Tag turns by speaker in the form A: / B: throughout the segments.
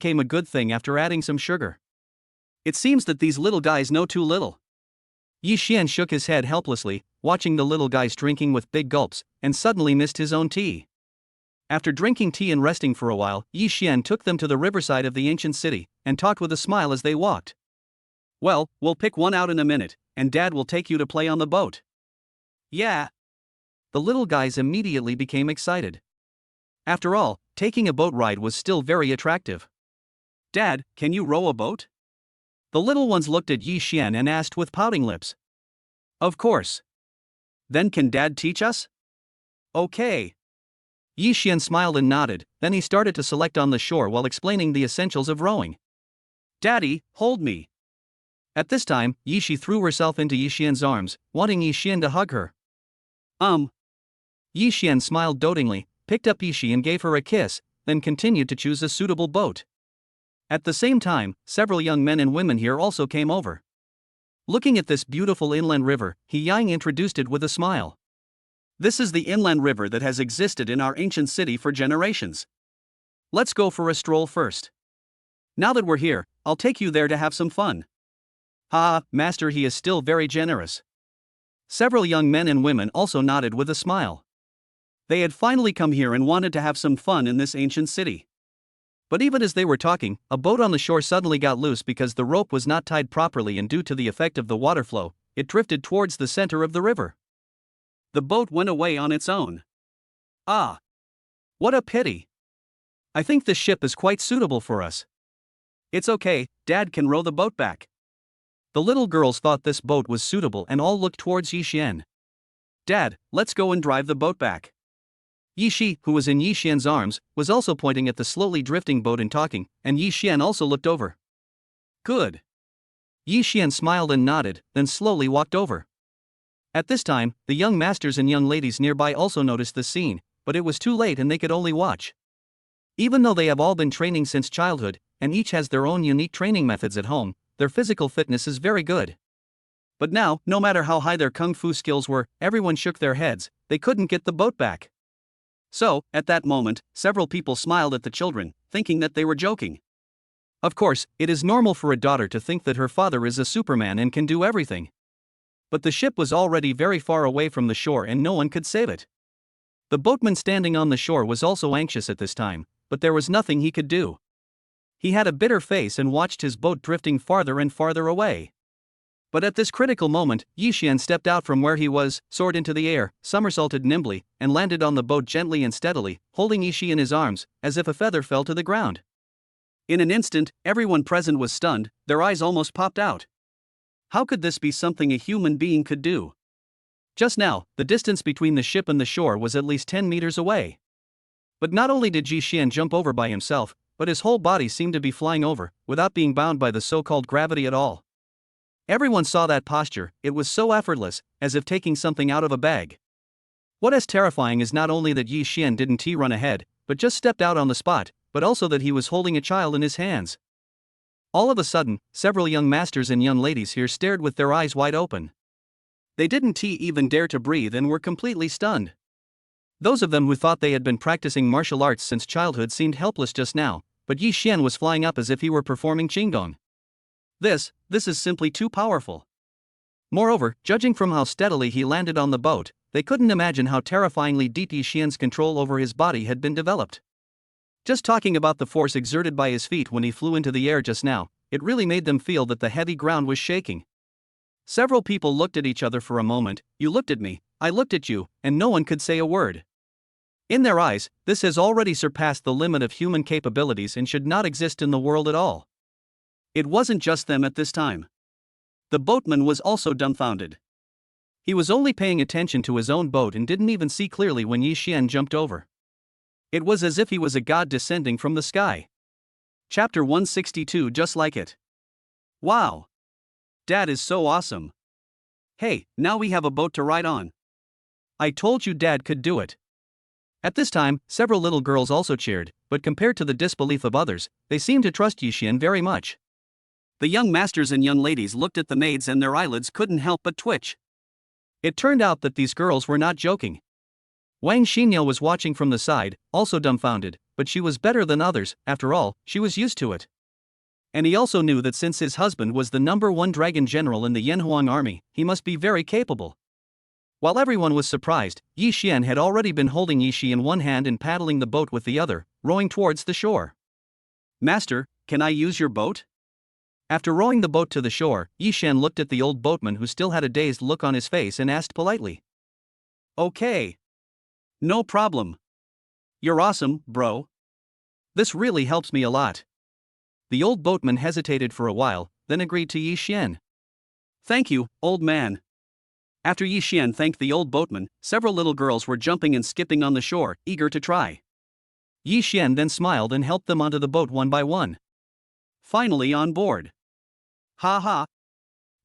A: became a good thing after adding some sugar. It seems that these little guys know too little. Yi Xian shook his head helplessly, watching the little guys drinking with big gulps, and suddenly missed his own tea. After drinking tea and resting for a while, Yi Xian took them to the riverside of the ancient city, and talked with a smile as they walked. "Well, we'll pick one out in a minute, and Dad will take you to play on the boat." "Yeah." The little guys immediately became excited. After all, taking a boat ride was still very attractive. "Dad, can you row a boat?" The little ones looked at Yi Xian and asked with pouting lips. "Of course." "Then can Dad teach us?" "Okay." Yi Xian smiled and nodded, then he started to select on the shore while explaining the essentials of rowing. "Daddy, hold me." At this time, Yi Shi threw herself into Yi Xian's arms, wanting Yi Xian to hug her. Yi Xian smiled dotingly, picked up Yi Shi and gave her a kiss, then continued to choose a suitable boat. At the same time, several young men and women here also came over. Looking at this beautiful inland river, He Yang introduced it with a smile. "This is the inland river that has existed in our ancient city for generations. Let's go for a stroll first. Now that we're here, I'll take you there to have some fun." "Ha, master, he is still very generous." Several young men and women also nodded with a smile. They had finally come here and wanted to have some fun in this ancient city. But even as they were talking, a boat on the shore suddenly got loose because the rope was not tied properly, and due to the effect of the water flow, it drifted towards the center of the river. The boat went away on its own. "Ah! What a pity. I think this ship is quite suitable for us." "It's okay, Dad can row the boat back." The little girls thought this boat was suitable and all looked towards Yi Xian. "Dad, let's go and drive the boat back." Yi Shi, who was in Yi Xian's arms, was also pointing at the slowly drifting boat and talking, and Yi Xian also looked over. "Good." Yi Xian smiled and nodded, then slowly walked over. At this time, the young masters and young ladies nearby also noticed the scene, but it was too late and they could only watch. Even though they have all been training since childhood, and each has their own unique training methods at home, their physical fitness is very good. But now, no matter how high their kung fu skills were, everyone shook their heads, they couldn't get the boat back. So, at that moment, several people smiled at the children, thinking that they were joking. Of course, it is normal for a daughter to think that her father is a Superman and can do everything. But the ship was already very far away from the shore and no one could save it. The boatman standing on the shore was also anxious at this time, but there was nothing he could do. He had a bitter face and watched his boat drifting farther and farther away. But at this critical moment, Yi Xian stepped out from where he was, soared into the air, somersaulted nimbly, and landed on the boat gently and steadily, holding Yi Shi in his arms, as if a feather fell to the ground. In an instant, everyone present was stunned, their eyes almost popped out. How could this be something a human being could do? Just now, the distance between the ship and the shore was at least 10 meters away. But not only did Yi Xian jump over by himself, but his whole body seemed to be flying over, without being bound by the so-called gravity at all. Everyone saw that posture, it was so effortless, as if taking something out of a bag. What is terrifying is not only that Yi Xian didn't run ahead, but just stepped out on the spot, but also that he was holding a child in his hands. All of a sudden, several young masters and young ladies here stared with their eyes wide open. They didn't even dare to breathe and were completely stunned. Those of them who thought they had been practicing martial arts since childhood seemed helpless just now, but Yi Xian was flying up as if he were performing Qigong. This is simply too powerful. Moreover, judging from how steadily he landed on the boat, they couldn't imagine how terrifyingly deep Yi Xian's control over his body had been developed. Just talking about the force exerted by his feet when he flew into the air just now, it really made them feel that the heavy ground was shaking. Several people looked at each other for a moment, you looked at me, I looked at you, and no one could say a word. In their eyes, this has already surpassed the limit of human capabilities and should not exist in the world at all. It wasn't just them at this time. The boatman was also dumbfounded. He was only paying attention to his own boat and didn't even see clearly when Yi Xian jumped over. It was as if he was a god descending from the sky. Chapter 162, just like it. Wow! Dad is so awesome. Hey, now we have a boat to ride on. I told you Dad could do it. At this time, several little girls also cheered, but compared to the disbelief of others, they seemed to trust Yi Xian very much. The young masters and young ladies looked at the maids and their eyelids couldn't help but twitch. It turned out that these girls were not joking. Wang Xinyo was watching from the side, also dumbfounded, but she was better than others, after all, she was used to it. And he also knew that since his husband was the #1 dragon general in the Yanhuang army, he must be very capable. While everyone was surprised, Yi Xian had already been holding Yi Shi in one hand and paddling the boat with the other, rowing towards the shore. "Master, can I use your boat?" After rowing the boat to the shore, Yi Xian looked at the old boatman who still had a dazed look on his face and asked politely. "Okay. No problem. You're awesome, bro. This really helps me a lot." The old boatman hesitated for a while, then agreed to Yi Xian. "Thank you, old man." After Yi Xian thanked the old boatman, several little girls were jumping and skipping on the shore, eager to try. Yi Xian then smiled and helped them onto the boat one by one. Finally on board. Ha ha.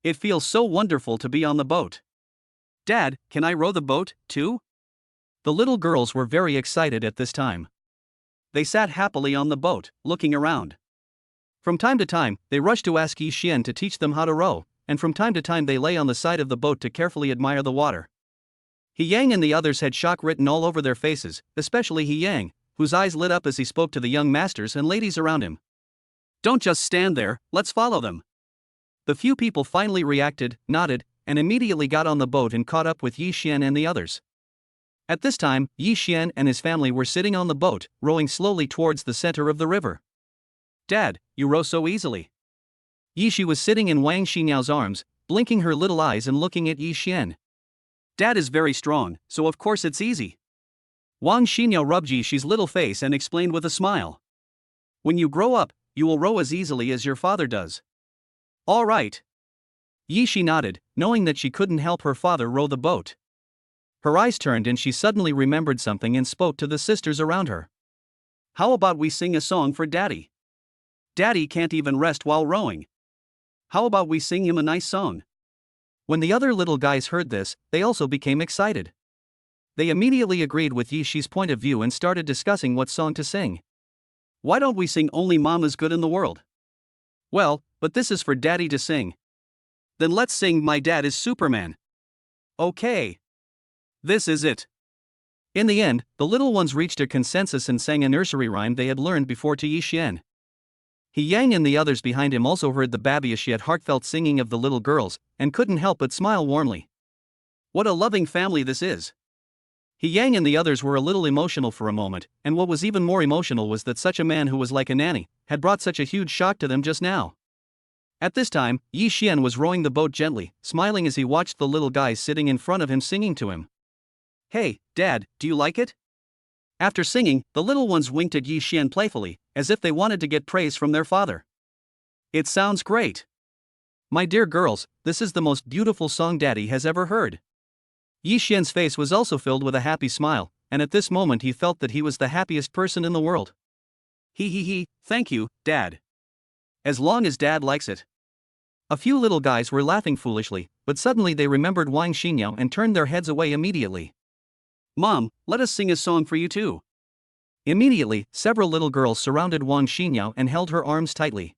A: It feels so wonderful to be on the boat. "Dad, can I row the boat, too?" The little girls were very excited at this time. They sat happily on the boat, looking around. From time to time, they rushed to ask Yi Xian to teach them how to row, and from time to time they lay on the side of the boat to carefully admire the water. He Yang and the others had shock written all over their faces, especially He Yang, whose eyes lit up as he spoke to the young masters and ladies around him. "Don't just stand there, let's follow them." The few people finally reacted, nodded, and immediately got on the boat and caught up with Yi Xian and the others. At this time, Yi Xian and his family were sitting on the boat, rowing slowly towards the center of the river. "Dad, you row so easily." Yi Shi was sitting in Wang Xinyao's arms, blinking her little eyes and looking at Yi Xian. "Dad is very strong, so of course it's easy." Wang Xinyo rubbed Yi Shi's little face and explained with a smile. "When you grow up, you will row as easily as your father does." "All right." Yi Shi nodded, knowing that she couldn't help her father row the boat. Her eyes turned and she suddenly remembered something and spoke to the sisters around her. "How about we sing a song for Daddy? Daddy can't even rest while rowing. How about we sing him a nice song?" When the other little guys heard this, they also became excited. They immediately agreed with Yi Shi's point of view and started discussing what song to sing. "Why don't we sing Only Mama's Good in the World?" "Well, but this is for Daddy to sing." "Then let's sing My Dad is Superman." "Okay. This is it." In the end, the little ones reached a consensus and sang a nursery rhyme they had learned before to Yi Xian. He Yang and the others behind him also heard the babyish yet heartfelt singing of the little girls, and couldn't help but smile warmly. What a loving family this is. He Yang and the others were a little emotional for a moment, and what was even more emotional was that such a man who was like a nanny had brought such a huge shock to them just now. At this time, Yi Xian was rowing the boat gently, smiling as he watched the little guys sitting in front of him singing to him. "Hey, Dad, do you like it?" After singing, the little ones winked at Yi Xian playfully, as if they wanted to get praise from their father. "It sounds great. My dear girls, this is the most beautiful song Daddy has ever heard." Yi Xian's face was also filled with a happy smile, and at this moment he felt that he was the happiest person in the world. He, thank you, Dad. As long as Dad likes it." A few little guys were laughing foolishly, but suddenly they remembered Wang Xinyo and turned their heads away immediately. "Mom, let us sing a song for you too." Immediately, several little girls surrounded Wang Xinyo and held her arms tightly.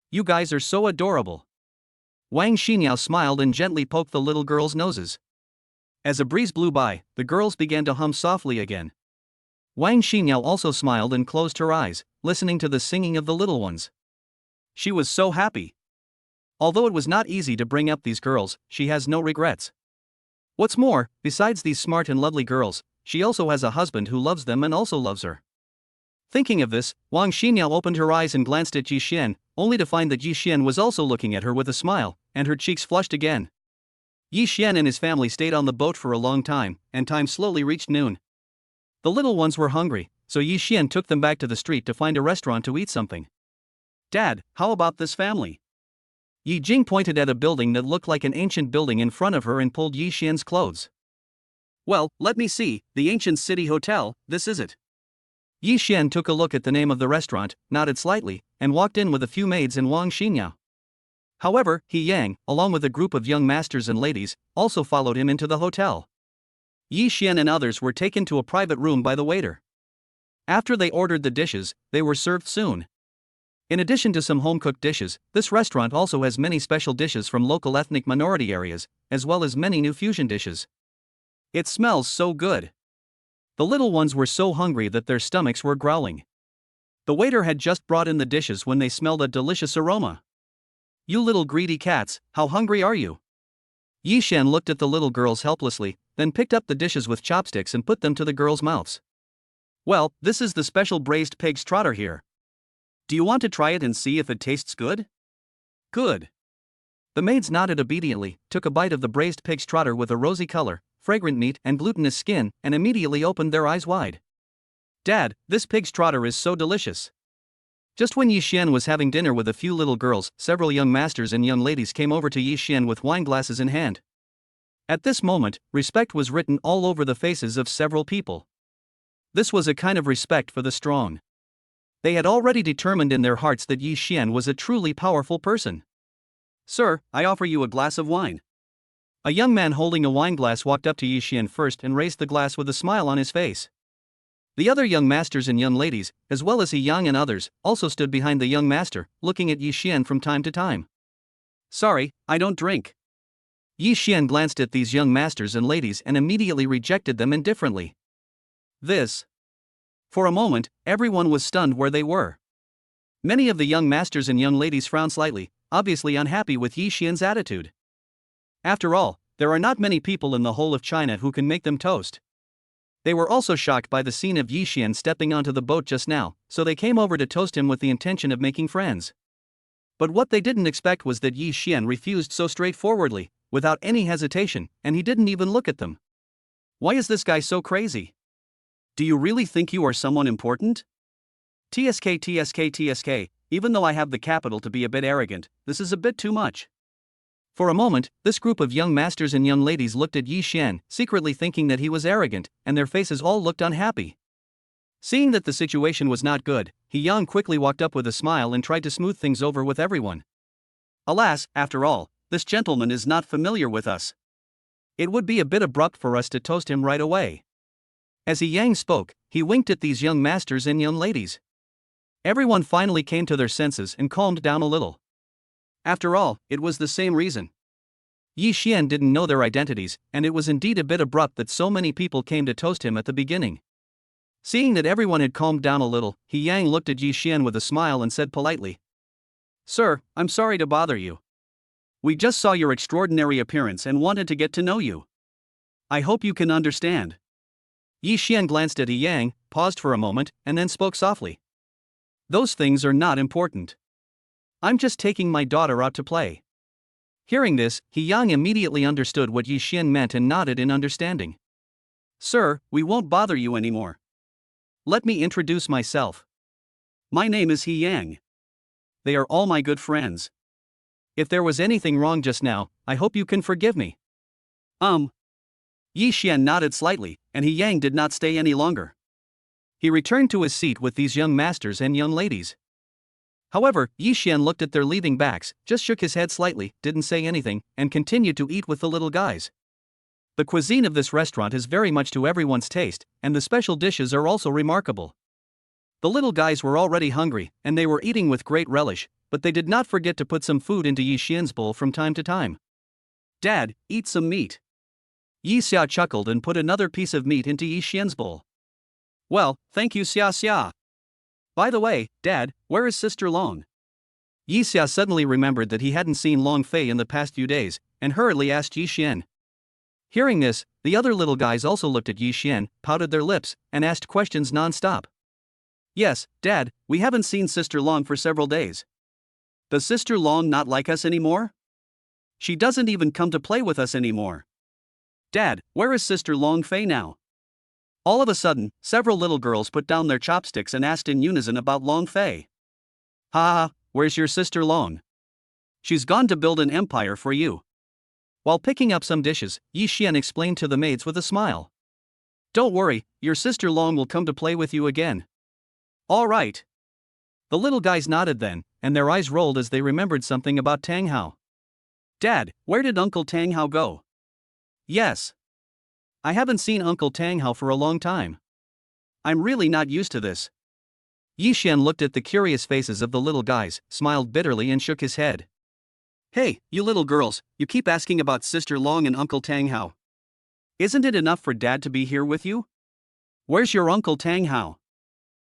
A: "You guys are so adorable." Wang Xinyo smiled and gently poked the little girls' noses. As a breeze blew by, the girls began to hum softly again. Wang Xinyo also smiled and closed her eyes, listening to the singing of the little ones. She was so happy. Although it was not easy to bring up these girls, she has no regrets. What's more, besides these smart and lovely girls, she also has a husband who loves them and also loves her. Thinking of this, Wang Xinyo opened her eyes and glanced at Yi Xian, only to find that Yi Xian was also looking at her with a smile, and her cheeks flushed again. Yi Xian and his family stayed on the boat for a long time, and time slowly reached noon. The little ones were hungry, so Yi Xian took them back to the street to find a restaurant to eat something. "Dad, how about this family?" Yi Jing pointed at a building that looked like an ancient building in front of her and pulled Yi Xian's clothes. "Well, let me see, the Ancient City Hotel, this is it." Yi Xian took a look at the name of the restaurant, nodded slightly, and walked in with a few maids and Wang Xinyo. However, He Yang, along with a group of young masters and ladies, also followed him into the hotel. Yi Xian and others were taken to a private room by the waiter. After they ordered the dishes, they were served soon. In addition to some home-cooked dishes, this restaurant also has many special dishes from local ethnic minority areas, as well as many new fusion dishes. It smells so good. The little ones were so hungry that their stomachs were growling. The waiter had just brought in the dishes when they smelled a delicious aroma. "You little greedy cats, how hungry are you?" Yi Xian looked at the little girls helplessly, then picked up the dishes with chopsticks and put them to the girls' mouths. "Well, this is the special braised pig's trotter here. Do you want to try it and see if it tastes good?" "Good." The maids nodded obediently, took a bite of the braised pig's trotter with a rosy color, fragrant meat, and glutinous skin, and immediately opened their eyes wide. "Dad, this pig's trotter is so delicious." Just when Yi Xian was having dinner with a few little girls, several young masters and young ladies came over to Yi Xian with wine glasses in hand. At this moment, respect was written all over the faces of several people. This was a kind of respect for the strong. They had already determined in their hearts that Yi Xian was a truly powerful person. "Sir, I offer you a glass of wine." A young man holding a wine glass walked up to Yi Xian first and raised the glass with a smile on his face. The other young masters and young ladies, as well as He Yang and others, also stood behind the young master, looking at Yi Xian from time to time. "Sorry, I don't drink." Yi Xian glanced at these young masters and ladies and immediately rejected them indifferently. This. For a moment, everyone was stunned where they were. Many of the young masters and young ladies frowned slightly, obviously unhappy with Yi Xian's attitude. After all, there are not many people in the whole of China who can make them toast. They were also shocked by the scene of Yi Xian stepping onto the boat just now, so they came over to toast him with the intention of making friends. But what they didn't expect was that Yi Xian refused so straightforwardly, without any hesitation, and he didn't even look at them. Why is this guy so crazy? Do you really think you are someone important? TSK, even though I have the capital to be a bit arrogant, this is a bit too much. For a moment, this group of young masters and young ladies looked at Yi Xian, secretly thinking that he was arrogant, and their faces all looked unhappy. Seeing that the situation was not good, He Yang quickly walked up with a smile and tried to smooth things over with everyone. "Alas, after all, this gentleman is not familiar with us. It would be a bit abrupt for us to toast him right away." As He Yang spoke, he winked at these young masters and young ladies. Everyone finally came to their senses and calmed down a little. After all, it was the same reason. Yi Xian didn't know their identities, and it was indeed a bit abrupt that so many people came to toast him at the beginning. Seeing that everyone had calmed down a little, He Yang looked at Yi Xian with a smile and said politely, "Sir, I'm sorry to bother you. We just saw your extraordinary appearance and wanted to get to know you. I hope you can understand." Yi Xian glanced at He Yang, paused for a moment, and then spoke softly. "Those things are not important. I'm just taking my daughter out to play." Hearing this, He Yang immediately understood what Yi Xian meant and nodded in understanding. "Sir, we won't bother you anymore. Let me introduce myself. My name is He Yang. They are all my good friends. If there was anything wrong just now, I hope you can forgive me." Yi Xian nodded slightly, and He Yang did not stay any longer. He returned to his seat with these young masters and young ladies. However, Yi Xian looked at their leaving backs, just shook his head slightly, didn't say anything, and continued to eat with the little guys. The cuisine of this restaurant is very much to everyone's taste, and the special dishes are also remarkable. The little guys were already hungry, and they were eating with great relish, but they did not forget to put some food into Yi Xian's bowl from time to time. "Dad, eat some meat." Yi Xia chuckled and put another piece of meat into Yi Xian's bowl. "Well, thank you, Xia Xia. By the way, Dad, where is Sister Long?" Yi Xia suddenly remembered that he hadn't seen Long Fei in the past few days, and hurriedly asked Yi Xian. Hearing this, the other little guys also looked at Yi Xian, pouted their lips, and asked questions non-stop. "Yes, Dad, we haven't seen Sister Long for several days. Does Sister Long not like us anymore? She doesn't even come to play with us anymore. Dad, where is Sister Long Fei now?" All of a sudden, several little girls put down their chopsticks and asked in unison about Long Fei. "Ha ha, where's your sister Long? She's gone to build an empire for you." While picking up some dishes, Yi Xian explained to the maids with a smile. "Don't worry, your sister Long will come to play with you again." "All right." The little guys nodded then, and their eyes rolled as they remembered something about Tang Hao. "Dad, where did Uncle Tang Hao go?" "Yes. I haven't seen Uncle Tang Hao for a long time. I'm really not used to this." Yi Xian looked at the curious faces of the little guys, smiled bitterly and shook his head. "Hey, you little girls, you keep asking about Sister Long and Uncle Tang Hao. Isn't it enough for Dad to be here with you? Where's your Uncle Tang Hao?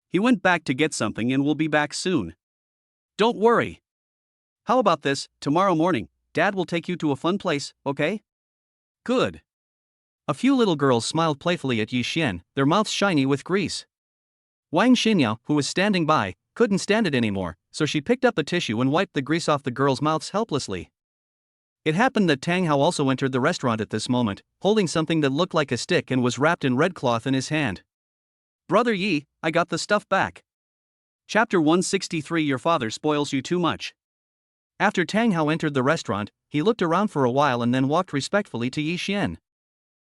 A: He went back to get something and will be back soon. Don't worry. How about this, tomorrow morning, Dad will take you to a fun place, okay? Good. A few little girls smiled playfully at Yi Xian, their mouths shiny with grease. Wang Xinyao, who was standing by, couldn't stand it anymore, so she picked up a tissue and wiped the grease off the girls' mouths helplessly. It happened that Tang Hao also entered the restaurant at this moment, holding something that looked like a stick and was wrapped in red cloth in his hand. Brother Yi, I got the stuff back. Chapter 163 Your father spoils you too much. After Tang Hao entered the restaurant, he looked around for a while and then walked respectfully to Yi Xian.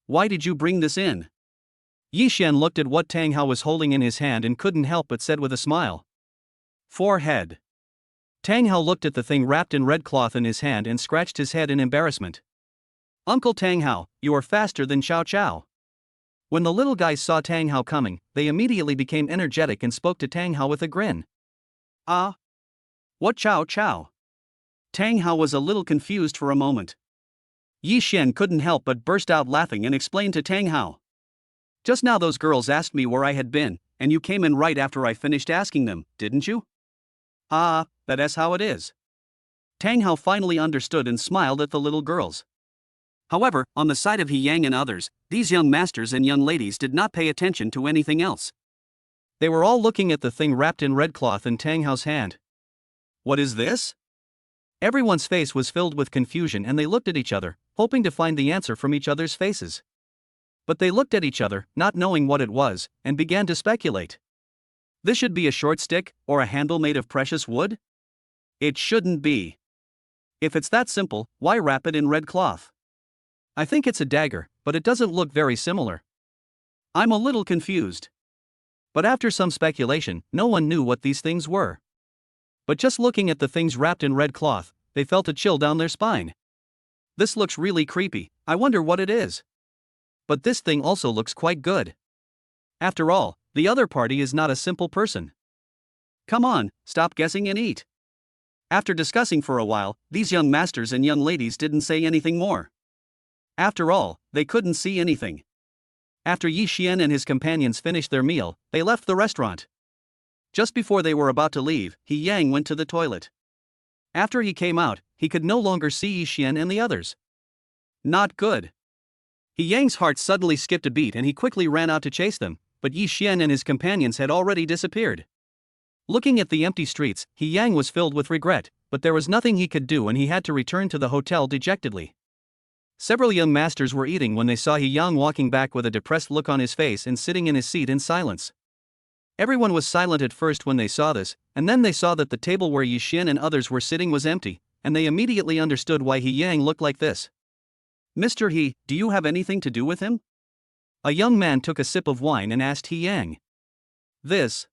A: Why did you bring this in? Yi Xian looked at what Tang Hao was holding in his hand and couldn't help but said with a smile. Forehead. Tang Hao looked at the thing wrapped in red cloth in his hand and scratched his head in embarrassment. Uncle Tang Hao, you are faster than Xiao Chao. When the little guys saw Tang Hao coming, they immediately became energetic and spoke to Tang Hao with a grin. Ah? What Xiao Chao? Tang Hao was a little confused for a moment. Yi Xian couldn't help but burst out laughing and explained to Tang Hao. Just now those girls asked me where I had been, and you came in right after I finished asking them, didn't you? Ah, that's how it is. Tang Hao finally understood and smiled at the little girls. However, on the side of He Yang and others, these young masters and young ladies did not pay attention to anything else. They were all looking at the thing wrapped in red cloth in Tang Hao's hand. What is this? Everyone's face was filled with confusion and they looked at each other, hoping to find the answer from each other's faces. But they looked at each other, not knowing what it was, and began to speculate. This should be a short stick, or a handle made of precious wood? It shouldn't be. If it's that simple, why wrap it in red cloth? I think it's a dagger, but it doesn't look very similar. I'm a little confused. But after some speculation, no one knew what these things were. But just looking at the things wrapped in red cloth, they felt a chill down their spine. This looks really creepy, I wonder what it is. But this thing also looks quite good. After all, the other party is not a simple person. Come on, stop guessing and eat. After discussing for a while, these young masters and young ladies didn't say anything more. After all, they couldn't see anything. After Yi Xian and his companions finished their meal, they left the restaurant. Just before they were about to leave, He Yang went to the toilet. After he came out, he could no longer see Yi Xian and the others. Not good. He Yang's heart suddenly skipped a beat and he quickly ran out to chase them, but Yi Xian and his companions had already disappeared. Looking at the empty streets, He Yang was filled with regret, but there was nothing he could do and he had to return to the hotel dejectedly. Several young masters were eating when they saw He Yang walking back with a depressed look on his face and sitting in his seat in silence. Everyone was silent at first when they saw this, and then they saw that the table where Yi Xian and others were sitting was empty, and they immediately understood why He Yang looked like this. Mr. He, do you have anything to do with him? A young man took a sip of wine and asked He Yang. This.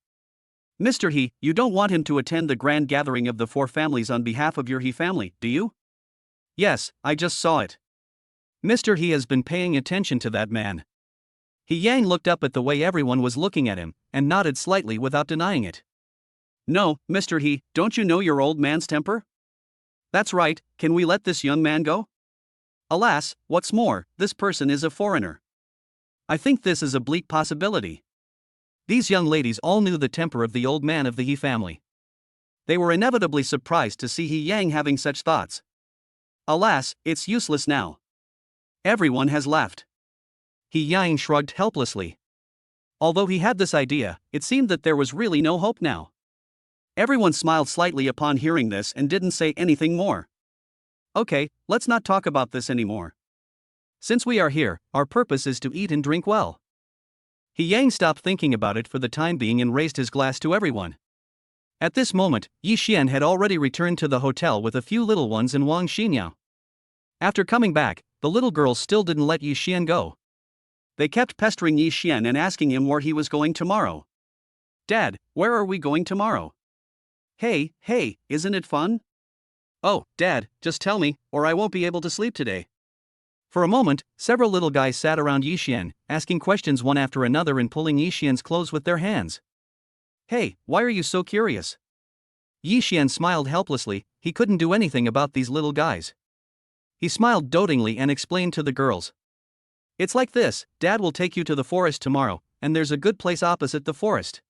A: Mr. He, you don't want him to attend the grand gathering of the four families on behalf of your He family, do you? Yes, I just saw it. Mr. He has been paying attention to that man. He Yang looked up at the way everyone was looking at him, and nodded slightly without denying it. No, Mr. He, don't you know your old man's temper? That's right, can we let this young man go? Alas, what's more, this person is a foreigner. I think this is a bleak possibility. These young ladies all knew the temper of the old man of the He family. They were inevitably surprised to see He Yang having such thoughts. Alas, it's useless now. Everyone has left. He Yang shrugged helplessly. Although he had this idea, it seemed that there was really no hope now. Everyone smiled slightly upon hearing this and didn't say anything more. Okay, let's not talk about this anymore. Since we are here, our purpose is to eat and drink well. He Yang stopped thinking about it for the time being and raised his glass to everyone. At this moment, Yi Xian had already returned to the hotel with a few little ones and Wang Xinyao. After coming back, the little girls still didn't let Yi Xian go. They kept pestering Yi Xian and asking him where he was going tomorrow. Dad, where are we going tomorrow? Hey, isn't it fun? Oh, Dad, just tell me, or I won't be able to sleep today. For a moment, several little guys sat around Yi Xian, asking questions one after another and pulling Yi Xian's clothes with their hands. Hey, why are you so curious? Yi Xian smiled helplessly, he couldn't do anything about these little guys. He smiled dotingly and explained to the girls. It's like this, Dad will take you to the forest tomorrow, and there's a good place opposite the forest.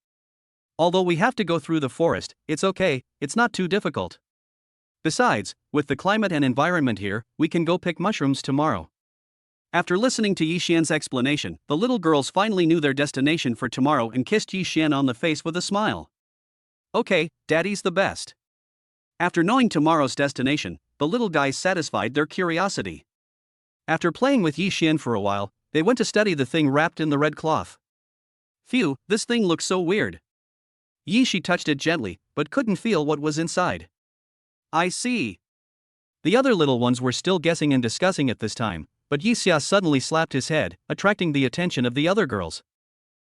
A: Although we have to go through the forest, it's okay, it's not too difficult. Besides, with the climate and environment here, we can go pick mushrooms tomorrow. After listening to Yi Xian's explanation, the little girls finally knew their destination for tomorrow and kissed Yi Xian on the face with a smile. Okay, Daddy's the best. After knowing tomorrow's destination, the little guys satisfied their curiosity. After playing with Yi Xian for a while, they went to study the thing wrapped in the red cloth. Phew, this thing looks so weird. Yi Xi touched it gently, but couldn't feel what was inside. I see. The other little ones were still guessing and discussing at this time, but Yi Xia suddenly slapped his head, attracting the attention of the other girls.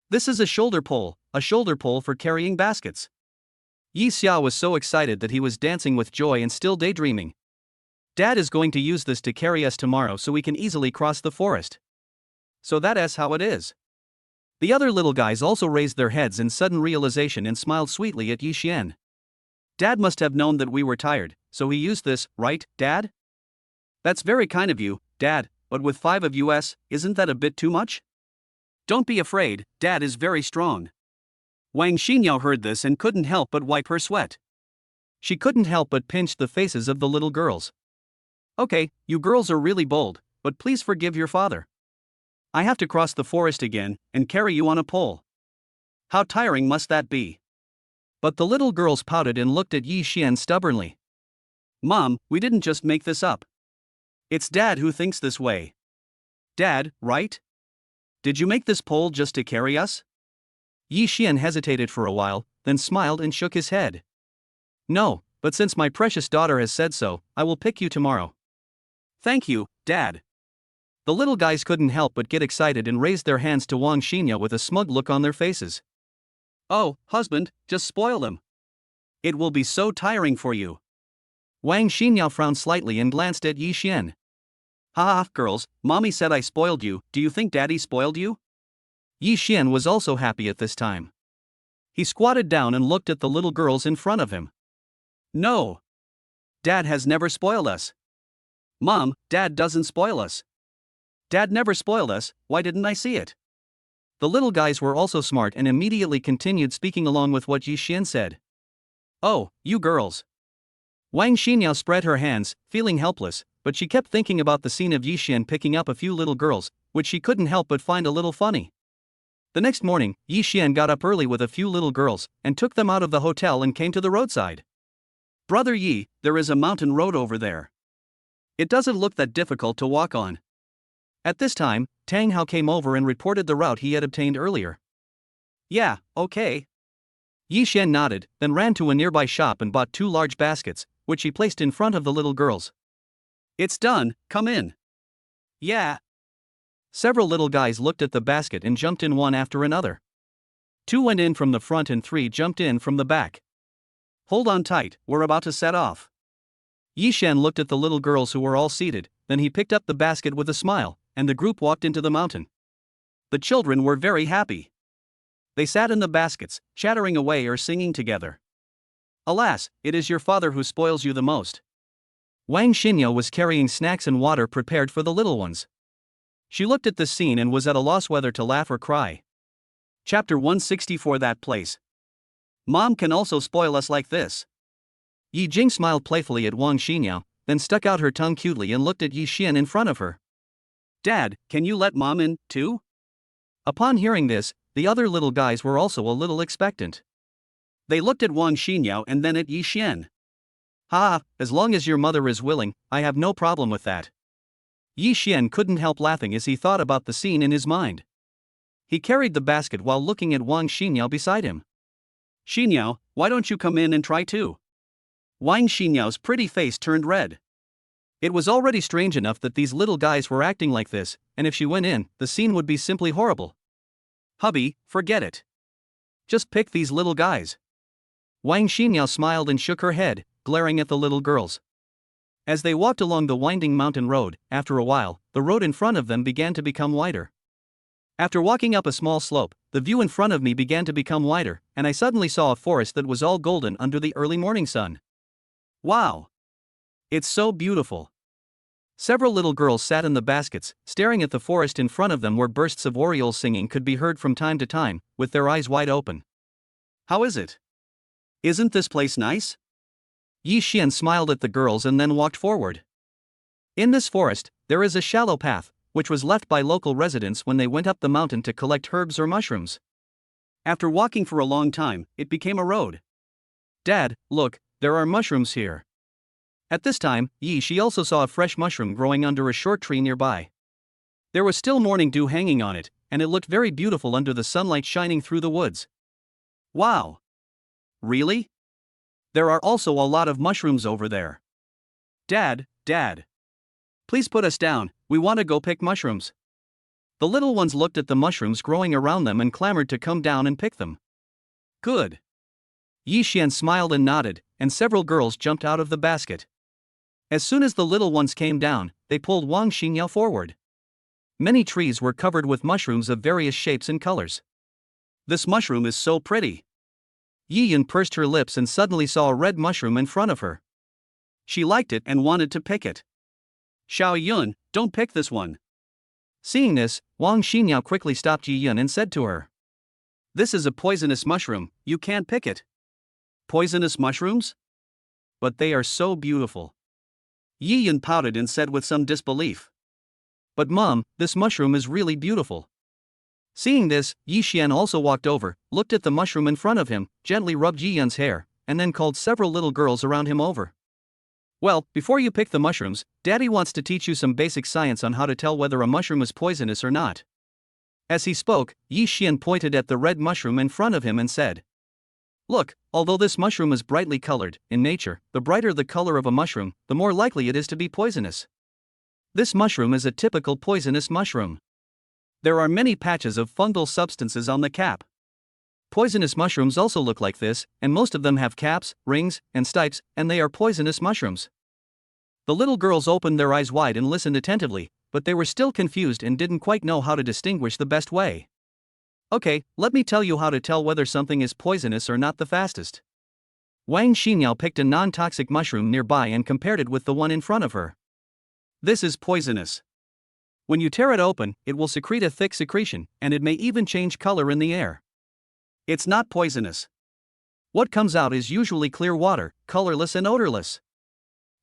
A: This is a shoulder pole for carrying baskets. Yi Xia was so excited that he was dancing with joy and still daydreaming. Dad is going to use this to carry us tomorrow so we can easily cross the forest. So that is how it is. The other little guys also raised their heads in sudden realization and smiled sweetly at Yi Xian. Dad must have known that we were tired, so he used this, right, Dad? That's very kind of you, Dad, but with 5 of us, isn't that a bit too much? Don't be afraid, Dad is very strong. Wang Xinyao heard this and couldn't help but wipe her sweat. She couldn't help but pinch the faces of the little girls. Okay, you girls are really bold, but please forgive your father. I have to cross the forest again and carry you on a pole. How tiring must that be? But the little girls pouted and looked at Yi Xian stubbornly. Mom, we didn't just make this up. It's Dad who thinks this way. Dad, right? Did you make this pole just to carry us? Yi Xian hesitated for a while, then smiled and shook his head. No, but since my precious daughter has said so, I will pick you tomorrow. Thank you, Dad. The little guys couldn't help but get excited and raised their hands to Wang Xinyao with a smug look on their faces. Oh, husband, just spoil them. It will be so tiring for you. Wang Xinyao frowned slightly and glanced at Yi Xian. Ha ha, girls, mommy said I spoiled you, do you think daddy spoiled you? Yi Xian was also happy at this time. He squatted down and looked at the little girls in front of him. No. Dad has never spoiled us. Mom, Dad doesn't spoil us. Dad never spoiled us, why didn't I see it? The little guys were also smart and immediately continued speaking along with what Yi Xian said. Oh, you girls. Wang Xinyao spread her hands, feeling helpless, but she kept thinking about the scene of Yi Xian picking up a few little girls, which she couldn't help but find a little funny. The next morning, Yi Xian got up early with a few little girls, and took them out of the hotel and came to the roadside. Brother Yi, there is a mountain road over there. It doesn't look that difficult to walk on. At this time, Tang Hao came over and reported the route he had obtained earlier. Yeah, okay. Yi Xian nodded, then ran to a nearby shop and bought 2 large baskets, which he placed in front of the little girls. It's done, come in. Yeah. Several little guys looked at the basket and jumped in one after another. 2 went in from the front and 3 jumped in from the back. Hold on tight, we're about to set off. Yi Xian looked at the little girls who were all seated, then he picked up the basket with a smile, and the group walked into the mountain. The children were very happy. They sat in the baskets, chattering away or singing together. Alas, it is your father who spoils you the most. Wang Xinyao was carrying snacks and water prepared for the little ones. She looked at this scene and was at a loss whether to laugh or cry. Chapter 164 That place. Mom can also spoil us like this. Yi Jing smiled playfully at Wang Xinyao, then stuck out her tongue cutely and looked at Yi Xian in front of her. Dad, can you let Mom in, too? Upon hearing this, the other little guys were also a little expectant. They looked at Wang Xinyao and then at Yi Xian. Ha, as long as your mother is willing, I have no problem with that. Yi Xian couldn't help laughing as he thought about the scene in his mind. He carried the basket while looking at Wang Xinyao beside him. Xinyao, why don't you come in and try too? Wang Xinyao's pretty face turned red. It was already strange enough that these little guys were acting like this, and if she went in, the scene would be simply horrible. Hubby, forget it. Just pick these little guys. Wang Xinyao smiled and shook her head, glaring at the little girls. As they walked along the winding mountain road, after a while, the road in front of them began to become wider. After walking up a small slope, the view in front of me began to become wider, and I suddenly saw a forest that was all golden under the early morning sun. Wow! It's so beautiful. Several little girls sat in the baskets, staring at the forest in front of them where bursts of orioles singing could be heard from time to time, with their eyes wide open. How is it? Isn't this place nice? Yi Xian smiled at the girls and then walked forward. In this forest, there is a shallow path, which was left by local residents when they went up the mountain to collect herbs or mushrooms. After walking for a long time, it became a road. Dad, look, there are mushrooms here. At this time, She also saw a fresh mushroom growing under a short tree nearby. There was still morning dew hanging on it, and it looked very beautiful under the sunlight shining through the woods. Wow! Really? There are also a lot of mushrooms over there. Dad, please put us down, we want to go pick mushrooms. The little ones looked at the mushrooms growing around them and clamored to come down and pick them. Good. Yi Xian smiled and nodded, and several girls jumped out of the basket. As soon as the little ones came down, they pulled Wang Xinyao forward. Many trees were covered with mushrooms of various shapes and colors. This mushroom is so pretty. Yi Yun pursed her lips and suddenly saw a red mushroom in front of her. She liked it and wanted to pick it. Xiao Yun, don't pick this one. Seeing this, Wang Xinyao quickly stopped Yi Yun and said to her, "This is a poisonous mushroom, you can't pick it." Poisonous mushrooms? But they are so beautiful. Yi Yun pouted and said with some disbelief. But Mom, this mushroom is really beautiful. Seeing this, Yi Xian also walked over, looked at the mushroom in front of him, gently rubbed Yi Yun's hair, and then called several little girls around him over. Well, before you pick the mushrooms, Daddy wants to teach you some basic science on how to tell whether a mushroom is poisonous or not. As he spoke, Yi Xian pointed at the red mushroom in front of him and said, "Look, although this mushroom is brightly colored, in nature, the brighter the color of a mushroom, the more likely it is to be poisonous. This mushroom is a typical poisonous mushroom. There are many patches of fungal substances on the cap. Poisonous mushrooms also look like this, and most of them have caps, rings, and stipes, and they are poisonous mushrooms." The little girls opened their eyes wide and listened attentively, but they were still confused and didn't quite know how to distinguish the best way. Okay, let me tell you how to tell whether something is poisonous or not the fastest. Wang Xinyao picked a non-toxic mushroom nearby and compared it with the one in front of her. This is poisonous. When you tear it open, it will secrete a thick secretion, and it may even change color in the air. It's not poisonous. What comes out is usually clear water, colorless and odorless.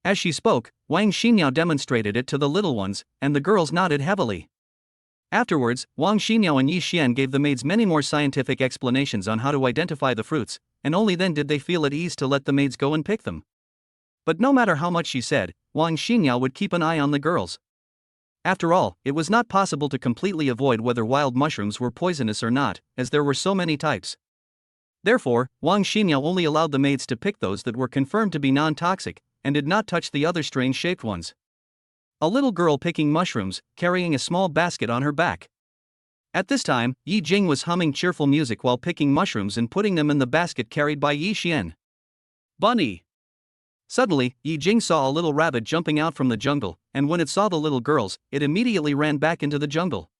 A: As she spoke, Wang Xinyao demonstrated it to the little ones, and the girls nodded heavily. Afterwards, Wang Xinyao and Yi Xian gave the maids many more scientific explanations on how to identify the fruits, and only then did they feel at ease to let the maids go and pick them. But no matter how much she said, Wang Xinyao would keep an eye on the girls. After all, it was not possible to completely avoid whether wild mushrooms were poisonous or not, as there were so many types. Therefore, Wang Xinyao only allowed the maids to pick those that were confirmed to be non-toxic, and did not touch the other strange-shaped ones. A little girl picking mushrooms, carrying a small basket on her back. At this time, Yi Jing was humming cheerful music while picking mushrooms and putting them in the basket carried by Yi Xian. Bunny! Suddenly, Yi Jing saw a little rabbit jumping out from the jungle, and when it saw the little girls, it immediately ran back into the jungle.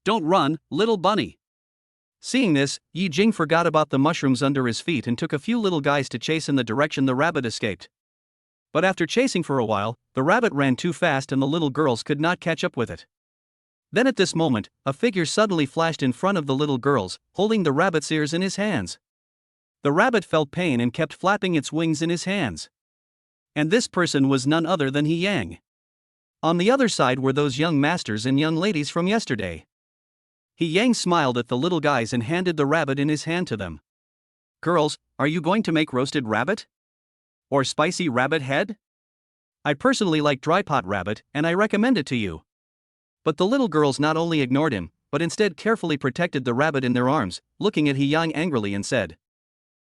A: Don't run, little bunny! Seeing this, Yi Jing forgot about the mushrooms under his feet and took a few little guys to chase in the direction the rabbit escaped. But after chasing for a while, the rabbit ran too fast and the little girls could not catch up with it. Then at this moment, a figure suddenly flashed in front of the little girls, holding the rabbit's ears in his hands. The rabbit felt pain and kept flapping its wings in his hands. And this person was none other than He Yang. On the other side were those young masters and young ladies from yesterday. He Yang smiled at the little guys and handed the rabbit in his hand to them. Girls, are you going to make roasted rabbit? Or spicy rabbit head? I personally like dry pot rabbit, and I recommend it to you. But the little girls not only ignored him, but instead carefully protected the rabbit in their arms, looking at He Yang angrily and said,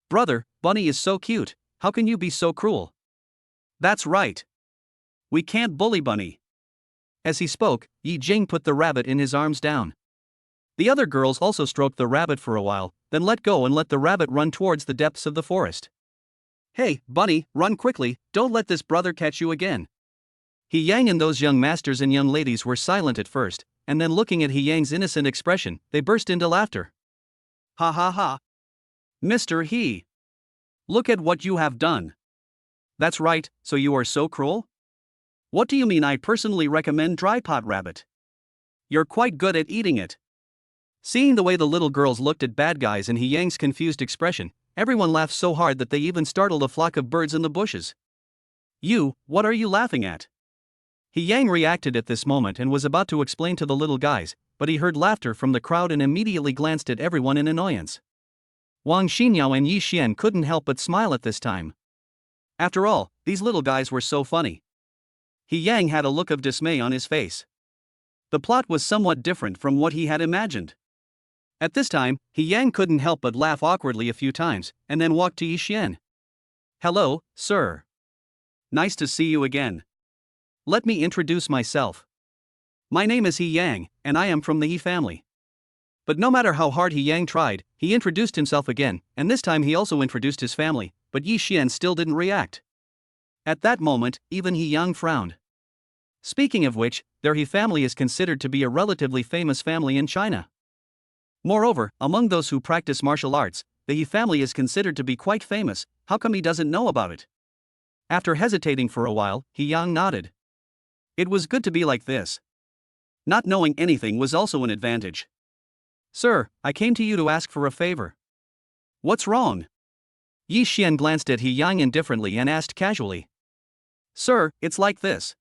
A: "Brother, Bunny is so cute, how can you be so cruel?" That's right. We can't bully Bunny. As he spoke, Yi Jing put the rabbit in his arms down. The other girls also stroked the rabbit for a while, then let go and let the rabbit run towards the depths of the forest. Hey, Bunny, run quickly, don't let this brother catch you again. He Yang and those young masters and young ladies were silent at first, and then looking at He Yang's innocent expression, they burst into laughter. Ha ha ha. Mr. He. Look at what you have done. That's right, so you are so cruel? What do you mean I personally recommend dry pot rabbit? You're quite good at eating it. Seeing the way the little girls looked at bad guys and He Yang's confused expression, everyone laughed so hard that they even startled a flock of birds in the bushes. What are you laughing at? He Yang reacted at this moment and was about to explain to the little guys, but he heard laughter from the crowd and immediately glanced at everyone in annoyance. Wang Xinyao and Yi Xian couldn't help but smile at this time. After all, these little guys were so funny. He Yang had a look of dismay on his face. The plot was somewhat different from what he had imagined. At this time, He Yang couldn't help but laugh awkwardly a few times, and then walked to Yi Xian. "Hello, sir. Nice to see you again. Let me introduce myself. My name is He Yang, and I am from the He family." But no matter how hard He Yang tried, he introduced himself again, and this time he also introduced his family, but Yi Xian still didn't react. At that moment, even He Yang frowned. Speaking of which, their He family is considered to be a relatively famous family in China. Moreover, among those who practice martial arts, the He family is considered to be quite famous. How come he doesn't know about it? After hesitating for a while, He Yang nodded. It was good to be like this. Not knowing anything was also an advantage. "Sir, I came to you to ask for a favor." "What's wrong?" Yi Xian glanced at He Yang indifferently and asked casually. "Sir, it's like this.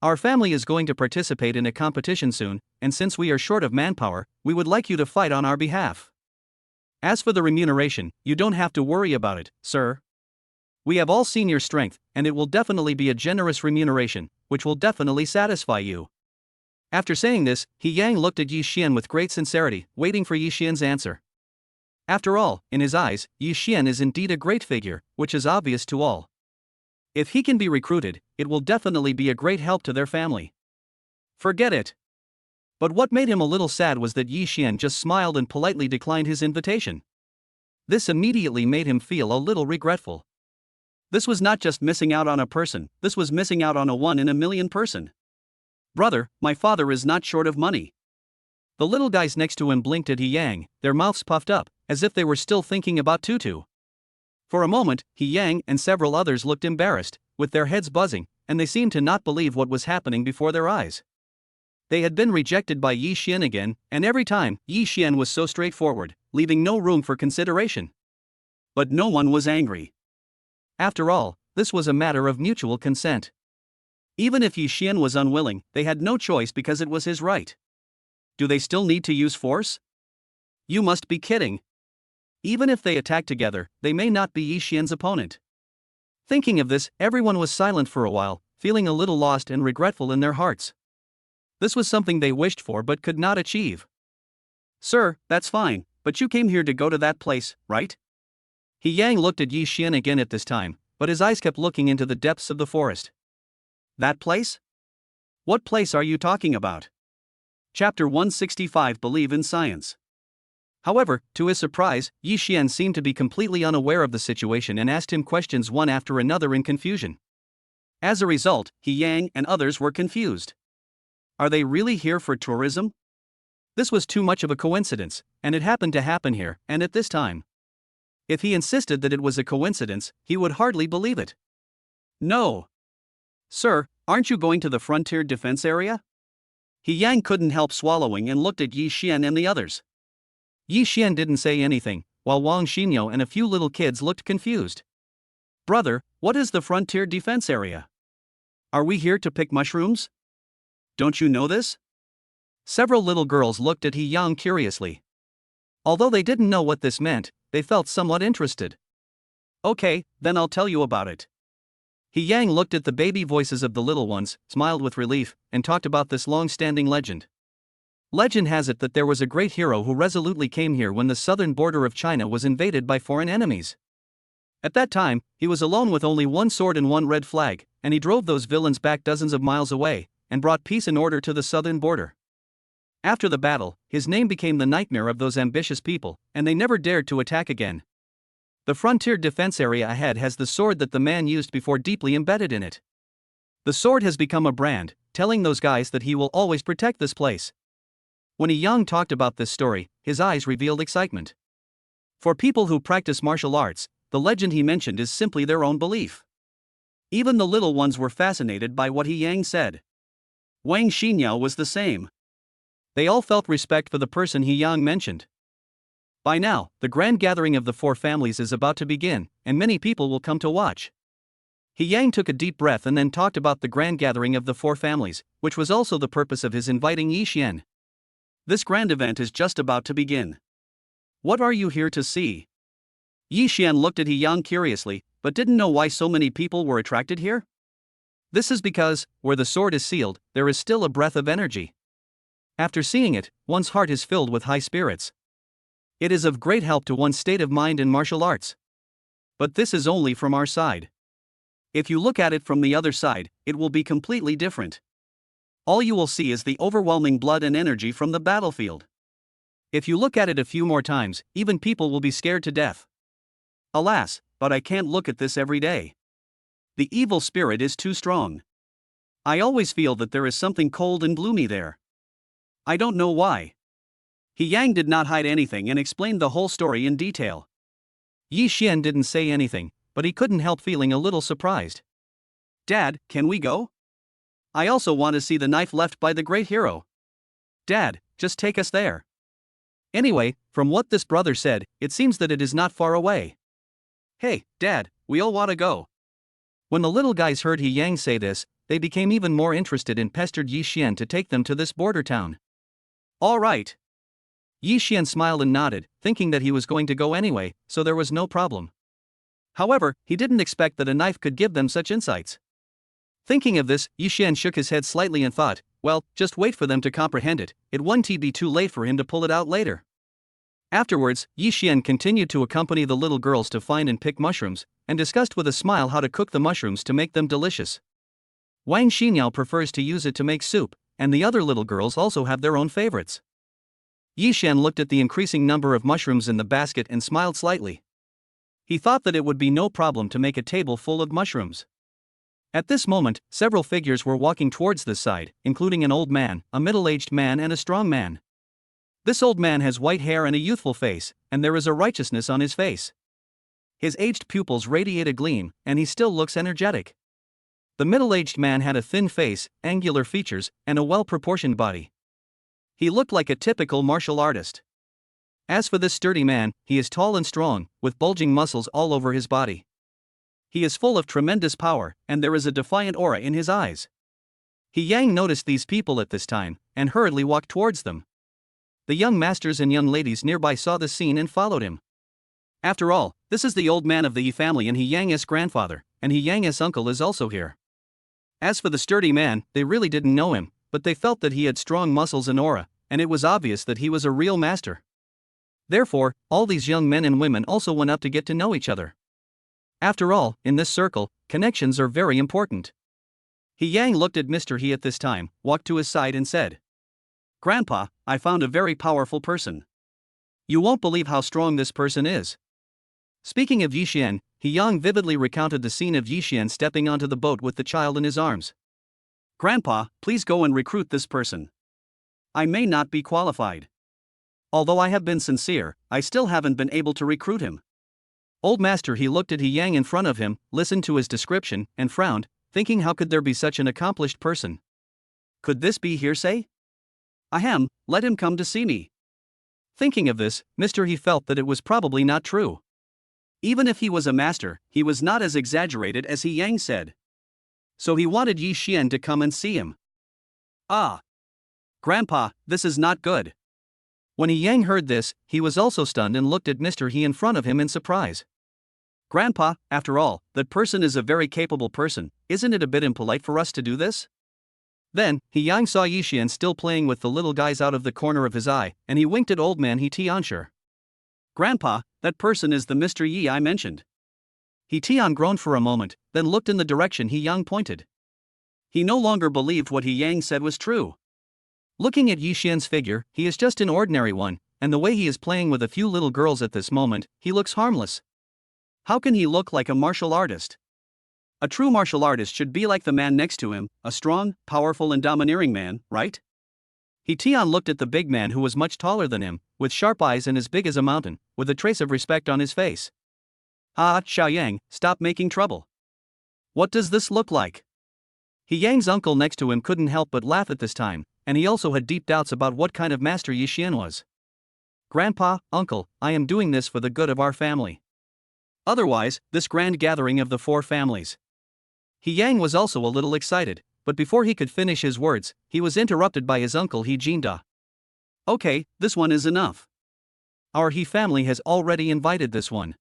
A: Our family is going to participate in a competition soon, and since we are short of manpower, we would like you to fight on our behalf. As for the remuneration, you don't have to worry about it, sir. We have all seen your strength, and it will definitely be a generous remuneration, which will definitely satisfy you." After saying this, He Yang looked at Yi Xian with great sincerity, waiting for Yi Xian's answer. After all, in his eyes, Yi Xian is indeed a great figure, which is obvious to all. If he can be recruited, it will definitely be a great help to their family. Forget it. But what made him a little sad was that Yi Xian just smiled and politely declined his invitation. This immediately made him feel a little regretful. This was not just missing out on a person, this was missing out on a 1 in a million person. "Brother, my father is not short of money." The little guys next to him blinked at He Yang, their mouths puffed up, as if they were still thinking about Tutu. For a moment, He Yang and several others looked embarrassed, with their heads buzzing, and they seemed to not believe what was happening before their eyes. They had been rejected by Yi Xian again, and every time, Yi Xian was so straightforward, leaving no room for consideration. But no one was angry. After all, this was a matter of mutual consent. Even if Yi Xian was unwilling, they had no choice because it was his right. Do they still need to use force? You must be kidding. Even if they attack together, they may not be Yi Xian's opponent. Thinking of this, everyone was silent for a while, feeling a little lost and regretful in their hearts. This was something they wished for but could not achieve. "Sir, that's fine, but you came here to go to that place, right?" He Yang looked at Yi Xian again at this time, but his eyes kept looking into the depths of the forest. "That place? What place are you talking about?" Chapter 165 Believe in Science. However, to his surprise, Yi Xian seemed to be completely unaware of the situation and asked him questions one after another in confusion. As a result, He Yang and others were confused. Are they really here for tourism? This was too much of a coincidence, and it happened to happen here, and at this time. If he insisted that it was a coincidence, he would hardly believe it. "No. Sir, aren't you going to the frontier defense area?" He Yang couldn't help swallowing and looked at Yi Xian and the others. Yi Xian didn't say anything, while Wang Xinyao and a few little kids looked confused. "Brother, what is the frontier defense area? Are we here to pick mushrooms? Don't you know this?" Several little girls looked at He Yang curiously. Although they didn't know what this meant, they felt somewhat interested. "Okay, then I'll tell you about it." He Yang looked at the baby voices of the little ones, smiled with relief, and talked about this long-standing legend. Legend has it that there was a great hero who resolutely came here when the southern border of China was invaded by foreign enemies. At that time, he was alone with only one sword and one red flag, and he drove those villains back dozens of miles away, and brought peace and order to the southern border. After the battle, his name became the nightmare of those ambitious people, and they never dared to attack again. The frontier defense area ahead has the sword that the man used before deeply embedded in it. The sword has become a brand, telling those guys that he will always protect this place. When He Yang talked about this story, his eyes revealed excitement. For people who practice martial arts, the legend he mentioned is simply their own belief. Even the little ones were fascinated by what He Yang said. Wang Xinyao was the same. They all felt respect for the person He Yang mentioned. By now, the grand gathering of the four families is about to begin, and many people will come to watch. He Yang took a deep breath and then talked about the grand gathering of the four families, which was also the purpose of his inviting Yi Xian. This grand event is just about to begin. What are you here to see? Yi Xian looked at He Yang curiously, but didn't know why so many people were attracted here. This is because, where the sword is sealed, there is still a breath of energy. After seeing it, one's heart is filled with high spirits. It is of great help to one's state of mind in martial arts. But this is only from our side. If you look at it from the other side, it will be completely different. All you will see is the overwhelming blood and energy from the battlefield. If you look at it a few more times, even people will be scared to death. Alas, but I can't look at this every day. The evil spirit is too strong. I always feel that there is something cold and gloomy there. I don't know why. He Yang did not hide anything and explained the whole story in detail. Yi Xian didn't say anything, but he couldn't help feeling a little surprised. Dad, can we go? I also want to see the knife left by the great hero. Dad, just take us there. Anyway, from what this brother said, it seems that it is not far away. Hey, Dad, we all want to go. When the little guys heard He Yang say this, they became even more interested and pestered Yi Xian to take them to this border town. All right. Yi Xian smiled and nodded, thinking that he was going to go anyway, so there was no problem. However, he didn't expect that a knife could give them such insights. Thinking of this, Yi Xian shook his head slightly and thought, well, just wait for them to comprehend it, it won't be too late for him to pull it out later. Afterwards, Yi Xian continued to accompany the little girls to find and pick mushrooms, and discussed with a smile how to cook the mushrooms to make them delicious. Wang Xinyao prefers to use it to make soup, and the other little girls also have their own favorites. Yi Xian looked at the increasing number of mushrooms in the basket and smiled slightly. He thought that it would be no problem to make a table full of mushrooms. At this moment, several figures were walking towards this side, including an old man, a middle-aged man and a strong man. This old man has white hair and a youthful face, and there is a righteousness on his face. His aged pupils radiate a gleam, and he still looks energetic. The middle-aged man had a thin face, angular features, and a well-proportioned body. He looked like a typical martial artist. As for this sturdy man, he is tall and strong, with bulging muscles all over his body. He is full of tremendous power, and there is a defiant aura in his eyes. He Yang noticed these people at this time, and hurriedly walked towards them. The young masters and young ladies nearby saw the scene and followed him. After all, this is the old man of the Yi family and He Yang's grandfather, and He Yang's uncle is also here. As for the sturdy man, they really didn't know him, but they felt that he had strong muscles and aura, and it was obvious that he was a real master. Therefore, all these young men and women also went up to get to know each other. After all, in this circle, connections are very important. He Yang looked at Mr. He at this time, walked to his side and said, Grandpa, I found a very powerful person. You won't believe how strong this person is. Speaking of Yi Xian, He Yang vividly recounted the scene of Yi Xian stepping onto the boat with the child in his arms. Grandpa, please go and recruit this person. I may not be qualified. Although I have been sincere, I still haven't been able to recruit him. Old master He looked at He Yang in front of him, listened to his description, and frowned, thinking how could there be such an accomplished person? Could this be hearsay? Ahem, let him come to see me. Thinking of this, Mr. He felt that it was probably not true. Even if he was a master, he was not as exaggerated as He Yang said. So he wanted Yi Xian to come and see him. Ah! Grandpa, this is not good. When He Yang heard this, he was also stunned and looked at Mr. He in front of him in surprise. Grandpa, after all, that person is a very capable person, isn't it a bit impolite for us to do this? Then, He Yang saw Yi Xian still playing with the little guys out of the corner of his eye, and he winked at old man He Tianshi. Grandpa, that person is the Mr. Yi I mentioned. He Tian groaned for a moment, then looked in the direction He Yang pointed. He no longer believed what He Yang said was true. Looking at Yi Xian's figure, he is just an ordinary one, and the way he is playing with a few little girls at this moment, he looks harmless. How can he look like a martial artist? A true martial artist should be like the man next to him, a strong, powerful and domineering man, right? He Tian looked at the big man who was much taller than him, with sharp eyes and as big as a mountain, with a trace of respect on his face. Ah, Xiaoyang, stop making trouble. What does this look like? He Yang's uncle next to him couldn't help but laugh at this time, and he also had deep doubts about what kind of master Yi Xian was. Grandpa, uncle, I am doing this for the good of our family. Otherwise, this grand gathering of the four families. He Yang was also a little excited, but before he could finish his words, he was interrupted by his uncle He Jinda. Okay, this one is enough. Our He family has already invited this one.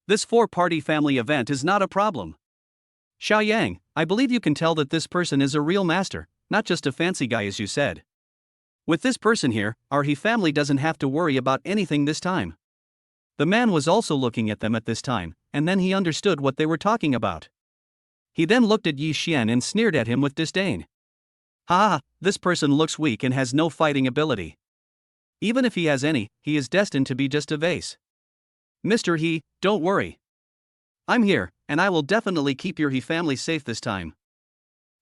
A: This four-party family event is not a problem. Xiao Yang, I believe you can tell that this person is a real master, not just a fancy guy as you said. With this person here, our He family doesn't have to worry about anything this time. The man was also looking at them at this time, and then he understood what they were talking about. He then looked at Yi Xian and sneered at him with disdain. Ha, this person looks weak and has no fighting ability. Even if he has any, he is destined to be just a vase. Mr. He, don't worry. I'm here, and I will definitely keep your He family safe this time.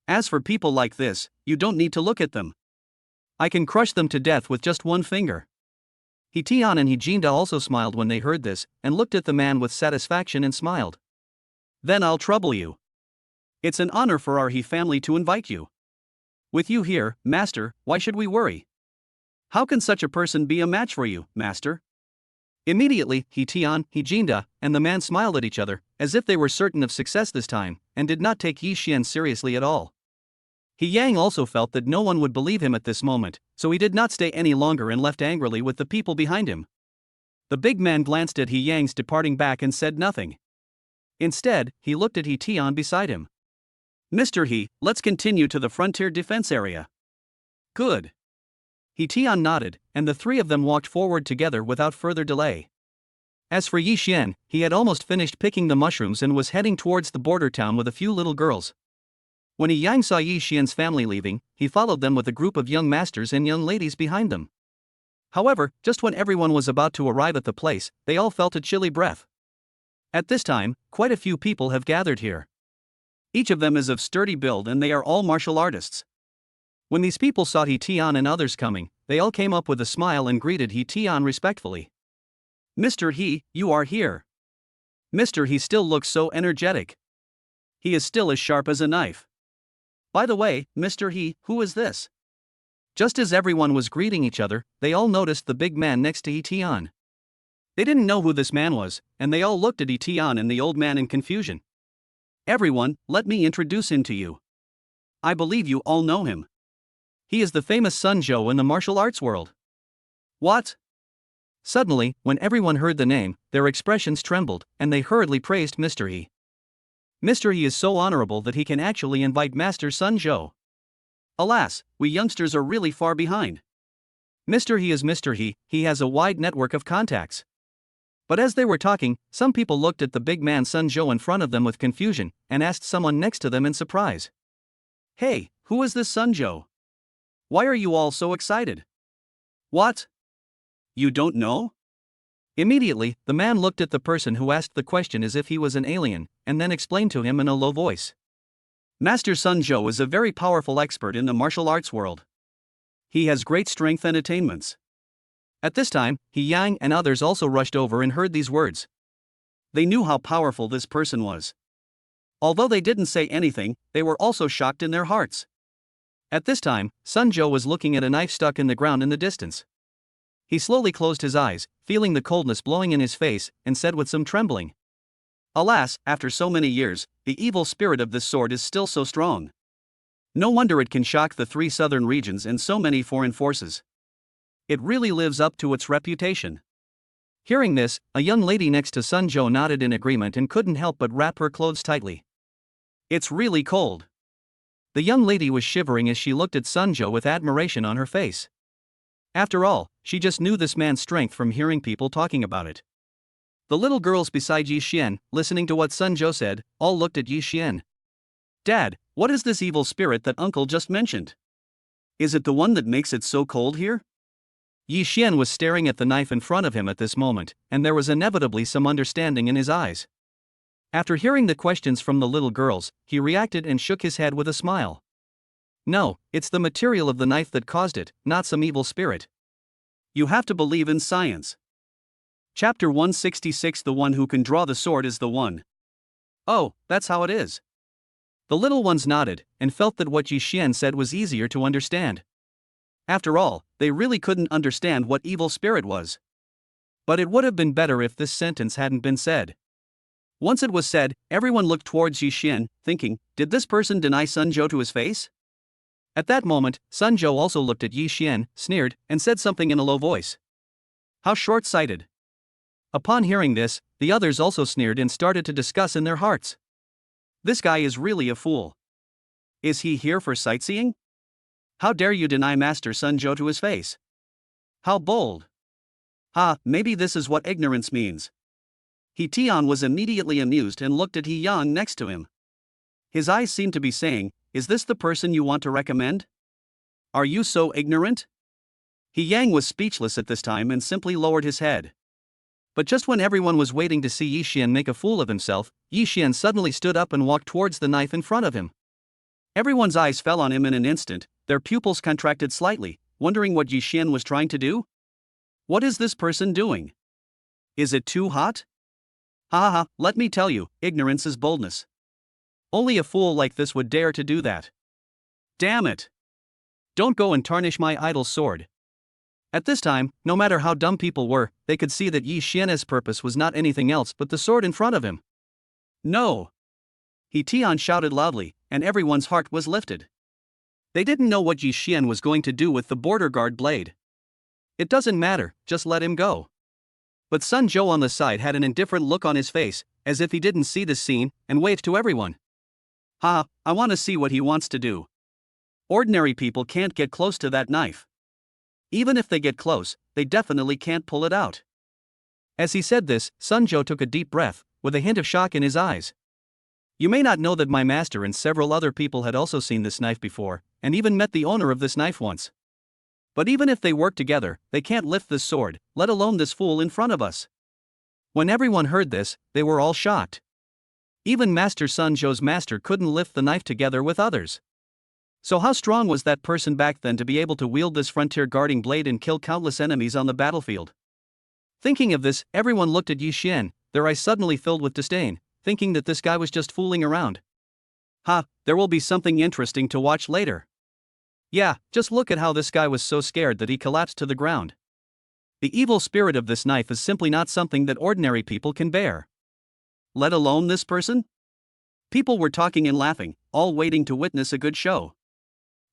A: As for people like this, you don't need to look at them. I can crush them to death with just one finger. He Tian and He Jinda also smiled when they heard this, and looked at the man with satisfaction and smiled. Then I'll trouble you. It's an honor for our He family to invite you. With you here, master, why should we worry? How can such a person be a match for you, master? Immediately, He Tian, He Jinda, and the man smiled at each other, as if they were certain of success this time, and did not take Yi Xian seriously at all. He Yang also felt that no one would believe him at this moment, so he did not stay any longer and left angrily with the people behind him. The big man glanced at He Yang's departing back and said nothing. Instead, he looked at He Tian beside him. Mr. He, let's continue to the frontier defense area. Good. He Tian nodded, and the three of them walked forward together without further delay. As for Yi Xian, he had almost finished picking the mushrooms and was heading towards the border town with a few little girls. When He Yang saw Yi Xian's family leaving, he followed them with a group of young masters and young ladies behind them. However, just when everyone was about to arrive at the place, they all felt a chilly breath. At this time, quite a few people have gathered here. Each of them is of sturdy build and they are all martial artists. When these people saw He Tian and others coming, they all came up with a smile and greeted He Tian respectfully. Mr. He, you are here. Mr. He still looks so energetic. He is still as sharp as a knife. By the way, Mr. He, who is this? Just as everyone was greeting each other, they all noticed the big man next to He Tian. They didn't know who this man was, and they all looked at He Tian and the old man in confusion. Everyone, let me introduce him to you. I believe you all know him. He is the famous Sun Zhou in the martial arts world. What? Suddenly, when everyone heard the name, their expressions trembled, and they hurriedly praised Mr. He. Mr. He is so honorable that he can actually invite Master Sun Zhou. Alas, we youngsters are really far behind. Mr. He is Mr. He has a wide network of contacts. But as they were talking, some people looked at the big man Sun Zhou in front of them with confusion, and asked someone next to them in surprise. Hey, who is this Sun Zhou? Why are you all so excited? What? You don't know? Immediately, the man looked at the person who asked the question as if he was an alien, and then explained to him in a low voice. Master Sun Zhou is a very powerful expert in the martial arts world. He has great strength and attainments. At this time, He Yang and others also rushed over and heard these words. They knew how powerful this person was. Although they didn't say anything, they were also shocked in their hearts. At this time, Sun Zhou was looking at a knife stuck in the ground in the distance. He slowly closed his eyes, feeling the coldness blowing in his face, and said with some trembling. Alas, after so many years, the evil spirit of this sword is still so strong. No wonder it can shock the 3 southern regions and so many foreign forces. It really lives up to its reputation. Hearing this, a young lady next to Sun Zhou nodded in agreement and couldn't help but wrap her clothes tightly. It's really cold. The young lady was shivering as she looked at Sun Zhou with admiration on her face. After all, she just knew this man's strength from hearing people talking about it. The little girls beside Yi Xian, listening to what Sun Zhou said, all looked at Yi Xian. Dad, what is this evil spirit that Uncle just mentioned? Is it the one that makes it so cold here? Yi Xian was staring at the knife in front of him at this moment, and there was inevitably some understanding in his eyes. After hearing the questions from the little girls, he reacted and shook his head with a smile. No, it's the material of the knife that caused it, not some evil spirit. You have to believe in science. Chapter 166 The one who can draw the sword is the one. Oh, that's how it is. The little ones nodded, and felt that what Yi Xian said was easier to understand. After all, they really couldn't understand what evil spirit was. But it would have been better if this sentence hadn't been said. Once it was said, everyone looked towards Yi Xian, thinking, did this person deny Sun Zhou to his face? At that moment, Sun Zhou also looked at Yi Xian, sneered, and said something in a low voice. How short-sighted. Upon hearing this, the others also sneered and started to discuss in their hearts. This guy is really a fool. Is he here for sightseeing? How dare you deny Master Sun Zhou to his face? How bold. Maybe this is what ignorance means. He Tian was immediately amused and looked at He Yang next to him. His eyes seemed to be saying, is this the person you want to recommend? Are you so ignorant? He Yang was speechless at this time and simply lowered his head. But just when everyone was waiting to see Yi Xian make a fool of himself, Yi Xian suddenly stood up and walked towards the knife in front of him. Everyone's eyes fell on him in an instant, their pupils contracted slightly, wondering what Yi Xian was trying to do. What is this person doing? Is it too hot? Let me tell you, ignorance is boldness. Only a fool like this would dare to do that. Damn it! Don't go and tarnish my idol's sword. At this time, no matter how dumb people were, they could see that Yi Xian's purpose was not anything else but the sword in front of him. No! He Tian shouted loudly, and everyone's heart was lifted. They didn't know what Yi Xian was going to do with the border guard blade. It doesn't matter, just let him go. But Sun Zhou on the side had an indifferent look on his face, as if he didn't see this scene, and waved to everyone. I want to see what he wants to do. Ordinary people can't get close to that knife. Even if they get close, they definitely can't pull it out. As he said this, Sun Zhou took a deep breath, with a hint of shock in his eyes. You may not know that my master and several other people had also seen this knife before, and even met the owner of this knife once. But even if they work together, they can't lift this sword, let alone this fool in front of us. When everyone heard this, they were all shocked. Even Master Sun Zhou's master couldn't lift the knife together with others. So how strong was that person back then to be able to wield this frontier guarding blade and kill countless enemies on the battlefield? Thinking of this, everyone looked at Yi Xian, their eyes suddenly filled with disdain, thinking that this guy was just fooling around. There will be something interesting to watch later. Yeah, just look at how this guy was so scared that he collapsed to the ground. The evil spirit of this knife is simply not something that ordinary people can bear. Let alone this person? People were talking and laughing, all waiting to witness a good show.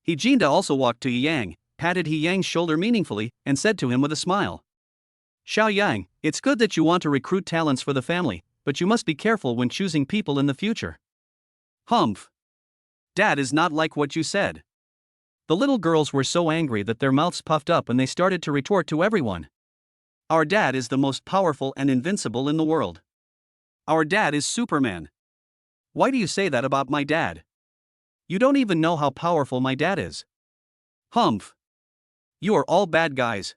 A: He Jinda also walked to Yi Yang, patted He Yang's shoulder meaningfully, and said to him with a smile. Xiao Yang, it's good that you want to recruit talents for the family, but you must be careful when choosing people in the future. Humph. Dad is not like what you said. The little girls were so angry that their mouths puffed up and they started to retort to everyone. Our dad is the most powerful and invincible in the world. Our dad is Superman. Why do you say that about my dad? You don't even know how powerful my dad is. Humph. You are all bad guys.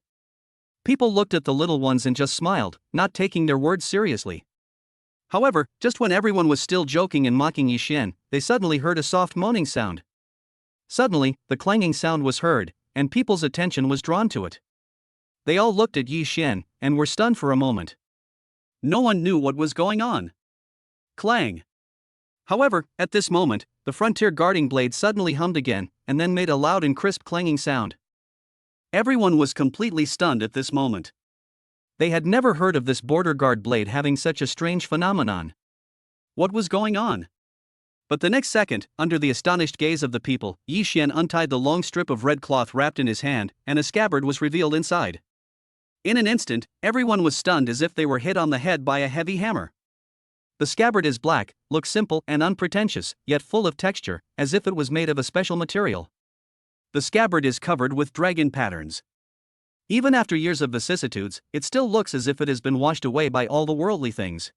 A: People looked at the little ones and just smiled, not taking their words seriously. However, just when everyone was still joking and mocking Yi Xian, they suddenly heard a soft moaning sound. Suddenly, the clanging sound was heard, and people's attention was drawn to it. They all looked at Yi Xian, and were stunned for a moment. No one knew what was going on. Clang. However, at this moment, the frontier guarding blade suddenly hummed again, and then made a loud and crisp clanging sound. Everyone was completely stunned at this moment. They had never heard of this border guard blade having such a strange phenomenon. What was going on? But the next second, under the astonished gaze of the people, Yi Xian untied the long strip of red cloth wrapped in his hand, and a scabbard was revealed inside. In an instant, everyone was stunned as if they were hit on the head by a heavy hammer. The scabbard is black, looks simple and unpretentious, yet full of texture, as if it was made of a special material. The scabbard is covered with dragon patterns. Even after years of vicissitudes, it still looks as if it has been washed away by all the worldly things.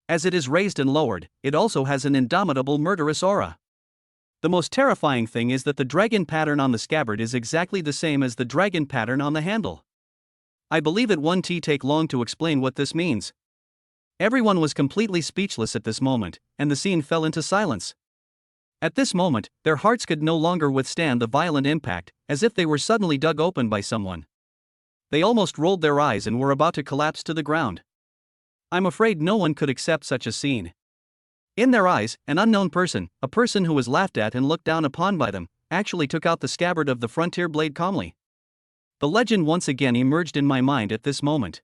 A: As it is raised and lowered, it also has an indomitable murderous aura. The most terrifying thing is that the dragon pattern on the scabbard is exactly the same as the dragon pattern on the handle. I believe it won't take long to explain what this means. Everyone was completely speechless at this moment, and the scene fell into silence. At this moment, their hearts could no longer withstand the violent impact, as if they were suddenly dug open by someone. They almost rolled their eyes and were about to collapse to the ground. I'm afraid no one could accept such a scene. In their eyes, an unknown person, a person who was laughed at and looked down upon by them, actually took out the scabbard of the frontier blade calmly. The legend once again emerged in my mind at this moment.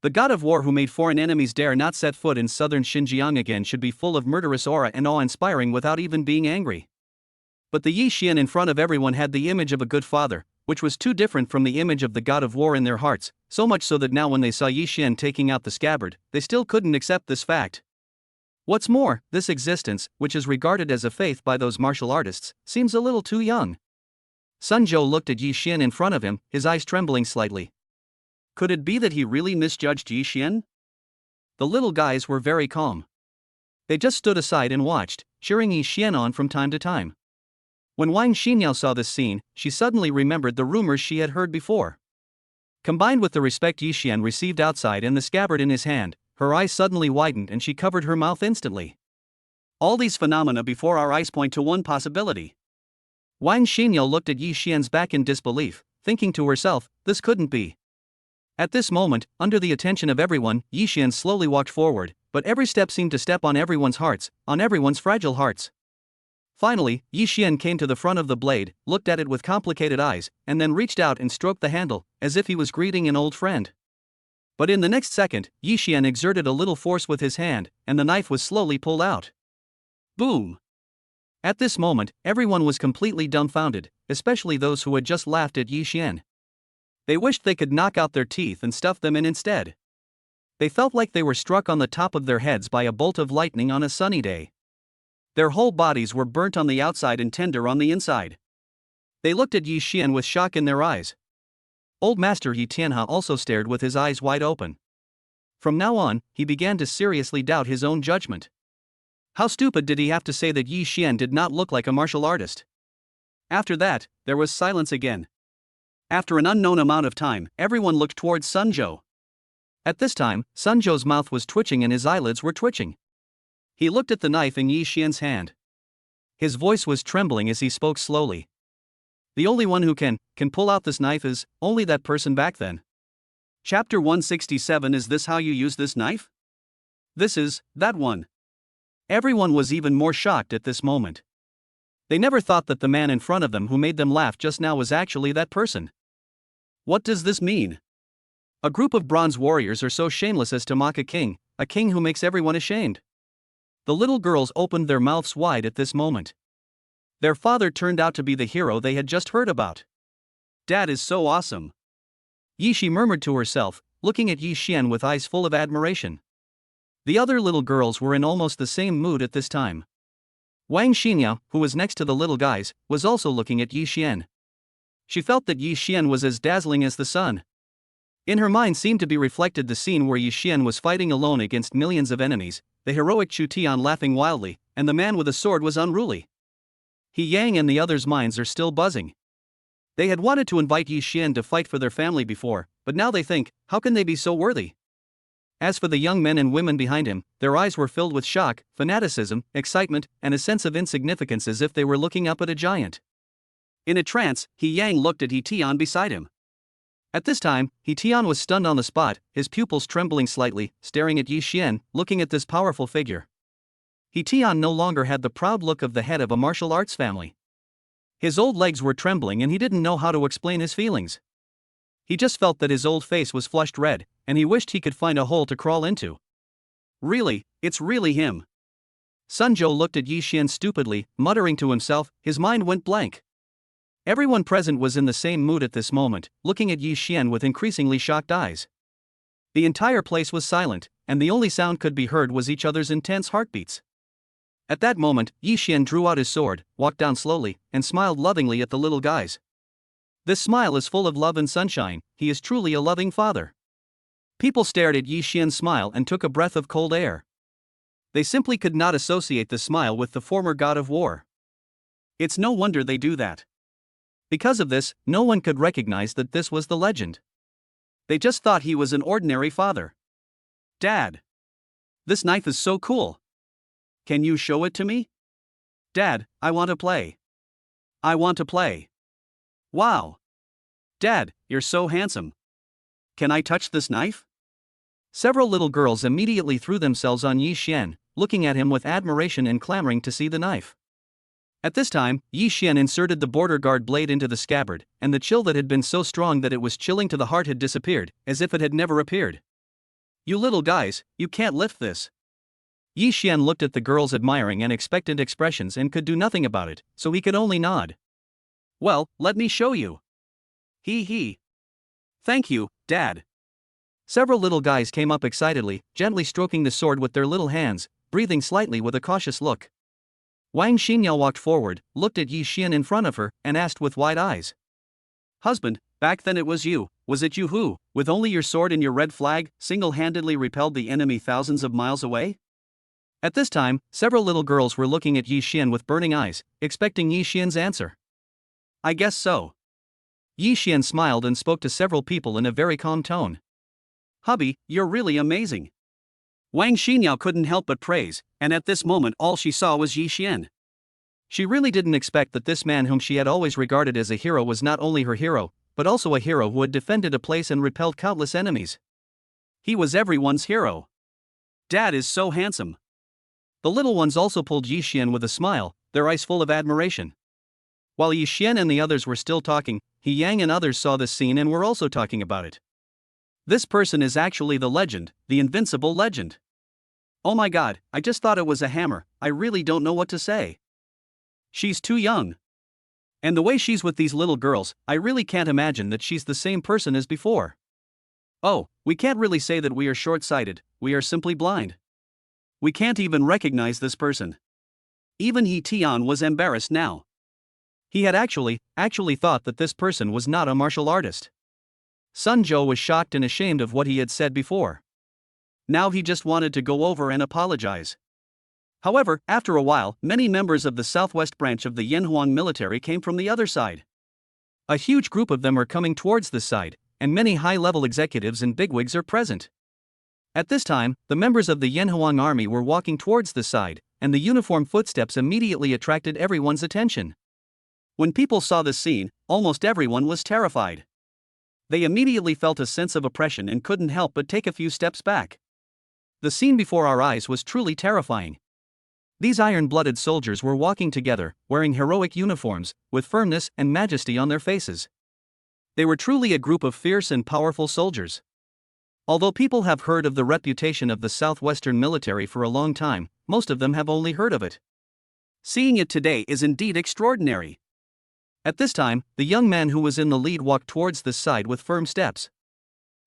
A: The god of war who made foreign enemies dare not set foot in southern Xinjiang again should be full of murderous aura and awe-inspiring without even being angry. But the Yi Xian in front of everyone had the image of a good father, which was too different from the image of the god of war in their hearts, so much so that now when they saw Yi Xian taking out the scabbard, they still couldn't accept this fact. What's more, this existence, which is regarded as a faith by those martial artists, seems a little too young. Sun Zhou looked at Yi Xian in front of him, his eyes trembling slightly. Could it be that he really misjudged Yi Xian? The little guys were very calm. They just stood aside and watched, cheering Yi Xian on from time to time. When Wang Xinyao saw this scene, she suddenly remembered the rumors she had heard before. Combined with the respect Yi Xian received outside and the scabbard in his hand, her eyes suddenly widened and she covered her mouth instantly. All these phenomena before our eyes point to one possibility. Wang Xinyao looked at Yi Xian's back in disbelief, thinking to herself, this couldn't be. At this moment, under the attention of everyone, Yi Xian slowly walked forward, but every step seemed to step on everyone's hearts, on everyone's fragile hearts. Finally, Yi Xian came to the front of the blade, looked at it with complicated eyes, and then reached out and stroked the handle, as if he was greeting an old friend. But in the next second, Yi Xian exerted a little force with his hand, and the knife was slowly pulled out. Boom! At this moment, everyone was completely dumbfounded, especially those who had just laughed at Yi Xian. They wished they could knock out their teeth and stuff them in instead. They felt like they were struck on the top of their heads by a bolt of lightning on a sunny day. Their whole bodies were burnt on the outside and tender on the inside. They looked at Yi Xian with shock in their eyes. Old Master Yi Tianhe also stared with his eyes wide open. From now on, he began to seriously doubt his own judgment. How stupid did he have to say that Yi Xian did not look like a martial artist? After that, there was silence again. After an unknown amount of time, everyone looked towards Sun Zhou. At this time, Sun Zhou's mouth was twitching and his eyelids were twitching. He looked at the knife in Yi Xian's hand. His voice was trembling as he spoke slowly. The only one who can pull out this knife is only that person back then. Chapter 167. Is this how you use this knife? This is that one. Everyone was even more shocked at this moment. They never thought that the man in front of them who made them laugh just now was actually that person. What does this mean? A group of bronze warriors are so shameless as to mock a king who makes everyone ashamed. The little girls opened their mouths wide at this moment. Their father turned out to be the hero they had just heard about. Dad is so awesome. Yi Shi murmured to herself, looking at Yi Xian with eyes full of admiration. The other little girls were in almost the same mood at this time. Wang Xinyao, who was next to the little guys, was also looking at Yi Xian. She felt that Yi Xian was as dazzling as the sun. In her mind seemed to be reflected the scene where Yi Xian was fighting alone against millions of enemies, the heroic Chu Tian laughing wildly, and the man with a sword was unruly. He Yang and the others' minds are still buzzing. They had wanted to invite Yi Xian to fight for their family before, but now they think, how can they be so worthy? As for the young men and women behind him, their eyes were filled with shock, fanaticism, excitement, and a sense of insignificance as if they were looking up at a giant. In a trance, He Yang looked at He Tian beside him. At this time, He Tian was stunned on the spot, his pupils trembling slightly, staring at Yi Xian, looking at this powerful figure. He Tian no longer had the proud look of the head of a martial arts family. His old legs were trembling and he didn't know how to explain his feelings. He just felt that his old face was flushed red, and he wished he could find a hole to crawl into. Really, it's really him. Sun Zhou looked at Yi Xian stupidly, muttering to himself, his mind went blank. Everyone present was in the same mood at this moment, looking at Yi Xian with increasingly shocked eyes. The entire place was silent, and the only sound could be heard was each other's intense heartbeats. At that moment, Yi Xian drew out his sword, walked down slowly, and smiled lovingly at the little guys. This smile is full of love and sunshine, he is truly a loving father. People stared at Yi Xian's smile and took a breath of cold air. They simply could not associate the smile with the former god of war. It's no wonder they do that. Because of this, no one could recognize that this was the legend. They just thought he was an ordinary father. Dad! This knife is so cool. Can you show it to me? Dad, I want to play. I want to play. Wow! Dad, you're so handsome. Can I touch this knife? Several little girls immediately threw themselves on Yi Xian, looking at him with admiration and clamoring to see the knife. At this time, Yi Xian inserted the border guard blade into the scabbard, and the chill that had been so strong that it was chilling to the heart had disappeared, as if it had never appeared. "You little guys, you can't lift this." Yi Xian looked at the girls' admiring and expectant expressions and could do nothing about it, so he could only nod. "Well, let me show you." He. "Thank you, Dad." Several little guys came up excitedly, gently stroking the sword with their little hands, breathing slightly with a cautious look. Wang Xinyao walked forward, looked at Yi Xian in front of her, and asked with wide eyes. "Husband, back then it was you, was it you who, with only your sword and your red flag, single-handedly repelled the enemy thousands of miles away?" At this time, several little girls were looking at Yi Xian with burning eyes, expecting Yi Xian's answer. "I guess so." Yi Xian smiled and spoke to several people in a very calm tone. "Hubby, you're really amazing." Wang Xinyao couldn't help but praise, and at this moment all she saw was Yi Xian. She really didn't expect that this man whom she had always regarded as a hero was not only her hero, but also a hero who had defended a place and repelled countless enemies. He was everyone's hero. "Dad is so handsome." The little ones also pulled Yi Xian with a smile, their eyes full of admiration. While Yi Xian and the others were still talking, He Yang and others saw this scene and were also talking about it. "This person is actually the legend, the invincible legend. Oh my god, I just thought it was a hammer, I really don't know what to say. She's too young. And the way she's with these little girls, I really can't imagine that she's the same person as before. Oh, we can't really say that we are short-sighted, we are simply blind. We can't even recognize this person." Even He Tian was embarrassed now. He had actually thought that this person was not a martial artist. Sun Zhou was shocked and ashamed of what he had said before. Now he just wanted to go over and apologize. However, after a while, many members of the southwest branch of the Yanhuang military came from the other side. A huge group of them are coming towards this side, and many high-level executives and bigwigs are present. At this time, the members of the Yanhuang army were walking towards the side, and the uniform footsteps immediately attracted everyone's attention. When people saw this scene, almost everyone was terrified. They immediately felt a sense of oppression and couldn't help but take a few steps back. The scene before our eyes was truly terrifying. These iron-blooded soldiers were walking together, wearing heroic uniforms, with firmness and majesty on their faces. They were truly a group of fierce and powerful soldiers. Although people have heard of the reputation of the southwestern military for a long time, most of them have only heard of it. Seeing it today is indeed extraordinary. At this time, the young man who was in the lead walked towards this side with firm steps.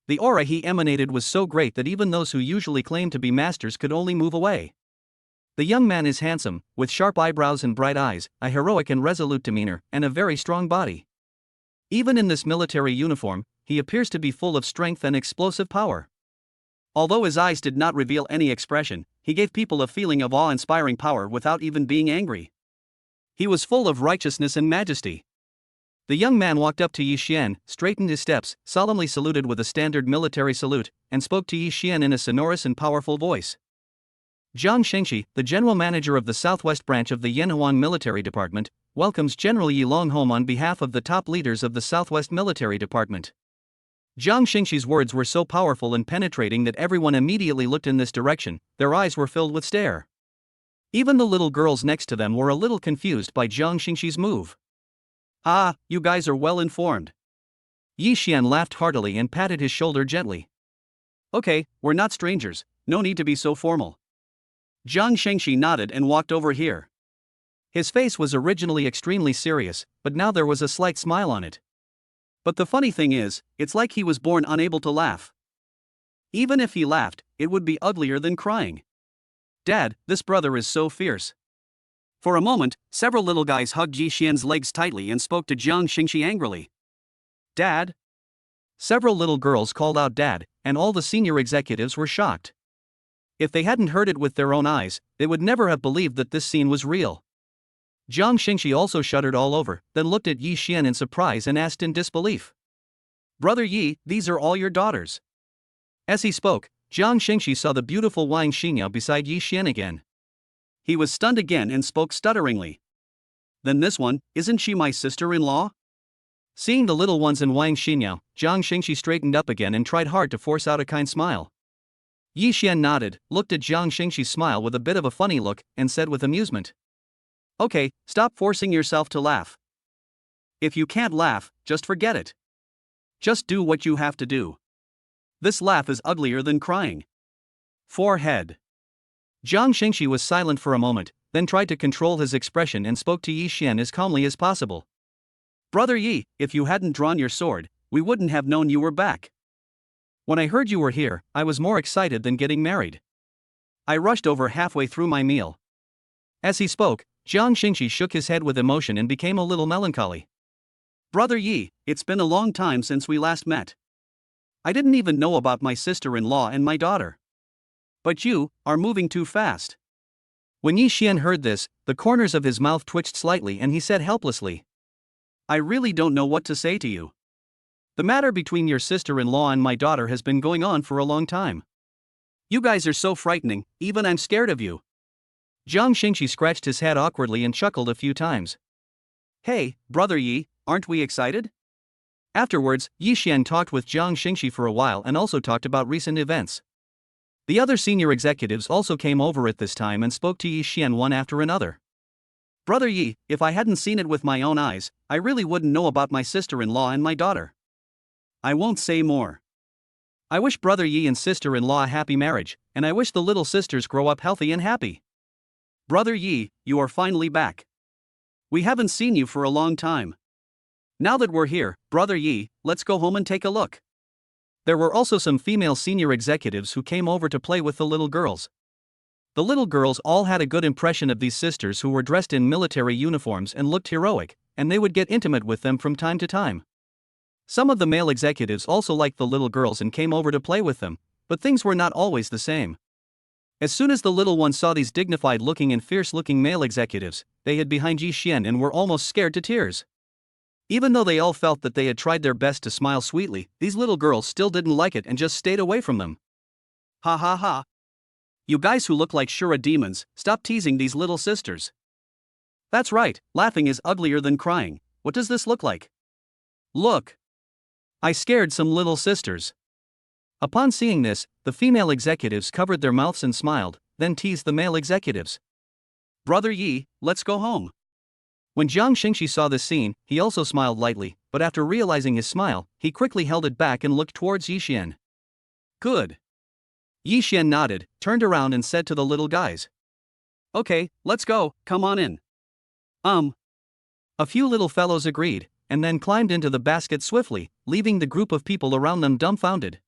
A: The aura he emanated was so great that even those who usually claim to be masters could only move away. The young man is handsome, with sharp eyebrows and bright eyes, a heroic and resolute demeanor, and a very strong body. Even in this military uniform, he appears to be full of strength and explosive power. Although his eyes did not reveal any expression, he gave people a feeling of awe-inspiring power without even being angry. He was full of righteousness and majesty. The young man walked up to Yi Xian, straightened his steps, solemnly saluted with a standard military salute, and spoke to Yi Xian in a sonorous and powerful voice. "Zhang Shengxi, the general manager of the southwest branch of the Yanhuang military department, welcomes General Yi Longhome on behalf of the top leaders of the southwest military department." Zhang Shengxi's words were so powerful and penetrating that everyone immediately looked in this direction, their eyes were filled with stare. Even the little girls next to them were a little confused by Zhang Shengxi's move. "Ah, you guys are well informed." Yi Xian laughed heartily and patted his shoulder gently. "Okay, we're not strangers, no need to be so formal." Zhang Shengxi nodded and walked over here. His face was originally extremely serious, but now there was a slight smile on it. But the funny thing is, it's like he was born unable to laugh. Even if he laughed, it would be uglier than crying. "Dad, this brother is so fierce." For a moment, several little guys hugged Yi Xian's legs tightly and spoke to Zhang Shengxi angrily. "Dad?" Several little girls called out "Dad," and all the senior executives were shocked. If they hadn't heard it with their own eyes, they would never have believed that this scene was real. Zhang Shengxi also shuddered all over, then looked at Yi Xian in surprise and asked in disbelief. "Brother Yi, these are all your daughters?" As he spoke, Zhang Shengxi saw the beautiful Wang Xinyao beside Yi Xian again. He was stunned again and spoke stutteringly. "Then this one, isn't she my sister-in-law?" Seeing the little ones and Wang Xinyao, Zhang Shengxi straightened up again and tried hard to force out a kind smile. Yi Xian nodded, looked at Jiang Xingxi's smile with a bit of a funny look, and said with amusement. Okay, stop forcing yourself to laugh. If you can't laugh, just forget it. Just do what you have to do. This laugh is uglier than crying. Forehead. Jiang Xingxi was silent for a moment, then tried to control his expression and spoke to Yi Xian as calmly as possible. Brother Yi, if you hadn't drawn your sword, we wouldn't have known you were back. When I heard you were here, I was more excited than getting married. I rushed over halfway through my meal. As he spoke, Jiang Xingxi shook his head with emotion and became a little melancholy. Brother Yi, it's been a long time since we last met. I didn't even know about my sister-in-law and my daughter. But you are moving too fast. When Yi Xian heard this, the corners of his mouth twitched slightly and he said helplessly. I really don't know what to say to you. The matter between your sister-in-law and my daughter has been going on for a long time. You guys are so frightening, even I'm scared of you. Jiang Xingxi scratched his head awkwardly and chuckled a few times. Hey, Brother Yi, aren't we excited? Afterwards, Yi Xian talked with Jiang Xingxi for a while and also talked about recent events. The other senior executives also came over at this time and spoke to Yi Xian one after another. Brother Yi, if I hadn't seen it with my own eyes, I really wouldn't know about my sister-in-law and my daughter. I won't say more. I wish Brother Yi and sister-in-law a happy marriage, and I wish the little sisters grow up healthy and happy. Brother Yi, you are finally back. We haven't seen you for a long time. Now that we're here, Brother Yi, let's go home and take a look. There were also some female senior executives who came over to play with the little girls. The little girls all had a good impression of these sisters who were dressed in military uniforms and looked heroic, and they would get intimate with them from time to time. Some of the male executives also liked the little girls and came over to play with them, but things were not always the same. As soon as the little ones saw these dignified-looking and fierce-looking male executives, they hid behind Yi Xian and were almost scared to tears. Even though they all felt that they had tried their best to smile sweetly, these little girls still didn't like it and just stayed away from them. Ha ha ha. You guys who look like Shura demons, stop teasing these little sisters. That's right, laughing is uglier than crying. What does this look like? Look. I scared some little sisters. Upon seeing this, the female executives covered their mouths and smiled, then teased the male executives. Brother Yi, let's go home. When Jiang Xingxi saw this scene, he also smiled lightly, but after realizing his smile, he quickly held it back and looked towards Yi Xian. Good. Yi Xian nodded, turned around and said to the little guys. Okay, let's go, come on in. A few little fellows agreed, and then climbed into the basket swiftly, leaving the group of people around them dumbfounded.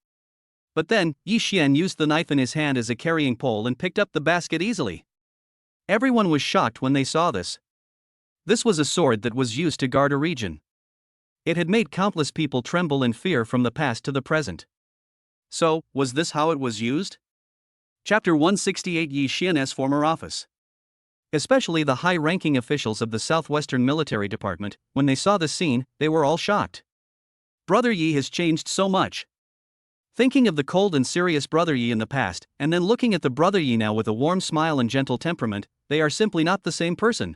A: But then, Yi Xian used the knife in his hand as a carrying pole and picked up the basket easily. Everyone was shocked when they saw this. This was a sword that was used to guard a region. It had made countless people tremble in fear from the past to the present. So, was this how it was used? Chapter 168 Yi Xian's former office. Especially the high-ranking officials of the Southwestern Military Department, when they saw this scene, they were all shocked. Brother Yi has changed so much. Thinking of the cold and serious Brother Yi in the past, and then looking at the Brother Yi now with a warm smile and gentle temperament, they are simply not the same person.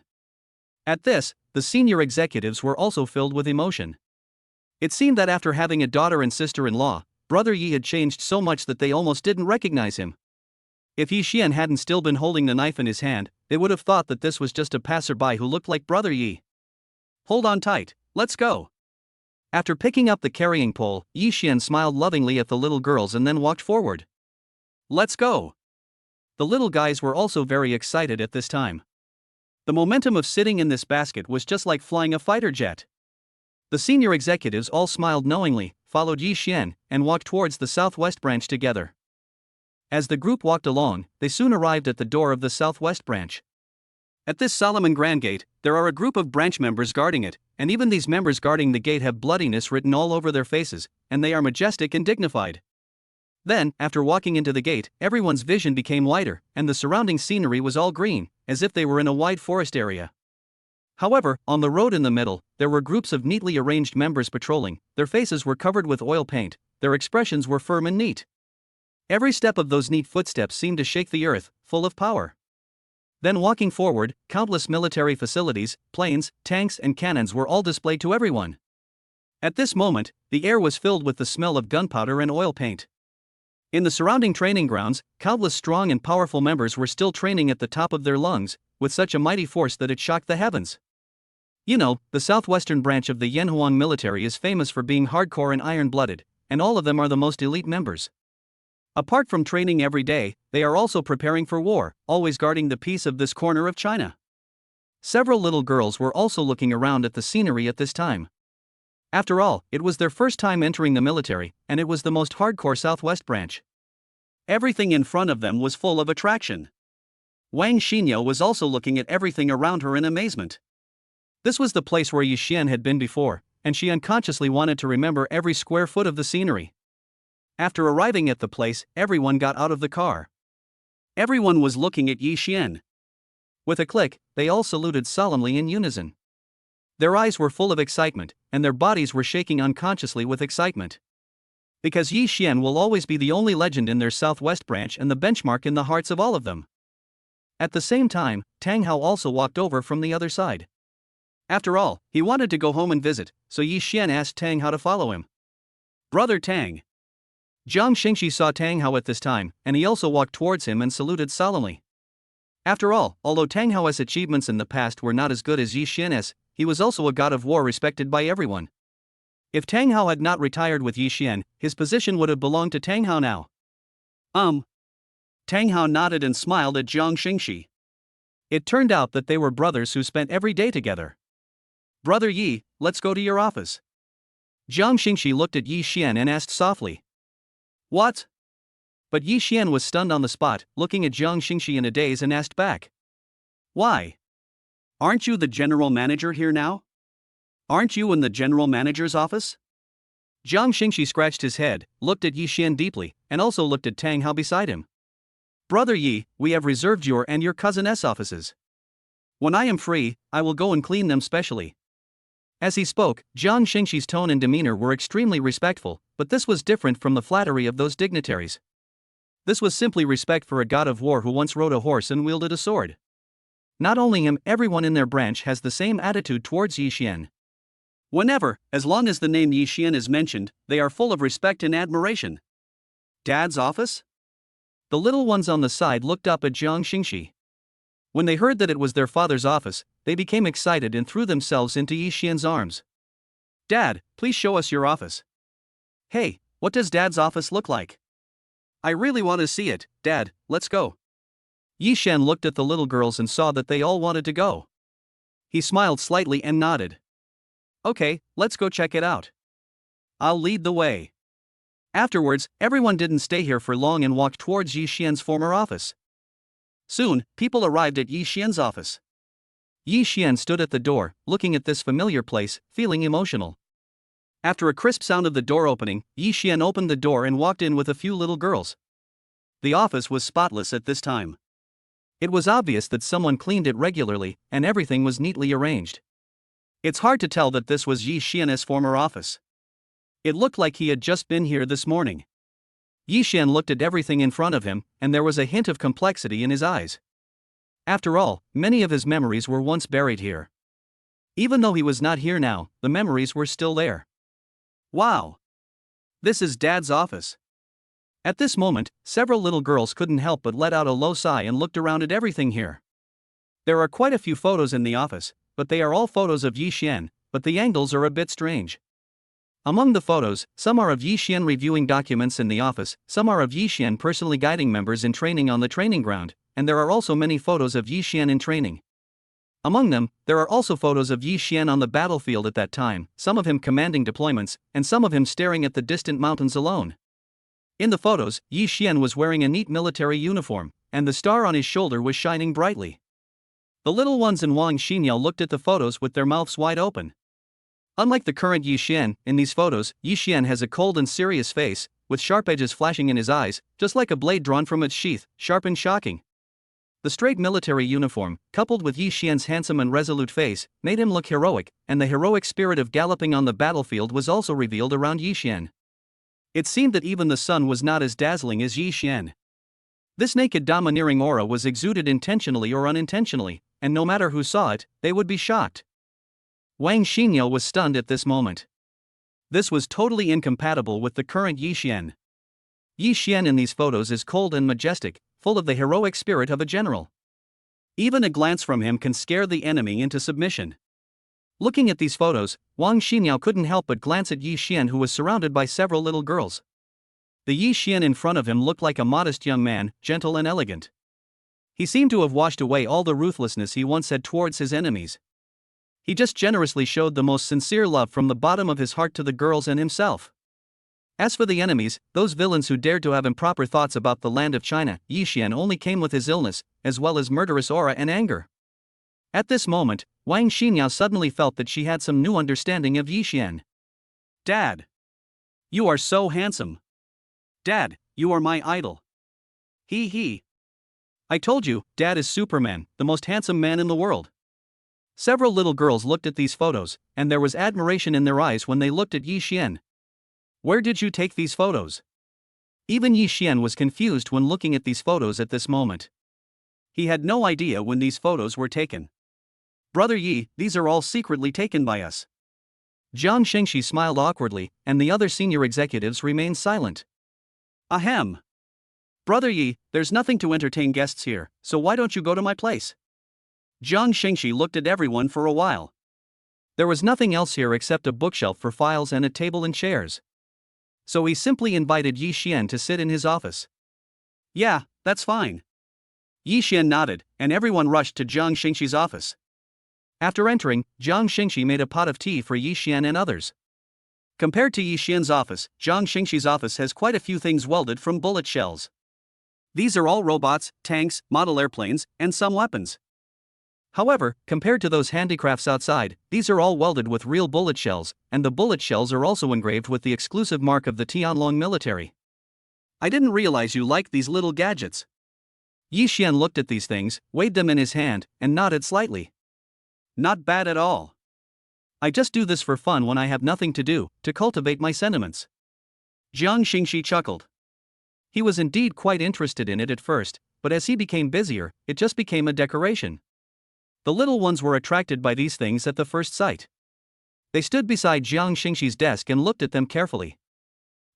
A: At this, the senior executives were also filled with emotion. It seemed that after having a daughter and sister-in-law, Brother Yi had changed so much that they almost didn't recognize him. If Yi Xian hadn't still been holding the knife in his hand, they would have thought that this was just a passerby who looked like Brother Yi. Hold on tight, let's go. After picking up the carrying pole, Yi Xian smiled lovingly at the little girls and then walked forward. Let's go. The little guys were also very excited at this time. The momentum of sitting in this basket was just like flying a fighter jet. The senior executives all smiled knowingly, followed Yi Xian, and walked towards the southwest branch together. As the group walked along, they soon arrived at the door of the southwest branch. At this Solomon Grand Gate, there are a group of branch members guarding it, and even these members guarding the gate have bloodiness written all over their faces, and they are majestic and dignified. Then, after walking into the gate, everyone's vision became wider, and the surrounding scenery was all green, as if they were in a wide forest area. However, on the road in the middle, there were groups of neatly arranged members patrolling. Their faces were covered with oil paint, their expressions were firm and neat. Every step of those neat footsteps seemed to shake the earth, full of power. Then walking forward, countless military facilities, planes, tanks and cannons were all displayed to everyone. At this moment, the air was filled with the smell of gunpowder and oil paint. In the surrounding training grounds, countless strong and powerful members were still training at the top of their lungs, with such a mighty force that it shocked the heavens. You know, the southwestern branch of the Yanhuang military is famous for being hardcore and iron-blooded, and all of them are the most elite members. Apart from training every day, they are also preparing for war, always guarding the peace of this corner of China. Several little girls were also looking around at the scenery at this time. After all, it was their first time entering the military, and it was the most hardcore Southwest branch. Everything in front of them was full of attraction. Wang Xinyo was also looking at everything around her in amazement. This was the place where Yi Xian had been before, and she unconsciously wanted to remember every square foot of the scenery. After arriving at the place, everyone got out of the car. Everyone was looking at Yi Xian. With a click, they all saluted solemnly in unison. Their eyes were full of excitement, and their bodies were shaking unconsciously with excitement. Because Yi Xian will always be the only legend in their Southwest branch and the benchmark in the hearts of all of them. At the same time, Tang Hao also walked over from the other side. After all, he wanted to go home and visit, so Yi Xian asked Tang Hao to follow him. "Brother Tang." Jiang Xingxi saw Tang Hao at this time, and he also walked towards him and saluted solemnly. After all, although Tang Hao's achievements in the past were not as good as Yi Xian's, he was also a god of war respected by everyone. If Tang Hao had not retired with Yi Xian, his position would have belonged to Tang Hao now. Tang Hao nodded and smiled at Jiang Xingxi. It turned out that they were brothers who spent every day together. "Brother Yi, let's go to your office." Jiang Xingxi looked at Yi Xian and asked softly. "What?" But Yi Xian was stunned on the spot, looking at Jiang Xingxi in a daze and asked back. "Why? Aren't you the general manager here now? Aren't you in the general manager's office?" Jiang Xingxi scratched his head, looked at Yi Xian deeply, and also looked at Tang Hao beside him. "Brother Yi, we have reserved your and your cousin's offices. When I am free, I will go and clean them specially." As he spoke, Jiang Xingxi's tone and demeanor were extremely respectful, but this was different from the flattery of those dignitaries. This was simply respect for a god of war who once rode a horse and wielded a sword. Not only him, everyone in their branch has the same attitude towards Yi Xian. Whenever, as long as the name Yi Xian is mentioned, they are full of respect and admiration. "Dad's office?" The little ones on the side looked up at Jiang Xingxi. When they heard that it was their father's office, they became excited and threw themselves into Yi Xian's arms. "Dad, please show us your office." "Hey, what does Dad's office look like? I really want to see it, Dad, let's go." Yi Xian looked at the little girls and saw that they all wanted to go. He smiled slightly and nodded. "Okay, let's go check it out. I'll lead the way." Afterwards, everyone didn't stay here for long and walked towards Yi Xian's former office. Soon, people arrived at Yi Xian's office. Yi Xian stood at the door, looking at this familiar place, feeling emotional. After a crisp sound of the door opening, Yi Xian opened the door and walked in with a few little girls. The office was spotless at this time. It was obvious that someone cleaned it regularly, and everything was neatly arranged. It's hard to tell that this was Yi Xian's former office. It looked like he had just been here this morning. Yi Xian looked at everything in front of him, and there was a hint of complexity in his eyes. After all, many of his memories were once buried here. Even though he was not here now, the memories were still there. "Wow! This is Dad's office." At this moment, several little girls couldn't help but let out a low sigh and looked around at everything here. There are quite a few photos in the office, but they are all photos of Yi Xian, but the angles are a bit strange. Among the photos, some are of Yi Xian reviewing documents in the office, some are of Yi Xian personally guiding members in training on the training ground, and there are also many photos of Yi Xian in training. Among them, there are also photos of Yi Xian on the battlefield at that time, some of him commanding deployments, and some of him staring at the distant mountains alone. In the photos, Yi Xian was wearing a neat military uniform, and the star on his shoulder was shining brightly. The little ones in Wang Xinyo looked at the photos with their mouths wide open. Unlike the current Yi Xian, in these photos, Yi Xian has a cold and serious face, with sharp edges flashing in his eyes, just like a blade drawn from its sheath, sharp and shocking. The straight military uniform, coupled with Yi Xian's handsome and resolute face, made him look heroic, and the heroic spirit of galloping on the battlefield was also revealed around Yi Xian. It seemed that even the sun was not as dazzling as Yi Xian. This naked domineering aura was exuded intentionally or unintentionally, and no matter who saw it, they would be shocked. Wang Xinyo was stunned at this moment. This was totally incompatible with the current Yi Xian. Yi Xian in these photos is cold and majestic, full of the heroic spirit of a general. Even a glance from him can scare the enemy into submission. Looking at these photos, Wang Xinyao couldn't help but glance at Yi Xian, who was surrounded by several little girls. The Yi Xian in front of him looked like a modest young man, gentle and elegant. He seemed to have washed away all the ruthlessness he once had towards his enemies. He just generously showed the most sincere love from the bottom of his heart to the girls and himself. As for the enemies, those villains who dared to have improper thoughts about the land of China, Yi Xian only came with his illness, as well as murderous aura and anger. At this moment, Wang Xinyao suddenly felt that she had some new understanding of Yi Xian. "Dad! You are so handsome! Dad, you are my idol! He. I told you, Dad is Superman, the most handsome man in the world." Several little girls looked at these photos, and there was admiration in their eyes when they looked at Yi Xian. "Where did you take these photos?" Even Yi Xian was confused when looking at these photos at this moment. He had no idea when these photos were taken. "Brother Yi, these are all secretly taken by us." Jiang Shengxi smiled awkwardly, and the other senior executives remained silent. "Ahem. Brother Yi, there's nothing to entertain guests here, so why don't you go to my place?" Jiang Shengxi looked at everyone for a while. There was nothing else here except a bookshelf for files and a table and chairs. So he simply invited Yi Xian to sit in his office. "Yeah, that's fine." Yi Xian nodded, and everyone rushed to Jiang Shengxi's office. After entering, Jiang Shengxi made a pot of tea for Yi Xian and others. Compared to Yi Xian's office, Jiang Shengxi's office has quite a few things welded from bullet shells. These are all robots, tanks, model airplanes, and some weapons. However, compared to those handicrafts outside, these are all welded with real bullet shells, and the bullet shells are also engraved with the exclusive mark of the Tianlong military. "I didn't realize you liked these little gadgets." Yi Xian looked at these things, weighed them in his hand, and nodded slightly. "Not bad at all. I just do this for fun when I have nothing to do, to cultivate my sentiments." Jiang Shengxi chuckled. He was indeed quite interested in it at first, but as he became busier, it just became a decoration. The little ones were attracted by these things at the first sight. They stood beside Jiang Shengxi's desk and looked at them carefully.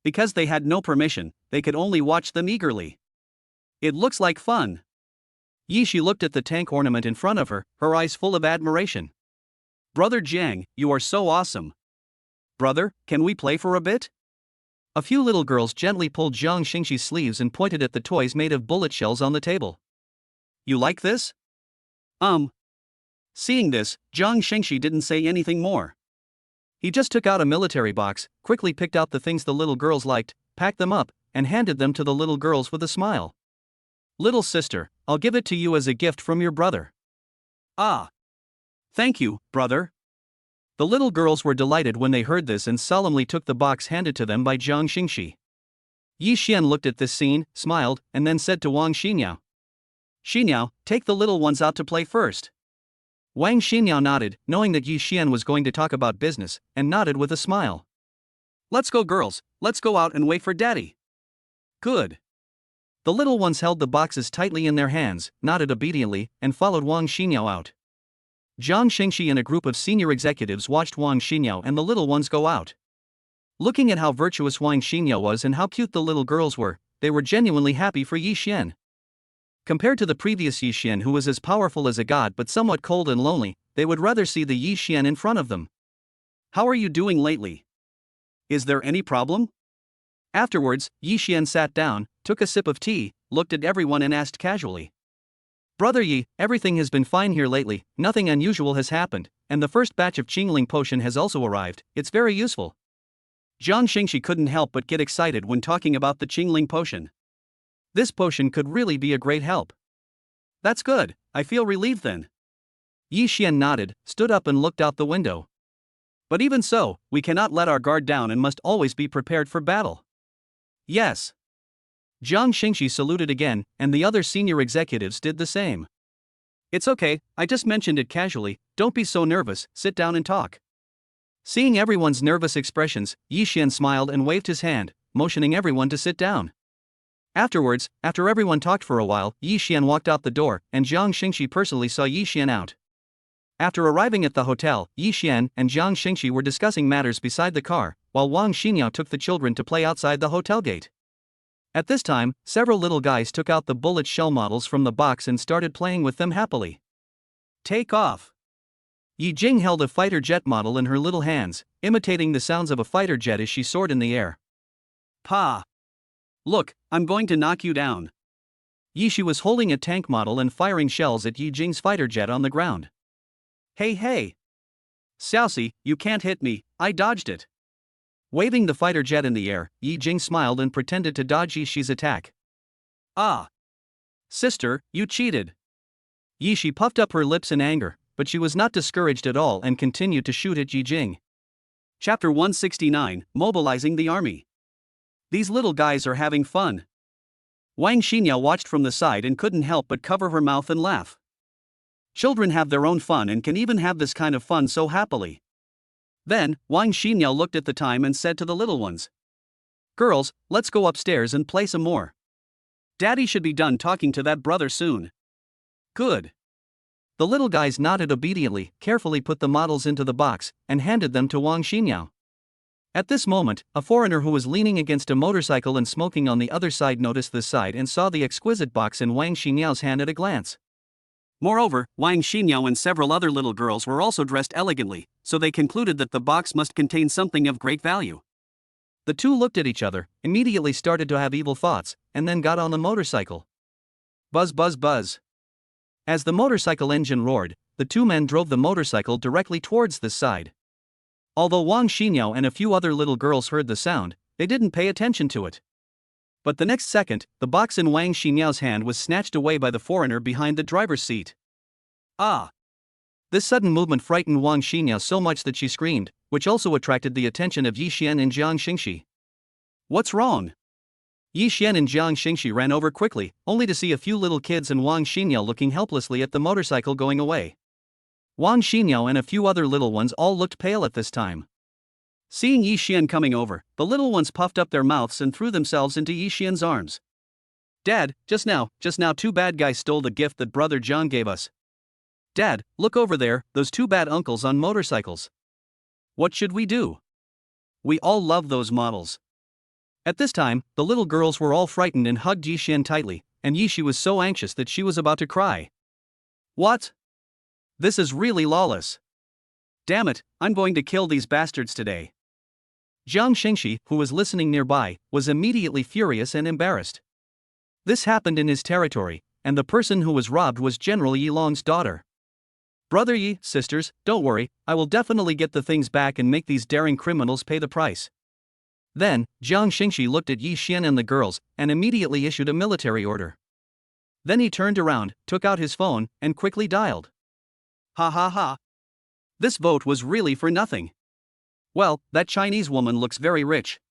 A: Because they had no permission, they could only watch them eagerly. "It looks like fun." Yi Shi looked at the tank ornament in front of her, her eyes full of admiration. "Brother Jiang, you are so awesome. Brother, can we play for a bit?" A few little girls gently pulled Jiang Shengxi's sleeves and pointed at the toys made of bullet shells on the table. "You like this?" Seeing this, Jiang Shengxi didn't say anything more. He just took out a military box, quickly picked out the things the little girls liked, packed them up, and handed them to the little girls with a smile. "Little sister, I'll give it to you as a gift from your brother." "Ah. Thank you, brother." The little girls were delighted when they heard this and solemnly took the box handed to them by Jiang Shengxi. Yi Xian looked at this scene, smiled, and then said to Wang Xinyao, "Xinyao, take the little ones out to play first." Wang Xinyao nodded, knowing that Yi Xian was going to talk about business, and nodded with a smile. "Let's go, girls, let's go out and wait for Daddy." "Good." The little ones held the boxes tightly in their hands, nodded obediently, and followed Wang Xinyao out. Jiang Shengxi and a group of senior executives watched Wang Xinyao and the little ones go out. Looking at how virtuous Wang Xinyao was and how cute the little girls were, they were genuinely happy for Yi Xian. Compared to the previous Yi Xian, who was as powerful as a god but somewhat cold and lonely, they would rather see the Yi Xian in front of them. "How are you doing lately? Is there any problem?" Afterwards, Yi Xian sat down, took a sip of tea, looked at everyone and asked casually. "Brother Yi, everything has been fine here lately, nothing unusual has happened, and the first batch of Qingling potion has also arrived, it's very useful." Jiang Shengxi couldn't help but get excited when talking about the Qingling potion. This potion could really be a great help. "That's good, I feel relieved then." Yi Xian nodded, stood up and looked out the window. "But even so, we cannot let our guard down and must always be prepared for battle." "Yes." Jiang Shengxi saluted again, and the other senior executives did the same. "It's okay, I just mentioned it casually, don't be so nervous, sit down and talk." Seeing everyone's nervous expressions, Yi Xian smiled and waved his hand, motioning everyone to sit down. Afterwards, after everyone talked for a while, Yi Xian walked out the door, and Jiang Shengxi personally saw Yi Xian out. After arriving at the hotel, Yi Xian and Jiang Shengxi were discussing matters beside the car, while Wang Xinyao took the children to play outside the hotel gate. At this time, several little guys took out the bullet shell models from the box and started playing with them happily. Take off! Yi Jing held a fighter jet model in her little hands, imitating the sounds of a fighter jet as she soared in the air. Pa! Look, I'm going to knock you down. Yi Shi was holding a tank model and firing shells at Yi Jing's fighter jet on the ground. Hey hey! Xiaoxi, you can't hit me, I dodged it. Waving the fighter jet in the air, Yi Jing smiled and pretended to dodge Yi Shi's attack. Ah! Sister, you cheated! Yi Shi puffed up her lips in anger, but she was not discouraged at all and continued to shoot at Yi Jing. Chapter 169, Mobilizing the Army. These little guys are having fun. Wang Xinyao watched from the side and couldn't help but cover her mouth and laugh. Children have their own fun and can even have this kind of fun so happily. Then, Wang Xinyao looked at the time and said to the little ones, "Girls, let's go upstairs and play some more. Daddy should be done talking to that brother soon." Good. The little guys nodded obediently, carefully put the models into the box, and handed them to Wang Xinyao. At this moment, a foreigner who was leaning against a motorcycle and smoking on the other side noticed this side and saw the exquisite box in Wang Xinyao's hand at a glance. Moreover, Wang Xinyao and several other little girls were also dressed elegantly, so they concluded that the box must contain something of great value. The two looked at each other, immediately started to have evil thoughts, and then got on the motorcycle. Buzz buzz buzz. As the motorcycle engine roared, the two men drove the motorcycle directly towards this side. Although Wang Xinyao and a few other little girls heard the sound, they didn't pay attention to it. But the next second, the box in Wang Xinyao's hand was snatched away by the foreigner behind the driver's seat. Ah! This sudden movement frightened Wang Xinyao so much that she screamed, which also attracted the attention of Yi Xian and Jiang Xingxi. What's wrong? Yi Xian and Jiang Xingxi ran over quickly, only to see a few little kids and Wang Xinyao looking helplessly at the motorcycle going away. Wang Xinyao and a few other little ones all looked pale at this time. Seeing Yi Xian coming over, the little ones puffed up their mouths and threw themselves into Yi Xian's arms. Dad, just now, two bad guys stole the gift that Brother John gave us. Dad, look over there, those two bad uncles on motorcycles. What should we do? We all love those models. At this time, the little girls were all frightened and hugged Yi Xian tightly, and Yi Shi was so anxious that she was about to cry. What? This is really lawless. Damn it, I'm going to kill these bastards today. Jiang Xingxi, who was listening nearby, was immediately furious and embarrassed. This happened in his territory, and the person who was robbed was General Yi Long's daughter. Brother Yi, sisters, don't worry, I will definitely get the things back and make these daring criminals pay the price. Then, Jiang Xingxi looked at Yi Xian and the girls, and immediately issued a military order. Then he turned around, took out his phone, and quickly dialed. Ha ha ha. This vote was really for nothing. Well, that Chinese woman looks very rich.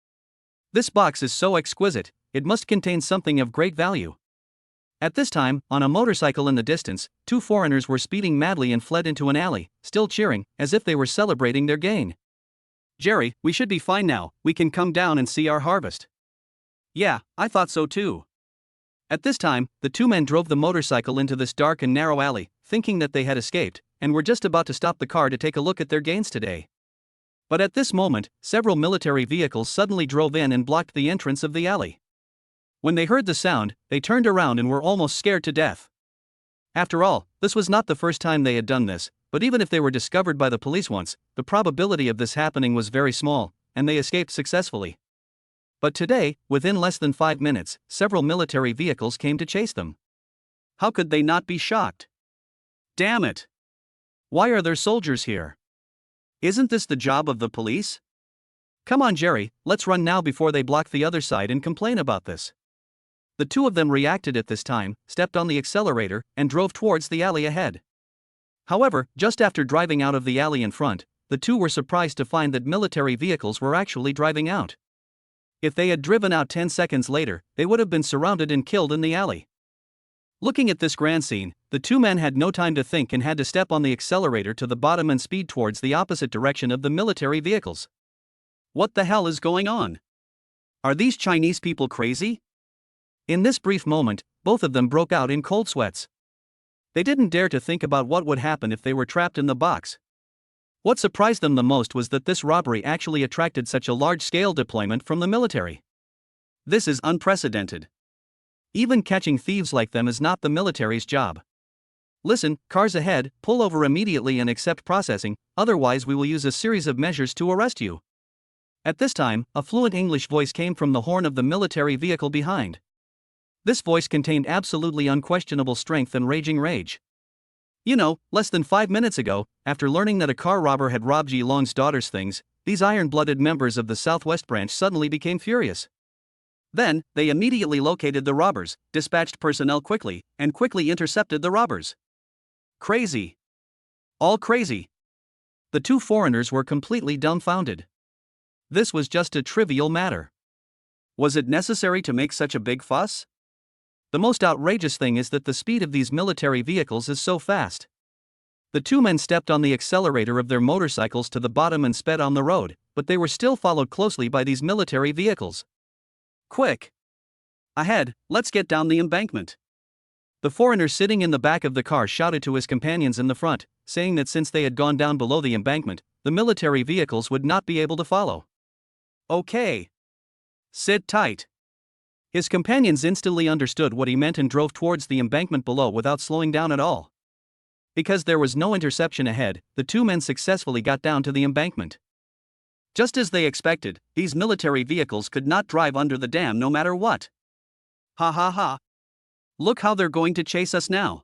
A: This box is so exquisite, it must contain something of great value. At this time, on a motorcycle in the distance, two foreigners were speeding madly and fled into an alley, still cheering, as if they were celebrating their gain. Jerry, we should be fine now, we can come down and see our harvest. Yeah, I thought so too. At this time, the two men drove the motorcycle into this dark and narrow alley, thinking that they had escaped, and were just about to stop the car to take a look at their gains today. But at this moment, several military vehicles suddenly drove in and blocked the entrance of the alley. When they heard the sound, they turned around and were almost scared to death. After all, this was not the first time they had done this, but even if they were discovered by the police once, the probability of this happening was very small, and they escaped successfully. But today, within less than 5 minutes, several military vehicles came to chase them. How could they not be shocked? Damn it! Why are there soldiers here? Isn't this the job of the police? Come on, Jerry, let's run now before they block the other side and complain about this. The two of them reacted at this time, stepped on the accelerator, and drove towards the alley ahead. However, just after driving out of the alley in front, the two were surprised to find that military vehicles were actually driving out. If they had driven out 10 seconds later, they would have been surrounded and killed in the alley. Looking at this grand scene, the two men had no time to think and had to step on the accelerator to the bottom and speed towards the opposite direction of the military vehicles. What the hell is going on? Are these Chinese people crazy? In this brief moment, both of them broke out in cold sweats. They didn't dare to think about what would happen if they were trapped in the box. What surprised them the most was that this robbery actually attracted such a large-scale deployment from the military. This is unprecedented. Even catching thieves like them is not the military's job. Listen, cars ahead, pull over immediately and accept processing, otherwise we will use a series of measures to arrest you. At this time, a fluent English voice came from the horn of the military vehicle behind. This voice contained absolutely unquestionable strength and raging rage. You know, less than 5 minutes ago, after learning that a car robber had robbed Ji Long's daughter's things, these iron-blooded members of the Southwest Branch suddenly became furious. Then, they immediately located the robbers, dispatched personnel quickly, and quickly intercepted the robbers. Crazy. All crazy. The two foreigners were completely dumbfounded. This was just a trivial matter. Was it necessary to make such a big fuss? The most outrageous thing is that the speed of these military vehicles is so fast. The two men stepped on the accelerator of their motorcycles to the bottom and sped on the road, but they were still followed closely by these military vehicles. Quick! Ahead, let's get down the embankment. The foreigner sitting in the back of the car shouted to his companions in the front, saying that since they had gone down below the embankment, the military vehicles would not be able to follow. Okay. Sit tight. His companions instantly understood what he meant and drove towards the embankment below without slowing down at all. Because there was no interception ahead, the two men successfully got down to the embankment. Just as they expected, these military vehicles could not drive under the dam no matter what. Ha ha ha. Look how they're going to chase us now.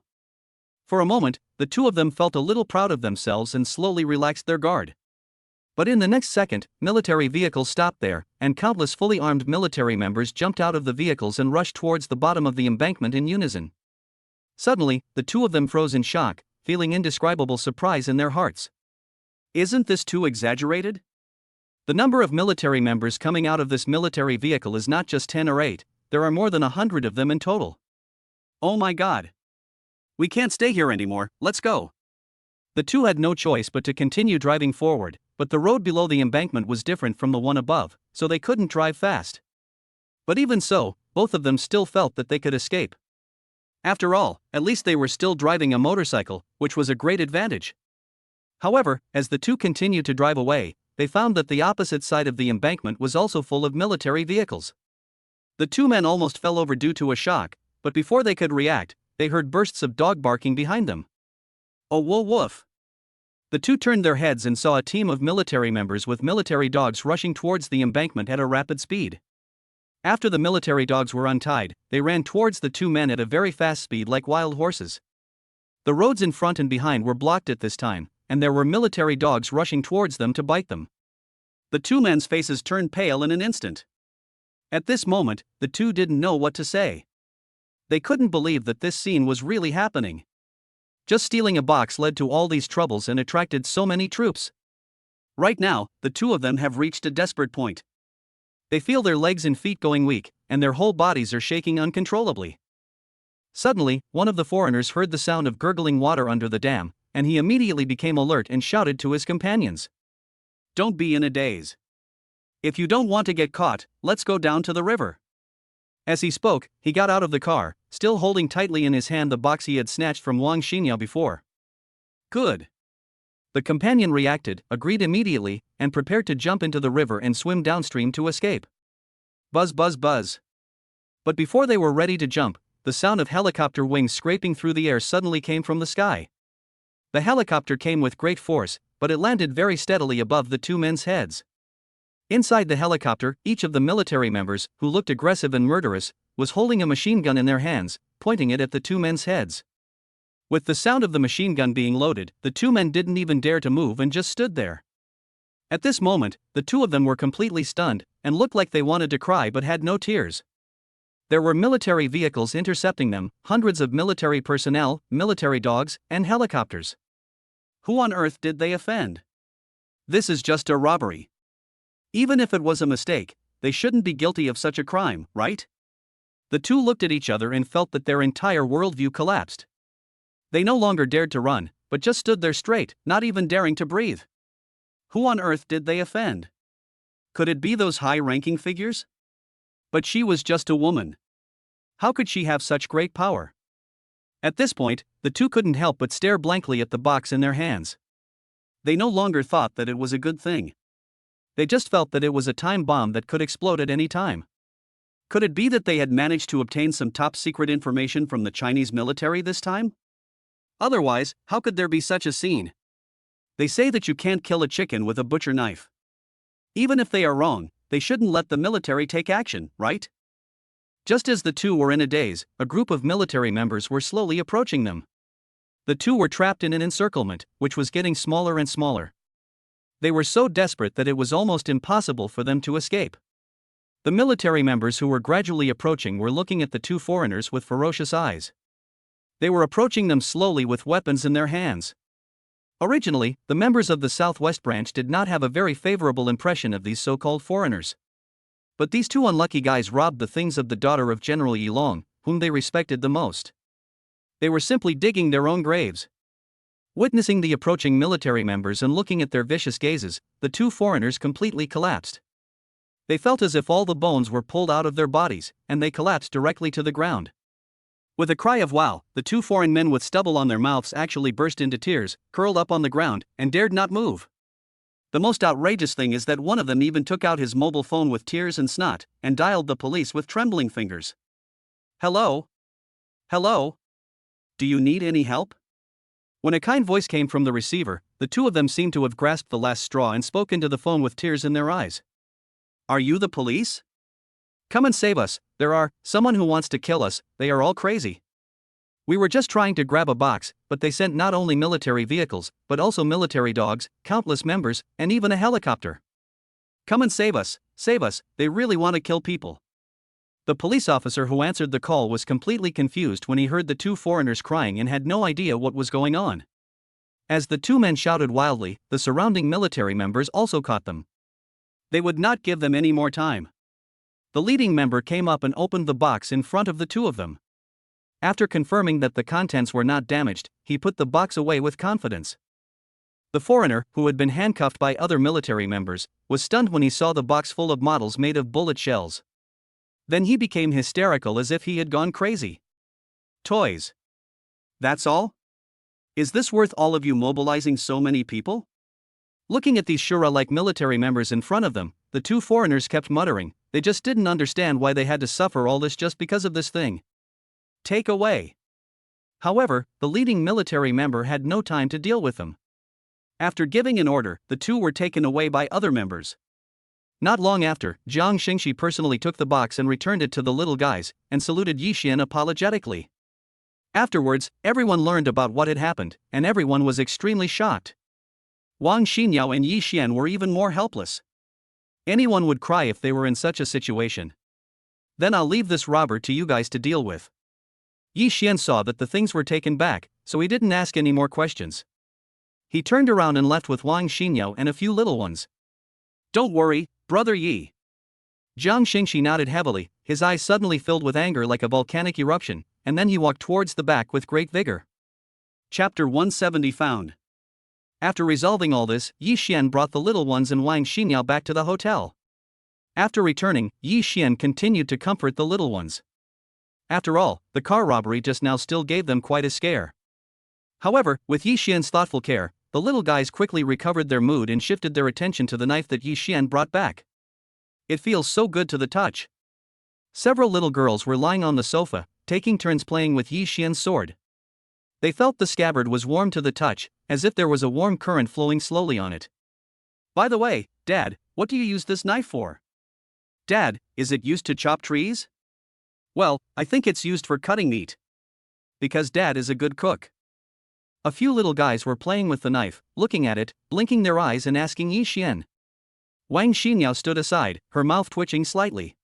A: For a moment, the two of them felt a little proud of themselves and slowly relaxed their guard. But in the next second, military vehicles stopped there, and countless fully armed military members jumped out of the vehicles and rushed towards the bottom of the embankment in unison. Suddenly, the two of them froze in shock, feeling indescribable surprise in their hearts. Isn't this too exaggerated? The number of military members coming out of this military vehicle is not just 10 or 8, there are more than 100 of them in total. Oh my God! We can't stay here anymore, let's go. The two had no choice but to continue driving forward, but the road below the embankment was different from the one above, so they couldn't drive fast. But even so, both of them still felt that they could escape. After all, at least they were still driving a motorcycle, which was a great advantage. However, as the two continued to drive away, they found that the opposite side of the embankment was also full of military vehicles. The two men almost fell over due to a shock, but before they could react, they heard bursts of dog barking behind them. Oh woof woof! The two turned their heads and saw a team of military members with military dogs rushing towards the embankment at a rapid speed. After the military dogs were untied, they ran towards the two men at a very fast speed like wild horses. The roads in front and behind were blocked at this time, and there were military dogs rushing towards them to bite them. The two men's faces turned pale in an instant. At this moment, the two didn't know what to say. They couldn't believe that this scene was really happening. Just stealing a box led to all these troubles and attracted so many troops. Right now, the two of them have reached a desperate point. They feel their legs and feet going weak, and their whole bodies are shaking uncontrollably. Suddenly, one of the foreigners heard the sound of gurgling water under the dam, and he immediately became alert and shouted to his companions. Don't be in a daze. If you don't want to get caught, let's go down to the river. As he spoke, he got out of the car, still holding tightly in his hand the box he had snatched from Wang Xinyao before. Good. The companion reacted, agreed immediately, and prepared to jump into the river and swim downstream to escape. Buzz buzz buzz. But before they were ready to jump, the sound of helicopter wings scraping through the air suddenly came from the sky. The helicopter came with great force, but it landed very steadily above the two men's heads. Inside the helicopter, each of the military members, who looked aggressive and murderous, was holding a machine gun in their hands, pointing it at the two men's heads. With the sound of the machine gun being loaded, the two men didn't even dare to move and just stood there. At this moment, the two of them were completely stunned, and looked like they wanted to cry but had no tears. There were military vehicles intercepting them, hundreds of military personnel, military dogs, and helicopters. Who on earth did they offend? This is just a robbery. Even if it was a mistake, they shouldn't be guilty of such a crime, right? The two looked at each other and felt that their entire worldview collapsed. They no longer dared to run, but just stood there straight, not even daring to breathe. Who on earth did they offend? Could it be those high-ranking figures? But she was just a woman. How could she have such great power? At this point, the two couldn't help but stare blankly at the box in their hands. They no longer thought that it was a good thing. They just felt that it was a time bomb that could explode at any time. Could it be that they had managed to obtain some top-secret information from the Chinese military this time? Otherwise, how could there be such a scene? They say that you can't kill a chicken with a butcher knife. Even if they are wrong, they shouldn't let the military take action, right? Just as the two were in a daze, a group of military members were slowly approaching them. The two were trapped in an encirclement, which was getting smaller and smaller. They were so desperate that it was almost impossible for them to escape. The military members who were gradually approaching were looking at the two foreigners with ferocious eyes. They were approaching them slowly with weapons in their hands. Originally, the members of the Southwest Branch did not have a very favorable impression of these so-called foreigners. But these two unlucky guys robbed the things of the daughter of General Yilong, whom they respected the most. They were simply digging their own graves. Witnessing the approaching military members and looking at their vicious gazes, the two foreigners completely collapsed. They felt as if all the bones were pulled out of their bodies, and they collapsed directly to the ground. With a cry of wow, the two foreign men with stubble on their mouths actually burst into tears, curled up on the ground, and dared not move. The most outrageous thing is that one of them even took out his mobile phone with tears and snot, and dialed the police with trembling fingers. "Hello? Hello? Do you need any help?" When a kind voice came from the receiver, the two of them seemed to have grasped the last straw and spoke into the phone with tears in their eyes. "Are you the police? Come and save us, someone who wants to kill us, they are all crazy. We were just trying to grab a box, but they sent not only military vehicles, but also military dogs, countless members, and even a helicopter. Come and save us, they really want to kill people." The police officer who answered the call was completely confused when he heard the two foreigners crying and had no idea what was going on. As the two men shouted wildly, the surrounding military members also caught them. They would not give them any more time. The leading member came up and opened the box in front of the two of them. After confirming that the contents were not damaged, he put the box away with confidence. The foreigner, who had been handcuffed by other military members, was stunned when he saw the box full of models made of bullet shells. Then he became hysterical as if he had gone crazy. "Toys? That's all? Is this worth all of you mobilizing so many people?" Looking at these Shura-like military members in front of them, the two foreigners kept muttering. They just didn't understand why they had to suffer all this just because of this thing. "Take away." However, the leading military member had no time to deal with them. After giving an order, the two were taken away by other members. Not long after, Jiang Xingxi personally took the box and returned it to the little guys, and saluted Yi Xian apologetically. Afterwards, everyone learned about what had happened, and everyone was extremely shocked. Wang Xinyao and Yi Xian were even more helpless. Anyone would cry if they were in such a situation. "Then I'll leave this robber to you guys to deal with." Yi Xian saw that the things were taken back, so he didn't ask any more questions. He turned around and left with Wang Xinyao and a few little ones. "Don't worry, brother Yi." Jiang Xingxi nodded heavily, his eyes suddenly filled with anger like a volcanic eruption, and then he walked towards the back with great vigor. Chapter 170 found. After resolving all this, Yi Xian brought the little ones and Wang Xinyao back to the hotel. After returning, Yi Xian continued to comfort the little ones. After all, the car robbery just now still gave them quite a scare. However, with Yi Xian's thoughtful care, the little guys quickly recovered their mood and shifted their attention to the knife that Yi Xian brought back. "It feels so good to the touch." Several little girls were lying on the sofa, taking turns playing with Yi Xian's sword. They felt the scabbard was warm to the touch, as if there was a warm current flowing slowly on it. "By the way, Dad, what do you use this knife for?" "Dad, is it used to chop trees?" "Well, I think it's used for cutting meat. Because Dad is a good cook." A few little guys were playing with the knife, looking at it, blinking their eyes and asking Yi Xian. Wang Xinyao stood aside, her mouth twitching slightly.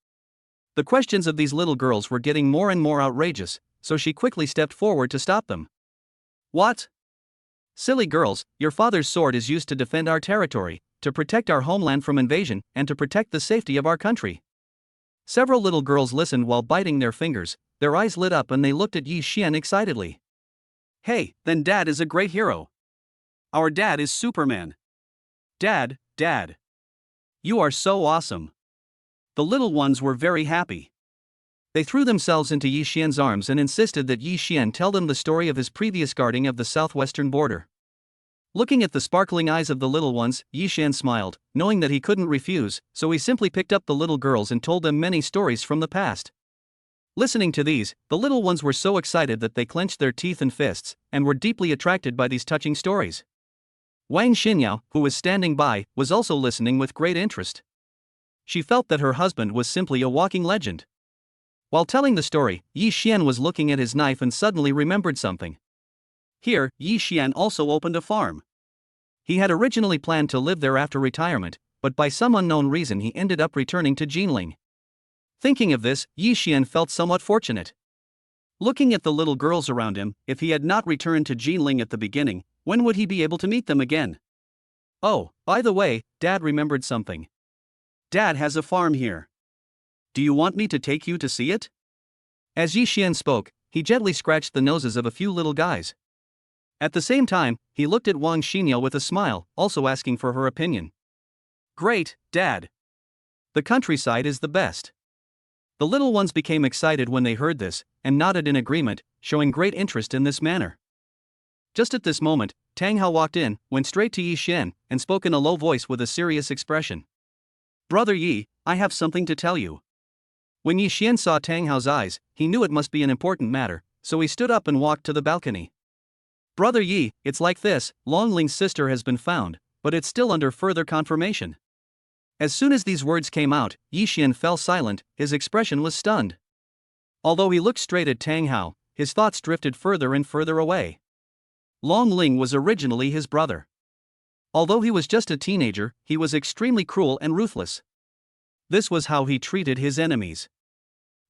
A: The questions of these little girls were getting more and more outrageous, so she quickly stepped forward to stop them. "What? Silly girls, your father's sword is used to defend our territory, to protect our homeland from invasion, and to protect the safety of our country." Several little girls listened while biting their fingers, their eyes lit up and they looked at Yi Xian excitedly. "Hey, then Dad is a great hero. Our dad is Superman. Dad, you are so awesome." The little ones were very happy. They threw themselves into Yi Xian's arms and insisted that Yi Xian tell them the story of his previous guarding of the southwestern border. Looking at the sparkling eyes of the little ones, Yi Xian smiled, knowing that he couldn't refuse, so he simply picked up the little girls and told them many stories from the past. Listening to these, the little ones were so excited that they clenched their teeth and fists, and were deeply attracted by these touching stories. Wang Xinyao, who was standing by, was also listening with great interest. She felt that her husband was simply a walking legend. While telling the story, Yi Xian was looking at his knife and suddenly remembered something. Here, Yi Xian also opened a farm. He had originally planned to live there after retirement, but by some unknown reason he ended up returning to Jinling. Thinking of this, Yi Xian felt somewhat fortunate. Looking at the little girls around him, if he had not returned to Jinling at the beginning, when would he be able to meet them again? Oh, by the way, Dad remembered something. Dad has a farm here. Do you want me to take you to see it? As Yi Xian spoke, he gently scratched the noses of a few little guys. At the same time, he looked at Wang Xinyao with a smile, also asking for her opinion. Great, Dad. The countryside is the best. The little ones became excited when they heard this, and nodded in agreement, showing great interest in this manner. Just at this moment, Tang Hao walked in, went straight to Yi Xian, and spoke in a low voice with a serious expression. Brother Yi, I have something to tell you. When Yi Xian saw Tang Hao's eyes, he knew it must be an important matter, so he stood up and walked to the balcony. Brother Yi, it's like this, Long Ling's sister has been found, but it's still under further confirmation. As soon as these words came out, Yi Xian fell silent, his expression was stunned. Although he looked straight at Tang Hao, his thoughts drifted further and further away. Long Ling was originally his brother. Although he was just a teenager, he was extremely cruel and ruthless. This was how he treated his enemies.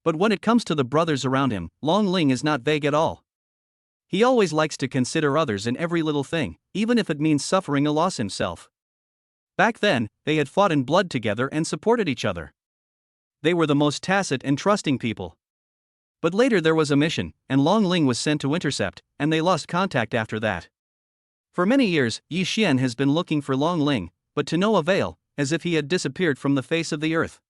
A: But when it comes to the brothers around him, Long Ling is not vague at all. He always likes to consider others in every little thing, even if it means suffering a loss himself. Back then, they had fought in blood together and supported each other. They were the most tacit and trusting people. But later there was a mission, and Long Ling was sent to intercept, and they lost contact after that. For many years, Yi Xian has been looking for Long Ling, but to no avail, as if he had disappeared from the face of the earth.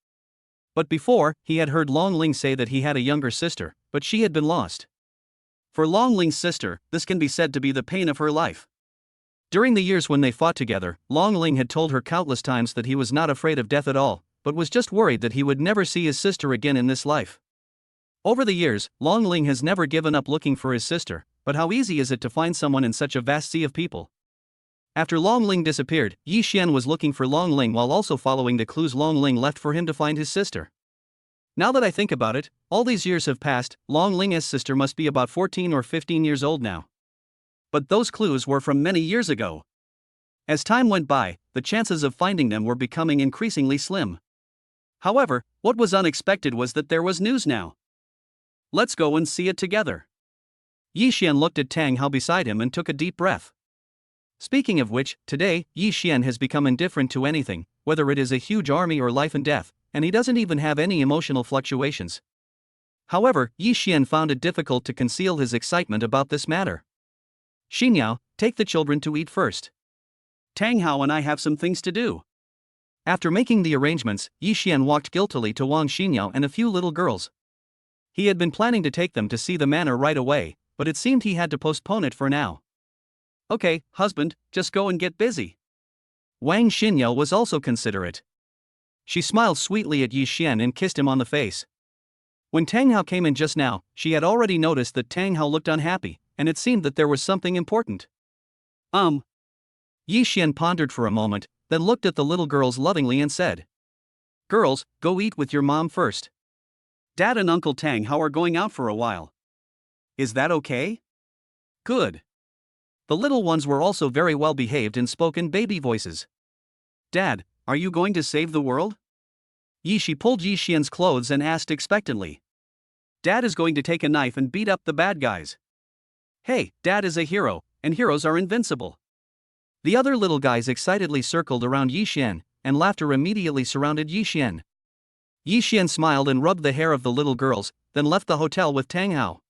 A: But before, he had heard Long Ling say that he had a younger sister, but she had been lost. For Long Ling's sister, this can be said to be the pain of her life. During the years when they fought together, Long Ling had told her countless times that he was not afraid of death at all, but was just worried that he would never see his sister again in this life. Over the years, Long Ling has never given up looking for his sister, but how easy is it to find someone in such a vast sea of people? After Long Ling disappeared, Yi Xian was looking for Long Ling while also following the clues Long Ling left for him to find his sister. Now that I think about it, all these years have passed, Long Ling's sister must be about 14 or 15 years old now. But those clues were from many years ago. As time went by, the chances of finding them were becoming increasingly slim. However, what was unexpected was that there was news now. Let's go and see it together. Yi Xian looked at Tang Hao beside him and took a deep breath. Speaking of which, today, Yi Xian has become indifferent to anything, whether it is a huge army or life and death, and he doesn't even have any emotional fluctuations. However, Yi Xian found it difficult to conceal his excitement about this matter. Xinyao, take the children to eat first. Tang Hao and I have some things to do. After making the arrangements, Yi Xian walked guiltily to Wang Xinyao and a few little girls. He had been planning to take them to see the manor right away, but it seemed he had to postpone it for now. Okay, husband, just go and get busy. Wang Xinyao was also considerate. She smiled sweetly at Yi Xian and kissed him on the face. When Tang Hao came in just now, she had already noticed that Tang Hao looked unhappy, and it seemed that there was something important. Yi Xian pondered for a moment, then looked at the little girls lovingly and said, Girls, go eat with your mom first. Dad and Uncle Tang Hao are going out for a while. Is that okay? Good. The little ones were also very well behaved and spoke in baby voices. Dad, are you going to save the world? Yi Shi pulled Yi Xian's clothes and asked expectantly. Dad is going to take a knife and beat up the bad guys. Hey, Dad is a hero, and heroes are invincible. The other little guys excitedly circled around Yi Xian, and laughter immediately surrounded Yi Xian. Yi Xian smiled and rubbed the hair of the little girls, then left the hotel with Tang Hao.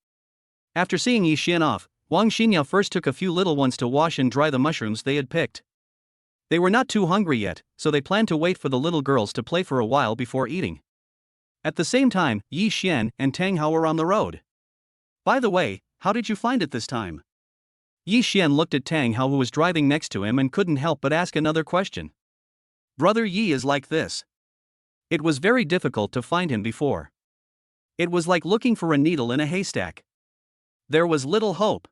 A: After seeing Yi Xian off, Wang Xinyao first took a few little ones to wash and dry the mushrooms they had picked. They were not too hungry yet, so they planned to wait for the little girls to play for a while before eating. At the same time, Yi Xian and Tang Hao were on the road. By the way, how did you find it this time? Yi Xian looked at Tang Hao, who was driving next to him, and couldn't help but ask another question. Brother Yi is like this. It was very difficult to find him before. It was like looking for a needle in a haystack. There was little hope.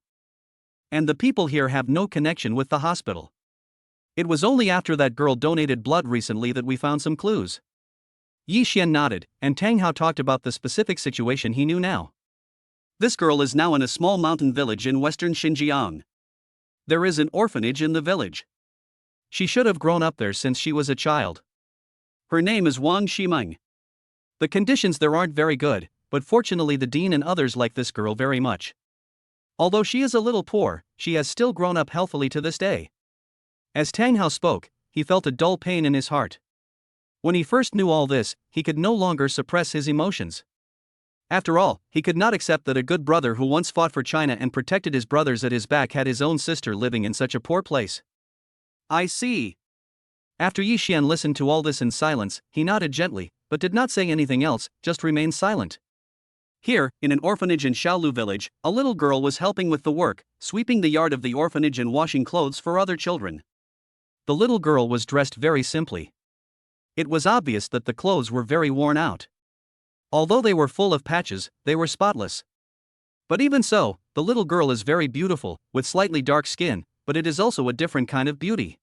A: And the people here have no connection with the hospital. It was only after that girl donated blood recently that we found some clues. Yi Xian nodded, and Tang Hao talked about the specific situation he knew now. This girl is now in a small mountain village in western Xinjiang. There is an orphanage in the village. She should have grown up there since she was a child. Her name is Wang Ximeng. The conditions there aren't very good, but fortunately the dean and others like this girl very much. Although she is a little poor, she has still grown up healthily to this day. As Tang Hao spoke, he felt a dull pain in his heart. When he first knew all this, he could no longer suppress his emotions. After all, he could not accept that a good brother who once fought for China and protected his brothers at his back had his own sister living in such a poor place. I see. After Yi Xian listened to all this in silence, he nodded gently, but did not say anything else, just remained silent. Here, in an orphanage in Shaolu village, a little girl was helping with the work, sweeping the yard of the orphanage and washing clothes for other children. The little girl was dressed very simply. It was obvious that the clothes were very worn out. Although they were full of patches, they were spotless. But even so, the little girl is very beautiful, with slightly dark skin, but it is also a different kind of beauty.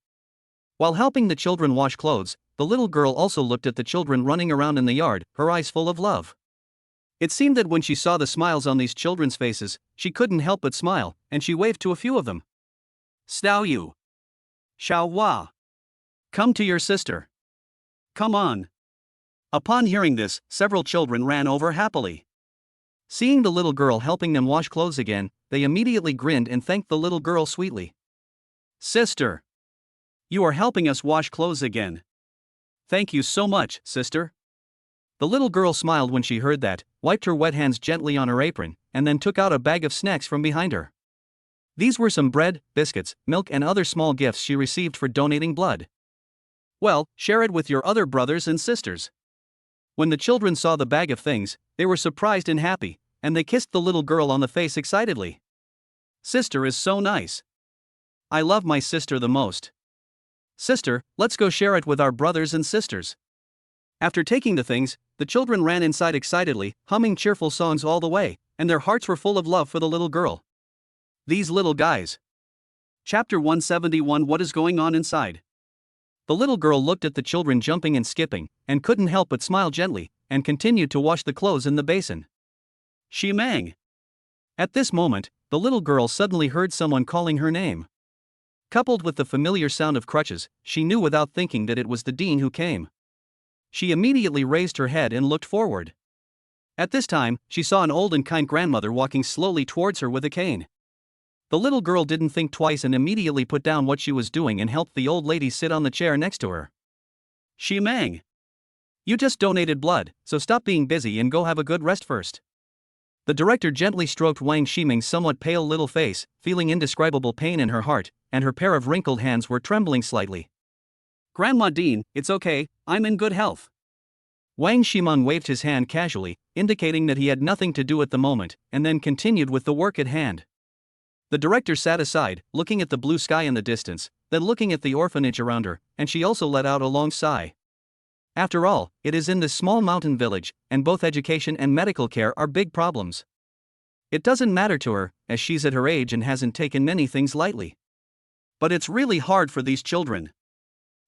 A: While helping the children wash clothes, the little girl also looked at the children running around in the yard, her eyes full of love. It seemed that when she saw the smiles on these children's faces, she couldn't help but smile, and she waved to a few of them. Xiao Yu. Xiao Hua. Come to your sister. Come on. Upon hearing this, several children ran over happily. Seeing the little girl helping them wash clothes again, they immediately grinned and thanked the little girl sweetly. Sister. You are helping us wash clothes again. Thank you so much, sister. The little girl smiled when she heard that, wiped her wet hands gently on her apron, and then took out a bag of snacks from behind her. These were some bread, biscuits, milk, and other small gifts she received for donating blood. Well, share it with your other brothers and sisters. When the children saw the bag of things, they were surprised and happy, and they kissed the little girl on the face excitedly. Sister is so nice. I love my sister the most. Sister, let's go share it with our brothers and sisters. After taking the things, the children ran inside excitedly, humming cheerful songs all the way, and their hearts were full of love for the little girl. These little guys. Chapter 171. What is going on inside? The little girl looked at the children jumping and skipping, and couldn't help but smile gently, and continued to wash the clothes in the basin. Ximeng. At this moment, the little girl suddenly heard someone calling her name. Coupled with the familiar sound of crutches, she knew without thinking that it was the dean who came. She immediately raised her head and looked forward. At this time, she saw an old and kind grandmother walking slowly towards her with a cane. The little girl didn't think twice and immediately put down what she was doing and helped the old lady sit on the chair next to her. Ximeng. You just donated blood, so stop being busy and go have a good rest first. The director gently stroked Wang Ximeng's somewhat pale little face, feeling indescribable pain in her heart, and her pair of wrinkled hands were trembling slightly. Grandma Dean, it's okay, I'm in good health. Wang Ximeng waved his hand casually, indicating that he had nothing to do at the moment, and then continued with the work at hand. The director sat aside, looking at the blue sky in the distance, then looking at the orphanage around her, and she also let out a long sigh. After all, it is in this small mountain village, and both education and medical care are big problems. It doesn't matter to her, as she's at her age and hasn't taken many things lightly. But it's really hard for these children.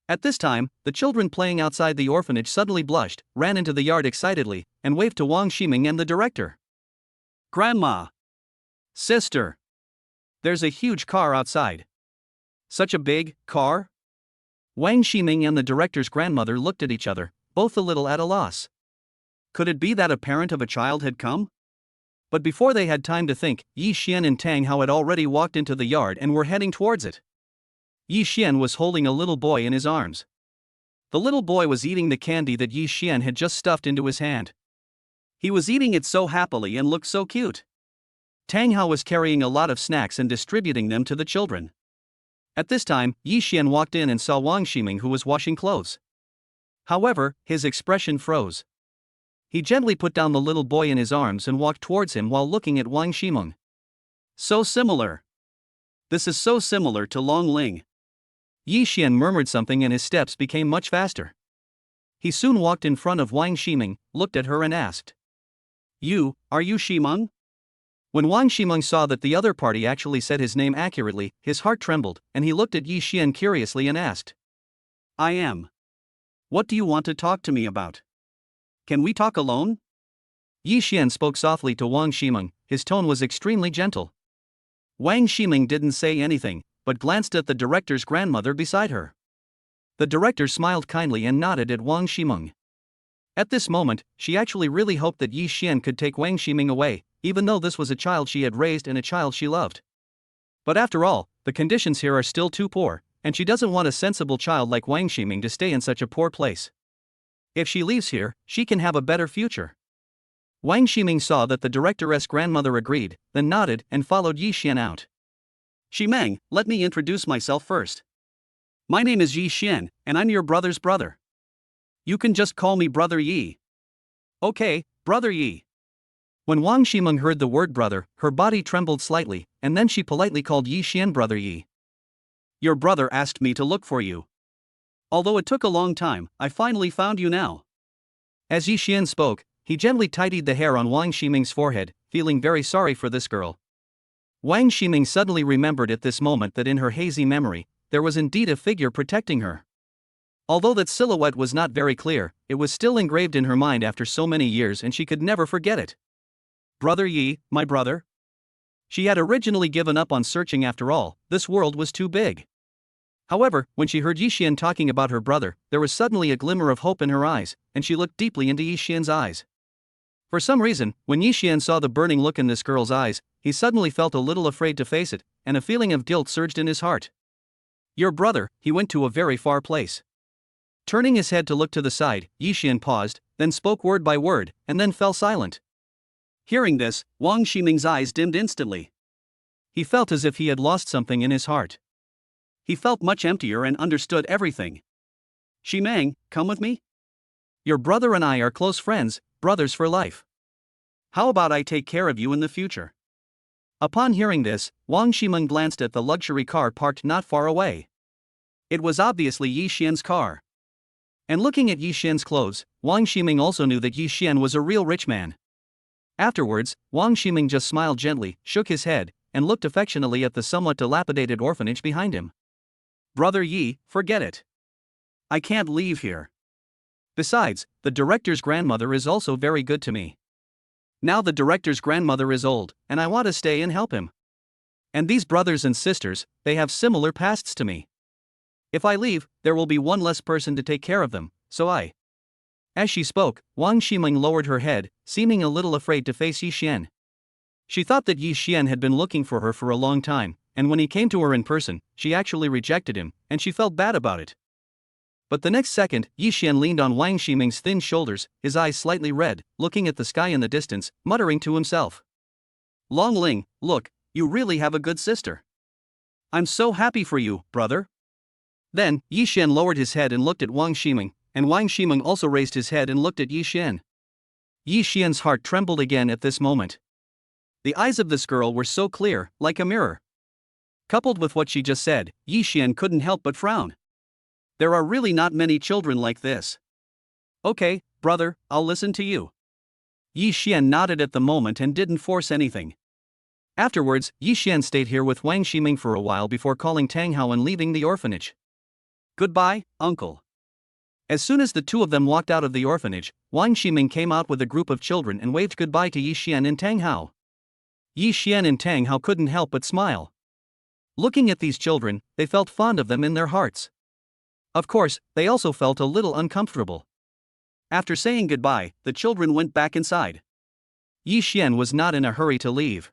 A: At this time, the children playing outside the orphanage suddenly blushed, ran into the yard excitedly, and waved to Wang Ximeng and the director. Grandma! Sister! There's a huge car outside. Such a big car? Wang Ximeng and the director's grandmother looked at each other, both a little at a loss. Could it be that a parent of a child had come? But before they had time to think, Yi Xian and Tang Hao had already walked into the yard and were heading towards it. Yi Xian was holding a little boy in his arms. The little boy was eating the candy that Yi Xian had just stuffed into his hand. He was eating it so happily and looked so cute. Tang Hao was carrying a lot of snacks and distributing them to the children. At this time, Yi Xian walked in and saw Wang Ximeng, who was washing clothes. However, his expression froze. He gently put down the little boy in his arms and walked towards him while looking at Wang Ximeng. So similar. This is so similar to Long Ling. Yi Xian murmured something and his steps became much faster. He soon walked in front of Wang Ximeng, looked at her and asked, Are you Ximeng? When Wang Ximeng saw that the other party actually said his name accurately, his heart trembled, and he looked at Yi Xian curiously and asked, I am. What do you want to talk to me about? Can we talk alone? Yi Xian spoke softly to Wang Ximeng, his tone was extremely gentle. Wang Ximeng didn't say anything, but glanced at the director's grandmother beside her. The director smiled kindly and nodded at Wang Ximeng. At this moment, she actually really hoped that Yi Xian could take Wang Ximeng away, even though this was a child she had raised and a child she loved. But after all, the conditions here are still too poor, and she doesn't want a sensible child like Wang Ximeng to stay in such a poor place. If she leaves here, she can have a better future. Wang Ximeng saw that the director's grandmother agreed, then nodded and followed Yi Xian out. Ximeng, let me introduce myself first. My name is Yi Xian, and I'm your brother's brother. You can just call me Brother Yi. Okay, Brother Yi. When Wang Ximeng heard the word brother, her body trembled slightly, and then she politely called Yi Xian Brother Yi. Your brother asked me to look for you. Although it took a long time, I finally found you now. As Yi Xian spoke, he gently tidied the hair on Wang Ximeng's forehead, feeling very sorry for this girl. Wang Ximeng suddenly remembered at this moment that in her hazy memory, there was indeed a figure protecting her. Although that silhouette was not very clear, it was still engraved in her mind after so many years and she could never forget it. Brother Yi, my brother? She had originally given up on searching after all, this world was too big. However, when she heard Yi Xian talking about her brother, there was suddenly a glimmer of hope in her eyes, and she looked deeply into Yi Xian's eyes. For some reason, when Yi Xian saw the burning look in this girl's eyes, he suddenly felt a little afraid to face it, and a feeling of guilt surged in his heart. Your brother, he went to a very far place. Turning his head to look to the side, Yi Xian paused, then spoke word by word, and then fell silent. Hearing this, Wang Ximeng's eyes dimmed instantly. He felt as if he had lost something in his heart. He felt much emptier and understood everything. Ximeng, come with me? Your brother and I are close friends, brothers for life. How about I take care of you in the future? Upon hearing this, Wang Ximeng glanced at the luxury car parked not far away. It was obviously Yi Xian's car. And looking at Yi Xian's clothes, Wang Ximeng also knew that Yi Xian was a real rich man. Afterwards, Wang Ximeng just smiled gently, shook his head, and looked affectionately at the somewhat dilapidated orphanage behind him. Brother Yi, forget it. I can't leave here. Besides, the director's grandmother is also very good to me. Now the director's grandmother is old, and I want to stay and help him. And these brothers and sisters, they have similar pasts to me. If I leave, there will be one less person to take care of them, so I. As she spoke, Wang Ximeng lowered her head, seeming a little afraid to face Yi Xian. She thought that Yi Xian had been looking for her for a long time, and when he came to her in person, she actually rejected him, and she felt bad about it. But the next second, Yi Xian leaned on Wang Ximeng's thin shoulders, his eyes slightly red, looking at the sky in the distance, muttering to himself. Long Ling, look, you really have a good sister. I'm so happy for you, brother. Then, Yi Xian lowered his head and looked at Wang Ximeng, and Wang Ximeng also raised his head and looked at Yi Xian. Yi Xian's heart trembled again at this moment. The eyes of this girl were so clear, like a mirror. Coupled with what she just said, Yi Xian couldn't help but frown. There are really not many children like this. Okay, brother, I'll listen to you. Yi Xian nodded at the moment and didn't force anything. Afterwards, Yi Xian stayed here with Wang Ximeng for a while before calling Tang Hao and leaving the orphanage. Goodbye, uncle. As soon as the two of them walked out of the orphanage, Wang Ximeng came out with a group of children and waved goodbye to Yi Xian and Tang Hao. Yi Xian and Tang Hao couldn't help but smile. Looking at these children, they felt fond of them in their hearts. Of course, they also felt a little uncomfortable. After saying goodbye, the children went back inside. Yi Xian was not in a hurry to leave.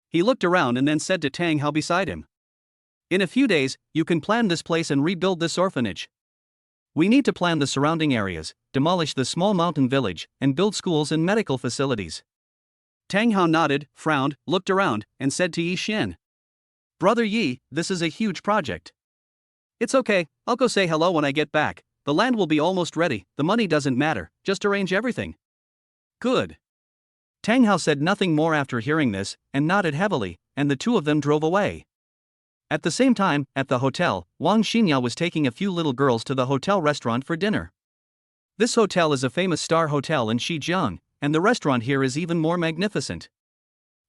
A: He looked around and then said to Tang Hao beside him. In a few days, you can plan this place and rebuild this orphanage. We need to plan the surrounding areas, demolish the small mountain village, and build schools and medical facilities. Tang Hao nodded, frowned, looked around, and said to Yi Xian. Brother Yi, this is a huge project. It's okay, I'll go say hello when I get back. The land will be almost ready, the money doesn't matter, just arrange everything. Good. Tang Hao said nothing more after hearing this, and nodded heavily, and the two of them drove away. At the same time, at the hotel, Wang Xinyao was taking a few little girls to the hotel restaurant for dinner. This hotel is a famous star hotel in Shijiang, and the restaurant here is even more magnificent.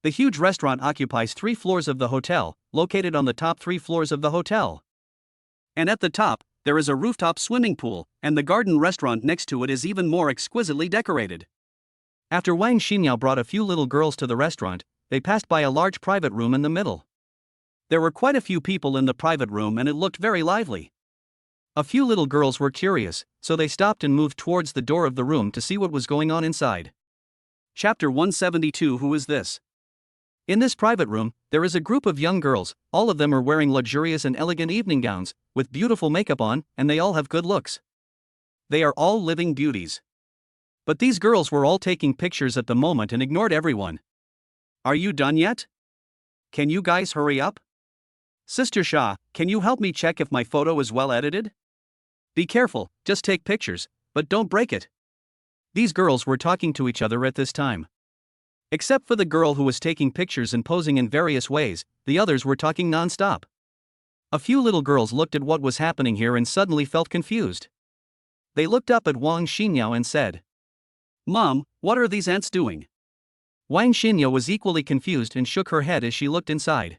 A: The huge restaurant occupies 3 floors of the hotel, located on the top 3 floors of the hotel. And at the top, there is a rooftop swimming pool, and the garden restaurant next to it is even more exquisitely decorated. After Wang Xinyao brought a few little girls to the restaurant, they passed by a large private room in the middle. There were quite a few people in the private room and it looked very lively. A few little girls were curious, so they stopped and moved towards the door of the room to see what was going on inside. Chapter 172. Who is this? In this private room, there is a group of young girls. All of them are wearing luxurious and elegant evening gowns, with beautiful makeup on, and they all have good looks. They are all living beauties. But these girls were all taking pictures at the moment and ignored everyone. Are you done yet? Can you guys hurry up? Sister Sha, can you help me check if my photo is well edited? Be careful, just take pictures, but don't break it. These girls were talking to each other at this time. Except for the girl who was taking pictures and posing in various ways, the others were talking non-stop. A few little girls looked at what was happening here and suddenly felt confused. They looked up at Wang Xinyao and said, "Mom, what are these ants doing?" Wang Xinyao was equally confused and shook her head as she looked inside.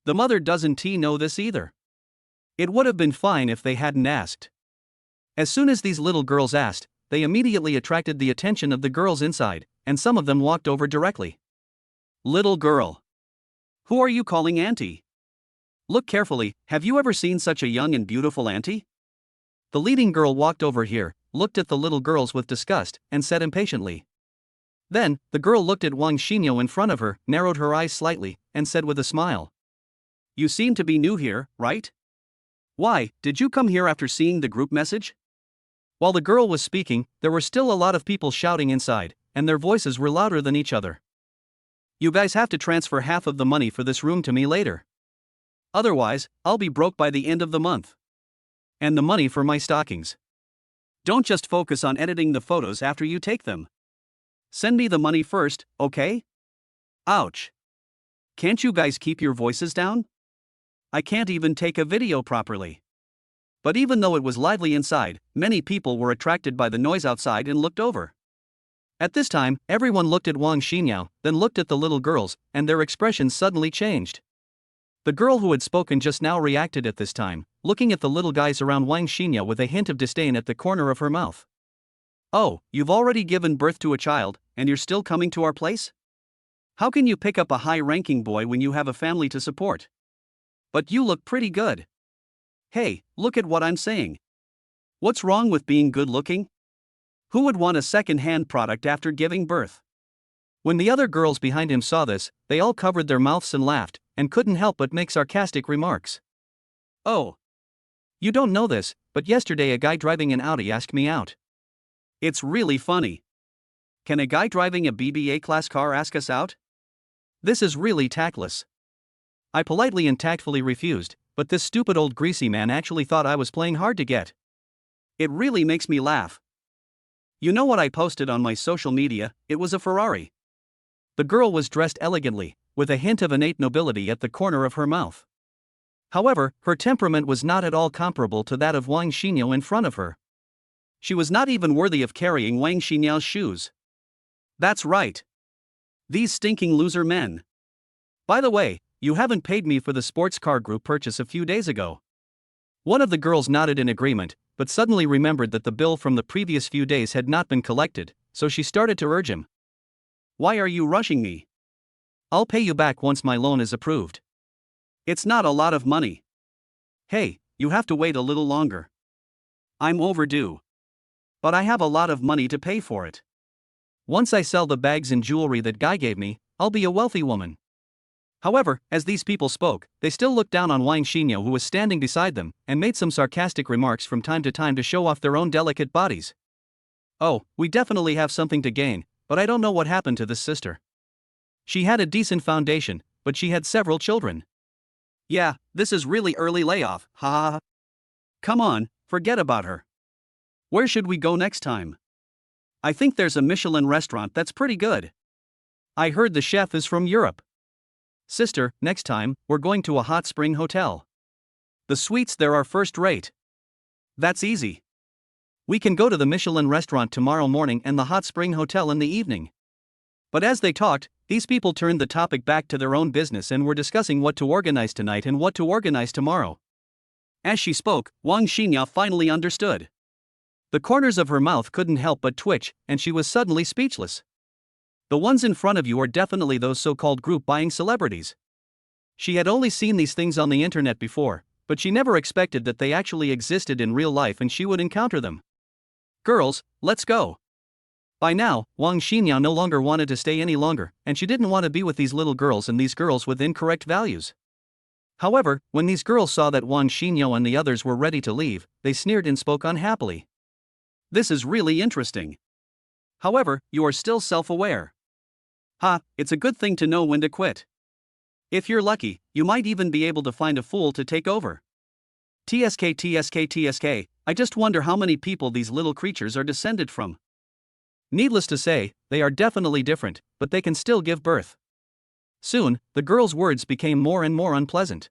A: The mother doesn't know this either. It would have been fine if they hadn't asked. As soon as these little girls asked, they immediately attracted the attention of the girls inside, and some of them walked over directly. Little girl. Who are you calling auntie? Look carefully, have you ever seen such a young and beautiful auntie? The leading girl walked over here, looked at the little girls with disgust, and said impatiently. Then, the girl looked at Wang Xinyao in front of her, narrowed her eyes slightly, and said with a smile. You seem to be new here, right? Why, did you come here after seeing the group message? While the girl was speaking, there were still a lot of people shouting inside, and their voices were louder than each other. You guys have to transfer half of the money for this room to me later. Otherwise, I'll be broke by the end of the month. And the money for my stockings. Don't just focus on editing the photos after you take them. Send me the money first, okay? Ouch. Can't you guys keep your voices down? I can't even take a video properly. But even though it was lively inside, many people were attracted by the noise outside and looked over. At this time, everyone looked at Wang Xinyao, then looked at the little girls, and their expressions suddenly changed. The girl who had spoken just now reacted at this time, looking at the little guys around Wang Xinyao with a hint of disdain at the corner of her mouth. Oh, you've already given birth to a child, and you're still coming to our place? How can you pick up a high-ranking boy when you have a family to support? But you look pretty good. Hey, look at what I'm saying. What's wrong with being good-looking? Who would want a second-hand product after giving birth? When the other girls behind him saw this, they all covered their mouths and laughed, and couldn't help but make sarcastic remarks. Oh. You don't know this, but yesterday a guy driving an Audi asked me out. It's really funny. Can a guy driving a BBA class car ask us out? This is really tactless. I politely and tactfully refused, but this stupid old greasy man actually thought I was playing hard to get. It really makes me laugh. You know what I posted on my social media? It was a Ferrari. The girl was dressed elegantly, with a hint of innate nobility at the corner of her mouth. However, her temperament was not at all comparable to that of Wang Xinyao in front of her. She was not even worthy of carrying Wang Xinyao's shoes. That's right. These stinking loser men. By the way, you haven't paid me for the sports car group purchase a few days ago. One of the girls nodded in agreement, but suddenly remembered that the bill from the previous few days had not been collected, so she started to urge him. Why are you rushing me? I'll pay you back once my loan is approved. It's not a lot of money. Hey, you have to wait a little longer. I'm overdue. But I have a lot of money to pay for it. Once I sell the bags and jewelry that guy gave me, I'll be a wealthy woman. However, as these people spoke, they still looked down on Wang Xinyao, who was standing beside them, and made some sarcastic remarks from time to time to show off their own delicate bodies. Oh, we definitely have something to gain, but I don't know what happened to this sister. She had a decent foundation, but she had several children. Yeah, this is really early layoff, ha ha ha. Come on, forget about her. Where should we go next time? I think there's a Michelin restaurant that's pretty good. I heard the chef is from Europe. Sister, next time, we're going to a hot spring hotel. The suites there are first rate. That's easy. We can go to the Michelin restaurant tomorrow morning and the hot spring hotel in the evening. But as they talked, these people turned the topic back to their own business and were discussing what to organize tonight and what to organize tomorrow. As she spoke, Wang Xinya finally understood. The corners of her mouth couldn't help but twitch, and she was suddenly speechless. The ones in front of you are definitely those so-called group buying celebrities. She had only seen these things on the internet before, but she never expected that they actually existed in real life and she would encounter them. Girls, let's go. By now, Wang Xinyao no longer wanted to stay any longer, and she didn't want to be with these little girls and these girls with incorrect values. However, when these girls saw that Wang Xinyao and the others were ready to leave, they sneered and spoke unhappily. This is really interesting. However, you are still self-aware. It's a good thing to know when to quit. If you're lucky, you might even be able to find a fool to take over. TSK, I just wonder how many people these little creatures are descended from. Needless to say, they are definitely different, but they can still give birth. Soon, the girls' words became more and more unpleasant.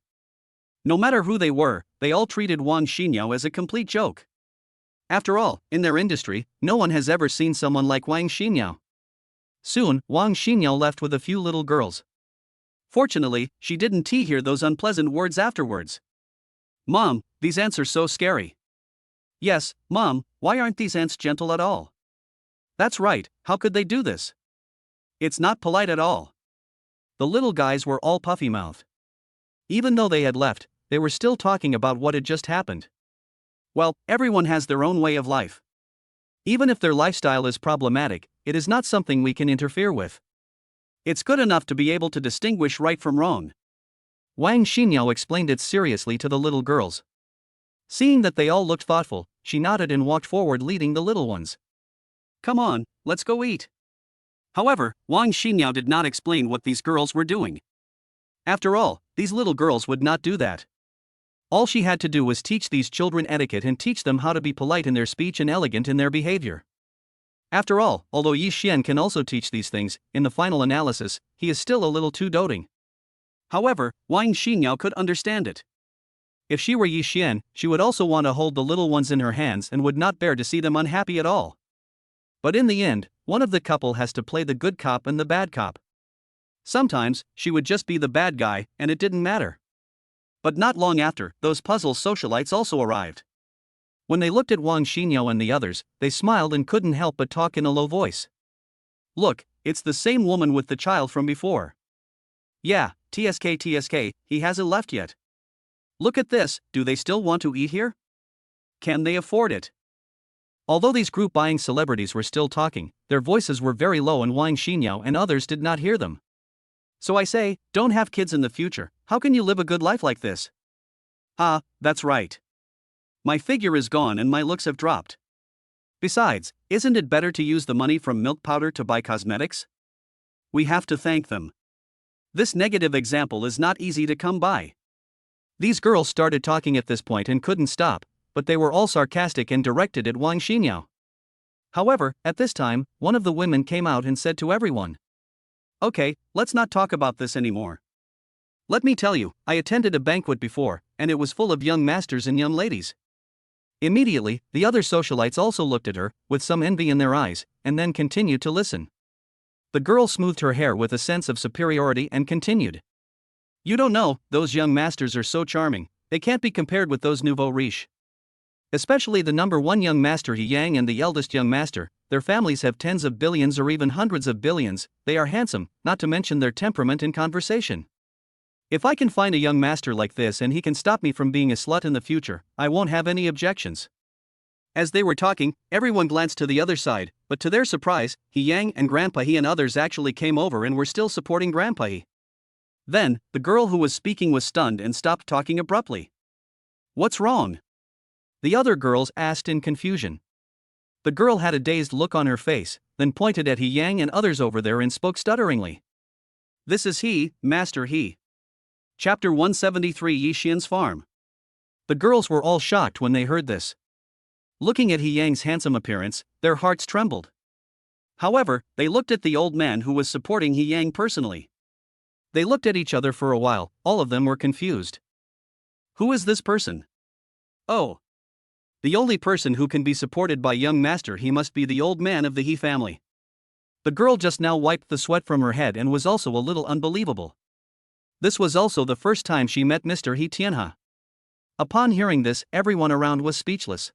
A: No matter who they were, they all treated Wang Xinyao as a complete joke. After all, in their industry, no one has ever seen someone like Wang Xinyao. Soon, Wang Xinyao left with a few little girls. Fortunately, she didn't hear those unpleasant words afterwards. Mom, these ants are so scary. Yes, Mom, why aren't these ants gentle at all? That's right, how could they do this? It's not polite at all. The little guys were all puffy-mouthed. Even though they had left, they were still talking about what had just happened. Well, everyone has their own way of life. Even if their lifestyle is problematic, it is not something we can interfere with. It's good enough to be able to distinguish right from wrong. Wang Xinyao explained it seriously to the little girls. Seeing that they all looked thoughtful, she nodded and walked forward leading the little ones. Come on, let's go eat. However, Wang Xinyao did not explain what these girls were doing. After all, these little girls would not do that. All she had to do was teach these children etiquette and teach them how to be polite in their speech and elegant in their behavior. After all, although Yi Xian can also teach these things, in the final analysis, he is still a little too doting. However, Wang Xinyao could understand it. If she were Yi Xian, she would also want to hold the little ones in her hands and would not bear to see them unhappy at all. But in the end, one of the couple has to play the good cop and the bad cop. Sometimes, she would just be the bad guy, and it didn't matter. But not long after, those puzzle socialites also arrived. When they looked at Wang Xinyao and the others, they smiled and couldn't help but talk in a low voice. Look, it's the same woman with the child from before. Yeah, TSK, he hasn't left yet. Look at this, do they still want to eat here? Can they afford it? Although these group buying celebrities were still talking, their voices were very low and Wang Xinyao and others did not hear them. So I say, don't have kids in the future, how can you live a good life like this? That's right. My figure is gone and my looks have dropped. Besides, isn't it better to use the money from milk powder to buy cosmetics? We have to thank them. This negative example is not easy to come by. These girls started talking at this point and couldn't stop, but they were all sarcastic and directed at Wang Xinyao. However, at this time, one of the women came out and said to everyone, Okay, let's not talk about this anymore. Let me tell you, I attended a banquet before, and it was full of young masters and young ladies. Immediately, the other socialites also looked at her, with some envy in their eyes, and then continued to listen. The girl smoothed her hair with a sense of superiority and continued. You don't know, those young masters are so charming, they can't be compared with those nouveau riches. Especially the number one young master He Yang and the eldest young master, their families have tens of billions or even hundreds of billions, they are handsome, not to mention their temperament and conversation. If I can find a young master like this and he can stop me from being a slut in the future, I won't have any objections. As they were talking, everyone glanced to the other side, but to their surprise, He Yang and Grandpa He and others actually came over and were still supporting Grandpa He. Then, the girl who was speaking was stunned and stopped talking abruptly. What's wrong? The other girls asked in confusion. The girl had a dazed look on her face, then pointed at He Yang and others over there and spoke stutteringly. This is he, Master He. Chapter 173 Yi Xian's Farm. The girls were all shocked when they heard this. Looking at He Yang's handsome appearance, their hearts trembled. However, they looked at the old man who was supporting He Yang personally. They looked at each other for a while, all of them were confused. Who is this person? Oh. The only person who can be supported by young master He must be the old man of the He family. The girl just now wiped the sweat from her head and was also a little unbelievable. This was also the first time she met Mr. He Tianhe. Upon hearing this, everyone around was speechless.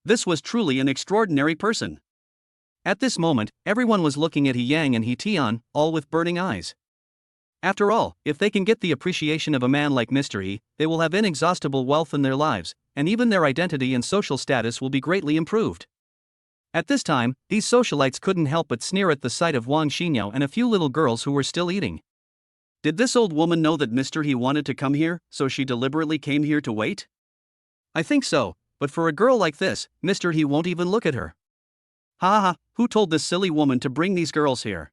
A: This was truly an extraordinary person. At this moment, everyone was looking at He Yang and He Tian, all with burning eyes. After all, if they can get the appreciation of a man like Mr. He, they will have inexhaustible wealth in their lives, and even their identity and social status will be greatly improved. At this time, these socialites couldn't help but sneer at the sight of Wang Xinyao and a few little girls who were still eating. Did this old woman know that Mr. He wanted to come here, so she deliberately came here to wait? I think so, but for a girl like this, Mr. He won't even look at her. Ha ha, who told this silly woman to bring these girls here?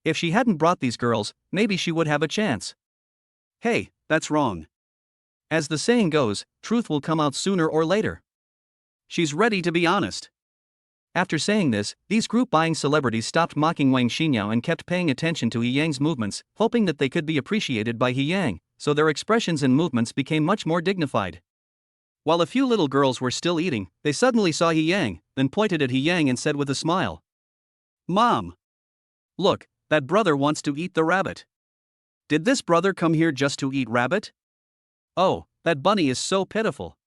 A: If she hadn't brought these girls, maybe she would have a chance. Hey, that's wrong. As the saying goes, truth will come out sooner or later. She's ready to be honest. After saying this, these group-buying celebrities stopped mocking Wang Xinyao and kept paying attention to He Yang's movements, hoping that they could be appreciated by He Yang, so their expressions and movements became much more dignified. While a few little girls were still eating, they suddenly saw He Yang, then pointed at He Yang and said with a smile, "Mom! Look, that brother wants to eat the rabbit. Did this brother come here just to eat rabbit? Oh, that bunny is so pitiful."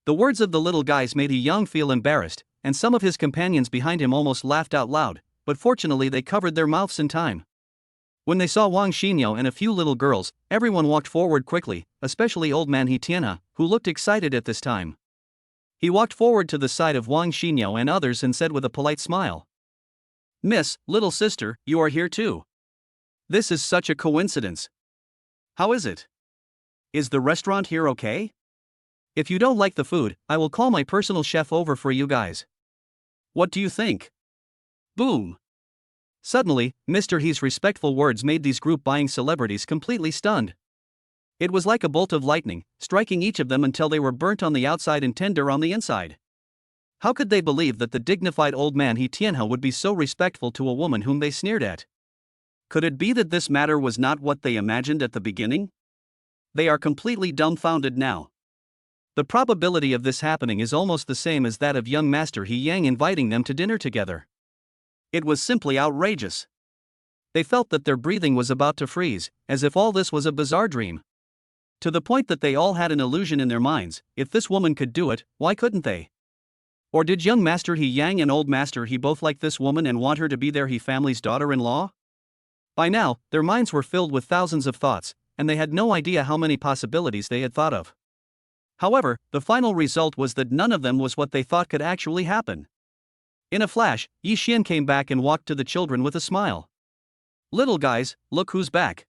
A: The words of the little guys made He Yang feel embarrassed, and some of his companions behind him almost laughed out loud, but fortunately they covered their mouths in time. When they saw Wang Xinyao and a few little girls, everyone walked forward quickly, especially old man He Tianhe, who looked excited at this time. He walked forward to the side of Wang Xinyao and others and said with a polite smile, "Miss, little sister, you are here too. This is such a coincidence. How is it? Is the restaurant here okay? If you don't like the food, I will call my personal chef over for you guys. What do you think?" Boom! Suddenly, Mr. He's respectful words made these group-buying celebrities completely stunned. It was like a bolt of lightning, striking each of them until they were burnt on the outside and tender on the inside. How could they believe that the dignified old man He Tianhe would be so respectful to a woman whom they sneered at? Could it be that this matter was not what they imagined at the beginning? They are completely dumbfounded now. The probability of this happening is almost the same as that of young Master He Yang inviting them to dinner together. It was simply outrageous. They felt that their breathing was about to freeze, as if all this was a bizarre dream. To the point that they all had an illusion in their minds: if this woman could do it, why couldn't they? Or did young Master He Yang and old Master He both like this woman and want her to be their He family's daughter-in-law? By now, their minds were filled with thousands of thoughts, and they had no idea how many possibilities they had thought of. However, the final result was that none of them was what they thought could actually happen. In a flash, Yi Xian came back and walked to the children with a smile. "Little guys, look who's back.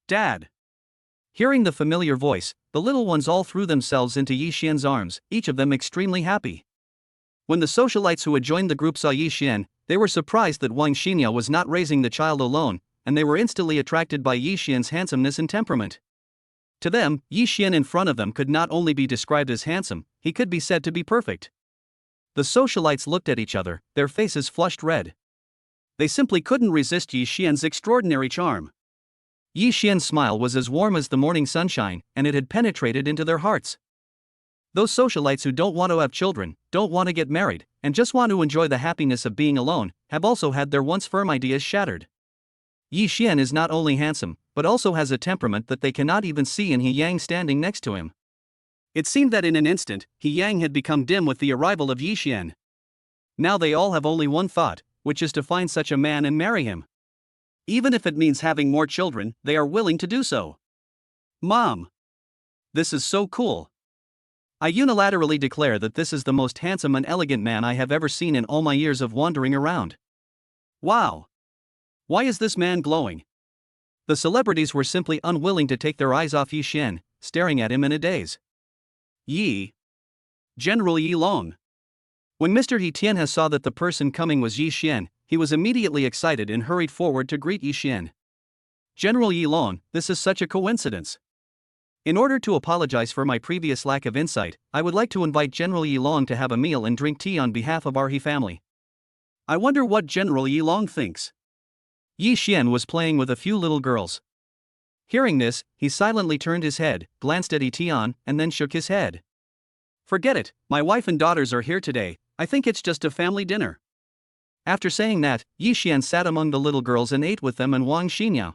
A: Dad." Hearing the familiar voice, the little ones all threw themselves into Yi Xian's arms, each of them extremely happy. When the socialites who had joined the group saw Yi Xian, they were surprised that Wang Xinyao was not raising the child alone, and they were instantly attracted by Yi Xian's handsomeness and temperament. To them, Yi Xian in front of them could not only be described as handsome, he could be said to be perfect. The socialites looked at each other, their faces flushed red. They simply couldn't resist Yi Xian's extraordinary charm. Yi Xian's smile was as warm as the morning sunshine, and it had penetrated into their hearts. Those socialites who don't want to have children, don't want to get married, and just want to enjoy the happiness of being alone, have also had their once firm ideas shattered. Yi Xian is not only handsome, but also has a temperament that they cannot even see in He Yang standing next to him. It seemed that in an instant, He Yang had become dim with the arrival of Yi Xian. Now they all have only one thought, which is to find such a man and marry him. Even if it means having more children, they are willing to do so. Mom! This is so cool. I unilaterally declare that this is the most handsome and elegant man I have ever seen in all my years of wandering around. Wow! Why is this man glowing? The celebrities were simply unwilling to take their eyes off Yi Xian, staring at him in a daze. Yi. General Yi Long. When Mr. He Tianhe saw that the person coming was Yi Xian, he was immediately excited and hurried forward to greet Yi Xian. "General Yi Long, this is such a coincidence. In order to apologize for my previous lack of insight, I would like to invite General Yi Long to have a meal and drink tea on behalf of our He family. I wonder what General Yi Long thinks." Yi Xian was playing with a few little girls. Hearing this, he silently turned his head, glanced at Yi Tian, and then shook his head. Forget it, my wife and daughters are here today, I think it's just a family dinner. After saying that, Yi Xian sat among the little girls and ate with them and Wang Xinyao.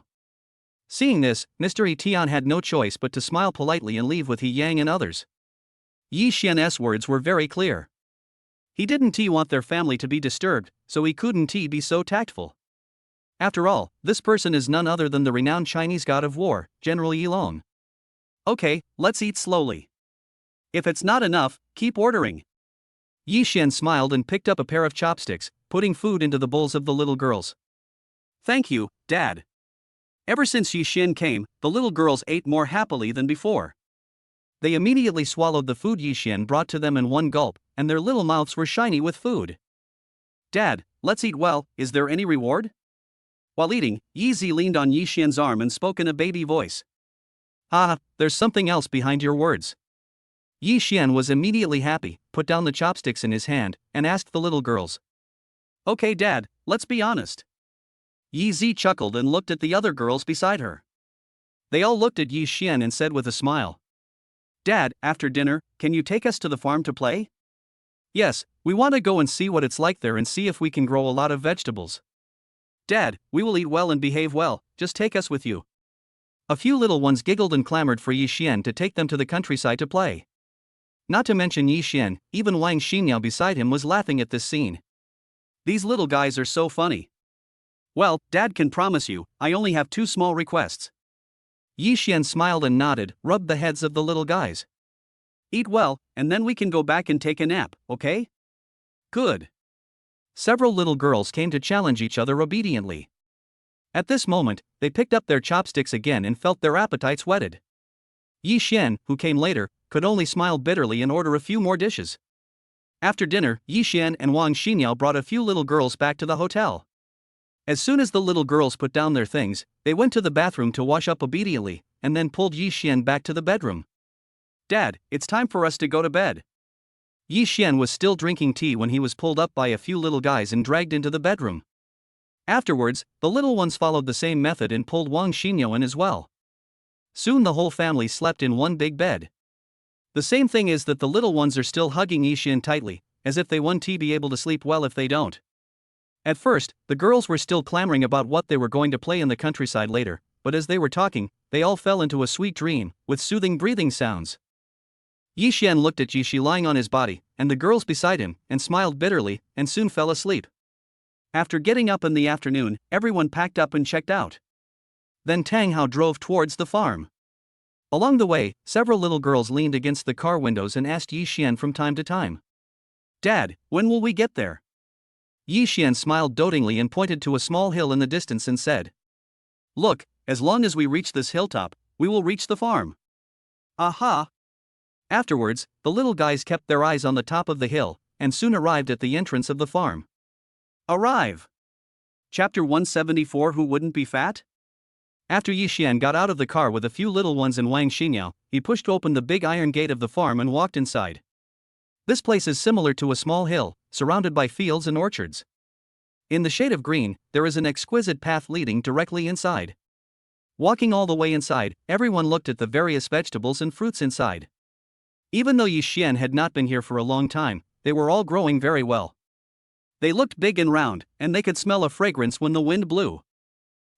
A: Seeing this, Mr. Yi Tian had no choice but to smile politely and leave with He Yang and others. Yi Xian's words were very clear. He didn't want their family to be disturbed, so he couldn't be so tactful. After all, this person is none other than the renowned Chinese god of war, General Yi Long. Okay, let's eat slowly. If it's not enough, keep ordering. Yi Xian smiled and picked up a pair of chopsticks, putting food into the bowls of the little girls. Thank you, Dad. Ever since Yi Xian came, the little girls ate more happily than before. They immediately swallowed the food Yi Xian brought to them in one gulp, and their little mouths were shiny with food. Dad, let's eat well, is there any reward? While eating, Yi Zi leaned on Yi Xian's arm and spoke in a baby voice. Ah, there's something else behind your words. Yi Xian was immediately happy, put down the chopsticks in his hand, and asked the little girls. Okay Dad, let's be honest. Yi Zi chuckled and looked at the other girls beside her. They all looked at Yi Xian and said with a smile. Dad, after dinner, can you take us to the farm to play? Yes, we want to go and see what it's like there and see if we can grow a lot of vegetables. Dad, we will eat well and behave well, just take us with you. A few little ones giggled and clamored for Yi Xian to take them to the countryside to play. Not to mention Yi Xian, even Wang Xinyao beside him was laughing at this scene. These little guys are so funny. Well, Dad can promise you, I only have two small requests. Yi Xian smiled and nodded, rubbed the heads of the little guys. Eat well, and then we can go back and take a nap, okay? Good. Several little girls came to challenge each other obediently. At this moment, they picked up their chopsticks again and felt their appetites whetted. Yi Xian, who came later, could only smile bitterly and order a few more dishes. After dinner, Yi Xian and Wang Xinyao brought a few little girls back to the hotel. As soon as the little girls put down their things, they went to the bathroom to wash up obediently, and then pulled Yi Xian back to the bedroom. Dad, it's time for us to go to bed. Yi Xian was still drinking tea when he was pulled up by a few little guys and dragged into the bedroom. Afterwards, the little ones followed the same method and pulled Wang Xinyao in as well. Soon the whole family slept in one big bed. The same thing is that the little ones are still hugging Yi Xian tightly, as if they want to be able to sleep well if they don't. At first, the girls were still clamoring about what they were going to play in the countryside later, but as they were talking, they all fell into a sweet dream, with soothing breathing sounds. Yi Xian looked at Yi Shi lying on his body, and the girls beside him, and smiled bitterly, and soon fell asleep. After getting up in the afternoon, everyone packed up and checked out. Then Tang Hao drove towards the farm. Along the way, several little girls leaned against the car windows and asked Yi Xian from time to time. Dad, when will we get there? Yi Xian smiled dotingly and pointed to a small hill in the distance and said. Look, as long as we reach this hilltop, we will reach the farm. Aha! Afterwards, the little guys kept their eyes on the top of the hill, and soon arrived at the entrance of the farm. Arrive! Chapter 174 Who Wouldn't Be Fat? After Yi Xian got out of the car with a few little ones and Wang Xinyao, he pushed open the big iron gate of the farm and walked inside. This place is similar to a small hill, surrounded by fields and orchards. In the shade of green, there is an exquisite path leading directly inside. Walking all the way inside, everyone looked at the various vegetables and fruits inside. Even though Yi Xian had not been here for a long time, they were all growing very well. They looked big and round, and they could smell a fragrance when the wind blew.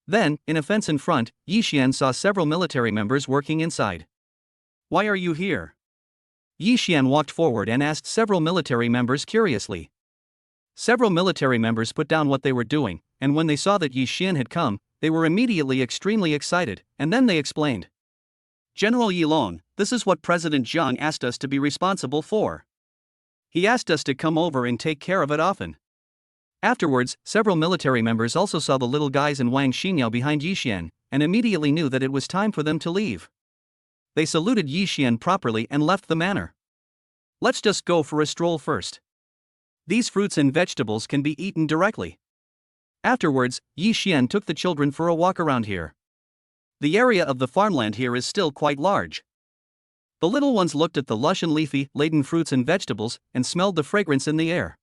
A: Then, in a fence in front, Yi Xian saw several military members working inside. Why are you here? Yi Xian walked forward and asked several military members curiously. Several military members put down what they were doing, and when they saw that Yi Xian had come, they were immediately extremely excited, and then they explained. General Yi Long, this is what President Jiang asked us to be responsible for. He asked us to come over and take care of it often. Afterwards, several military members also saw the little guys and Wang Xinyao behind Yi Xian, and immediately knew that it was time for them to leave. They saluted Yi Xian properly and left the manor. Let's just go for a stroll first. These fruits and vegetables can be eaten directly. Afterwards, Yi Xian took the children for a walk around here. The area of the farmland here is still quite large. The little ones looked at the lush and leafy, laden fruits and vegetables, and smelled the fragrance in the air.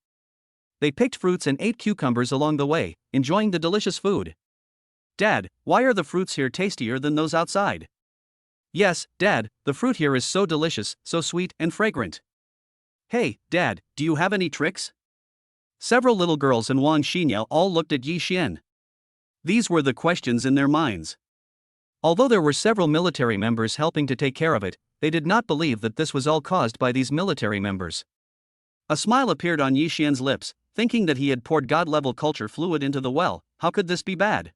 A: They picked fruits and ate cucumbers along the way, enjoying the delicious food. Dad, why are the fruits here tastier than those outside? Yes, Dad, the fruit here is so delicious, so sweet and fragrant. Hey, Dad, do you have any tricks? Several little girls and Wang Xinyao all looked at Yi Xian. These were the questions in their minds. Although there were several military members helping to take care of it, they did not believe that this was all caused by these military members. A smile appeared on Yi Xian's lips, thinking that he had poured god-level culture fluid into the well. How could this be bad?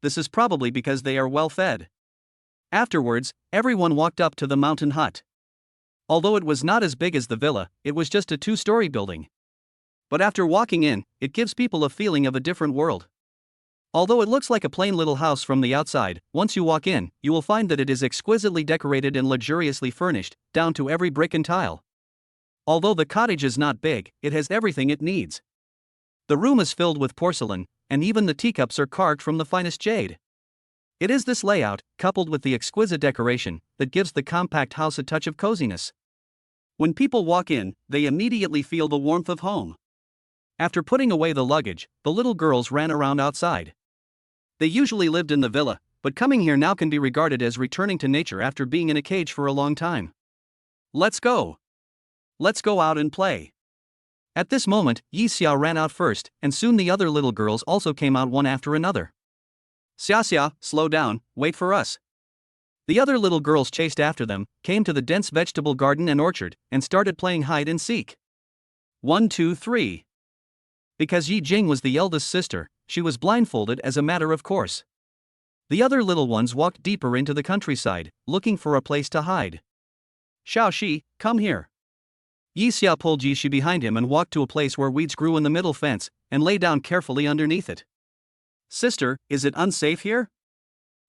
A: This is probably because they are well fed. Afterwards, everyone walked up to the mountain hut. Although it was not as big as the villa, it was just a 2-story building. But after walking in, it gives people a feeling of a different world. Although it looks like a plain little house from the outside, once you walk in, you will find that it is exquisitely decorated and luxuriously furnished, down to every brick and tile. Although the cottage is not big, it has everything it needs. The room is filled with porcelain, and even the teacups are carved from the finest jade. It is this layout, coupled with the exquisite decoration, that gives the compact house a touch of coziness. When people walk in, they immediately feel the warmth of home. After putting away the luggage, the little girls ran around outside. They usually lived in the villa, but coming here now can be regarded as returning to nature after being in a cage for a long time. Let's go! Let's go out and play. At this moment, Yi Xia ran out first, and soon the other little girls also came out one after another. Xia Xia, slow down, wait for us. The other little girls chased after them, came to the dense vegetable garden and orchard, and started playing hide and seek. 1, 2, 3. Because Yi Jing was the eldest sister, she was blindfolded as a matter of course. The other little ones walked deeper into the countryside, looking for a place to hide. Xiao Shi, come here. Yi Xia pulled Yi Shi behind him and walked to a place where weeds grew in the middle fence, and lay down carefully underneath it. Sister, is it unsafe here?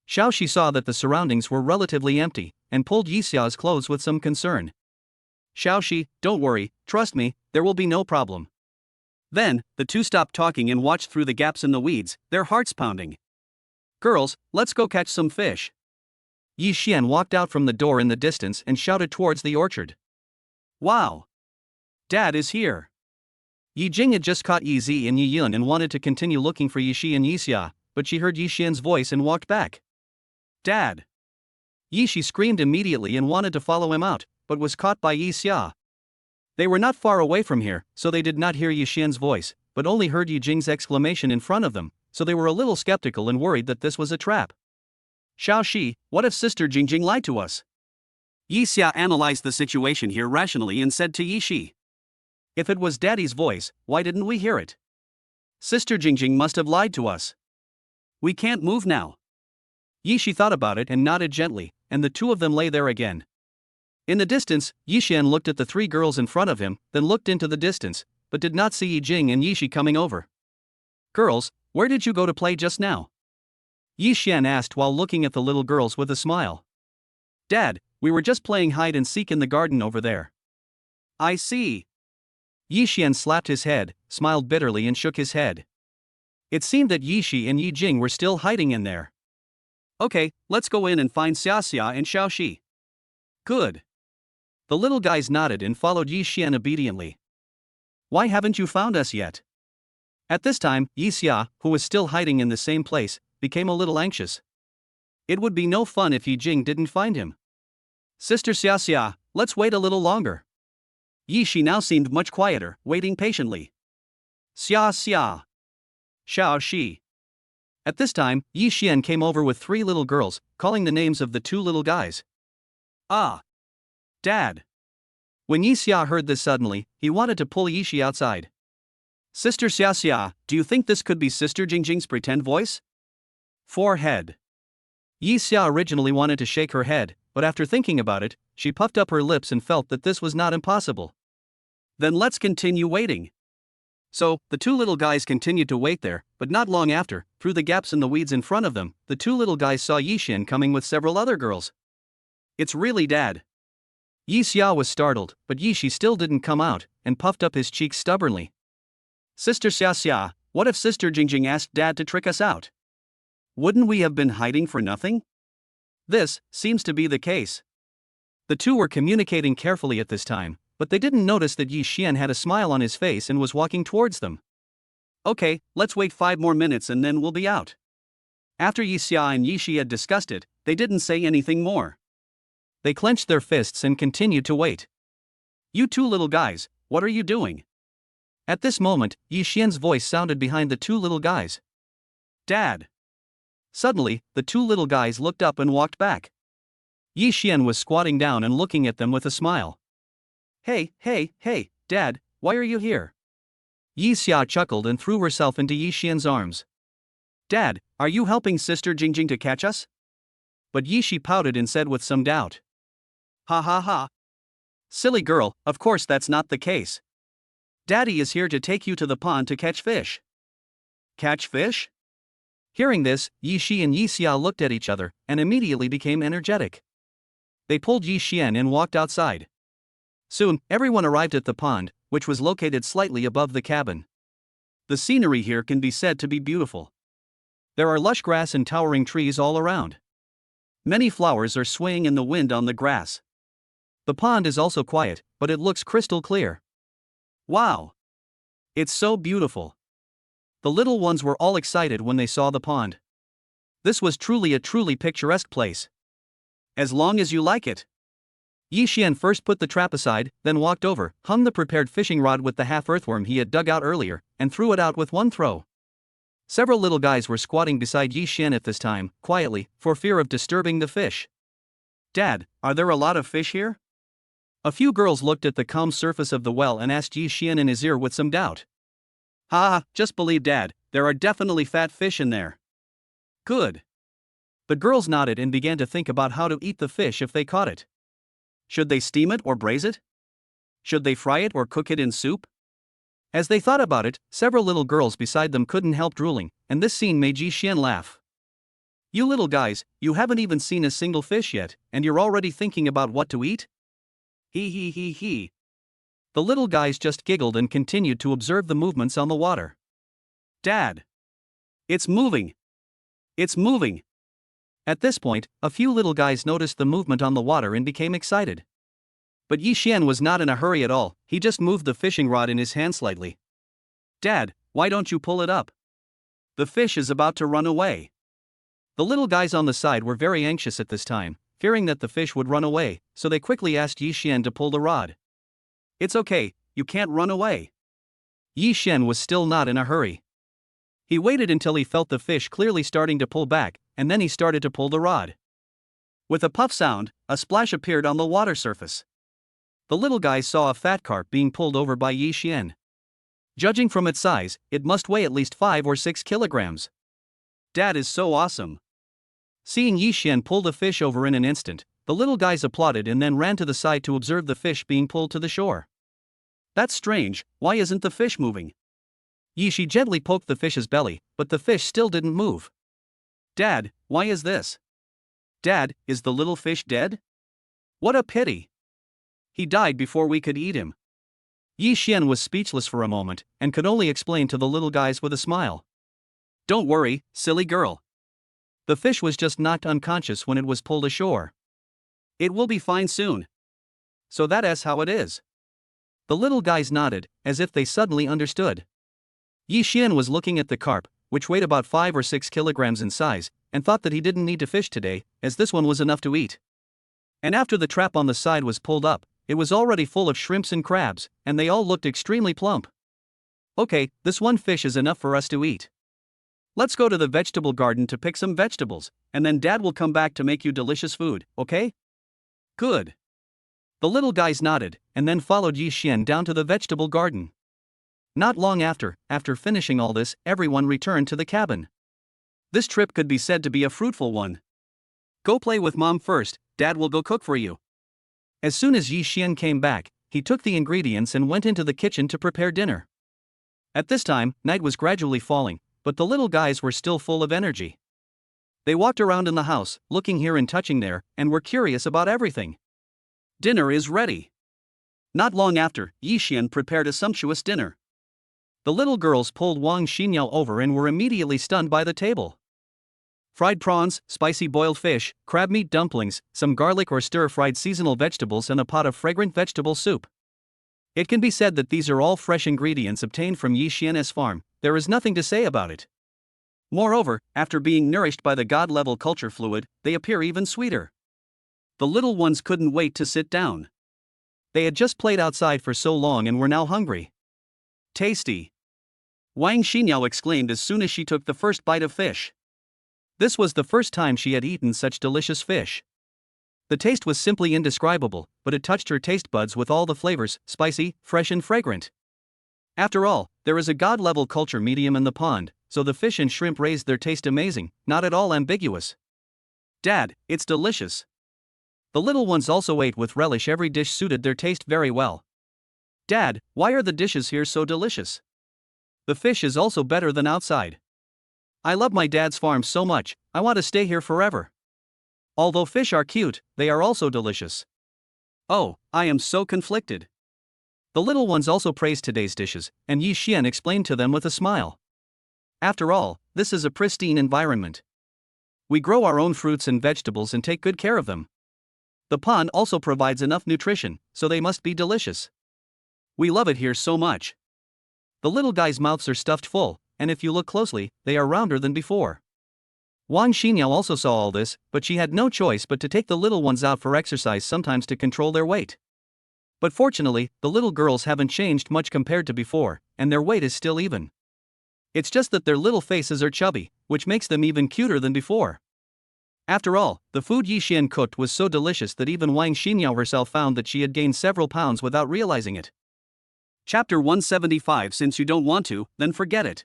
A: Xiao Shi saw that the surroundings were relatively empty, and pulled Yi Xia's clothes with some concern. Xiao Shi, don't worry, trust me, there will be no problem. Then, the two stopped talking and watched through the gaps in the weeds, their hearts pounding. Girls, let's go catch some fish. Yi Xian walked out from the door in the distance and shouted towards the orchard. Wow! Dad is here. Yi Jing had just caught Yi Zi and Yi Yun and wanted to continue looking for Yi Shi and Yi Xia, but she heard Yi Xian's voice and walked back. Dad! Yi Shi screamed immediately and wanted to follow him out, but was caught by Yi Xia. They were not far away from here, so they did not hear Yi Xian's voice, but only heard Yi Jing's exclamation in front of them, so they were a little skeptical and worried that this was a trap. Xiao Shi, what if Sister Jingjing lied to us? Yi Xia analyzed the situation here rationally and said to Yi Shi. If it was Daddy's voice, why didn't we hear it? Sister Jingjing must have lied to us. We can't move now. Yi Shi thought about it and nodded gently, and the two of them lay there again. In the distance, Yi Xian looked at the 3 girls in front of him, then looked into the distance, but did not see Yi Jing and Yi Shi coming over. Girls, where did you go to play just now? Yi Xian asked while looking at the little girls with a smile. Dad, we were just playing hide and seek in the garden over there. I see. Yi Xian slapped his head, smiled bitterly and shook his head. It seemed that Yi Shi and Yi Jing were still hiding in there. Okay, let's go in and find Xia Xia and Xiao Shi. Good. The little guys nodded and followed Yi Xian obediently. Why haven't you found us yet? At this time, Yi Xia, who was still hiding in the same place, became a little anxious. It would be no fun if Yi Jing didn't find him. Sister Xia Xia, let's wait a little longer. Yi Shi now seemed much quieter, waiting patiently. Xia Xia. Xiao Shi. At this time, Yi Xian came over with 3 little girls, calling the names of the 2 little guys. Ah! Dad! When Yi Xia heard this suddenly, he wanted to pull Yi Shi outside. Sister Xia Xia, do you think this could be Sister Jingjing's pretend voice? Forehead. Yi Xia originally wanted to shake her head, but after thinking about it, she puffed up her lips and felt that this was not impossible. Then let's continue waiting. So, the 2 little guys continued to wait there, but not long after, through the gaps in the weeds in front of them, the 2 little guys saw Yi Xian coming with several other girls. It's really Dad. Yi Xia was startled, but Yi Shi still didn't come out, and puffed up his cheeks stubbornly. Sister Xia Xia, what if Sister Jingjing asked Dad to trick us out? Wouldn't we have been hiding for nothing? This seems to be the case. The 2 were communicating carefully at this time, but they didn't notice that Yi Xian had a smile on his face and was walking towards them. Okay, let's wait 5 more minutes and then we'll be out. After Yi Xia and Yi Shi had discussed it, they didn't say anything more. They clenched their fists and continued to wait. "You two little guys, what are you doing?" At this moment, Yi Xian's voice sounded behind the two little guys. "Dad." Suddenly, the two little guys looked up and walked back. Yi Xian was squatting down and looking at them with a smile. Hey, Dad, why are you here?" Yi Xia chuckled and threw herself into Yi Xian's arms. "Dad, are you helping Sister Jingjing to catch us?" But Yi Shi pouted and said with some doubt. "Ha ha ha. Silly girl, of course that's not the case. Daddy is here to take you to the pond to catch fish." "Catch fish?" Hearing this, Yi Shi and Yi Xia looked at each other and immediately became energetic. They pulled Yi Xian and walked outside. Soon, everyone arrived at the pond, which was located slightly above the cabin. The scenery here can be said to be beautiful. There are lush grass and towering trees all around. Many flowers are swaying in the wind on the grass. The pond is also quiet, but it looks crystal clear. Wow! It's so beautiful. The little ones were all excited when they saw the pond. This was truly a truly picturesque place. As long as you like it. Yi Xian first put the trap aside, then walked over, hung the prepared fishing rod with the half-earthworm he had dug out earlier, and threw it out with one throw. Several little guys were squatting beside Yi Xian at this time, quietly, for fear of disturbing the fish. "Dad, are there a lot of fish here?" A few girls looked at the calm surface of the well and asked Yi Xian in his ear with some doubt. "Ha, just believe Dad, there are definitely fat fish in there." "Good." The girls nodded and began to think about how to eat the fish if they caught it. Should they steam it or braise it? Should they fry it or cook it in soup? As they thought about it, several little girls beside them couldn't help drooling, and this scene made Yi Xian laugh. "You little guys, you haven't even seen a single fish yet, and you're already thinking about what to eat? He. The little guys just giggled and continued to observe the movements on the water. "Dad! It's moving! It's moving!" At this point, a few little guys noticed the movement on the water and became excited. But Yi Xian was not in a hurry at all, he just moved the fishing rod in his hand slightly. "Dad, why don't you pull it up? The fish is about to run away." The little guys on the side were very anxious at this time, fearing that the fish would run away, so they quickly asked Yi Xian to pull the rod. "It's okay, you can't run away." Yi Xian was still not in a hurry. He waited until he felt the fish clearly starting to pull back, and then he started to pull the rod. With a puff sound, a splash appeared on the water surface. The little guys saw a fat carp being pulled over by Yi Xian. Judging from its size, it must weigh at least 5 or 6 kilograms. "Dad is so awesome." Seeing Yi Xian pull the fish over in an instant, the little guys applauded and then ran to the side to observe the fish being pulled to the shore. "That's strange, why isn't the fish moving?" Yi Shi gently poked the fish's belly, but the fish still didn't move. "Dad, why is this?" "Dad, is the little fish dead?" "What a pity. He died before we could eat him." Yi Xian was speechless for a moment, and could only explain to the little guys with a smile. "Don't worry, silly girl. The fish was just knocked unconscious when it was pulled ashore. It will be fine soon. So that is how it is." The little guys nodded, as if they suddenly understood. Yi Xian was looking at the carp, which weighed about 5 or 6 kilograms in size, and thought that he didn't need to fish today, as this one was enough to eat. And after the trap on the side was pulled up, it was already full of shrimps and crabs, and they all looked extremely plump. "Okay, this one fish is enough for us to eat. Let's go to the vegetable garden to pick some vegetables, and then Dad will come back to make you delicious food, okay?" "Good." The little guys nodded, and then followed Yi Xian down to the vegetable garden. Not long after finishing all this, everyone returned to the cabin. This trip could be said to be a fruitful one. "Go play with Mom first, Dad will go cook for you." As soon as Yi Xian came back, he took the ingredients and went into the kitchen to prepare dinner. At this time, night was gradually falling, but the little guys were still full of energy. They walked around in the house, looking here and touching there, and were curious about everything. Dinner is ready. Not long after, Yi Xian prepared a sumptuous dinner. The little girls pulled Wang Xinyao over and were immediately stunned by the table. Fried prawns, spicy boiled fish, crab meat dumplings, some garlic or stir-fried seasonal vegetables and a pot of fragrant vegetable soup. It can be said that these are all fresh ingredients obtained from Yi Xian's farm, there is nothing to say about it. Moreover, after being nourished by the god-level culture fluid, they appear even sweeter. The little ones couldn't wait to sit down. They had just played outside for so long and were now hungry. Tasty! Wang Xinyao exclaimed as soon as she took the first bite of fish. This was the first time she had eaten such delicious fish. The taste was simply indescribable, but it touched her taste buds with all the flavors, spicy, fresh and fragrant. After all, there is a god-level culture medium in the pond, so the fish and shrimp raised their taste amazing, not at all ambiguous. Dad, it's delicious. The little ones also ate with relish. Every dish suited their taste very well. Dad, why are the dishes here so delicious? The fish is also better than outside. I love my dad's farm so much, I want to stay here forever. Although fish are cute, they are also delicious. Oh, I am so conflicted. The little ones also praised today's dishes, and Yi Xian explained to them with a smile. After all, this is a pristine environment. We grow our own fruits and vegetables and take good care of them. The pond also provides enough nutrition, so they must be delicious. We love it here so much. The little guys' mouths are stuffed full, and if you look closely, they are rounder than before. Wang Xinyao also saw all this, but she had no choice but to take the little ones out for exercise, sometimes to control their weight. But fortunately, the little girls haven't changed much compared to before, and their weight is still even. It's just that their little faces are chubby, which makes them even cuter than before. After all, the food Yi Xian cooked was so delicious that even Wang Xinyao herself found that she had gained several pounds without realizing it. Chapter 175. Since you don't want to, then forget it.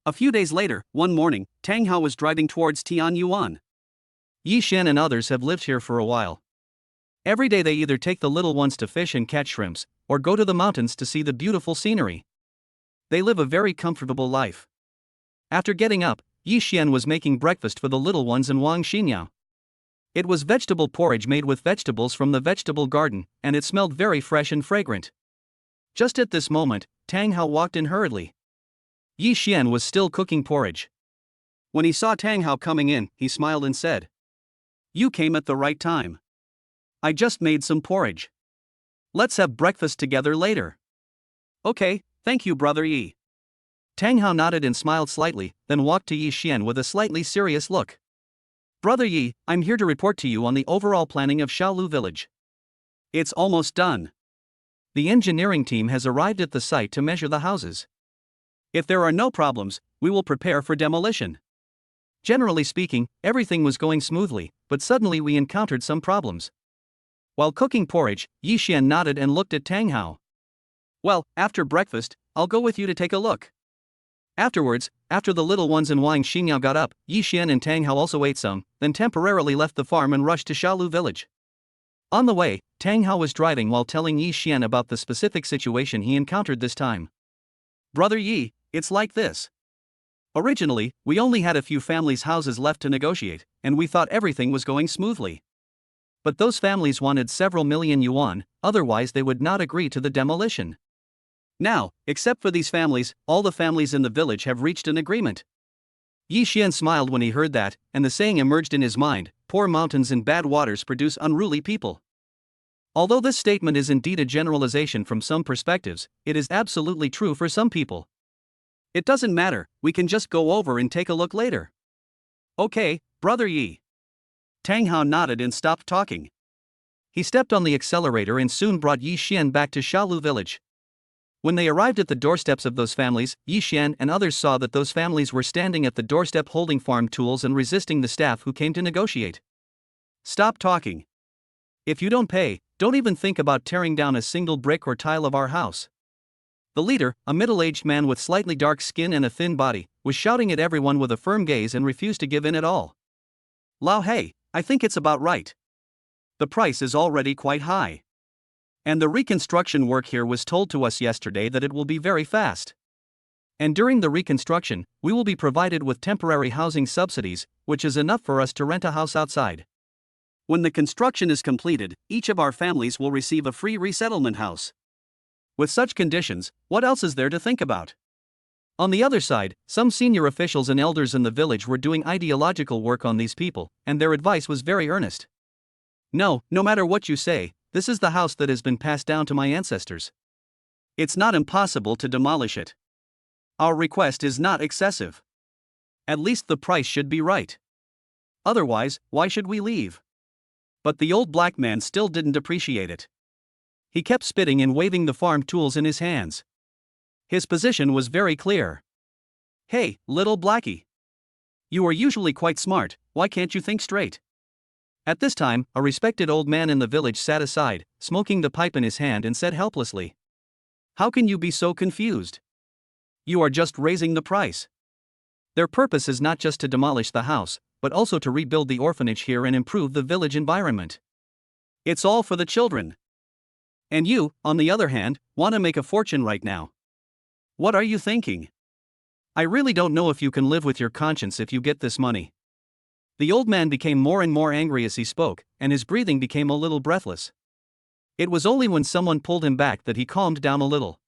A: A few days later, one morning, Tang Hao was driving towards Tianyuan. Yi Xian and others have lived here for a while. Every day they either take the little ones to fish and catch shrimps, or go to the mountains to see the beautiful scenery. They live a very comfortable life. After getting up, Yi Xian was making breakfast for the little ones and Wang Xinyao. It was vegetable porridge made with vegetables from the vegetable garden, and it smelled very fresh and fragrant. Just at this moment, Tang Hao walked in hurriedly. Yi Xian was still cooking porridge. When he saw Tang Hao coming in, he smiled and said, "You came at the right time. I just made some porridge. Let's have breakfast together later." "Okay, thank you, Brother Yi." Tang Hao nodded and smiled slightly, then walked to Yi Xian with a slightly serious look. "Brother Yi, I'm here to report to you on the overall planning of Xiaolu village. It's almost done. The engineering team has arrived at the site to measure the houses. If there are no problems, we will prepare for demolition." Generally speaking, everything was going smoothly, but suddenly we encountered some problems. While cooking porridge, Yi Xian nodded and looked at Tang Hao. "Well, after breakfast, I'll go with you to take a look." Afterwards, after the little ones and Wang Xinyao got up, Yi Xian and Tang Hao also ate some, then temporarily left the farm and rushed to Xiaolu village. On the way, Tang Hao was driving while telling Yi Xian about the specific situation he encountered this time. "Brother Yi, it's like this. Originally, we only had a few families' houses left to negotiate, and we thought everything was going smoothly. But those families wanted several million yuan, otherwise they would not agree to the demolition. Now, except for these families, all the families in the village have reached an agreement." Yi Xian smiled when he heard that, and the saying emerged in his mind, "Poor mountains and bad waters produce unruly people." Although this statement is indeed a generalization from some perspectives, it is absolutely true for some people. "It doesn't matter, we can just go over and take a look later." "Okay, Brother Yi." Tang Hao nodded and stopped talking. He stepped on the accelerator and soon brought Yi Xian back to Xiaolu village. When they arrived at the doorsteps of those families, Yi Xian and others saw that those families were standing at the doorstep holding farm tools and resisting the staff who came to negotiate. "Stop talking. If you don't pay, don't even think about tearing down a single brick or tile of our house." The leader, a middle-aged man with slightly dark skin and a thin body, was shouting at everyone with a firm gaze and refused to give in at all. "Lao Hei, I think it's about right. The price is already quite high. And the reconstruction work here was told to us yesterday that it will be very fast. And during the reconstruction, we will be provided with temporary housing subsidies, which is enough for us to rent a house outside. When the construction is completed, each of our families will receive a free resettlement house. With such conditions, what else is there to think about?" On the other side, some senior officials and elders in the village were doing ideological work on these people, and their advice was very earnest. No matter what you say, this is the house that has been passed down to my ancestors. It's not impossible to demolish it. Our request is not excessive. At least the price should be right. Otherwise, why should we leave? But the old black man still didn't appreciate it. He kept spitting and waving the farm tools in his hands. His position was very clear. Hey, little blackie. You are usually quite smart, why can't you think straight? At this time, a respected old man in the village sat aside, smoking the pipe in his hand, and said helplessly, "How can you be so confused? You are just raising the price. Their purpose is not just to demolish the house, but also to rebuild the orphanage here and improve the village environment. It's all for the children. And you, on the other hand, want to make a fortune right now. What are you thinking? I really don't know if you can live with your conscience if you get this money." The old man became more and more angry as he spoke, and his breathing became a little breathless. It was only when someone pulled him back that he calmed down a little.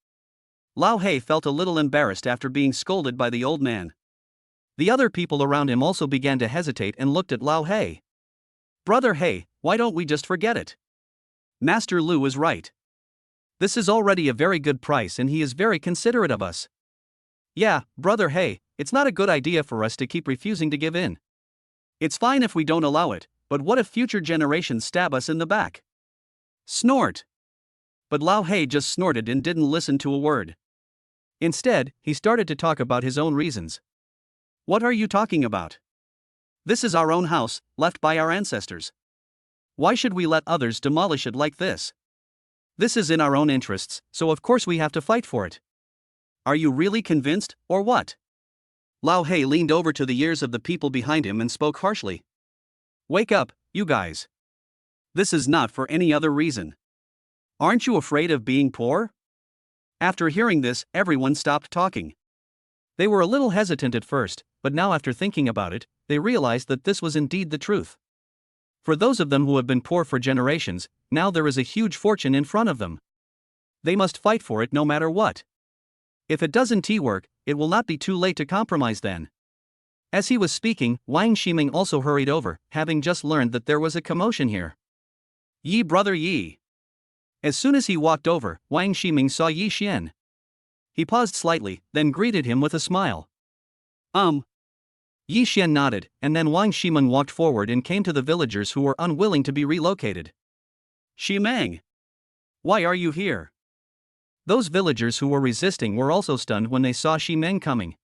A: Lao He felt a little embarrassed after being scolded by the old man. The other people around him also began to hesitate and looked at Lao He. "Brother He, why don't we just forget it? Master Lu is right. This is already a very good price and he is very considerate of us. Yeah, Brother He, it's not a good idea for us to keep refusing to give in. It's fine if we don't allow it, but what if future generations stab us in the back?" Snort. But Lao He just snorted and didn't listen to a word. Instead, he started to talk about his own reasons. "What are you talking about? This is our own house, left by our ancestors. Why should we let others demolish it like this? This is in our own interests, so of course we have to fight for it. Are you really convinced, or what?" Lao He leaned over to the ears of the people behind him and spoke harshly. "Wake up, you guys. This is not for any other reason. Aren't you afraid of being poor?" After hearing this, everyone stopped talking. They were a little hesitant at first, but now after thinking about it, they realized that this was indeed the truth. For those of them who have been poor for generations, now there is a huge fortune in front of them. They must fight for it no matter what. If it doesn't work, it will not be too late to compromise then. As he was speaking, Wang Shiming also hurried over, having just learned that there was a commotion here. "Yi brother Yi." As soon as he walked over, Wang Shiming saw Yi Xian. He paused slightly, then greeted him with a smile. Yi Xian nodded, and then Wang Shiming walked forward and came to the villagers who were unwilling to be relocated. "Shimeng, why are you here?" Those villagers who were resisting were also stunned when they saw Shimeng coming.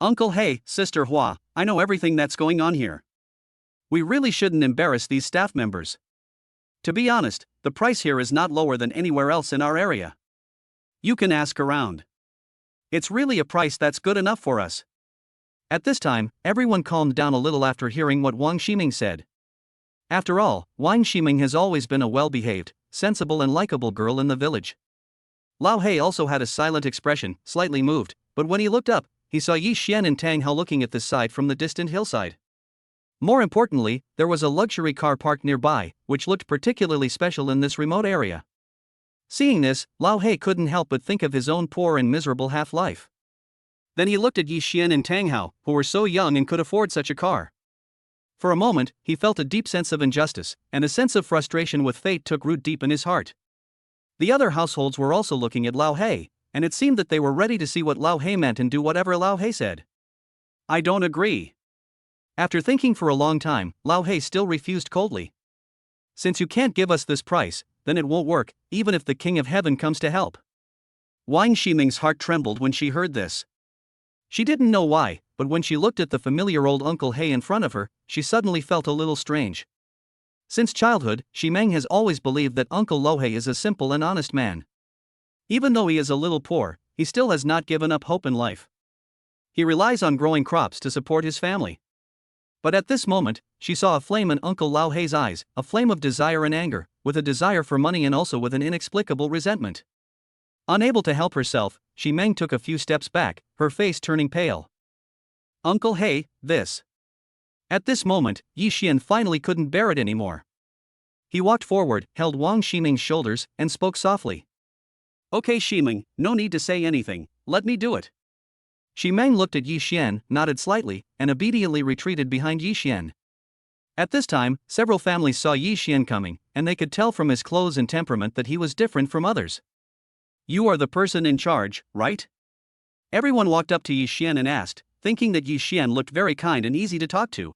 A: "Uncle He, Sister Hua, I know everything that's going on here. We really shouldn't embarrass these staff members. To be honest, the price here is not lower than anywhere else in our area. You can ask around. It's really a price that's good enough for us." At this time, everyone calmed down a little after hearing what Wang Shiming said. After all, Wang Shiming has always been a well-behaved, sensible and likable girl in the village. Lao He also had a silent expression, slightly moved, but when he looked up, he saw Yi Xian and Tang Hao looking at this side from the distant hillside. More importantly, there was a luxury car parked nearby, which looked particularly special in this remote area. Seeing this, Lao He couldn't help but think of his own poor and miserable half-life. Then he looked at Yi Xian and Tang Hao, who were so young and could afford such a car. For a moment, he felt a deep sense of injustice, and a sense of frustration with fate took root deep in his heart. The other households were also looking at Lao He, and it seemed that they were ready to see what Lao He meant and do whatever Lao He said. "I don't agree." After thinking for a long time, Lao He still refused coldly. "Since you can't give us this price, then it won't work, even if the King of Heaven comes to help." Wang Shiming's heart trembled when she heard this. She didn't know why, but when she looked at the familiar old Uncle He in front of her, she suddenly felt a little strange. Since childhood, Shimeng has always believed that Uncle Lo He is a simple and honest man. Even though he is a little poor, he still has not given up hope in life. He relies on growing crops to support his family. But at this moment, she saw a flame in Uncle Lao He's eyes, a flame of desire and anger, with a desire for money and also with an inexplicable resentment. Unable to help herself, Shimeng took a few steps back, her face turning pale. "Uncle He, this." At this moment, Yi Xian finally couldn't bear it anymore. He walked forward, held Wang Shiming's shoulders, and spoke softly. "Okay Shimeng, no need to say anything, let me do it." Shimeng looked at Yi Xian, nodded slightly, and obediently retreated behind Yi Xian. At this time, several families saw Yi Xian coming, and they could tell from his clothes and temperament that he was different from others. "You are the person in charge, right?" Everyone walked up to Yi Xian and asked, thinking that Yi Xian looked very kind and easy to talk to.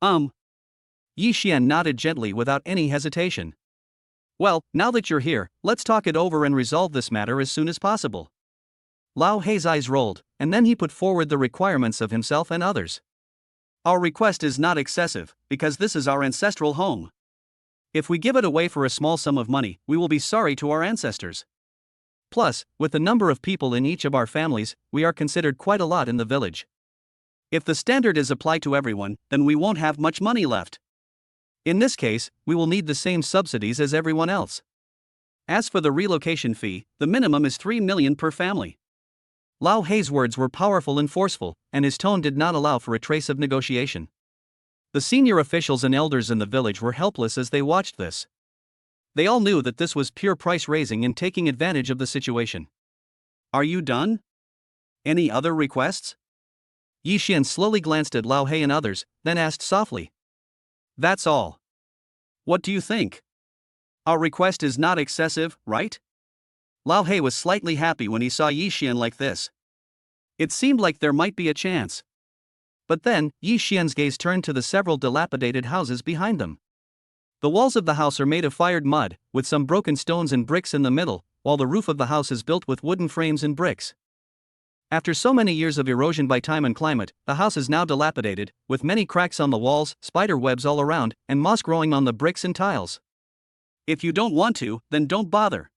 A: Yi Xian nodded gently without any hesitation. Well, now that you're here, let's talk it over and resolve this matter as soon as possible. Lao Hei's eyes rolled, and then he put forward the requirements of himself and others. Our request is not excessive, because this is our ancestral home. If we give it away for a small sum of money, we will be sorry to our ancestors. Plus, with the number of people in each of our families, we are considered quite a lot in the village. If the standard is applied to everyone, then we won't have much money left. In this case, we will need the same subsidies as everyone else. As for the relocation fee, the minimum is 3 million per family. Lao Hei's words were powerful and forceful, and his tone did not allow for a trace of negotiation. The senior officials and elders in the village were helpless as they watched this. They all knew that this was pure price raising and taking advantage of the situation. Are you done? Any other requests? Yi Xian slowly glanced at Lao Hei and others, then asked softly. That's all. What do you think? Our request is not excessive, right? Lao Hei was slightly happy when he saw Yi Xian like this. It seemed like there might be a chance. But then, Yi Xian's gaze turned to the several dilapidated houses behind them. The walls of the house are made of fired mud, with some broken stones and bricks in the middle, while the roof of the house is built with wooden frames and bricks. After so many years of erosion by time and climate, the house is now dilapidated, with many cracks on the walls, spider webs all around, and moss growing on the bricks and tiles. If you don't want to, then don't bother.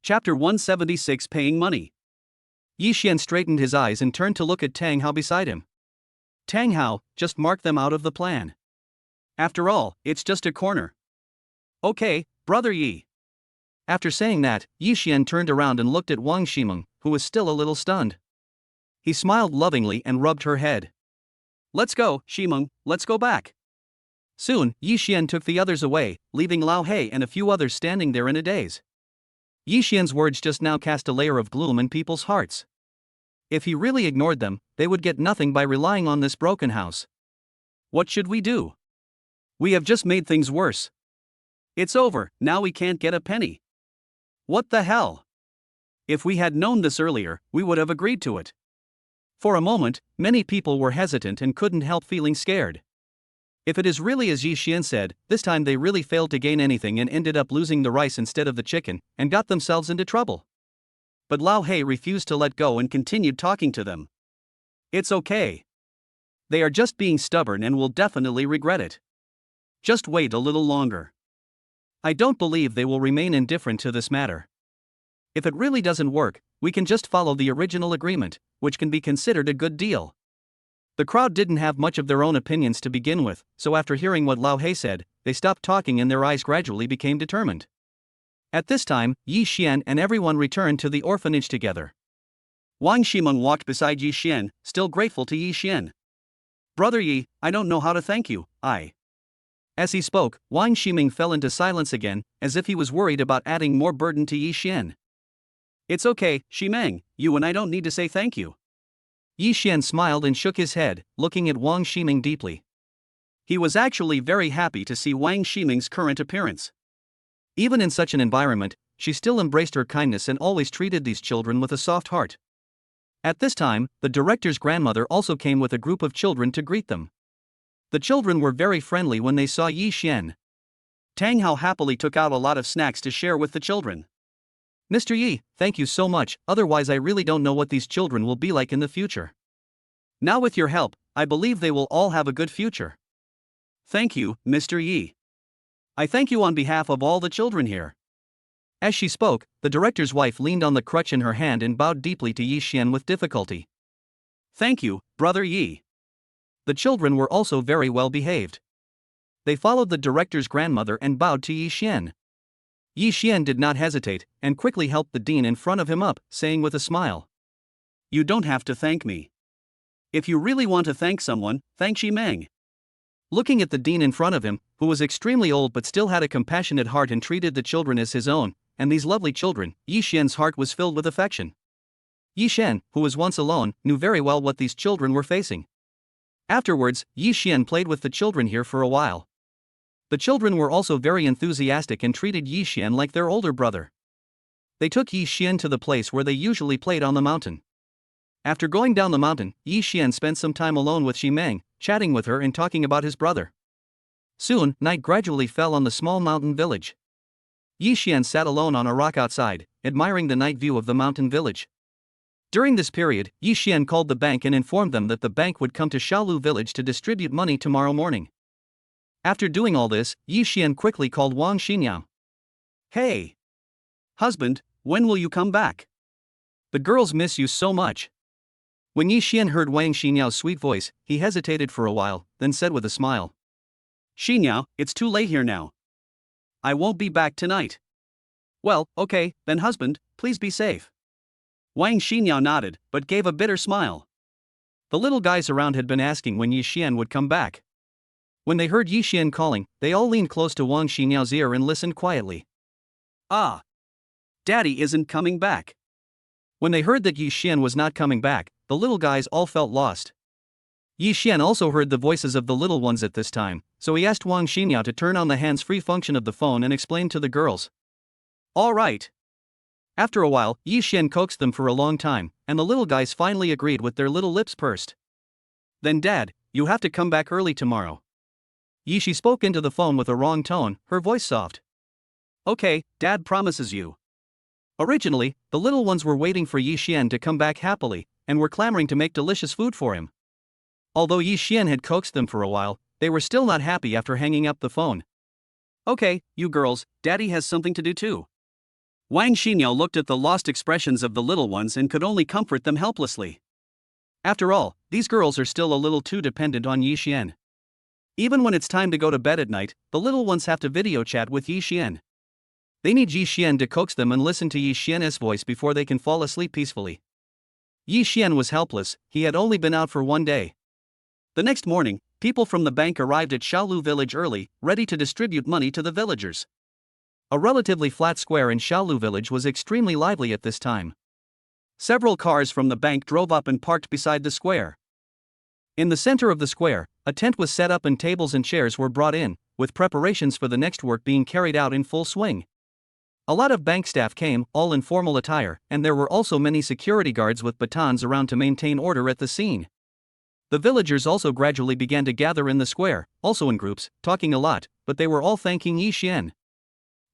A: Chapter 176 Paying Money. Yi Xian straightened his eyes and turned to look at Tang Hao beside him. Tang Hao, just mark them out of the plan. After all, it's just a corner. Okay, Brother Yi. After saying that, Yi Xian turned around and looked at Wang Ximeng, who was still a little stunned. He smiled lovingly and rubbed her head. Let's go, Ximeng, let's go back. Soon, Yi Xian took the others away, leaving Lao Hei and a few others standing there in a daze. Yi Xian's words just now cast a layer of gloom in people's hearts. If he really ignored them, they would get nothing by relying on this broken house. What should we do? We have just made things worse. It's over, now we can't get a penny. What the hell? If we had known this earlier, we would have agreed to it. For a moment, many people were hesitant and couldn't help feeling scared. If it is really as Yi Xian said, this time they really failed to gain anything and ended up losing the rice instead of the chicken, and got themselves into trouble. But Lao Hei refused to let go and continued talking to them. It's okay. They are just being stubborn and will definitely regret it. Just wait a little longer. I don't believe they will remain indifferent to this matter. If it really doesn't work, we can just follow the original agreement, which can be considered a good deal. The crowd didn't have much of their own opinions to begin with, so after hearing what Lao Hei said, they stopped talking and their eyes gradually became determined. At this time, Yi Xian and everyone returned to the orphanage together. Wang Ximeng walked beside Yi Xian, still grateful to Yi Xian. Brother Yi, I don't know how to thank you, As he spoke, Wang Ximeng fell into silence again, as if he was worried about adding more burden to Yi Xian. It's okay, Ximeng, you and I don't need to say thank you. Yi Xian smiled and shook his head, looking at Wang Ximeng deeply. He was actually very happy to see Wang Ximeng's current appearance. Even in such an environment, she still embraced her kindness and always treated these children with a soft heart. At this time, the director's grandmother also came with a group of children to greet them. The children were very friendly when they saw Yi Xian. Tang Hao happily took out a lot of snacks to share with the children. Mr. Yi, thank you so much, otherwise I really don't know what these children will be like in the future. Now with your help, I believe they will all have a good future. Thank you, Mr. Yi. I thank you on behalf of all the children here. As she spoke, the director's wife leaned on the crutch in her hand and bowed deeply to Yi Xian with difficulty. Thank you, Brother Yi. The children were also very well behaved. They followed the director's grandmother and bowed to Yi Xian. Yi Xian did not hesitate, and quickly helped the dean in front of him up, saying with a smile. You don't have to thank me. If you really want to thank someone, thank Ximeng. Looking at the dean in front of him, who was extremely old but still had a compassionate heart and treated the children as his own, and these lovely children, Yi Xian's heart was filled with affection. Yi Xian, who was once alone, knew very well what these children were facing. Afterwards, Yi Xian played with the children here for a while. The children were also very enthusiastic and treated Yi Xian like their older brother. They took Yi Xian to the place where they usually played on the mountain. After going down the mountain, Yi Xian spent some time alone with Xi Meng, chatting with her and talking about his brother. Soon, night gradually fell on the small mountain village. Yi Xian sat alone on a rock outside, admiring the night view of the mountain village. During this period, Yi Xian called the bank and informed them that the bank would come to Shaolu village to distribute money tomorrow morning. After doing all this, Yi Xian quickly called Wang Xinyao. "Hey! Husband, when will you come back? The girls miss you so much." When Yi Xian heard Wang Xinyao's sweet voice, he hesitated for a while, then said with a smile. "Xinyao, it's too late here now. I won't be back tonight." "Well, okay, then husband, please be safe." Wang Xinyao nodded, but gave a bitter smile. The little guys around had been asking when Yi Xian would come back. When they heard Yi Xian calling, they all leaned close to Wang Xinyao's ear and listened quietly. "Ah! Daddy isn't coming back." When they heard that Yi Xian was not coming back, the little guys all felt lost. Yi Xian also heard the voices of the little ones at this time, so he asked Wang Xinyao to turn on the hands-free function of the phone and explain to the girls. "All right." After a while, Yi Xian coaxed them for a long time, and the little guys finally agreed with their little lips pursed. "Then Dad, you have to come back early tomorrow." Yi Xi spoke into the phone with a wrong tone, her voice soft. "Okay, Dad promises you." Originally, the little ones were waiting for Yi Xian to come back happily, and were clamoring to make delicious food for him. Although Yi Xian had coaxed them for a while, they were still not happy after hanging up the phone. "Okay, you girls, Daddy has something to do too." Wang Xinyao looked at the lost expressions of the little ones and could only comfort them helplessly. After all, these girls are still a little too dependent on Yi Xian. Even when it's time to go to bed at night, the little ones have to video chat with Yi Xian. They need Yi Xian to coax them and listen to Yi Xian's voice before they can fall asleep peacefully. Yi Xian was helpless, he had only been out for one day. The next morning, people from the bank arrived at Shaolu village early, ready to distribute money to the villagers. A relatively flat square in Shaolu village was extremely lively at this time. Several cars from the bank drove up and parked beside the square. In the center of the square, a tent was set up and tables and chairs were brought in, with preparations for the next work being carried out in full swing. A lot of bank staff came, all in formal attire, and there were also many security guards with batons around to maintain order at the scene. The villagers also gradually began to gather in the square, also in groups, talking a lot, but they were all thanking Yi Xian.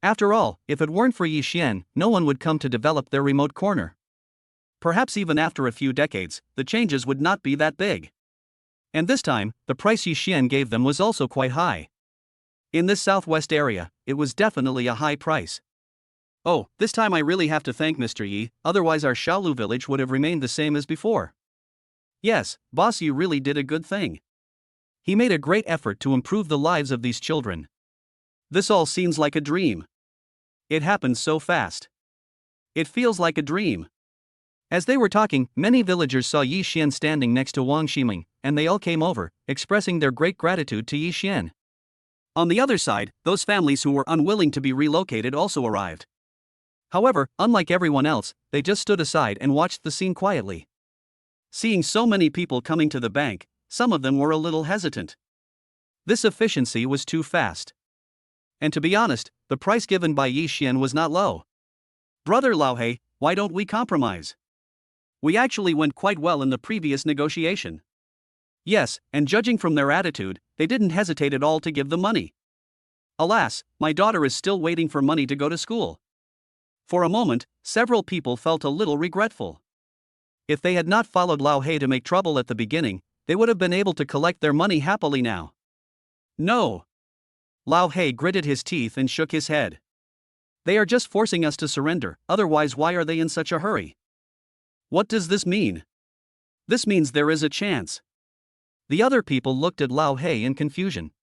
A: After all, if it weren't for Yi Xian, no one would come to develop their remote corner. Perhaps even after a few decades, the changes would not be that big. And this time, the price Yi Xian gave them was also quite high. In this southwest area, it was definitely a high price. "Oh, this time I really have to thank Mr. Yi, otherwise our Shaolu village would have remained the same as before." "Yes, boss, you really did a good thing. He made a great effort to improve the lives of these children. This all seems like a dream. It happened so fast. It feels like a dream." As they were talking, many villagers saw Yi Xian standing next to Wang Ximing, and they all came over, expressing their great gratitude to Yi Xian. On the other side, those families who were unwilling to be relocated also arrived. However, unlike everyone else, they just stood aside and watched the scene quietly. Seeing so many people coming to the bank, some of them were a little hesitant. This efficiency was too fast. And to be honest, the price given by Yi Xian was not low. "Brother Laohei, why don't we compromise? We actually went quite well in the previous negotiation." Yes, and judging from their attitude, they didn't hesitate at all to give the money. "Alas, my daughter is still waiting for money to go to school." For a moment, several people felt a little regretful. If they had not followed Laohei to make trouble at the beginning, they would have been able to collect their money happily now. "No." Laohei gritted his teeth and shook his head. "They are just forcing us to surrender, otherwise why are they in such a hurry? What does this mean?" "This means there is a chance." The other people looked at Laohei in confusion.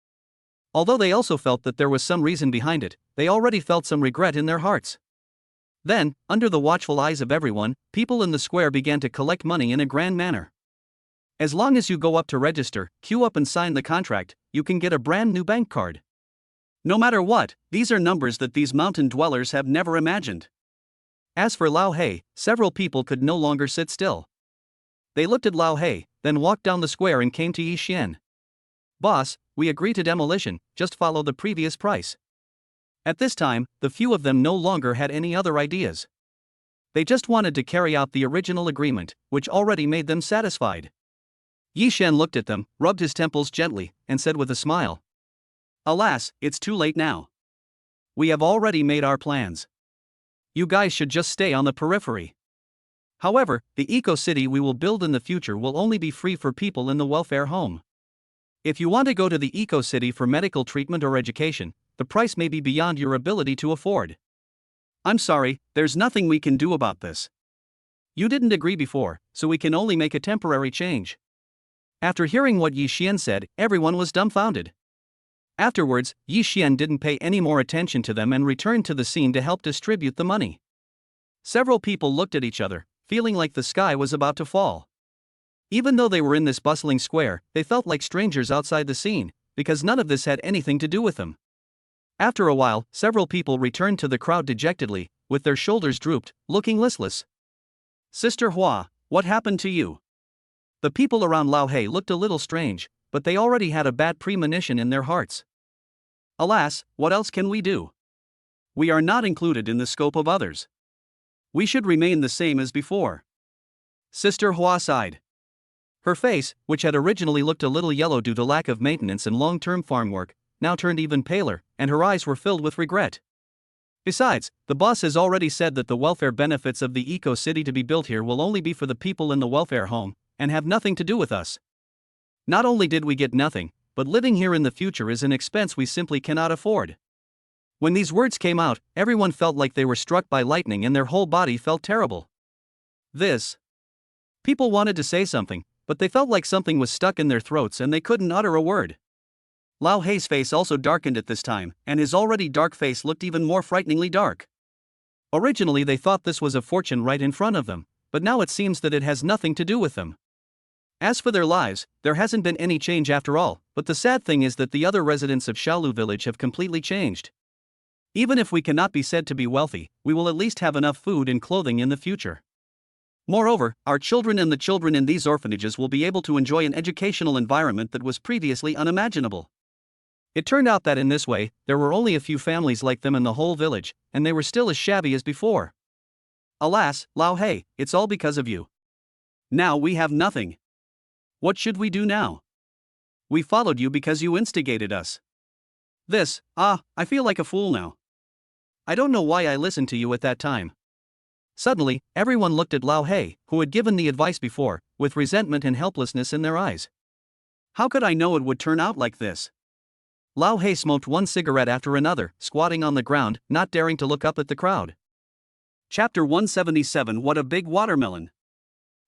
A: Although they also felt that there was some reason behind it, they already felt some regret in their hearts. Then, under the watchful eyes of everyone, people in the square began to collect money in a grand manner. As long as you go up to register, queue up and sign the contract, you can get a brand new bank card. No matter what, these are numbers that these mountain dwellers have never imagined. As for Laohei, several people could no longer sit still. They looked at Laohei, then walked down the square and came to Yi Xian. "Boss, we agree to demolition, just follow the previous price." At this time, the few of them no longer had any other ideas. They just wanted to carry out the original agreement, which already made them satisfied. Yi Xian looked at them, rubbed his temples gently, and said with a smile, "Alas, it's too late now. We have already made our plans. You guys should just stay on the periphery. However, the eco-city we will build in the future will only be free for people in the welfare home. If you want to go to the eco-city for medical treatment or education, the price may be beyond your ability to afford. I'm sorry, there's nothing we can do about this. You didn't agree before, so we can only make a temporary change." After hearing what Yi Xian said, everyone was dumbfounded. Afterwards, Yi Xian didn't pay any more attention to them and returned to the scene to help distribute the money. Several people looked at each other, feeling like the sky was about to fall. Even though they were in this bustling square, they felt like strangers outside the scene, because none of this had anything to do with them. After a while, several people returned to the crowd dejectedly, with their shoulders drooped, looking listless. "Sister Hua, what happened to you?" The people around Lao He looked a little strange, but they already had a bad premonition in their hearts. "Alas, what else can we do? We are not included in the scope of others. We should remain the same as before." Sister Hua sighed. Her face, which had originally looked a little yellow due to lack of maintenance and long-term farm work, now turned even paler, and her eyes were filled with regret. Besides, the boss has already said that the welfare benefits of the eco-city to be built here will only be for the people in the welfare home, and have nothing to do with us. Not only did we get nothing, but living here in the future is an expense we simply cannot afford. When these words came out, everyone felt like they were struck by lightning and their whole body felt terrible. People wanted to say something, but they felt like something was stuck in their throats and they couldn't utter a word. Lao Hei's face also darkened at this time, and his already dark face looked even more frighteningly dark. Originally they thought this was a fortune right in front of them, but now it seems that it has nothing to do with them. As for their lives, there hasn't been any change after all, but the sad thing is that the other residents of Xiaolu village have completely changed. Even if we cannot be said to be wealthy, we will at least have enough food and clothing in the future. Moreover, our children and the children in these orphanages will be able to enjoy an educational environment that was previously unimaginable. It turned out that in this way, there were only a few families like them in the whole village, and they were still as shabby as before. Alas, Lao Hei, it's all because of you. Now we have nothing. What should we do now? We followed you because you instigated us. I feel like a fool now. I don't know why I listened to you at that time." Suddenly, everyone looked at Lao Hei, who had given the advice before, with resentment and helplessness in their eyes. How could I know it would turn out like this? Lao Hei smoked one cigarette after another, squatting on the ground, not daring to look up at the crowd. Chapter 177 What a Big Watermelon!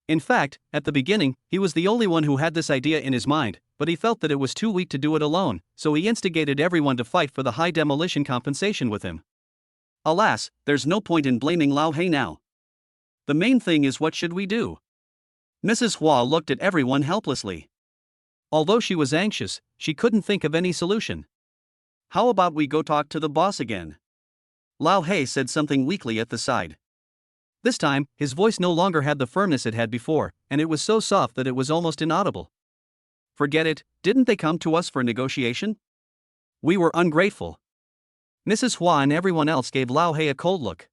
A: In fact, at the beginning, he was the only one who had this idea in his mind, but he felt that it was too weak to do it alone, so he instigated everyone to fight for the high demolition compensation with him. Alas, there's no point in blaming Lao Hei now. The main thing is, what should we do? Mrs. Hua looked at everyone helplessly. Although she was anxious, she couldn't think of any solution. How about we go talk to the boss again? Lao Hei said something weakly at the side. This time, his voice no longer had the firmness it had before, and it was so soft that it was almost inaudible. Forget it, didn't they come to us for negotiation? We were ungrateful. Mrs. Hua and everyone else gave Lao Hei a cold look.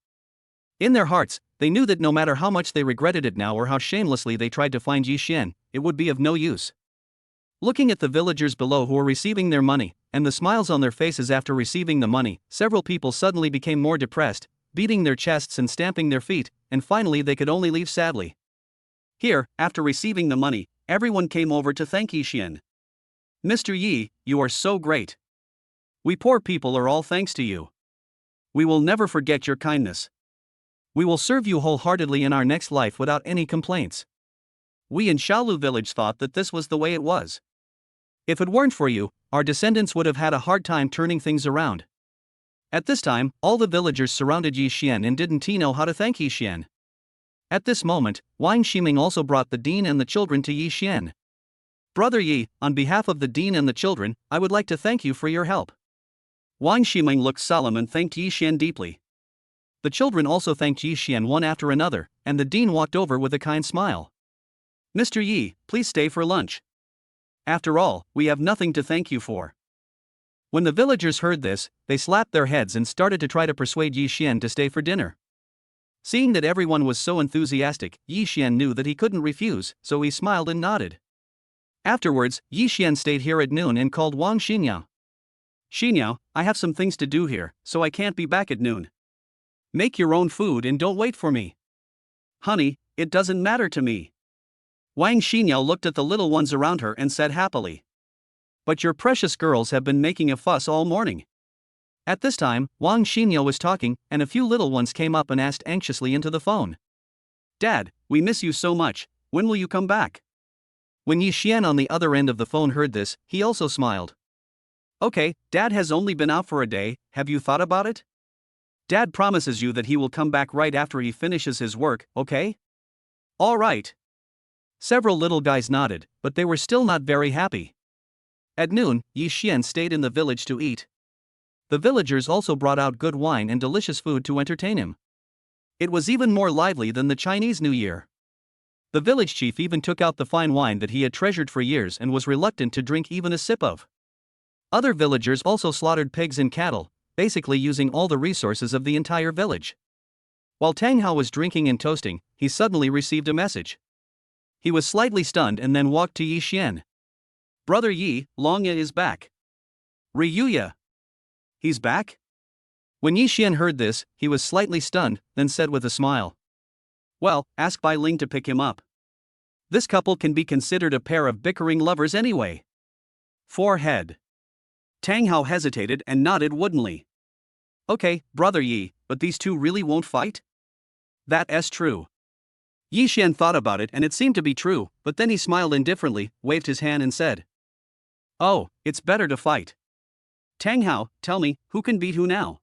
A: In their hearts, they knew that no matter how much they regretted it now or how shamelessly they tried to find Yi Xian, it would be of no use. Looking at the villagers below who were receiving their money, and the smiles on their faces after receiving the money, several people suddenly became more depressed, beating their chests and stamping their feet, and finally they could only leave sadly. Here, after receiving the money, everyone came over to thank Yi Xian. "Mr. Yi, you are so great. We poor people are all thanks to you. We will never forget your kindness. We will serve you wholeheartedly in our next life without any complaints." We in Xiaolu village thought that this was the way it was. If it weren't for you, our descendants would have had a hard time turning things around. At this time, all the villagers surrounded Yi Xian and didn't know how to thank Yi Xian. At this moment, Wang Ximing also brought the dean and the children to Yi Xian. "Brother Yi, on behalf of the dean and the children, I would like to thank you for your help." Wang Ximing looked solemn and thanked Yi Xian deeply. The children also thanked Yi Xian one after another, and the dean walked over with a kind smile. "Mr. Yi, please stay for lunch. After all, we have nothing to thank you for." When the villagers heard this, they slapped their heads and started to try to persuade Yi Xian to stay for dinner. Seeing that everyone was so enthusiastic, Yi Xian knew that he couldn't refuse, so he smiled and nodded. Afterwards, Yi Xian stayed here at noon and called Wang Xinyao. Xinyao, I have some things to do here, so I can't be back at noon. Make your own food and don't wait for me. Honey, it doesn't matter to me. Wang Xinyao looked at the little ones around her and said happily. But your precious girls have been making a fuss all morning. At this time, Wang Xinyao was talking, and a few little ones came up and asked anxiously into the phone. Dad, we miss you so much, when will you come back? When Yi Xian on the other end of the phone heard this, he also smiled. Okay, Dad has only been out for a day, have you thought about it? Dad promises you that he will come back right after he finishes his work, okay? All right. Several little guys nodded, but they were still not very happy. At noon, Yi Xian stayed in the village to eat. The villagers also brought out good wine and delicious food to entertain him. It was even more lively than the Chinese New Year. The village chief even took out the fine wine that he had treasured for years and was reluctant to drink even a sip of. Other villagers also slaughtered pigs and cattle, basically using all the resources of the entire village. While Tang Hao was drinking and toasting, he suddenly received a message. He was slightly stunned and then walked to Yi Xian. Brother Yi, Long Ye is back. Ryuya. He's back? When Yi Xian heard this, he was slightly stunned, then said with a smile. Well, ask Bai Ling to pick him up. This couple can be considered a pair of bickering lovers anyway. Forehead. Tang Hao hesitated and nodded woodenly. Okay, Brother Yi, but these two really won't fight? That's true. Yi Xian thought about it and it seemed to be true, but then he smiled indifferently, waved his hand and said. Oh, it's better to fight. Tang Hao, tell me, who can beat who now?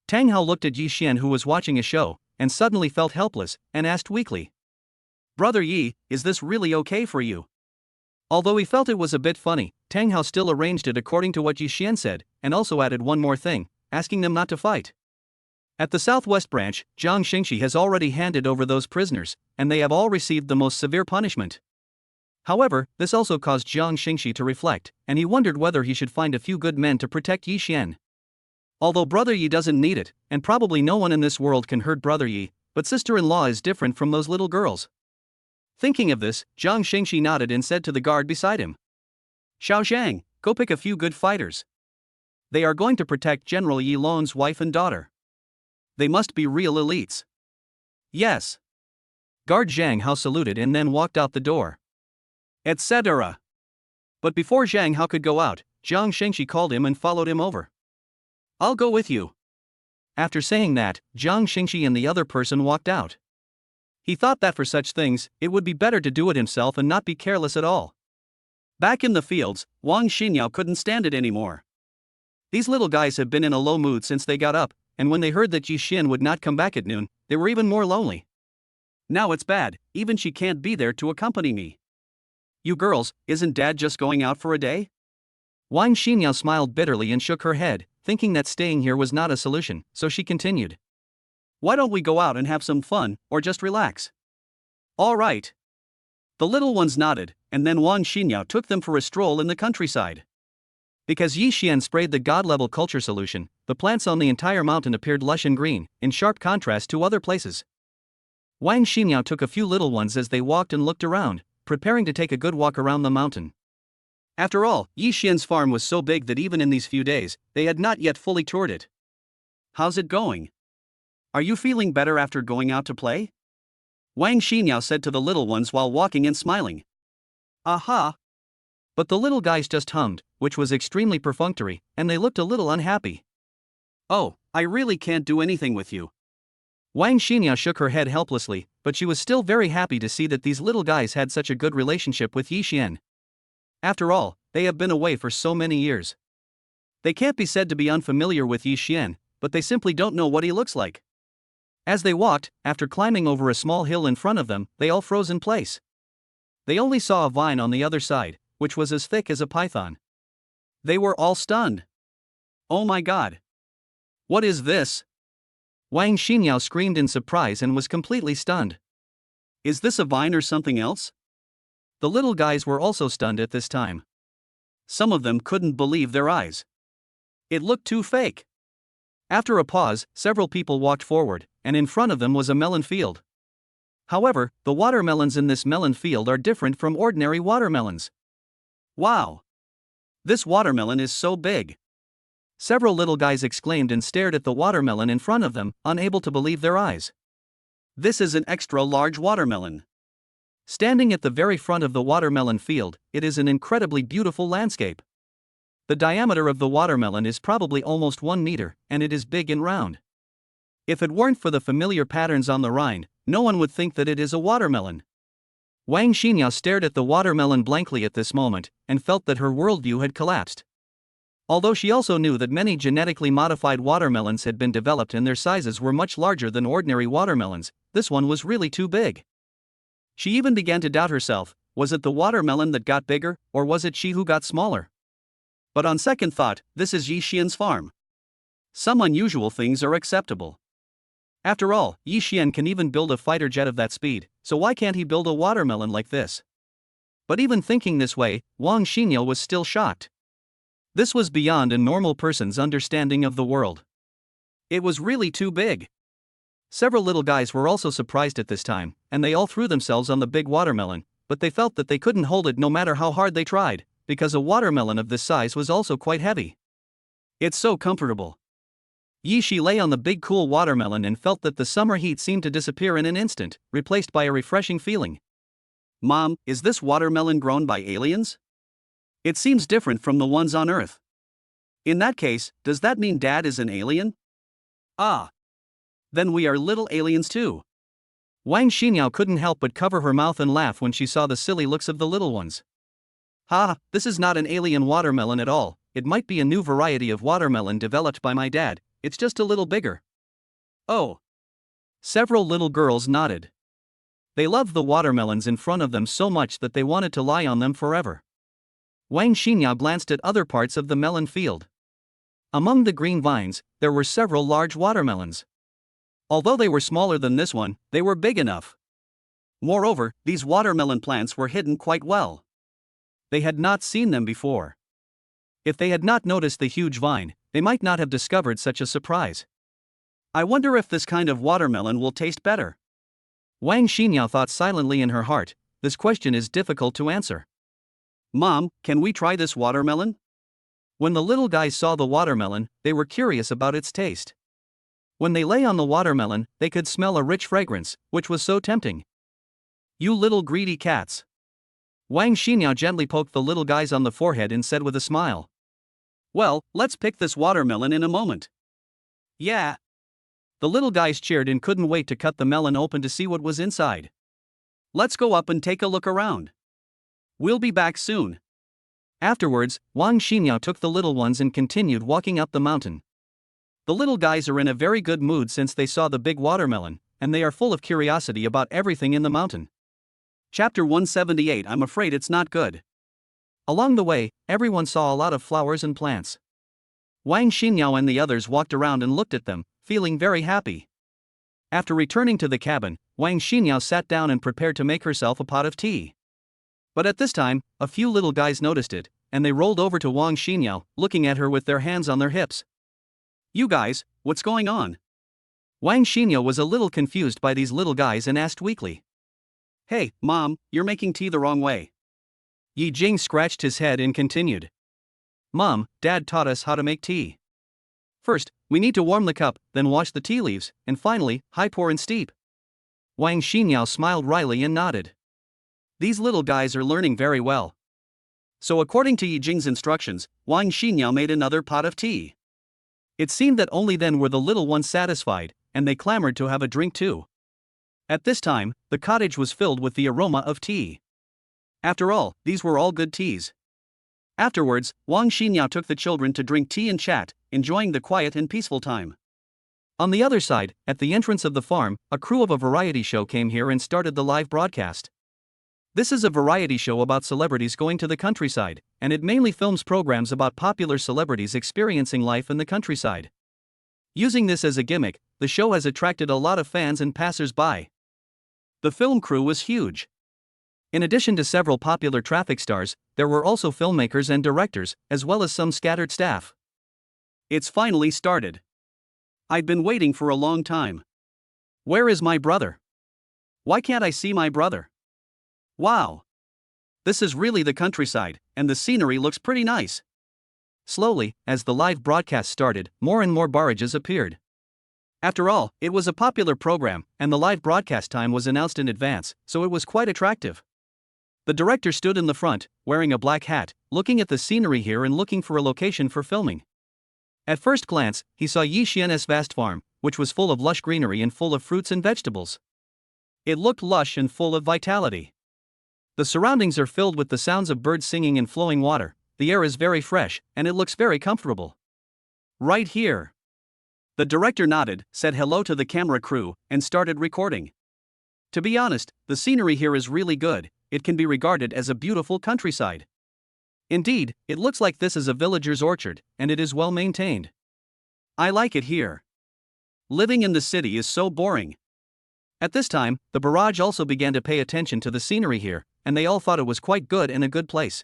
A: Tang Hao looked at Yi Xian who was watching a show, and suddenly felt helpless, and asked weakly. Brother Yi, is this really okay for you? Although he felt it was a bit funny, Tang Hao still arranged it according to what Yi Xian said, and also added one more thing, asking them not to fight. At the southwest branch, Jiang Xingxi has already handed over those prisoners, and they have all received the most severe punishment. However, this also caused Jiang Xingxi to reflect, and he wondered whether he should find a few good men to protect Yi Xian. Although Brother Yi doesn't need it, and probably no one in this world can hurt Brother Yi, but sister-in-law is different from those little girls. Thinking of this, Jiang Xingxi nodded and said to the guard beside him. Xiao Zhang, go pick a few good fighters. They are going to protect General Yi Long's wife and daughter. They must be real elites. Yes. Guard Zhang Hao saluted and then walked out the door. Etc. But before Zhang Hao could go out, Jiang Xingxi called him and followed him over. I'll go with you. After saying that, Jiang Xingxi and the other person walked out. He thought that for such things, it would be better to do it himself and not be careless at all. Back in the fields, Wang Xinyao couldn't stand it anymore. These little guys have been in a low mood since they got up, and when they heard that Yi Xian would not come back at noon, they were even more lonely. Now it's bad, even she can't be there to accompany me. You girls, isn't Dad just going out for a day? Wang Xinyao smiled bitterly and shook her head, thinking that staying here was not a solution, so she continued. Why don't we go out and have some fun, or just relax? All right. The little ones nodded, and then Wang Xinyao took them for a stroll in the countryside. Because Yi Xian sprayed the god-level culture solution, the plants on the entire mountain appeared lush and green, in sharp contrast to other places. Wang Xinyao took a few little ones as they walked and looked around, preparing to take a good walk around the mountain. After all, Yi Xian's farm was so big that even in these few days, they had not yet fully toured it. How's it going? Are you feeling better after going out to play? Wang Xinyao said to the little ones while walking and smiling. Aha! But the little guys just hummed, which was extremely perfunctory, and they looked a little unhappy. Oh, I really can't do anything with you. Wang Xinyao shook her head helplessly, but she was still very happy to see that these little guys had such a good relationship with Yi Xian. After all, they have been away for so many years. They can't be said to be unfamiliar with Yi Xian, but they simply don't know what he looks like. As they walked, after climbing over a small hill in front of them, they all froze in place. They only saw a vine on the other side, which was as thick as a python. They were all stunned. Oh my God! What is this? Wang Xinyao screamed in surprise and was completely stunned. Is this a vine or something else? The little guys were also stunned at this time. Some of them couldn't believe their eyes. It looked too fake. After a pause, several people walked forward, and in front of them was a melon field. However, the watermelons in this melon field are different from ordinary watermelons. Wow! This watermelon is so big! Several little guys exclaimed and stared at the watermelon in front of them, unable to believe their eyes. This is an extra large watermelon. Standing at the very front of the watermelon field, it is an incredibly beautiful landscape. The diameter of the watermelon is probably almost 1 meter, and it is big and round. If it weren't for the familiar patterns on the rind, no one would think that it is a watermelon. Wang Xinyao stared at the watermelon blankly at this moment, and felt that her worldview had collapsed. Although she also knew that many genetically modified watermelons had been developed and their sizes were much larger than ordinary watermelons, this one was really too big. She even began to doubt herself, was it the watermelon that got bigger, or was it she who got smaller? But on second thought, this is Yi Xian's farm. Some unusual things are acceptable. After all, Yi Xian can even build a fighter jet of that speed, so why can't he build a watermelon like this? But even thinking this way, Wang Xinyao was still shocked. This was beyond a normal person's understanding of the world. It was really too big. Several little guys were also surprised at this time, and they all threw themselves on the big watermelon, but they felt that they couldn't hold it no matter how hard they tried, because a watermelon of this size was also quite heavy. It's so comfortable. Yi Shi lay on the big cool watermelon and felt that the summer heat seemed to disappear in an instant, replaced by a refreshing feeling. Mom, is this watermelon grown by aliens? It seems different from the ones on Earth. In that case, does that mean Dad is an alien? Ah. Then we are little aliens too. Wang Xinyao couldn't help but cover her mouth and laugh when she saw the silly looks of the little ones. Ha, this is not an alien watermelon at all, it might be a new variety of watermelon developed by my dad, it's just a little bigger. Oh. Several little girls nodded. They loved the watermelons in front of them so much that they wanted to lie on them forever. Wang Xinyao glanced at other parts of the melon field. Among the green vines, there were several large watermelons. Although they were smaller than this one, they were big enough. Moreover, these watermelon plants were hidden quite well. They had not seen them before. If they had not noticed the huge vine, they might not have discovered such a surprise. I wonder if this kind of watermelon will taste better. Wang Xinyao thought silently in her heart, this question is difficult to answer. Mom, can we try this watermelon? When the little guys saw the watermelon, they were curious about its taste. When they lay on the watermelon, they could smell a rich fragrance, which was so tempting. You little greedy cats. Wang Xinyao gently poked the little guys on the forehead and said with a smile. Well, let's pick this watermelon in a moment. Yeah. The little guys cheered and couldn't wait to cut the melon open to see what was inside. Let's go up and take a look around. We'll be back soon. Afterwards, Wang Xinyao took the little ones and continued walking up the mountain. The little guys are in a very good mood since they saw the big watermelon, and they are full of curiosity about everything in the mountain. Chapter 178. I'm afraid it's not good. Along the way, everyone saw a lot of flowers and plants. Wang Xinyao and the others walked around and looked at them, feeling very happy. After returning to the cabin, Wang Xinyao sat down and prepared to make herself a pot of tea. But at this time, a few little guys noticed it, and they rolled over to Wang Xinyao, looking at her with their hands on their hips. You guys, what's going on? Wang Xinyao was a little confused by these little guys and asked weakly. Hey, Mom, you're making tea the wrong way. Yi Jing scratched his head and continued. Mom, Dad taught us how to make tea. First, we need to warm the cup, then wash the tea leaves, and finally, high pour and steep. Wang Xinyao smiled wryly and nodded. These little guys are learning very well. So according to Yi Jing's instructions, Wang Xinyao made another pot of tea. It seemed that only then were the little ones satisfied, and they clamored to have a drink too. At this time, the cottage was filled with the aroma of tea. After all, these were all good teas. Afterwards, Wang Xinyao took the children to drink tea and chat, enjoying the quiet and peaceful time. On the other side, at the entrance of the farm, a crew of a variety show came here and started the live broadcast. This is a variety show about celebrities going to the countryside, and it mainly films programs about popular celebrities experiencing life in the countryside. Using this as a gimmick, the show has attracted a lot of fans and passers-by. The film crew was huge. In addition to several popular traffic stars, there were also filmmakers and directors, as well as some scattered staff. It's finally started. I've been waiting for a long time. Where is my brother? Why can't I see my brother? Wow! This is really the countryside, and the scenery looks pretty nice. Slowly, as the live broadcast started, more and more barrages appeared. After all, it was a popular program, and the live broadcast time was announced in advance, so it was quite attractive. The director stood in the front, wearing a black hat, looking at the scenery here and looking for a location for filming. At first glance, he saw Yixian's vast farm, which was full of lush greenery and full of fruits and vegetables. It looked lush and full of vitality. The surroundings are filled with the sounds of birds singing and flowing water, the air is very fresh, and it looks very comfortable. Right here. The director nodded, said hello to the camera crew, and started recording. To be honest, the scenery here is really good, it can be regarded as a beautiful countryside. Indeed, it looks like this is a villager's orchard, and it is well maintained. I like it here. Living in the city is so boring. At this time, the barrage also began to pay attention to the scenery here, and they all thought it was quite good and a good place.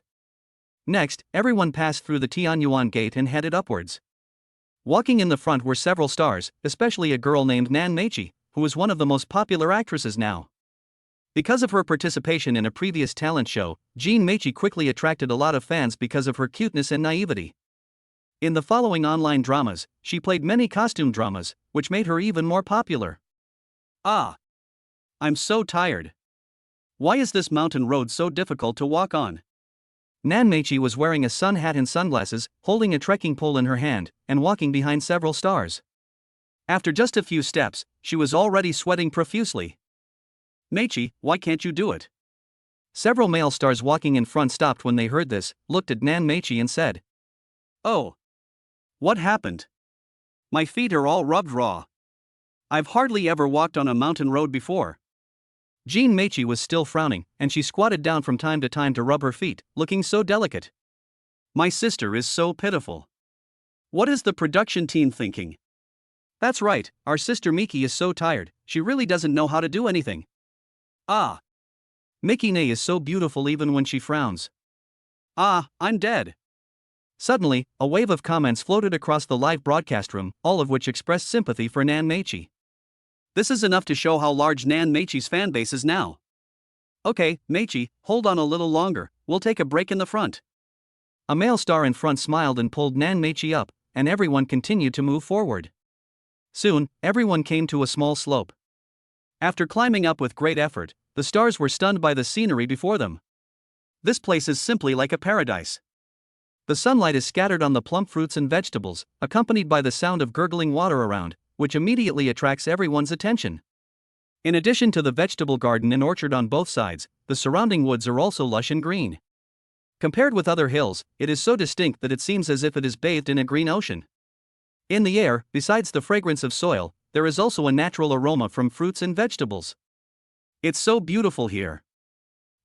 A: Next, everyone passed through the Tianyuan gate and headed upwards. Walking in the front were several stars, especially a girl named Nan Meichi, who is one of the most popular actresses now. Because of her participation in a previous talent show, Jean Meichi quickly attracted a lot of fans because of her cuteness and naivety. In the following online dramas, she played many costume dramas, which made her even more popular. Ah! I'm so tired. Why is this mountain road so difficult to walk on? Nan Meichi was wearing a sun hat and sunglasses, holding a trekking pole in her hand, and walking behind several stars. After just a few steps, she was already sweating profusely. Meichi, why can't you do it? Several male stars walking in front stopped when they heard this, looked at Nan Meichi and said, "Oh. What happened? My feet are all rubbed raw. I've hardly ever walked on a mountain road before." Jean Meichi was still frowning, and she squatted down from time to time to rub her feet, looking so delicate. My sister is so pitiful. What is the production team thinking? That's right, our sister Miki is so tired, she really doesn't know how to do anything. Ah. Mikine is so beautiful even when she frowns. Ah, I'm dead. Suddenly, a wave of comments floated across the live broadcast room, all of which expressed sympathy for Nan Meichi. This is enough to show how large Nan Meichi's fanbase is now. Okay, Meichi, hold on a little longer, we'll take a break in the front. A male star in front smiled and pulled Nan Meichi up, and everyone continued to move forward. Soon, everyone came to a small slope. After climbing up with great effort, the stars were stunned by the scenery before them. This place is simply like a paradise. The sunlight is scattered on the plump fruits and vegetables, accompanied by the sound of gurgling water around, which immediately attracts everyone's attention. In addition to the vegetable garden and orchard on both sides, the surrounding woods are also lush and green. Compared with other hills, it is so distinct that it seems as if it is bathed in a green ocean. In the air, besides the fragrance of soil, there is also a natural aroma from fruits and vegetables. It's so beautiful here.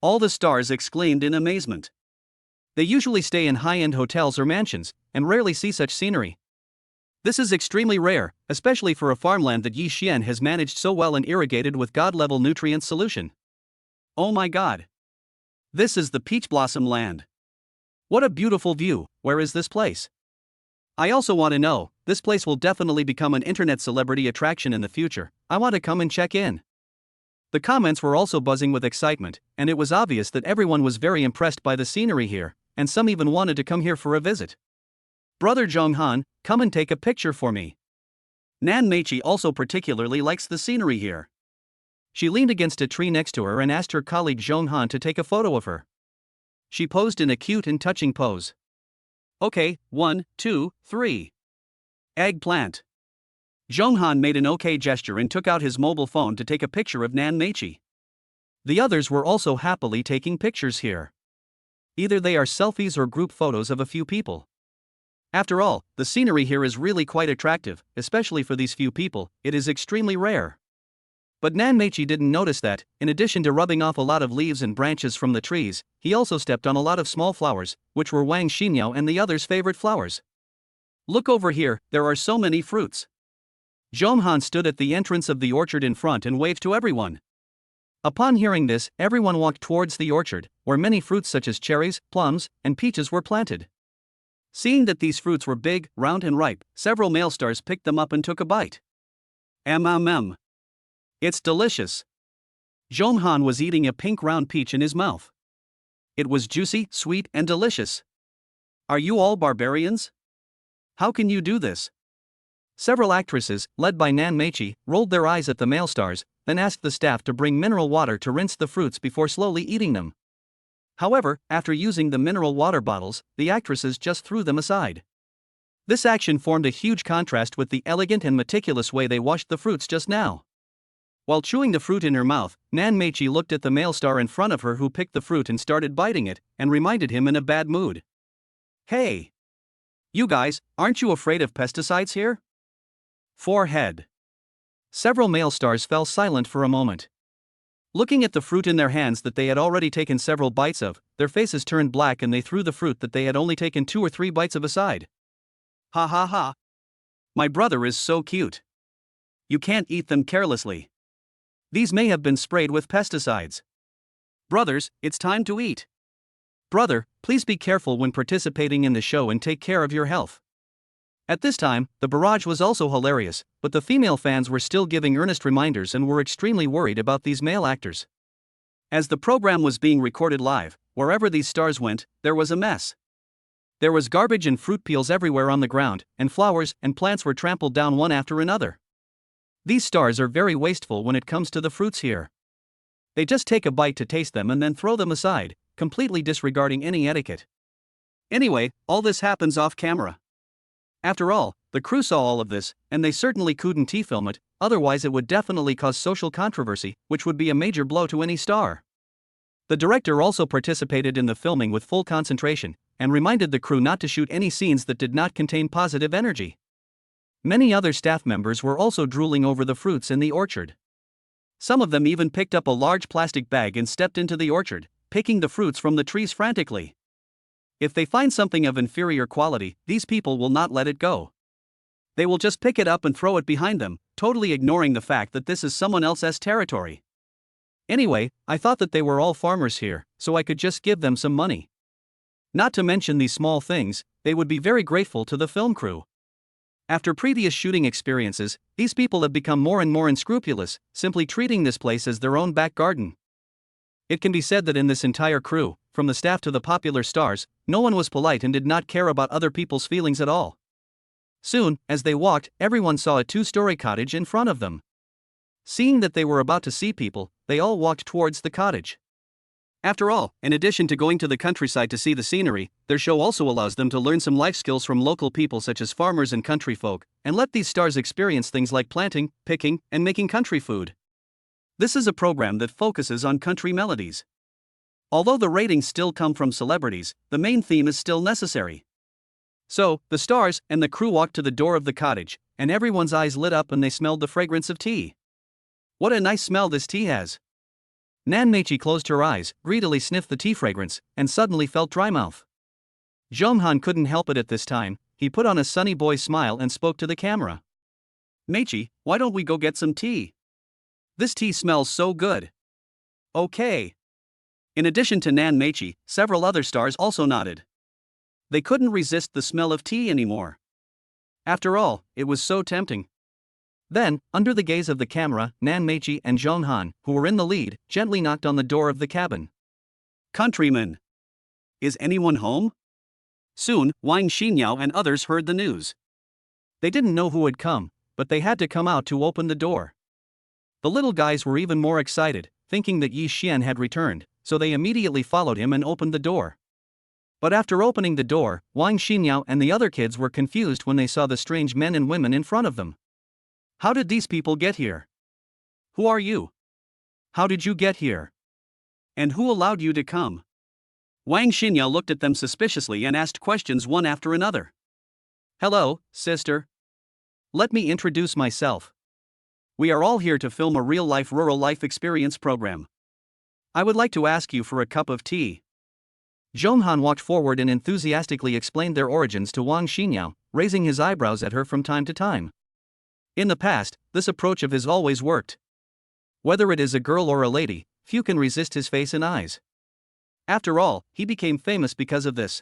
A: All the stars exclaimed in amazement. They usually stay in high-end hotels or mansions, and rarely see such scenery. This is extremely rare, especially for a farmland that Yixian has managed so well and irrigated with god-level nutrient solution. Oh my god! This is the peach blossom land. What a beautiful view, where is this place? I also want to know, this place will definitely become an internet celebrity attraction in the future, I want to come and check in. The comments were also buzzing with excitement, and it was obvious that everyone was very impressed by the scenery here, and some even wanted to come here for a visit. Brother Zhonghan, come and take a picture for me. Nan Meichi also particularly likes the scenery here. She leaned against a tree next to her and asked her colleague Zhonghan to take a photo of her. She posed in a cute and touching pose. Okay, 1, 2, 3. Eggplant. Zhonghan made an okay gesture and took out his mobile phone to take a picture of Nan Meichi. The others were also happily taking pictures here. Either they are selfies or group photos of a few people. After all, the scenery here is really quite attractive, especially for these few people, it is extremely rare. But Nan Meichi didn't notice that, in addition to rubbing off a lot of leaves and branches from the trees, he also stepped on a lot of small flowers, which were Wang Xinyao and the others' favorite flowers. Look over here, there are so many fruits. Zhonghan stood at the entrance of the orchard in front and waved to everyone. Upon hearing this, everyone walked towards the orchard, where many fruits such as cherries, plums, and peaches were planted. Seeing that these fruits were big, round, and ripe, several male stars picked them up and took a bite. Mmm. It's delicious. Zhonghan was eating a pink round peach in his mouth. It was juicy, sweet, and delicious. Are you all barbarians? How can you do this? Several actresses, led by Nan Meichi, rolled their eyes at the male stars, then asked the staff to bring mineral water to rinse the fruits before slowly eating them. However, after using the mineral water bottles, the actresses just threw them aside. This action formed a huge contrast with the elegant and meticulous way they washed the fruits just now. While chewing the fruit in her mouth, Nan Meichi looked at the male star in front of her who picked the fruit and started biting it, and reminded him in a bad mood. Hey! You guys, aren't you afraid of pesticides here? Forehead. Several male stars fell silent for a moment. Looking at the fruit in their hands that they had already taken several bites of, their faces turned black and they threw the fruit that they had only taken 2 or 3 bites of aside. Ha ha ha. My brother is so cute. You can't eat them carelessly. These may have been sprayed with pesticides. Brothers, it's time to eat. Brother, please be careful when participating in the show and take care of your health. At this time, the barrage was also hilarious, but the female fans were still giving earnest reminders and were extremely worried about these male actors. As the program was being recorded live, wherever these stars went, there was a mess. There was garbage and fruit peels everywhere on the ground, and flowers and plants were trampled down one after another. These stars are very wasteful when it comes to the fruits here. They just take a bite to taste them and then throw them aside, completely disregarding any etiquette. Anyway, all this happens off camera. After all, the crew saw all of this, and they certainly couldn't film it, otherwise it would definitely cause social controversy, which would be a major blow to any star. The director also participated in the filming with full concentration, and reminded the crew not to shoot any scenes that did not contain positive energy. Many other staff members were also drooling over the fruits in the orchard. Some of them even picked up a large plastic bag and stepped into the orchard, picking the fruits from the trees frantically. If they find something of inferior quality, these people will not let it go. They will just pick it up and throw it behind them, totally ignoring the fact that this is someone else's territory. Anyway, I thought that they were all farmers here, so I could just give them some money. Not to mention these small things, they would be very grateful to the film crew. After previous shooting experiences, these people have become more and more unscrupulous, simply treating this place as their own back garden. It can be said that in this entire crew, from the staff to the popular stars, no one was polite and did not care about other people's feelings at all. Soon, as they walked, everyone saw a 2-story cottage in front of them. Seeing that they were about to see people, they all walked towards the cottage. After all, in addition to going to the countryside to see the scenery, their show also allows them to learn some life skills from local people such as farmers and country folk, and let these stars experience things like planting, picking, and making country food. This is a program that focuses on country melodies. Although the ratings still come from celebrities, the main theme is still necessary. So, the stars and the crew walked to the door of the cottage, and everyone's eyes lit up and they smelled the fragrance of tea. What a nice smell this tea has. Nan Meichi closed her eyes, greedily sniffed the tea fragrance, and suddenly felt dry mouth. Zhonghan couldn't help it at this time. He put on a sunny boy smile and spoke to the camera. Meichi, why don't we go get some tea? This tea smells so good. Okay. In addition to Nan Meichi, several other stars also nodded. They couldn't resist the smell of tea anymore. After all, it was so tempting. Then, under the gaze of the camera, Nan Meichi and Zhonghan, who were in the lead, gently knocked on the door of the cabin. Countrymen! Is anyone home? Soon, Wang Xinyao and others heard the news. They didn't know who had come, but they had to come out to open the door. The little guys were even more excited, thinking that Yi Xian had returned, so they immediately followed him and opened the door. But after opening the door, Wang Xinyao and the other kids were confused when they saw the strange men and women in front of them. How did these people get here? Who are you? How did you get here? And who allowed you to come? Wang Xinyao looked at them suspiciously and asked questions one after another. Hello, sister. Let me introduce myself. We are all here to film a real-life rural life experience program. I would like to ask you for a cup of tea. Zhonghan walked forward and enthusiastically explained their origins to Wang Xinyao, raising his eyebrows at her from time to time. In the past, this approach of his always worked. Whether it is a girl or a lady, few can resist his face and eyes. After all, he became famous because of this.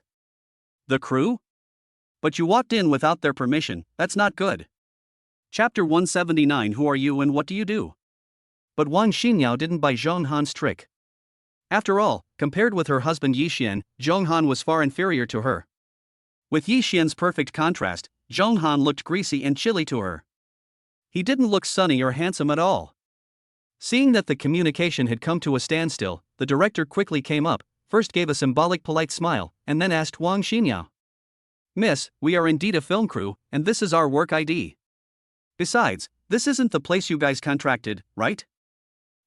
A: The crew? But you walked in without their permission, that's not good. Chapter 179. Who are you and what do you do? But Wang Xinyao didn't buy Zhong Han's trick. After all, compared with her husband Yi Xian, Zhong Han was far inferior to her. With Yi Xian's perfect contrast, Zhong Han looked greasy and chilly to her. He didn't look sunny or handsome at all. Seeing that the communication had come to a standstill, the director quickly came up, first gave a symbolic polite smile, and then asked Wang Xinyao. Miss, we are indeed a film crew, and this is our work ID. Besides, this isn't the place you guys contracted, right?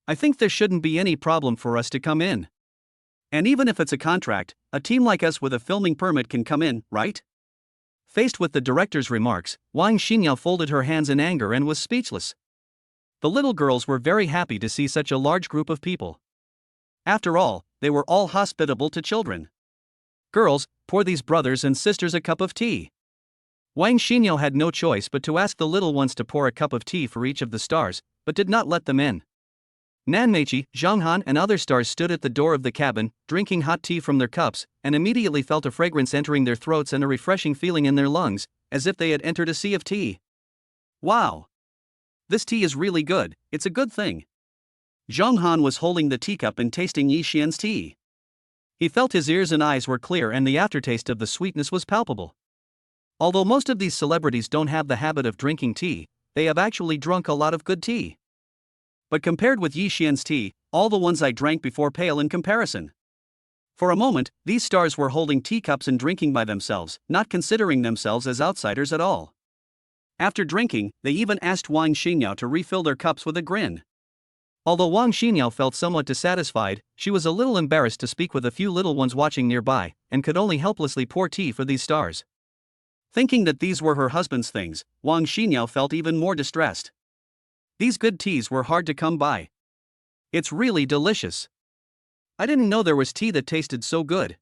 A: I think there shouldn't be any problem for us to come in. And even if it's a contract, a team like us with a filming permit can come in, right? Faced with the director's remarks, Wang Xinyao folded her hands in anger and was speechless. The little girls were very happy to see such a large group of people. After all, they were all hospitable to children. Girls, pour these brothers and sisters a cup of tea. Wang Xinyao had no choice but to ask the little ones to pour a cup of tea for each of the stars, but did not let them in. Nan Meiqi, Zhang Han and other stars stood at the door of the cabin, drinking hot tea from their cups, and immediately felt a fragrance entering their throats and a refreshing feeling in their lungs, as if they had entered a sea of tea. Wow! This tea is really good, it's a good thing. Zhang Han was holding the teacup and tasting Yi Xian's tea. He felt his ears and eyes were clear and the aftertaste of the sweetness was palpable. Although most of these celebrities don't have the habit of drinking tea, they have actually drunk a lot of good tea. But compared with Yi Xian's tea, all the ones I drank before pale in comparison. For a moment, these stars were holding teacups and drinking by themselves, not considering themselves as outsiders at all. After drinking, they even asked Wang Xinyao to refill their cups with a grin. Although Wang Xinyao felt somewhat dissatisfied, she was a little embarrassed to speak with a few little ones watching nearby, and could only helplessly pour tea for these stars. Thinking that these were her husband's things, Wang Xinyao felt even more distressed. These good teas were hard to come by. It's really delicious. I didn't know there was tea that tasted so good.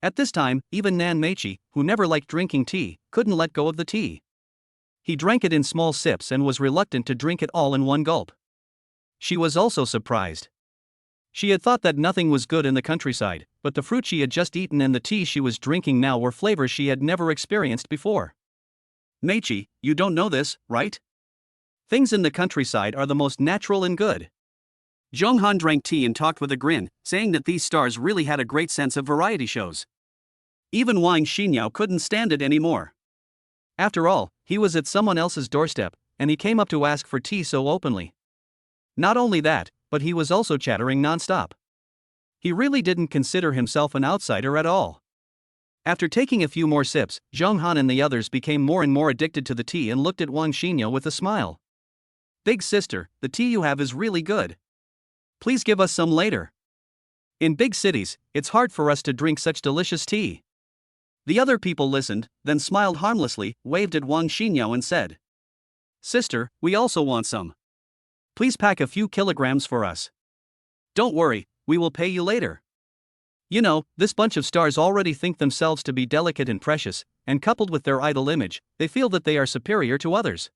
A: At this time, even Nan Meiqi, who never liked drinking tea, couldn't let go of the tea. He drank it in small sips and was reluctant to drink it all in one gulp. She was also surprised. She had thought that nothing was good in the countryside, but the fruit she had just eaten and the tea she was drinking now were flavors she had never experienced before. Meiqi, you don't know this, right? Things in the countryside are the most natural and good. Zhong Han drank tea and talked with a grin, saying that these stars really had a great sense of variety shows. Even Wang Xinyao couldn't stand it anymore. After all, he was at someone else's doorstep, and he came up to ask for tea so openly. Not only that, but he was also chattering non-stop. He really didn't consider himself an outsider at all. After taking a few more sips, Zhong Han and the others became more and more addicted to the tea and looked at Wang Xinyao with a smile. Big sister, the tea you have is really good. Please give us some later. In big cities, it's hard for us to drink such delicious tea. The other people listened, then smiled harmlessly, waved at Wang Xinyao and said, Sister, we also want some. Please pack a few kilograms for us. Don't worry, we will pay you later. You know, this bunch of stars already think themselves to be delicate and precious, and coupled with their idol image, they feel that they are superior to others.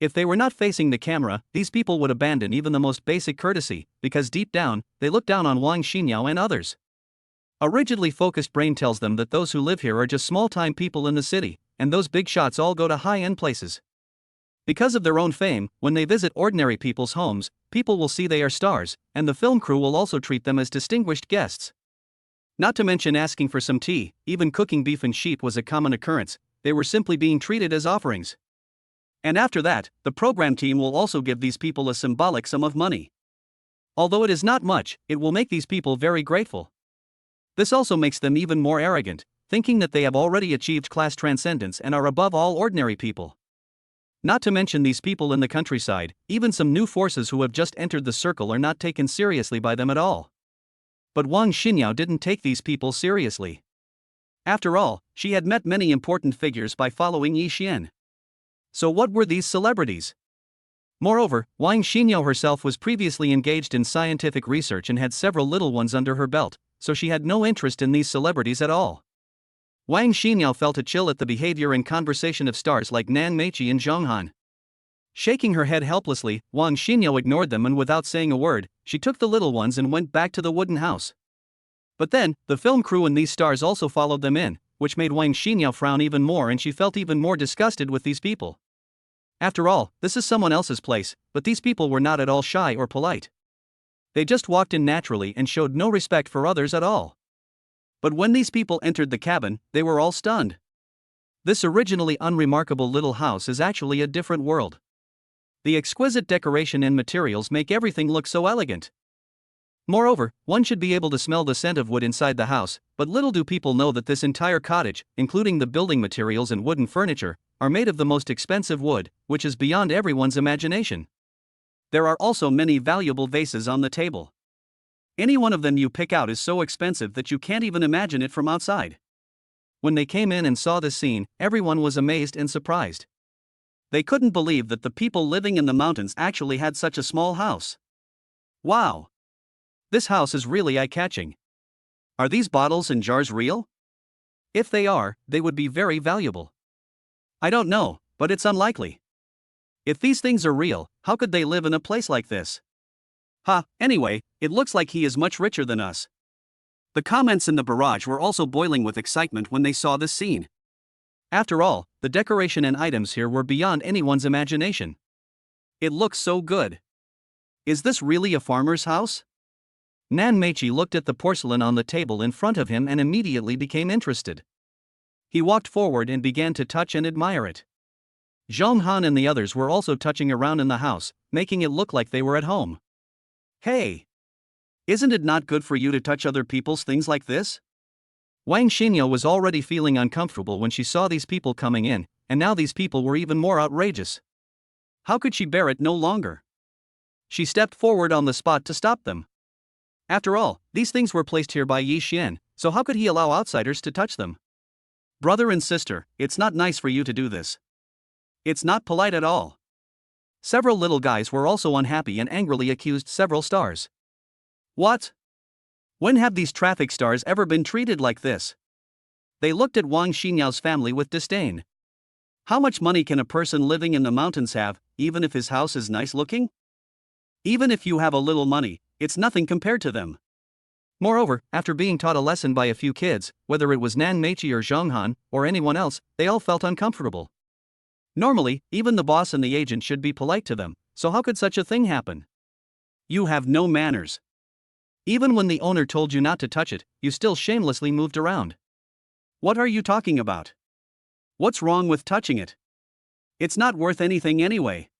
A: If they were not facing the camera, these people would abandon even the most basic courtesy, because deep down, they look down on Wang Xinyao and others. A rigidly focused brain tells them that those who live here are just small-time people in the city, and those big shots all go to high-end places. Because of their own fame, when they visit ordinary people's homes, people will see they are stars, and the film crew will also treat them as distinguished guests. Not to mention asking for some tea, even cooking beef and sheep was a common occurrence, they were simply being treated as offerings. And after that, the program team will also give these people a symbolic sum of money. Although it is not much, it will make these people very grateful. This also makes them even more arrogant, thinking that they have already achieved class transcendence and are above all ordinary people. Not to mention these people in the countryside, even some new forces who have just entered the circle are not taken seriously by them at all. But Wang Xinyao didn't take these people seriously. After all, she had met many important figures by following Yi Xian. So what were these celebrities? Moreover, Wang Xinyao herself was previously engaged in scientific research and had several little ones under her belt, so she had no interest in these celebrities at all. Wang Xinyao felt a chill at the behavior and conversation of stars like Nan Meiqi and Zhong Han. Shaking her head helplessly, Wang Xinyao ignored them and without saying a word, she took the little ones and went back to the wooden house. But then, the film crew and these stars also followed them in, which made Wang Xinyao frown even more, and she felt even more disgusted with these people. After all, this is someone else's place, but these people were not at all shy or polite. They just walked in naturally and showed no respect for others at all. But when these people entered the cabin, they were all stunned. This originally unremarkable little house is actually a different world. The exquisite decoration and materials make everything look so elegant. Moreover, one should be able to smell the scent of wood inside the house, but little do people know that this entire cottage, including the building materials and wooden furniture, are made of the most expensive wood, which is beyond everyone's imagination. There are also many valuable vases on the table. Any one of them you pick out is so expensive that you can't even imagine it from outside. When they came in and saw this scene, everyone was amazed and surprised. They couldn't believe that the people living in the mountains actually had such a small house. Wow! This house is really eye-catching. Are these bottles and jars real? If they are, they would be very valuable. I don't know, but it's unlikely. If these things are real, how could they live in a place like this? Anyway, it looks like he is much richer than us. The comments in the barrage were also boiling with excitement when they saw this scene. After all, the decoration and items here were beyond anyone's imagination. It looks so good. Is this really a farmer's house? Nan Meichi looked at the porcelain on the table in front of him and immediately became interested. He walked forward and began to touch and admire it. Zhong Han and the others were also touching around in the house, making it look like they were at home. Hey! Isn't it not good for you to touch other people's things like this? Wang Xinyao was already feeling uncomfortable when she saw these people coming in, and now these people were even more outrageous. How could she bear it no longer? She stepped forward on the spot to stop them. After all, these things were placed here by Yi Xian, so how could he allow outsiders to touch them? Brother and sister, it's not nice for you to do this. It's not polite at all. Several little guys were also unhappy and angrily accused several stars. What? When have these traffic stars ever been treated like this? They looked at Wang Xinyao's family with disdain. How much money can a person living in the mountains have, even if his house is nice looking? Even if you have a little money, it's nothing compared to them. Moreover, after being taught a lesson by a few kids, whether it was Nan Meichi or Zhong Han, or anyone else, they all felt uncomfortable. Normally, even the boss and the agent should be polite to them, so how could such a thing happen? You have no manners. Even when the owner told you not to touch it, you still shamelessly moved around. What are you talking about? What's wrong with touching it? It's not worth anything anyway.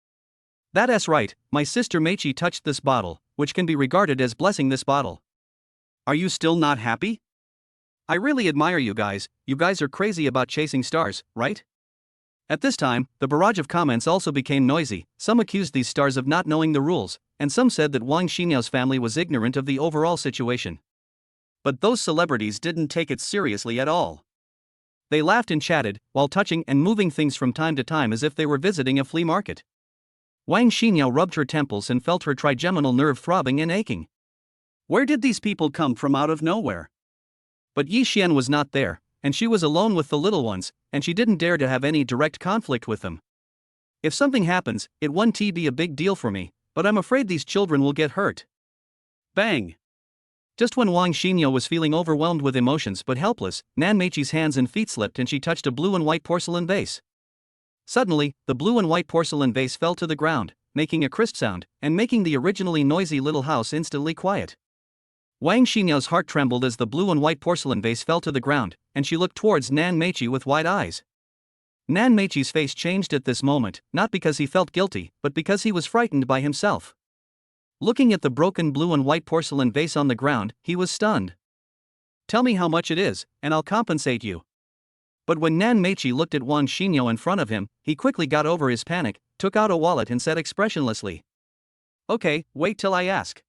A: That's right, my sister Meichi touched this bottle, which can be regarded as blessing this bottle. Are you still not happy? I really admire you guys are crazy about chasing stars, right? At this time, the barrage of comments also became noisy. Some accused these stars of not knowing the rules, and some said that Wang Xinyao's family was ignorant of the overall situation. But those celebrities didn't take it seriously at all. They laughed and chatted, while touching and moving things from time to time as if they were visiting a flea market. Wang Xinyao rubbed her temples and felt her trigeminal nerve throbbing and aching. Where did these people come from out of nowhere? But Yi Xian was not there, and she was alone with the little ones, and she didn't dare to have any direct conflict with them. If something happens, it won't be a big deal for me, but I'm afraid these children will get hurt. Bang! Just when Wang Xinyao was feeling overwhelmed with emotions but helpless, Nan Meichi's hands and feet slipped and she touched a blue and white porcelain vase. Suddenly, the blue and white porcelain vase fell to the ground, making a crisp sound, and making the originally noisy little house instantly quiet. Wang Xinyao's heart trembled as the blue and white porcelain vase fell to the ground, and she looked towards Nan Meichi with wide eyes. Nan Meichi's face changed at this moment, not because he felt guilty, but because he was frightened by himself. Looking at the broken blue and white porcelain vase on the ground, he was stunned. Tell me how much it is, and I'll compensate you. But when Nan Meichi looked at Wang Xinyao in front of him, he quickly got over his panic, took out a wallet and said expressionlessly, "Okay, wait till I ask."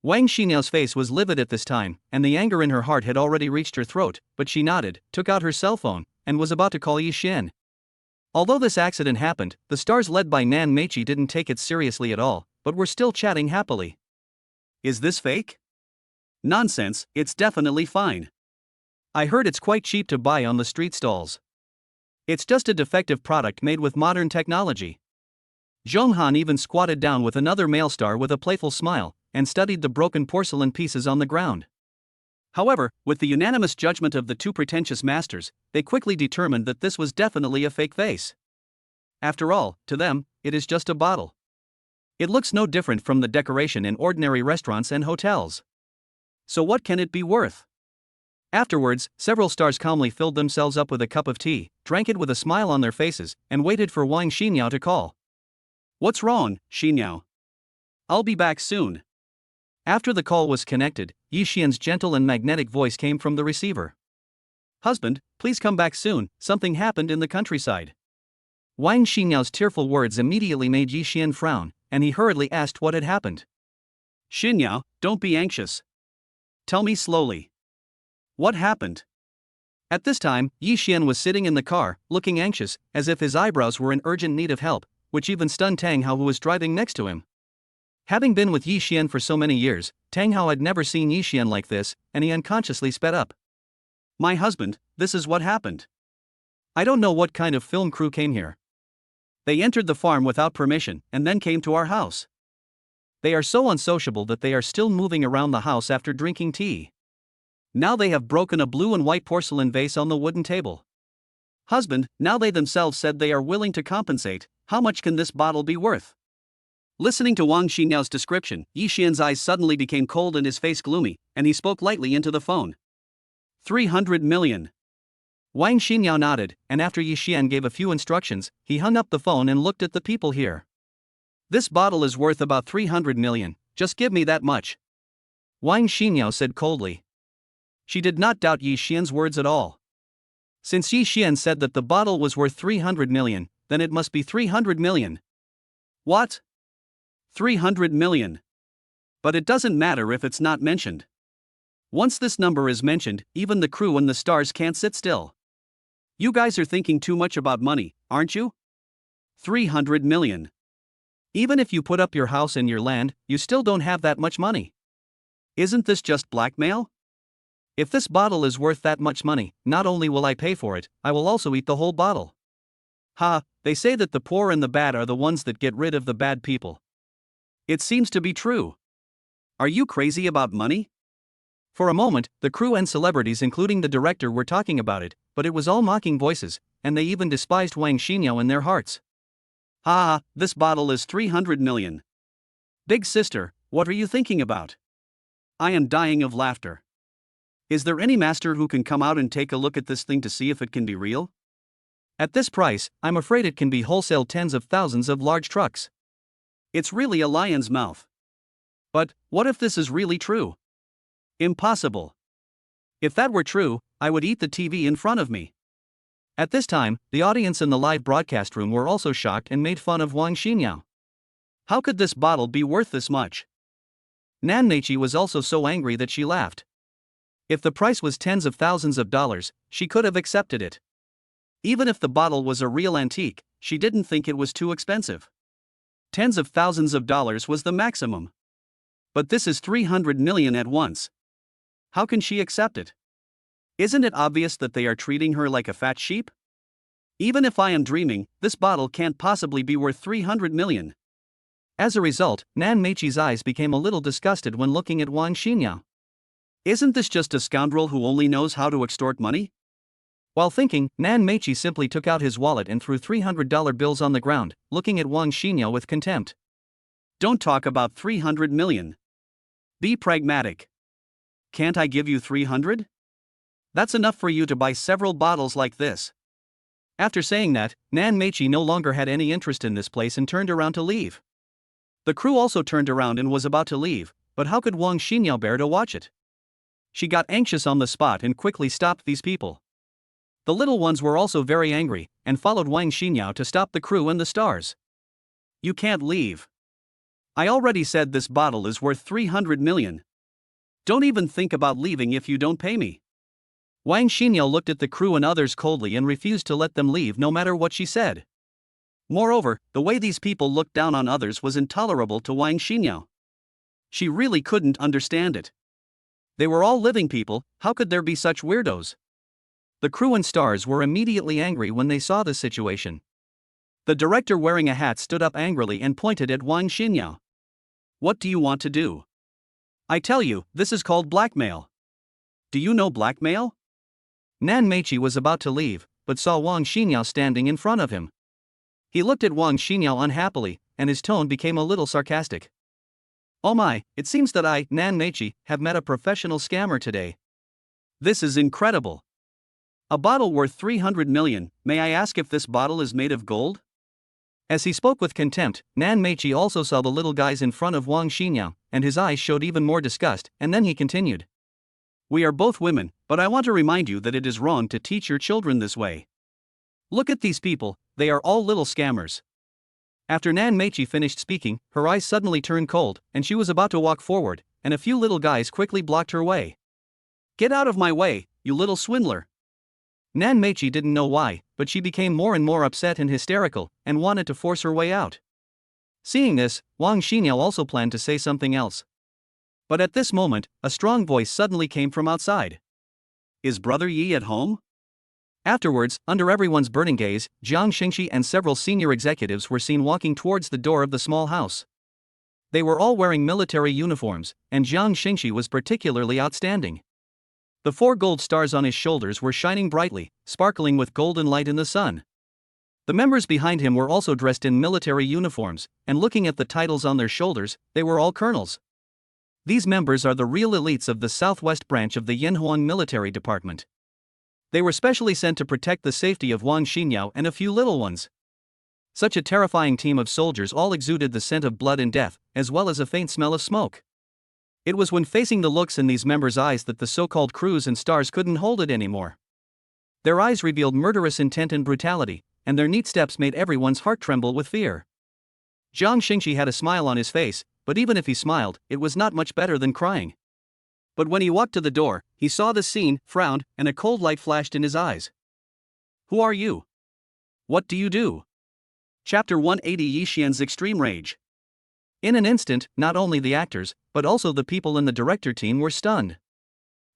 A: Wang Xinyao's face was livid at this time, and the anger in her heart had already reached her throat, but she nodded, took out her cell phone, and was about to call Yi Xian. Although this accident happened, the stars led by Nan Meichi didn't take it seriously at all, but were still chatting happily. Is this fake? Nonsense, it's definitely fine. I heard it's quite cheap to buy on the street stalls. It's just a defective product made with modern technology. Zhong Han even squatted down with another male star with a playful smile, and studied the broken porcelain pieces on the ground. However, with the unanimous judgment of the two pretentious masters, they quickly determined that this was definitely a fake vase. After all, to them, it is just a bottle. It looks no different from the decoration in ordinary restaurants and hotels. So what can it be worth? Afterwards, several stars calmly filled themselves up with a cup of tea, drank it with a smile on their faces, and waited for Wang Xinyao to call. "What's wrong, Xinyao? I'll be back soon." After the call was connected, Yi Xian's gentle and magnetic voice came from the receiver. "Husband, please come back soon, something happened in the countryside." Wang Xinyao's tearful words immediately made Yi Xian frown, and he hurriedly asked what had happened. "Xinyao, don't be anxious. Tell me slowly. What happened?" At this time, Yi Xian was sitting in the car, looking anxious, as if his eyebrows were in urgent need of help, which even stunned Tang Hao, who was driving next to him. Having been with Yi Xian for so many years, Tang Hao had never seen Yi Xian like this, and he unconsciously sped up. "My husband, this is what happened. I don't know what kind of film crew came here. They entered the farm without permission, and then came to our house. They are so unsociable that they are still moving around the house after drinking tea. Now they have broken a blue and white porcelain vase on the wooden table. Husband, now they themselves said they are willing to compensate. How much can this bottle be worth?" Listening to Wang Xinyao's description, Yi Xian's eyes suddenly became cold and his face gloomy, and he spoke lightly into the phone. 300 million. Wang Xinyao nodded, and after Yi Xian gave a few instructions, he hung up the phone and looked at the people here. "This bottle is worth about 300 million, just give me that much," Wang Xinyao said coldly. She did not doubt Yi Xian's words at all. Since Yi Xian said that the bottle was worth 300 million, then it must be 300 million. What? 300 million. But it doesn't matter if it's not mentioned. Once this number is mentioned, even the crew and the stars can't sit still. You guys are thinking too much about money, aren't you? 300 million. Even if you put up your house and your land, you still don't have that much money. Isn't this just blackmail? If this bottle is worth that much money, not only will I pay for it, I will also eat the whole bottle. Ha, they say that the poor and the bad are the ones that get rid of the bad people. It seems to be true. Are you crazy about money? For a moment, the crew and celebrities including the director were talking about it, but it was all mocking voices, and they even despised Wang Xinyao in their hearts. Ha, this bottle is 300 million. Big sister, what are you thinking about? I am dying of laughter. Is there any master who can come out and take a look at this thing to see if it can be real? At this price, I'm afraid it can be wholesale tens of thousands of large trucks. It's really a lion's mouth. But, what if this is really true? Impossible. If that were true, I would eat the TV in front of me. At this time, the audience in the live broadcast room were also shocked and made fun of Wang Xinyao. How could this bottle be worth this much? Nan Meiqi was also so angry that she laughed. If the price was tens of thousands of dollars, she could have accepted it. Even if the bottle was a real antique, she didn't think it was too expensive. Tens of thousands of dollars was the maximum. But this is 300 million at once. How can she accept it? Isn't it obvious that they are treating her like a fat sheep? Even if I am dreaming, this bottle can't possibly be worth 300 million. As a result, Nan Meiqi's eyes became a little disgusted when looking at Wang Xinyao. Isn't this just a scoundrel who only knows how to extort money? While thinking, Nan Meiqi simply took out his wallet and threw $300 bills on the ground, looking at Wang Xinyao with contempt. Don't talk about 300 million. Be pragmatic. Can't I give you 300? That's enough for you to buy several bottles like this. After saying that, Nan Meiqi no longer had any interest in this place and turned around to leave. The crew also turned around and was about to leave, but how could Wang Xinyao bear to watch it? She got anxious on the spot and quickly stopped these people. The little ones were also very angry, and followed Wang Xinyao to stop the crew and the stars. You can't leave. I already said this bottle is worth 300 million. Don't even think about leaving if you don't pay me. Wang Xinyao looked at the crew and others coldly and refused to let them leave no matter what she said. Moreover, the way these people looked down on others was intolerable to Wang Xinyao. She really couldn't understand it. They were all living people, how could there be such weirdos? The crew and stars were immediately angry when they saw the situation. The director wearing a hat stood up angrily and pointed at Wang Xinyao. What do you want to do? I tell you, this is called blackmail. Do you know blackmail? Nan Meiqi was about to leave, but saw Wang Xinyao standing in front of him. He looked at Wang Xinyao unhappily, and his tone became a little sarcastic. Oh my, it seems that I, Nan Meiqi, have met a professional scammer today. This is incredible. A bottle worth 300 million, may I ask if this bottle is made of gold? As he spoke with contempt, Nan Meiqi also saw the little guys in front of Wang Xinyao, and his eyes showed even more disgust, and then he continued. We are both women, but I want to remind you that it is wrong to teach your children this way. Look at these people, they are all little scammers. After Nan Meiqi finished speaking, her eyes suddenly turned cold, and she was about to walk forward, and a few little guys quickly blocked her way. Get out of my way, you little swindler! Nan Meiqi didn't know why, but she became more and more upset and hysterical, and wanted to force her way out. Seeing this, Wang Xinyao also planned to say something else. But at this moment, a strong voice suddenly came from outside. Is Brother Yi at home? Afterwards, under everyone's burning gaze, Jiang Xingxi and several senior executives were seen walking towards the door of the small house. They were all wearing military uniforms, and Jiang Xingxi was particularly outstanding. The 4 gold stars on his shoulders were shining brightly, sparkling with golden light in the sun. The members behind him were also dressed in military uniforms, and looking at the titles on their shoulders, they were all colonels. These members are the real elites of the southwest branch of the Yanhuang military department. They were specially sent to protect the safety of Wang Xinyao and a few little ones. Such a terrifying team of soldiers all exuded the scent of blood and death, as well as a faint smell of smoke. It was when facing the looks in these members' eyes that the so-called crews and stars couldn't hold it anymore. Their eyes revealed murderous intent and brutality, and their neat steps made everyone's heart tremble with fear. Jiang Xingxi had a smile on his face, but even if he smiled, it was not much better than crying. But when he walked to the door, he saw the scene, frowned, and a cold light flashed in his eyes. Who are you? What do you do? Chapter 180 Yi Xian's Extreme Rage. In an instant, not only the actors, but also the people in the director team were stunned.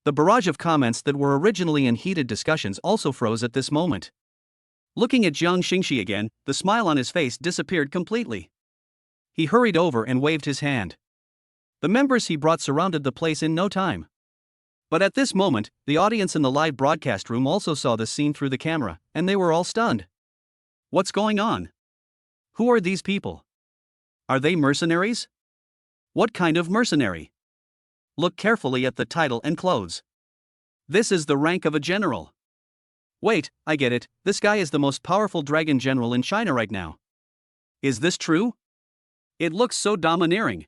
A: The barrage of comments that were originally in heated discussions also froze at this moment. Looking at Jiang Xingxi again, the smile on his face disappeared completely. He hurried over and waved his hand. The members he brought surrounded the place in no time. But at this moment, the audience in the live broadcast room also saw the scene through the camera, and they were all stunned. What's going on? Who are these people? Are they mercenaries? What kind of mercenary? Look carefully at the title and clothes. This is the rank of a general. Wait, I get it, this guy is the most powerful dragon general in China right now. Is this true? It looks so domineering.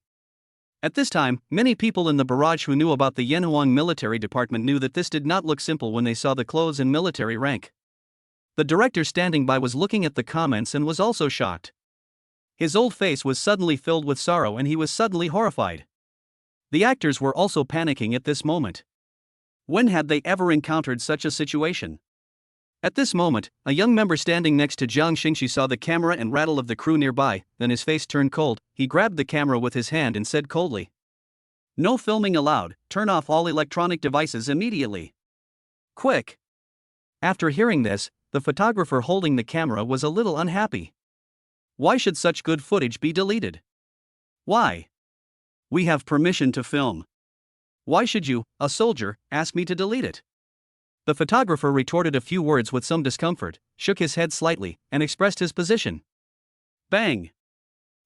A: At this time, many people in the barrage who knew about the Yanhuang military department knew that this did not look simple when they saw the clothes and military rank. The director standing by was looking at the comments and was also shocked. His old face was suddenly filled with sorrow and he was suddenly horrified. The actors were also panicking at this moment. When had they ever encountered such a situation? At this moment, a young member standing next to Jiang Xingxi saw the camera and rattle of the crew nearby, then his face turned cold. He grabbed the camera with his hand and said coldly, "No filming allowed, turn off all electronic devices immediately. Quick!" After hearing this, the photographer holding the camera was a little unhappy. Why should such good footage be deleted? Why? We have permission to film. Why should you, a soldier, ask me to delete it? The photographer retorted a few words with some discomfort, shook his head slightly, and expressed his position. Bang!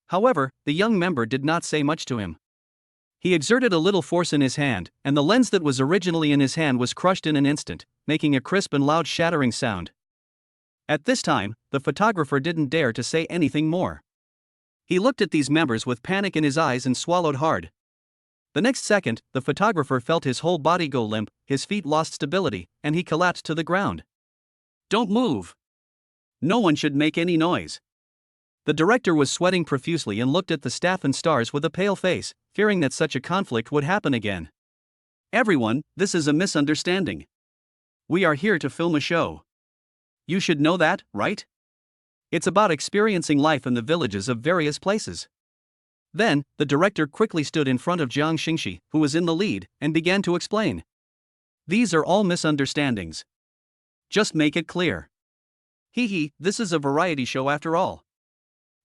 A: However, the young member did not say much to him. He exerted a little force in his hand, and the lens that was originally in his hand was crushed in an instant, making a crisp and loud shattering sound. At this time, the photographer didn't dare to say anything more. He looked at these members with panic in his eyes and swallowed hard. The next second, the photographer felt his whole body go limp, his feet lost stability, and he collapsed to the ground. Don't move! No one should make any noise. The director was sweating profusely and looked at the staff and stars with a pale face, fearing that such a conflict would happen again. Everyone, this is a misunderstanding. We are here to film a show. You should know that, right? It's about experiencing life in the villages of various places. Then, the director quickly stood in front of Jiang Xingxi, who was in the lead, and began to explain. These are all misunderstandings. Just make it clear. This is a variety show after all.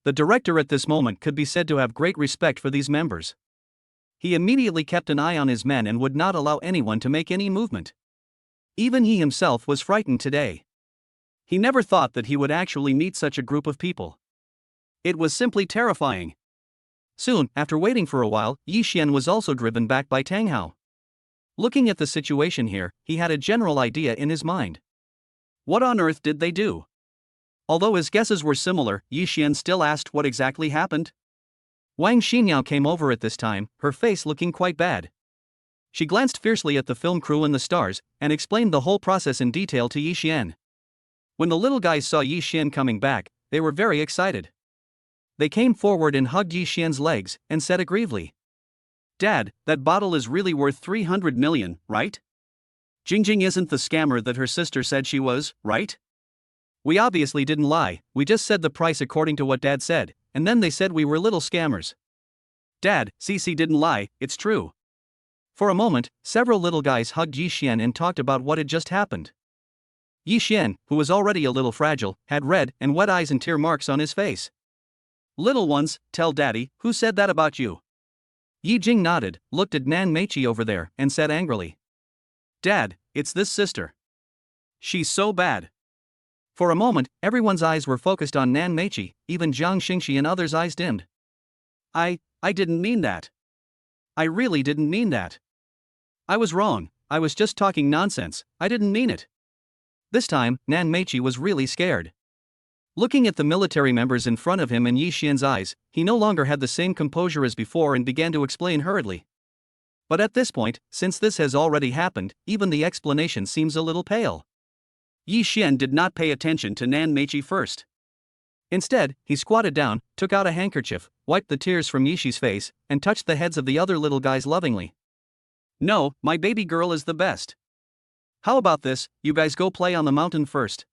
A: The director at this moment could be said to have great respect for these members. He immediately kept an eye on his men and would not allow anyone to make any movement. Even he himself was frightened today. He never thought that he would actually meet such a group of people. It was simply terrifying. Soon, after waiting for a while, Yi Xian was also driven back by Tang Hao. Looking at the situation here, he had a general idea in his mind. What on earth did they do? Although his guesses were similar, Yi Xian still asked what exactly happened. Wang Xinyao came over at this time, her face looking quite bad. She glanced fiercely at the film crew and the stars, and explained the whole process in detail to Yi Xian. When the little guys saw Yi Xian coming back, they were very excited. They came forward and hugged Yi Xian's legs, and said aggrievedly, "Dad, that bottle is really worth 300 million, right? Jingjing isn't the scammer that her sister said she was, right? We obviously didn't lie, we just said the price according to what Dad said, and then they said we were little scammers. Dad, Cici didn't lie, it's true." For a moment, several little guys hugged Yi Xian and talked about what had just happened. Yi Xian, who was already a little fragile, had red and wet eyes and tear marks on his face. "Little ones, tell Daddy, who said that about you?" Yi Jing nodded, looked at Nan Meiqi over there, and said angrily, "Dad, it's this sister. She's so bad." For a moment, everyone's eyes were focused on Nan Meiqi, even Jiang Xingxi and others' eyes dimmed. I didn't mean that. I really didn't mean that. I was wrong, I was just talking nonsense, I didn't mean it." This time, Nan Meiqi was really scared. Looking at the military members in front of him in Yi Xian's eyes, he no longer had the same composure as before and began to explain hurriedly. But at this point, since this has already happened, even the explanation seems a little pale. Yi Xian did not pay attention to Nan Meiqi first. Instead, he squatted down, took out a handkerchief, wiped the tears from Yishi's face, and touched the heads of the other little guys lovingly. "No, my baby girl is the best. How about this, you guys go play on the mountain first.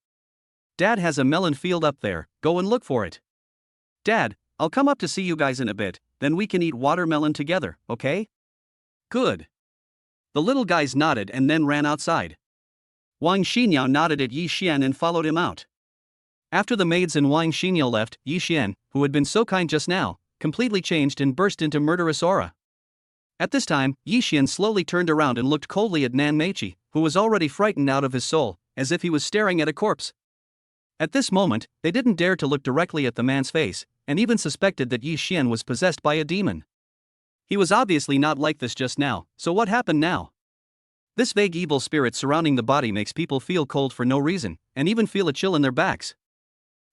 A: Dad has a melon field up there, go and look for it. Dad, I'll come up to see you guys in a bit, then we can eat watermelon together, okay?" "Good." The little guys nodded and then ran outside. Wang Xinyao nodded at Yi Xian and followed him out. After the maids and Wang Xinyao left, Yi Xian, who had been so kind just now, completely changed and burst into murderous aura. At this time, Yi Xian slowly turned around and looked coldly at Nan Meiqi, who was already frightened out of his soul, as if he was staring at a corpse. At this moment, they didn't dare to look directly at the man's face, and even suspected that Yi Xian was possessed by a demon. He was obviously not like this just now, so what happened now? This vague evil spirit surrounding the body makes people feel cold for no reason, and even feel a chill in their backs.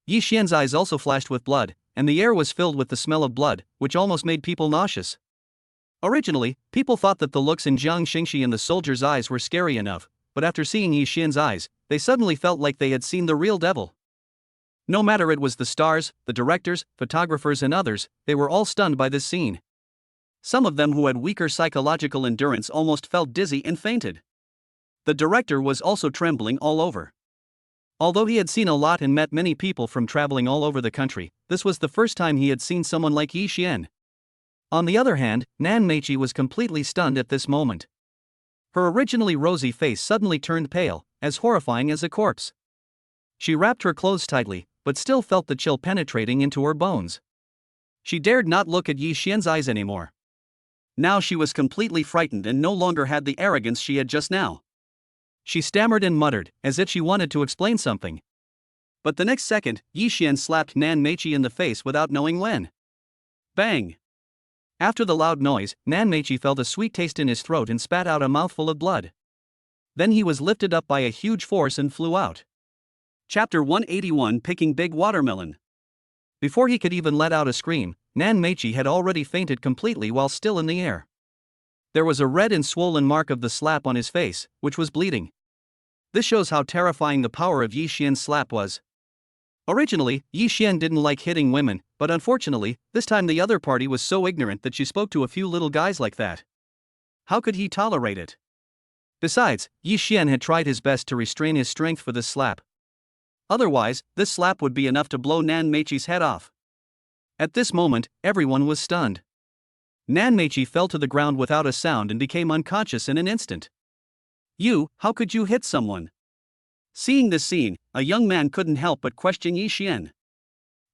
A: Yi Xian's eyes also flashed with blood, and the air was filled with the smell of blood, which almost made people nauseous. Originally, people thought that the looks in Jiang Xingxi and the soldier's eyes were scary enough, but after seeing Yi Xian's eyes, they suddenly felt like they had seen the real devil. No matter it was the stars, the directors, photographers and others, they were all stunned by this scene. Some of them who had weaker psychological endurance almost felt dizzy and fainted. The director was also trembling all over. Although he had seen a lot and met many people from traveling all over the country, this was the first time he had seen someone like Yi Xian. On the other hand, Nan Meiqi was completely stunned at this moment. Her originally rosy face suddenly turned pale, as horrifying as a corpse. She wrapped her clothes tightly, but still felt the chill penetrating into her bones. She dared not look at Yi Xian's eyes anymore. Now she was completely frightened and no longer had the arrogance she had just now. She stammered and muttered, as if she wanted to explain something. But the next second, Yi Xian slapped Nan Meiqi in the face without knowing when. Bang! After the loud noise, Nan Meiqi felt a sweet taste in his throat and spat out a mouthful of blood. Then he was lifted up by a huge force and flew out. Chapter 181 Picking Big Watermelon. Before he could even let out a scream, Nan Meiqi had already fainted completely while still in the air. There was a red and swollen mark of the slap on his face, which was bleeding. This shows how terrifying the power of Yi Xian's slap was. Originally, Yi Xian didn't like hitting women, but unfortunately, this time the other party was so ignorant that she spoke to a few little guys like that. How could he tolerate it? Besides, Yi Xian had tried his best to restrain his strength for this slap. Otherwise, this slap would be enough to blow Nan Meiqi's head off. At this moment, everyone was stunned. Nan Meiqi fell to the ground without a sound and became unconscious in an instant. How could you hit someone? Seeing this scene, a young man couldn't help but question Yi Xian.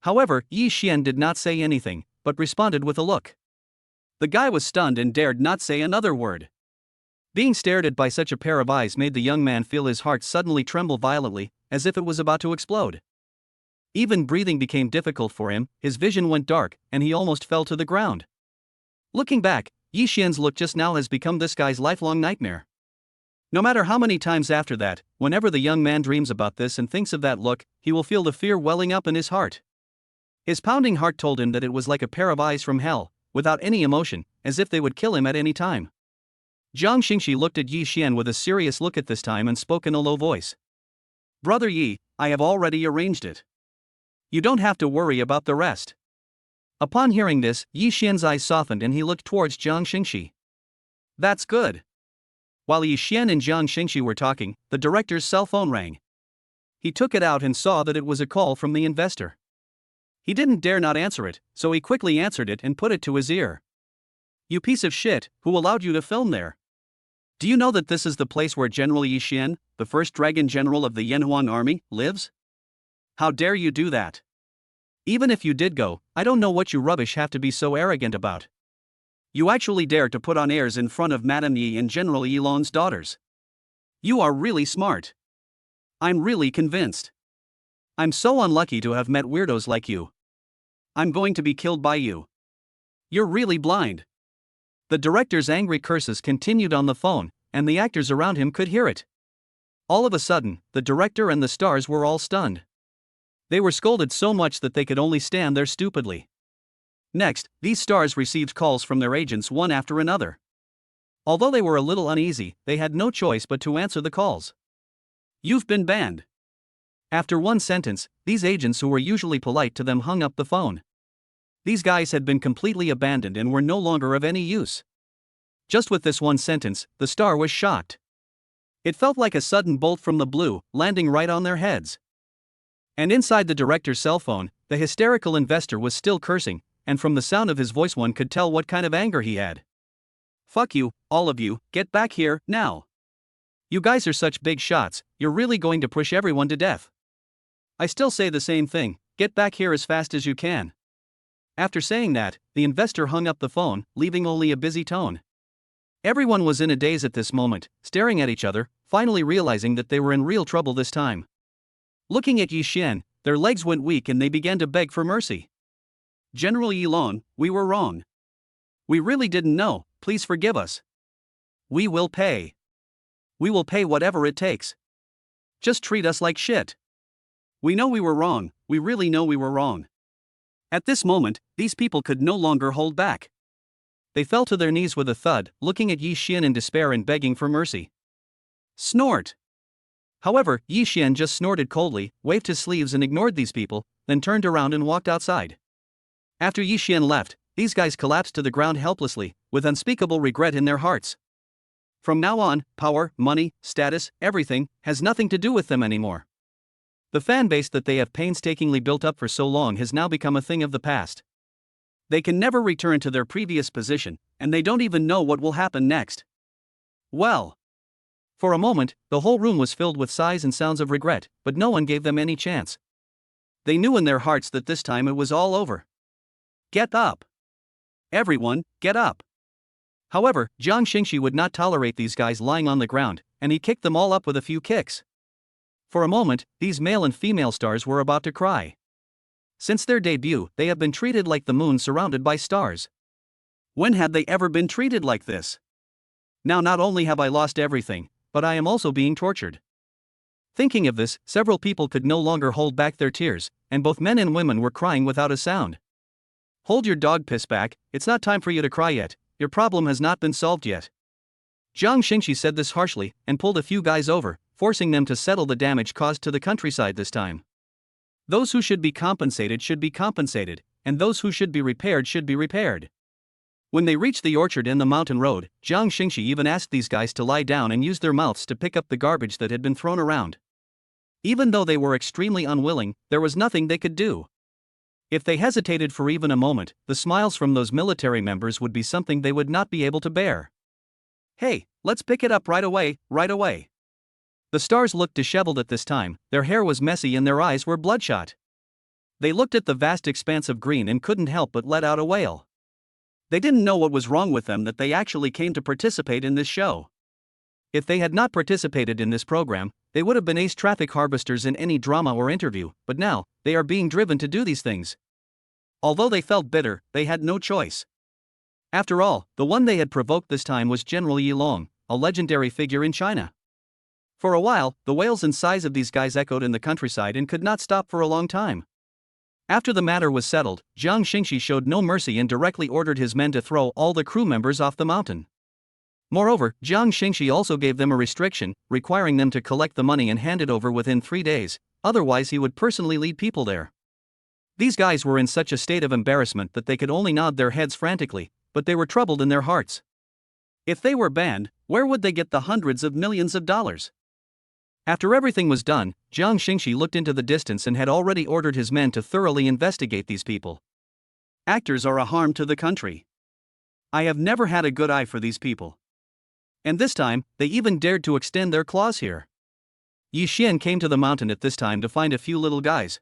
A: However, Yi Xian did not say anything, but responded with a look. The guy was stunned and dared not say another word. Being stared at by such a pair of eyes made the young man feel his heart suddenly tremble violently, as if it was about to explode. Even breathing became difficult for him, his vision went dark, and he almost fell to the ground. Looking back, Yi Xian's look just now has become this guy's lifelong nightmare. No matter how many times after that, whenever the young man dreams about this and thinks of that look, he will feel the fear welling up in his heart. His pounding heart told him that it was like a pair of eyes from hell, without any emotion, as if they would kill him at any time. Jiang Xingxi looked at Yi Xian with a serious look at this time and spoke in a low voice. "Brother Yi, I have already arranged it. You don't have to worry about the rest." Upon hearing this, Yi Xian's eyes softened and he looked towards Jiang Xingxi. "That's good." While Yi Xian and Jiang Xingxi were talking, the director's cell phone rang. He took it out and saw that it was a call from the investor. He didn't dare not answer it, so he quickly answered it and put it to his ear. "You piece of shit, who allowed you to film there? Do you know that this is the place where General Yi Xian, the first dragon general of the Yanhuang army, lives? How dare you do that? Even if you did go, I don't know what you rubbish have to be so arrogant about. You actually dare to put on airs in front of Madame Yi and General Yilon's daughters. You are really smart. I'm really convinced. I'm so unlucky to have met weirdos like you. I'm going to be killed by you. You're really blind." The director's angry curses continued on the phone, and the actors around him could hear it. All of a sudden, the director and the stars were all stunned. They were scolded so much that they could only stand there stupidly. Next, these stars received calls from their agents one after another. Although they were a little uneasy, they had no choice but to answer the calls. "You've been banned." After one sentence, these agents who were usually polite to them hung up the phone. These guys had been completely abandoned and were no longer of any use. Just with this one sentence, the star was shocked. It felt like a sudden bolt from the blue, landing right on their heads. And inside the director's cell phone, the hysterical investor was still cursing, and from the sound of his voice one could tell what kind of anger he had. "Fuck you, all of you, get back here, now. You guys are such big shots, you're really going to push everyone to death. I still say the same thing, get back here as fast as you can." After saying that, the investor hung up the phone, leaving only a busy tone. Everyone was in a daze at this moment, staring at each other, finally realizing that they were in real trouble this time. Looking at Yi Xian, their legs went weak and they began to beg for mercy. "General Yilon, we were wrong. We really didn't know, please forgive us. We will pay. We will pay whatever it takes. Just treat us like shit. We know we were wrong, we really know we were wrong." At this moment, these people could no longer hold back. They fell to their knees with a thud, looking at Yi Xian in despair and begging for mercy. Snort! However, Yi Xian just snorted coldly, waved his sleeves and ignored these people, then turned around and walked outside. After Yi Xian left, these guys collapsed to the ground helplessly, with unspeakable regret in their hearts. From now on, power, money, status, everything, has nothing to do with them anymore. The fan base that they have painstakingly built up for so long has now become a thing of the past. They can never return to their previous position, and they don't even know what will happen next. Well. For a moment, the whole room was filled with sighs and sounds of regret, but no one gave them any chance. They knew in their hearts that this time it was all over. Get up! Everyone, get up! However, Jiang Xingxi would not tolerate these guys lying on the ground, and he kicked them all up with a few kicks. For a moment, these male and female stars were about to cry. Since their debut, they have been treated like the moon surrounded by stars. When had they ever been treated like this? Now not only have I lost everything, but I am also being tortured. Thinking of this, several people could no longer hold back their tears, and both men and women were crying without a sound. Hold your dog piss back, it's not time for you to cry yet, your problem has not been solved yet. Jiang Xingxi said this harshly, and pulled a few guys over, forcing them to settle the damage caused to the countryside this time. Those who should be compensated, and those who should be repaired. When they reached the orchard and the mountain road, Jiang Xingxi even asked these guys to lie down and use their mouths to pick up the garbage that had been thrown around. Even though they were extremely unwilling, there was nothing they could do. If they hesitated for even a moment, the smiles from those military members would be something they would not be able to bear. Hey, let's pick it up right away, right away. The stars looked disheveled at this time, their hair was messy and their eyes were bloodshot. They looked at the vast expanse of green and couldn't help but let out a wail. They didn't know what was wrong with them that they actually came to participate in this show. If they had not participated in this program, they would have been ace traffic harvesters in any drama or interview, but now, they are being driven to do these things. Although they felt bitter, they had no choice. After all, the one they had provoked this time was General Yilong, a legendary figure in China. For a while, the wails and sighs of these guys echoed in the countryside and could not stop for a long time. After the matter was settled, Jiang Xingxi showed no mercy and directly ordered his men to throw all the crew members off the mountain. Moreover, Jiang Xingxi also gave them a restriction, requiring them to collect the money and hand it over within 3 days, otherwise he would personally lead people there. These guys were in such a state of embarrassment that they could only nod their heads frantically, but they were troubled in their hearts. If they were banned, where would they get the hundreds of millions of dollars? After everything was done, Jiang Xingxi looked into the distance and had already ordered his men to thoroughly investigate these people. Actors are a harm to the country. I have never had a good eye for these people. And this time, they even dared to extend their claws here. Yi Xian came to the mountain at this time to find a few little guys.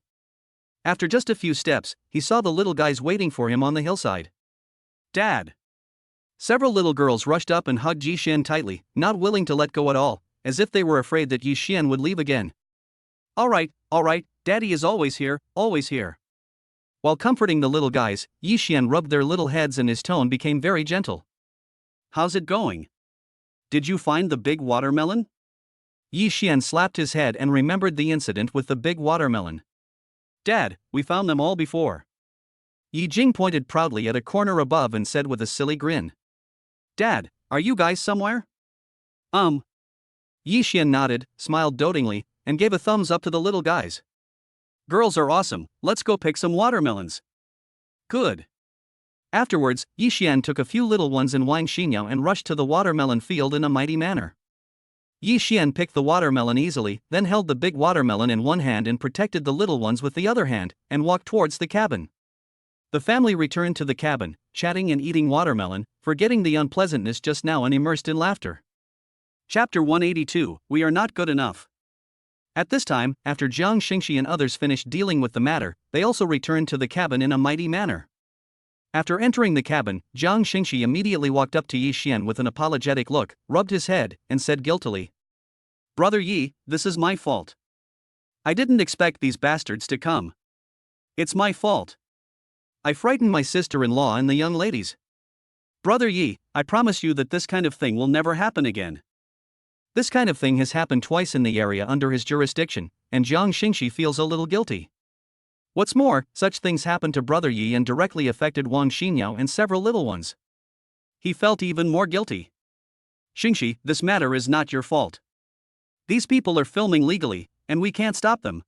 A: After just a few steps, he saw the little guys waiting for him on the hillside. Dad! Several little girls rushed up and hugged Yi Xian tightly, not willing to let go at all, as if they were afraid that Yi Xian would leave again. All right, Daddy is always here, always here. While comforting the little guys, Yi Xian rubbed their little heads and his tone became very gentle. How's it going? Did you find the big watermelon? Yi Xian slapped his head and remembered the incident with the big watermelon. Dad, we found them all before. Yi Jing pointed proudly at a corner above and said with a silly grin. Dad, are you guys somewhere? Yi Xian nodded, smiled dotingly, and gave a thumbs up to the little guys. Girls are awesome, let's go pick some watermelons. Good. Afterwards, Yi Xian took a few little ones in Wang Xinyao and rushed to the watermelon field in a mighty manner. Yi Xian picked the watermelon easily, then held the big watermelon in one hand and protected the little ones with the other hand, and walked towards the cabin. The family returned to the cabin, chatting and eating watermelon, forgetting the unpleasantness just now and immersed in laughter. Chapter 182, We Are Not Good Enough. At this time, after Jiang Xingxi and others finished dealing with the matter, they also returned to the cabin in a mighty manner. After entering the cabin, Jiang Xingxi immediately walked up to Yi Xian with an apologetic look, rubbed his head, and said guiltily, Brother Yi, this is my fault. I didn't expect these bastards to come. It's my fault. I frightened my sister-in-law and the young ladies. Brother Yi, I promise you that this kind of thing will never happen again. This kind of thing has happened twice in the area under his jurisdiction, and Jiang Xingxi feels a little guilty. What's more, such things happened to Brother Yi and directly affected Wang Xinyao and several little ones. He felt even more guilty. Xingxi, this matter is not your fault. These people are filming legally, and we can't stop them.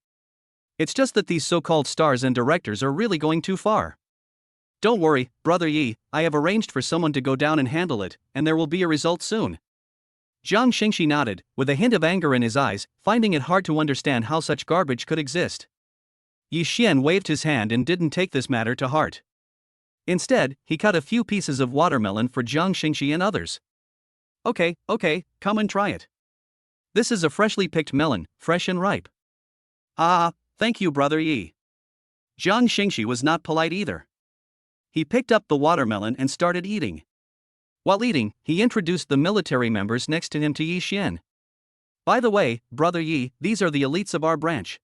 A: It's just that these so-called stars and directors are really going too far. Don't worry, Brother Yi, I have arranged for someone to go down and handle it, and there will be a result soon. Jiang Xingxi nodded, with a hint of anger in his eyes, finding it hard to understand how such garbage could exist. Yi Xian waved his hand and didn't take this matter to heart. Instead, he cut a few pieces of watermelon for Jiang Xingxi and others. Okay, come and try it. This is a freshly picked melon, fresh and ripe. Ah, thank you, Brother Yi. Jiang Xingxi was not polite either. He picked up the watermelon and started eating. While eating, he introduced the military members next to him to Yi Xian. By the way, Brother Yi, these are the elites of our branch.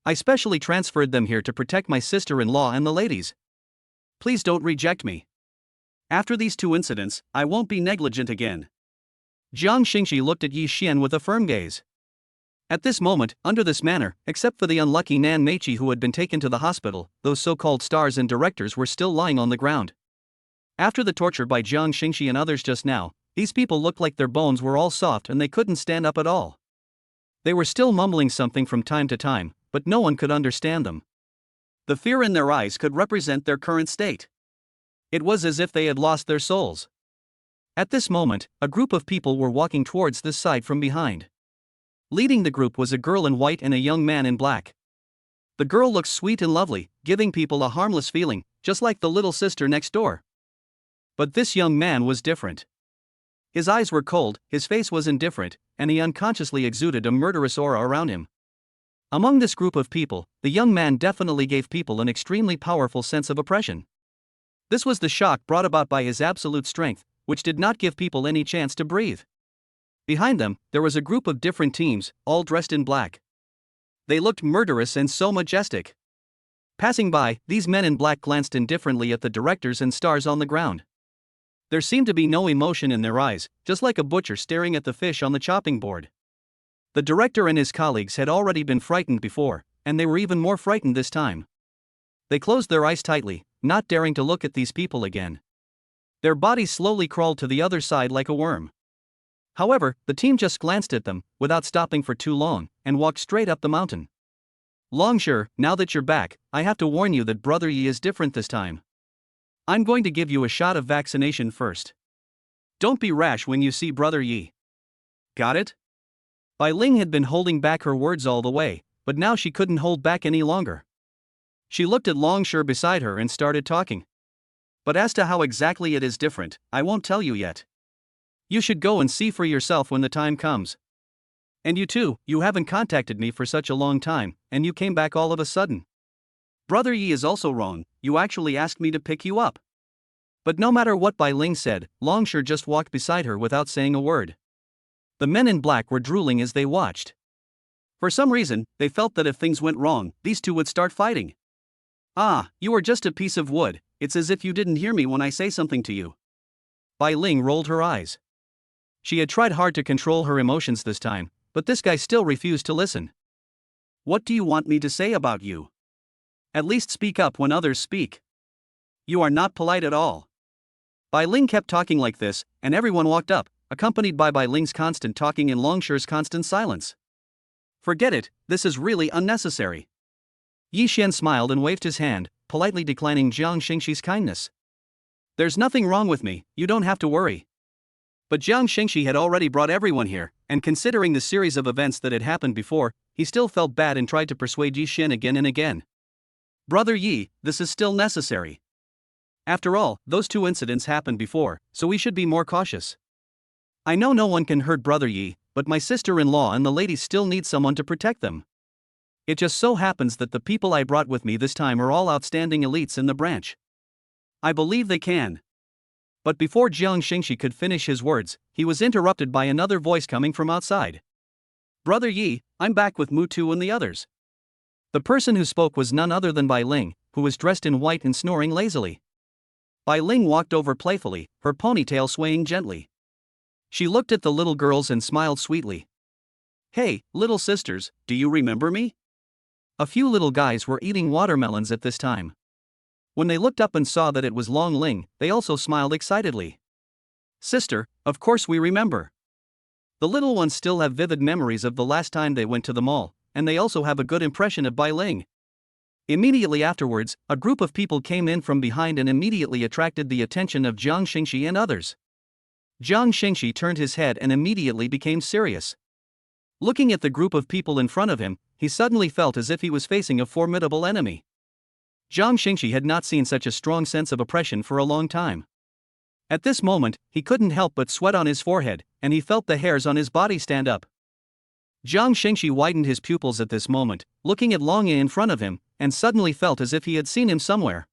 A: I specially transferred them here to protect my sister-in-law and the ladies. Please don't reject me. After these two incidents, I won't be negligent again. Jiang Xingxi looked at Yi Xian with a firm gaze. At this moment, under this manner, except for the unlucky Nan Meiqi who had been taken to the hospital, those so-called stars and directors were still lying on the ground. After the torture by Jiang Xingxi and others just now, these people looked like their bones were all soft and they couldn't stand up at all. They were still mumbling something from time to time, but no one could understand them. The fear in their eyes could represent their current state. It was as if they had lost their souls. At this moment, a group of people were walking towards this side from behind. Leading the group was a girl in white and a young man in black. The girl looked sweet and lovely, giving people a harmless feeling, just like the little sister next door. But this young man was different. His eyes were cold, his face was indifferent, and he unconsciously exuded a murderous aura around him. Among this group of people, the young man definitely gave people an extremely powerful sense of oppression. This was the shock brought about by his absolute strength, which did not give people any chance to breathe. Behind them, there was a group of different teams, all dressed in black. They looked murderous and so majestic. Passing by, these men in black glanced indifferently at the directors and stars on the ground. There seemed to be no emotion in their eyes, just like a butcher staring at the fish on the chopping board. The director and his colleagues had already been frightened before, and they were even more frightened this time. They closed their eyes tightly, not daring to look at these people again. Their bodies slowly crawled to the other side like a worm. However, the team just glanced at them, without stopping for too long, and walked straight up the mountain. Longshore, now that you're back, I have to warn you that Brother Yi is different this time. I'm going to give you a shot of vaccination first. Don't be rash when you see Brother Yi. Got it? Bai Ling had been holding back her words all the way, but now she couldn't hold back any longer. She looked at Longshore beside her and started talking. But as to how exactly it is different, I won't tell you yet. You should go and see for yourself when the time comes. And you too, you haven't contacted me for such a long time, and you came back all of a sudden. Brother Yi is also wrong, you actually asked me to pick you up. But no matter what Bai Ling said, Longshore just walked beside her without saying a word. The men in black were drooling as they watched. For some reason, they felt that if things went wrong, these two would start fighting. Ah, you are just a piece of wood, it's as if you didn't hear me when I say something to you. Bai Ling rolled her eyes. She had tried hard to control her emotions this time, but this guy still refused to listen. What do you want me to say about you? At least speak up when others speak. You are not polite at all. Bai Ling kept talking like this, and everyone walked up, accompanied by Bai Ling's constant talking and Longshore's constant silence. Forget it, this is really unnecessary. Yi Xian smiled and waved his hand, politely declining Jiang Xingxi's kindness. There's nothing wrong with me, you don't have to worry. But Jiang Xingxi had already brought everyone here, and considering the series of events that had happened before, he still felt bad and tried to persuade Yi Xian again and again. Brother Yi, this is still necessary. After all, those two incidents happened before, so we should be more cautious. I know no one can hurt Brother Yi, but my sister-in-law and the ladies still need someone to protect them. It just so happens that the people I brought with me this time are all outstanding elites in the branch. I believe they can. But before Jiang Xingxi could finish his words, he was interrupted by another voice coming from outside. Brother Yi, I'm back with Mu Tu and the others. The person who spoke was none other than Bai Ling, who was dressed in white and snoring lazily. Bai Ling walked over playfully, her ponytail swaying gently. She looked at the little girls and smiled sweetly. Hey, little sisters, do you remember me? A few little guys were eating watermelons at this time. When they looked up and saw that it was Long Ling, they also smiled excitedly. Sister, of course we remember. The little ones still have vivid memories of the last time they went to the mall, and they also have a good impression of Bai Ling. Immediately afterwards, a group of people came in from behind and immediately attracted the attention of Jiang Xingxi and others. Jiang Xingxi turned his head and immediately became serious. Looking at the group of people in front of him, he suddenly felt as if he was facing a formidable enemy. Jiang Xingxi had not seen such a strong sense of oppression for a long time. At this moment, he couldn't help but sweat on his forehead, and he felt the hairs on his body stand up. Jiang Xingxi widened his pupils at this moment, looking at Long Ye in front of him, and suddenly felt as if he had seen him somewhere.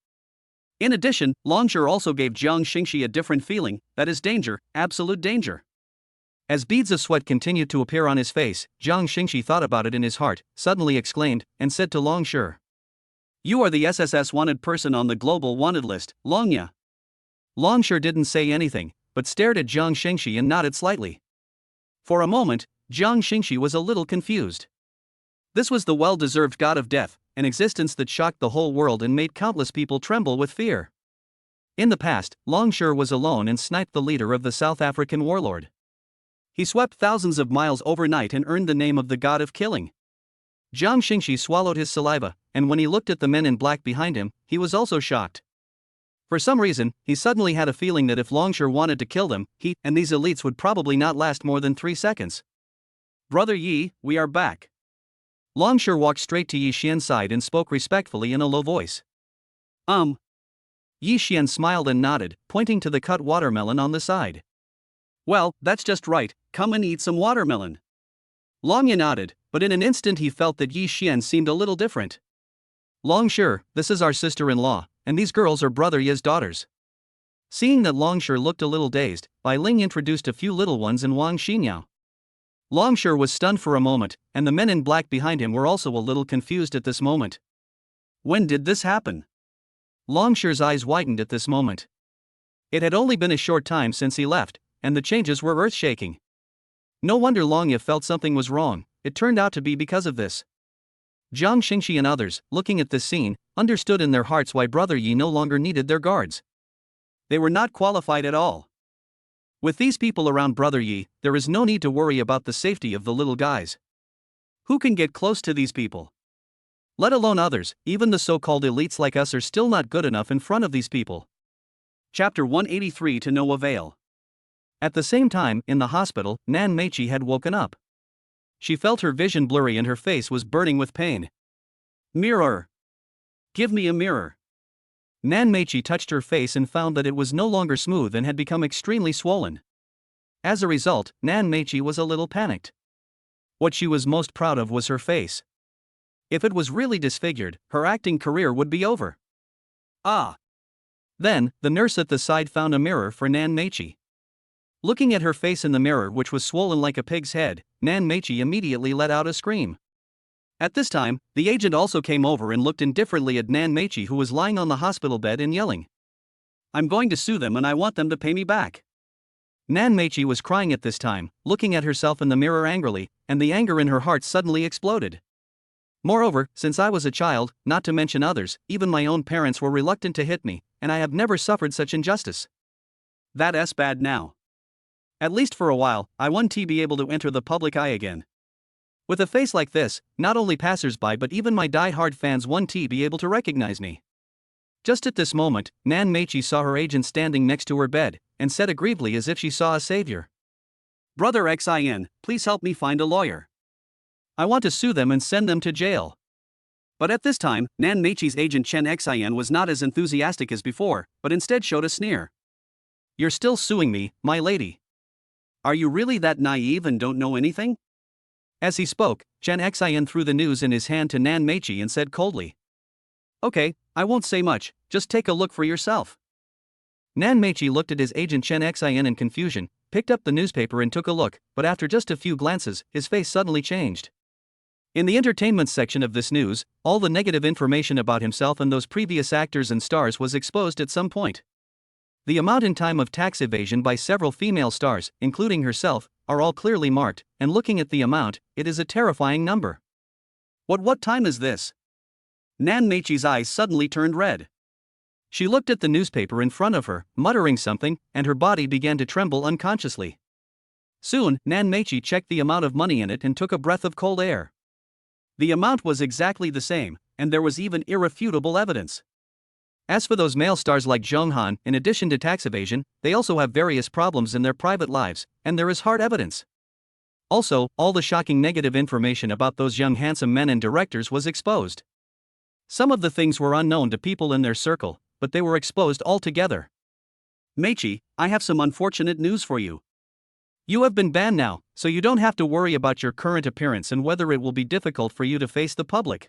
A: In addition, Longshore also gave Jiang Xingxi a different feeling, that is danger, absolute danger. As beads of sweat continued to appear on his face, Jiang Xingxi thought about it in his heart, suddenly exclaimed, and said to Longshore. You are the SSS wanted person on the global wanted list, Longya. Longshore didn't say anything, but stared at Jiang Xingxi and nodded slightly. For a moment, Jiang Xingxi was a little confused. This was the well-deserved god of death, an existence that shocked the whole world and made countless people tremble with fear. In the past, Longshore was alone and sniped the leader of the South African warlord. He swept thousands of miles overnight and earned the name of the god of killing. Jiang Xingxi swallowed his saliva, and when he looked at the men in black behind him, he was also shocked. For some reason, he suddenly had a feeling that if Longshore wanted to kill them, he and these elites would probably not last more than 3 seconds. Brother Yi, we are back. Longshore walked straight to Yi Xian's side and spoke respectfully in a low voice. Yi Xian smiled and nodded, pointing to the cut watermelon on the side. Well, that's just right, come and eat some watermelon. Longye nodded, but in an instant he felt that Yi Xian seemed a little different. Longshore, this is our sister-in-law, and these girls are Brother Ye's daughters. Seeing that Longshire looked a little dazed, Bai Ling introduced a few little ones in Wang Xinyao. Longshire was stunned for a moment, and the men in black behind him were also a little confused at this moment. When did this happen? Longshire's eyes widened at this moment. It had only been a short time since he left, and the changes were earth-shaking. No wonder Long Ye felt something was wrong. It turned out to be because of this. Jiang Xingxi and others, looking at this scene, understood in their hearts why Brother Yi no longer needed their guards. They were not qualified at all. With these people around Brother Yi, there is no need to worry about the safety of the little guys. Who can get close to these people? Let alone others, even the so-called elites like us are still not good enough in front of these people. Chapter 183 To no avail. At the same time, in the hospital, Nan Meiqi had woken up. She felt her vision blurry and her face was burning with pain. Mirror! Give me a mirror. Nan Meiqi touched her face and found that it was no longer smooth and had become extremely swollen. As a result, Nan Meiqi was a little panicked. What she was most proud of was her face. If it was really disfigured, her acting career would be over. Ah! Then, the nurse at the side found a mirror for Nan Meiqi. Looking at her face in the mirror, which was swollen like a pig's head, Nan Meiqi immediately let out a scream. At this time, the agent also came over and looked indifferently at Nan Meiqi, who was lying on the hospital bed and yelling. I'm going to sue them and I want them to pay me back. Nan Meiqi was crying at this time, looking at herself in the mirror angrily, and the anger in her heart suddenly exploded. Moreover, since I was a child, not to mention others, even my own parents were reluctant to hit me, and I have never suffered such injustice. That's bad now. At least for a while, I want to be able to enter the public eye again. With a face like this, not only passers-by but even my die-hard fans want to be able to recognize me. Just at this moment, Nan Meiqi saw her agent standing next to her bed, and said aggrievedly as if she saw a savior. Brother Xin, please help me find a lawyer. I want to sue them and send them to jail. But at this time, Nan Meiqi's agent Chen Xin was not as enthusiastic as before, but instead showed a sneer. You're still suing me, my lady. Are you really that naive and don't know anything? As he spoke, Chen Xin threw the news in his hand to Nan Meiqi and said coldly. Okay, I won't say much, just take a look for yourself. Nan Meiqi looked at his agent Chen Xin in confusion, picked up the newspaper and took a look, but after just a few glances, his face suddenly changed. In the entertainment section of this news, all the negative information about himself and those previous actors and stars was exposed at some point. The amount and time of tax evasion by several female stars, including herself, are all clearly marked, and looking at the amount, it is a terrifying number. What time is this? Nan Meiqi's eyes suddenly turned red. She looked at the newspaper in front of her, muttering something, and her body began to tremble unconsciously. Soon, Nan Meiqi checked the amount of money in it and took a breath of cold air. The amount was exactly the same, and there was even irrefutable evidence. As for those male stars like Zheng Han, in addition to tax evasion, they also have various problems in their private lives, and there is hard evidence. Also, all the shocking negative information about those young handsome men and directors was exposed. Some of the things were unknown to people in their circle, but they were exposed altogether. Meiqi, I have some unfortunate news for you. You have been banned now, so you don't have to worry about your current appearance and whether it will be difficult for you to face the public.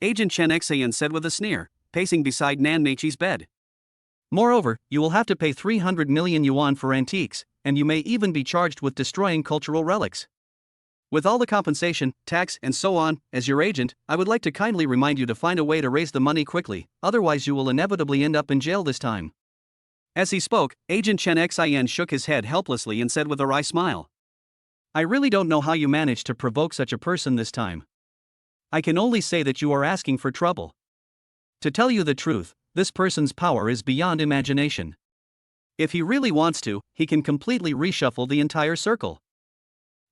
A: Agent Chen Xian said with a sneer, pacing beside Nan Meiqi's bed. Moreover, you will have to pay 300 million yuan for antiques, and you may even be charged with destroying cultural relics. With all the compensation, tax, and so on, as your agent, I would like to kindly remind you to find a way to raise the money quickly, otherwise you will inevitably end up in jail this time. As he spoke, Agent Chen Xian shook his head helplessly and said with a wry smile. I really don't know how you managed to provoke such a person this time. I can only say that you are asking for trouble. To tell you the truth, this person's power is beyond imagination. If he really wants to, he can completely reshuffle the entire circle.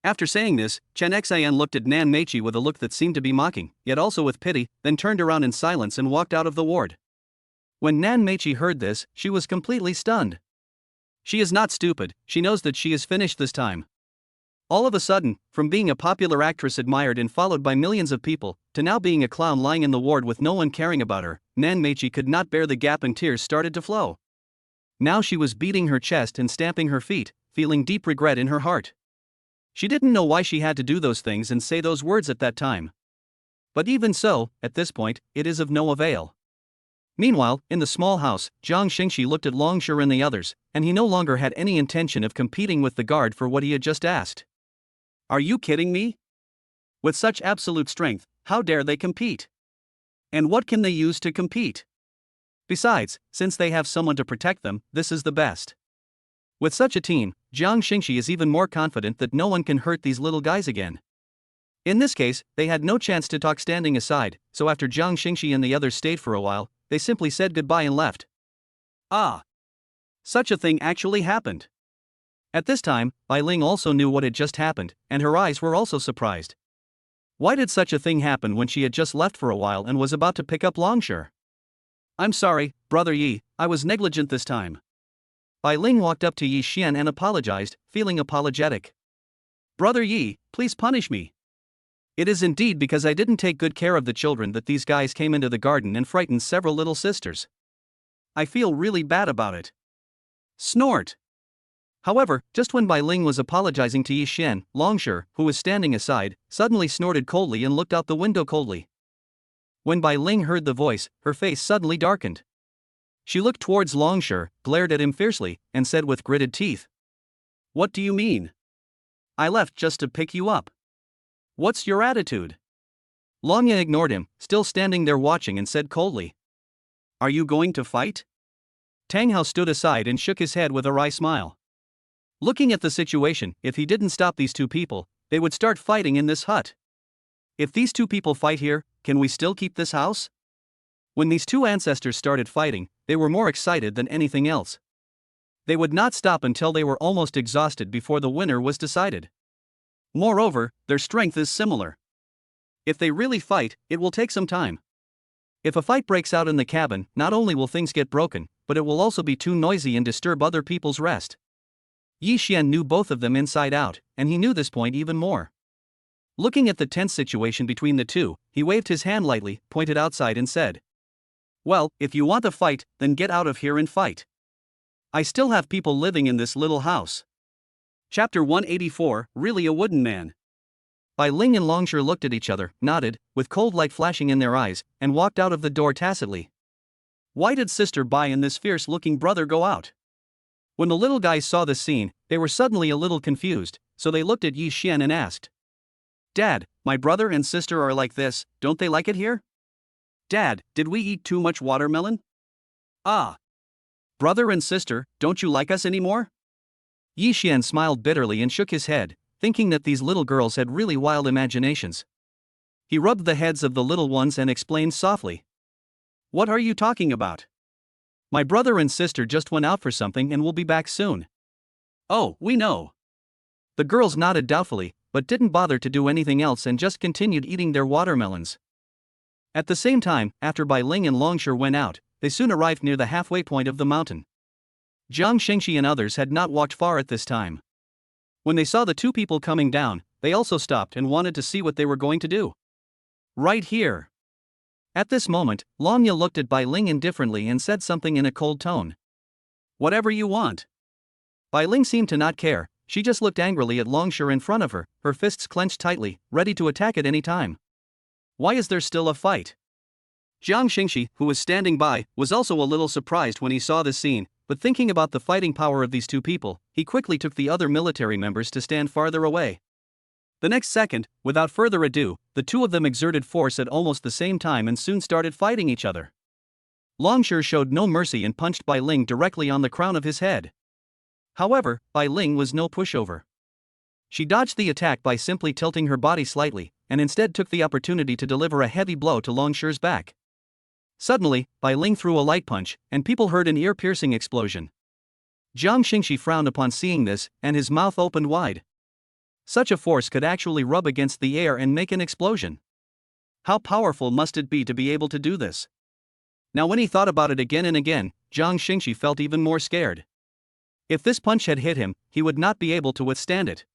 A: After saying this, Chen Xian looked at Nan Meiqi with a look that seemed to be mocking, yet also with pity, then turned around in silence and walked out of the ward. When Nan Meiqi heard this, she was completely stunned. She is not stupid, she knows that she is finished this time. All of a sudden, from being a popular actress admired and followed by millions of people, to now being a clown lying in the ward with no one caring about her, Nan Meiqi could not bear the gap and tears started to flow. Now she was beating her chest and stamping her feet, feeling deep regret in her heart. She didn't know why she had to do those things and say those words at that time. But even so, at this point, it is of no avail. Meanwhile, in the small house, Jiang Xingxi looked at Longshire and the others, and he no longer had any intention of competing with the guard for what he had just asked. Are you kidding me? With such absolute strength, how dare they compete? And what can they use to compete? Besides, since they have someone to protect them, this is the best. With such a team, Jiang Xingxi is even more confident that no one can hurt these little guys again. In this case, they had no chance to talk standing aside, so after Jiang Xingxi and the others stayed for a while, they simply said goodbye and left. Ah! Such a thing actually happened. At this time, Bai Ling also knew what had just happened, and her eyes were also surprised. Why did such a thing happen when she had just left for a while and was about to pick up Longshire? I'm sorry, Brother Yi, I was negligent this time. Bai Ling walked up to Yi Xian and apologized, feeling apologetic. Brother Yi, please punish me. It is indeed because I didn't take good care of the children that these guys came into the garden and frightened several little sisters. I feel really bad about it. Snort. However, just when Bai Ling was apologizing to Yi Xian, Longshire, who was standing aside, suddenly snorted coldly and looked out the window coldly. When Bai Ling heard the voice, her face suddenly darkened. She looked towards Longshire, glared at him fiercely, and said with gritted teeth. What do you mean? I left just to pick you up. What's your attitude? Longya ignored him, still standing there watching, and said coldly. Are you going to fight? Tang Hao stood aside and shook his head with a wry smile. Looking at the situation, if he didn't stop these two people, they would start fighting in this hut. If these two people fight here, can we still keep this house? When these two ancestors started fighting, they were more excited than anything else. They would not stop until they were almost exhausted before the winner was decided. Moreover, their strength is similar. If they really fight, it will take some time. If a fight breaks out in the cabin, not only will things get broken, but it will also be too noisy and disturb other people's rest. Yi Xian knew both of them inside out, and he knew this point even more. Looking at the tense situation between the two, he waved his hand lightly, pointed outside and said, Well, if you want to fight, then get out of here and fight. I still have people living in this little house. Chapter 184, Really a Wooden Man. Bai Ling and Longshire looked at each other, nodded, with cold light flashing in their eyes, and walked out of the door tacitly. Why did Sister Bai and this fierce-looking brother go out? When the little guys saw this scene, they were suddenly a little confused, so they looked at Yi Xian and asked. Dad, my brother and sister are like this, don't they like it here? Dad, did we eat too much watermelon? Ah. Brother and sister, don't you like us anymore? Yi Xian smiled bitterly and shook his head, thinking that these little girls had really wild imaginations. He rubbed the heads of the little ones and explained softly. What are you talking about? My brother and sister just went out for something and will be back soon. Oh, we know. The girls nodded doubtfully, but didn't bother to do anything else and just continued eating their watermelons. At the same time, after Bai Ling and Longshire went out, they soon arrived near the halfway point of the mountain. Jiang Xingxi and others had not walked far at this time. When they saw the two people coming down, they also stopped and wanted to see what they were going to do. Right here. At this moment, Longya looked at Bai Ling indifferently and said something in a cold tone. Whatever you want. Bai Ling seemed to not care, she just looked angrily at Longshire in front of her, her fists clenched tightly, ready to attack at any time. Why is there still a fight? Jiang Xingxi, who was standing by, was also a little surprised when he saw this scene, but thinking about the fighting power of these two people, he quickly took the other military members to stand farther away. The next second, without further ado, the two of them exerted force at almost the same time and soon started fighting each other. Longshire showed no mercy and punched Bai Ling directly on the crown of his head. However, Bai Ling was no pushover. She dodged the attack by simply tilting her body slightly, and instead took the opportunity to deliver a heavy blow to Longshire's back. Suddenly, Bai Ling threw a light punch, and people heard an ear-piercing explosion. Jiang Xingxi frowned upon seeing this, and his mouth opened wide. Such a force could actually rub against the air and make an explosion. How powerful must it be to be able to do this? Now when he thought about it again and again, Jiang Xingxi felt even more scared. If this punch had hit him, he would not be able to withstand it.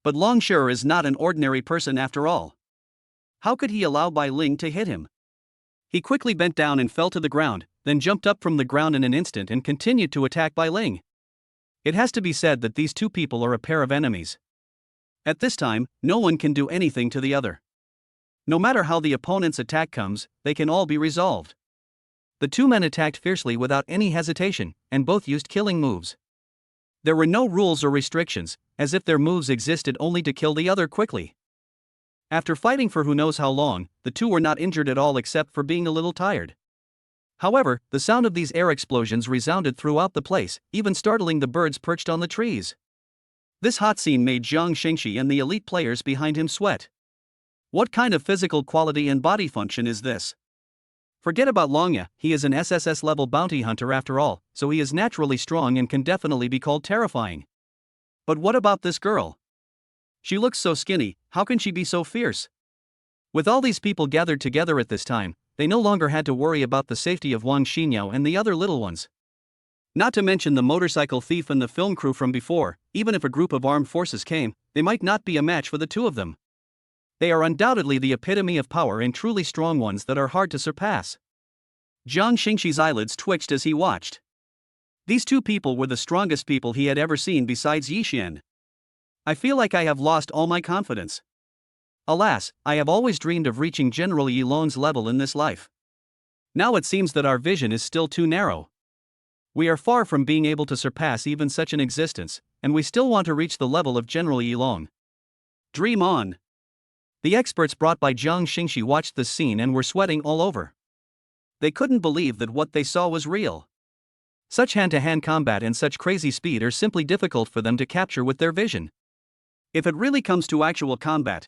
A: But Longshire is not an ordinary person after all. How could he allow Bai Ling to hit him? He quickly bent down and fell to the ground, then jumped up from the ground in an instant and continued to attack Bai Ling. It has to be said that these two people are a pair of enemies. At this time, no one can do anything to the other. No matter how the opponent's attack comes, they can all be resolved. The two men attacked fiercely without any hesitation, and both used killing moves. There were no rules or restrictions, as if their moves existed only to kill the other quickly. After fighting for who knows how long, the two were not injured at all except for being a little tired. However, the sound of these air explosions resounded throughout the place, even startling the birds perched on the trees. This hot scene made Jiang Xingxi and the elite players behind him sweat. What kind of physical quality and body function is this? Forget about Longya, he is an SSS level bounty hunter after all, so he is naturally strong and can definitely be called terrifying. But what about this girl? She looks so skinny, how can she be so fierce? With all these people gathered together at this time, they no longer had to worry about the safety of Wang Xinyao and the other little ones. Not to mention the motorcycle thief and the film crew from before. Even if a group of armed forces came, they might not be a match for the two of them. They are undoubtedly the epitome of power and truly strong ones that are hard to surpass. Jiang Xingxi's eyelids twitched as he watched. These two people were the strongest people he had ever seen besides Yi Xian. I feel like I have lost all my confidence. Alas, I have always dreamed of reaching General Yi Long's level in this life. Now it seems that our vision is still too narrow. We are far from being able to surpass even such an existence, and we still want to reach the level of General Yi Long. Dream on. The experts brought by Jiang Xingxi watched this scene and were sweating all over. They couldn't believe that what they saw was real. Such hand-to-hand combat and such crazy speed are simply difficult for them to capture with their vision. If it really comes to actual combat,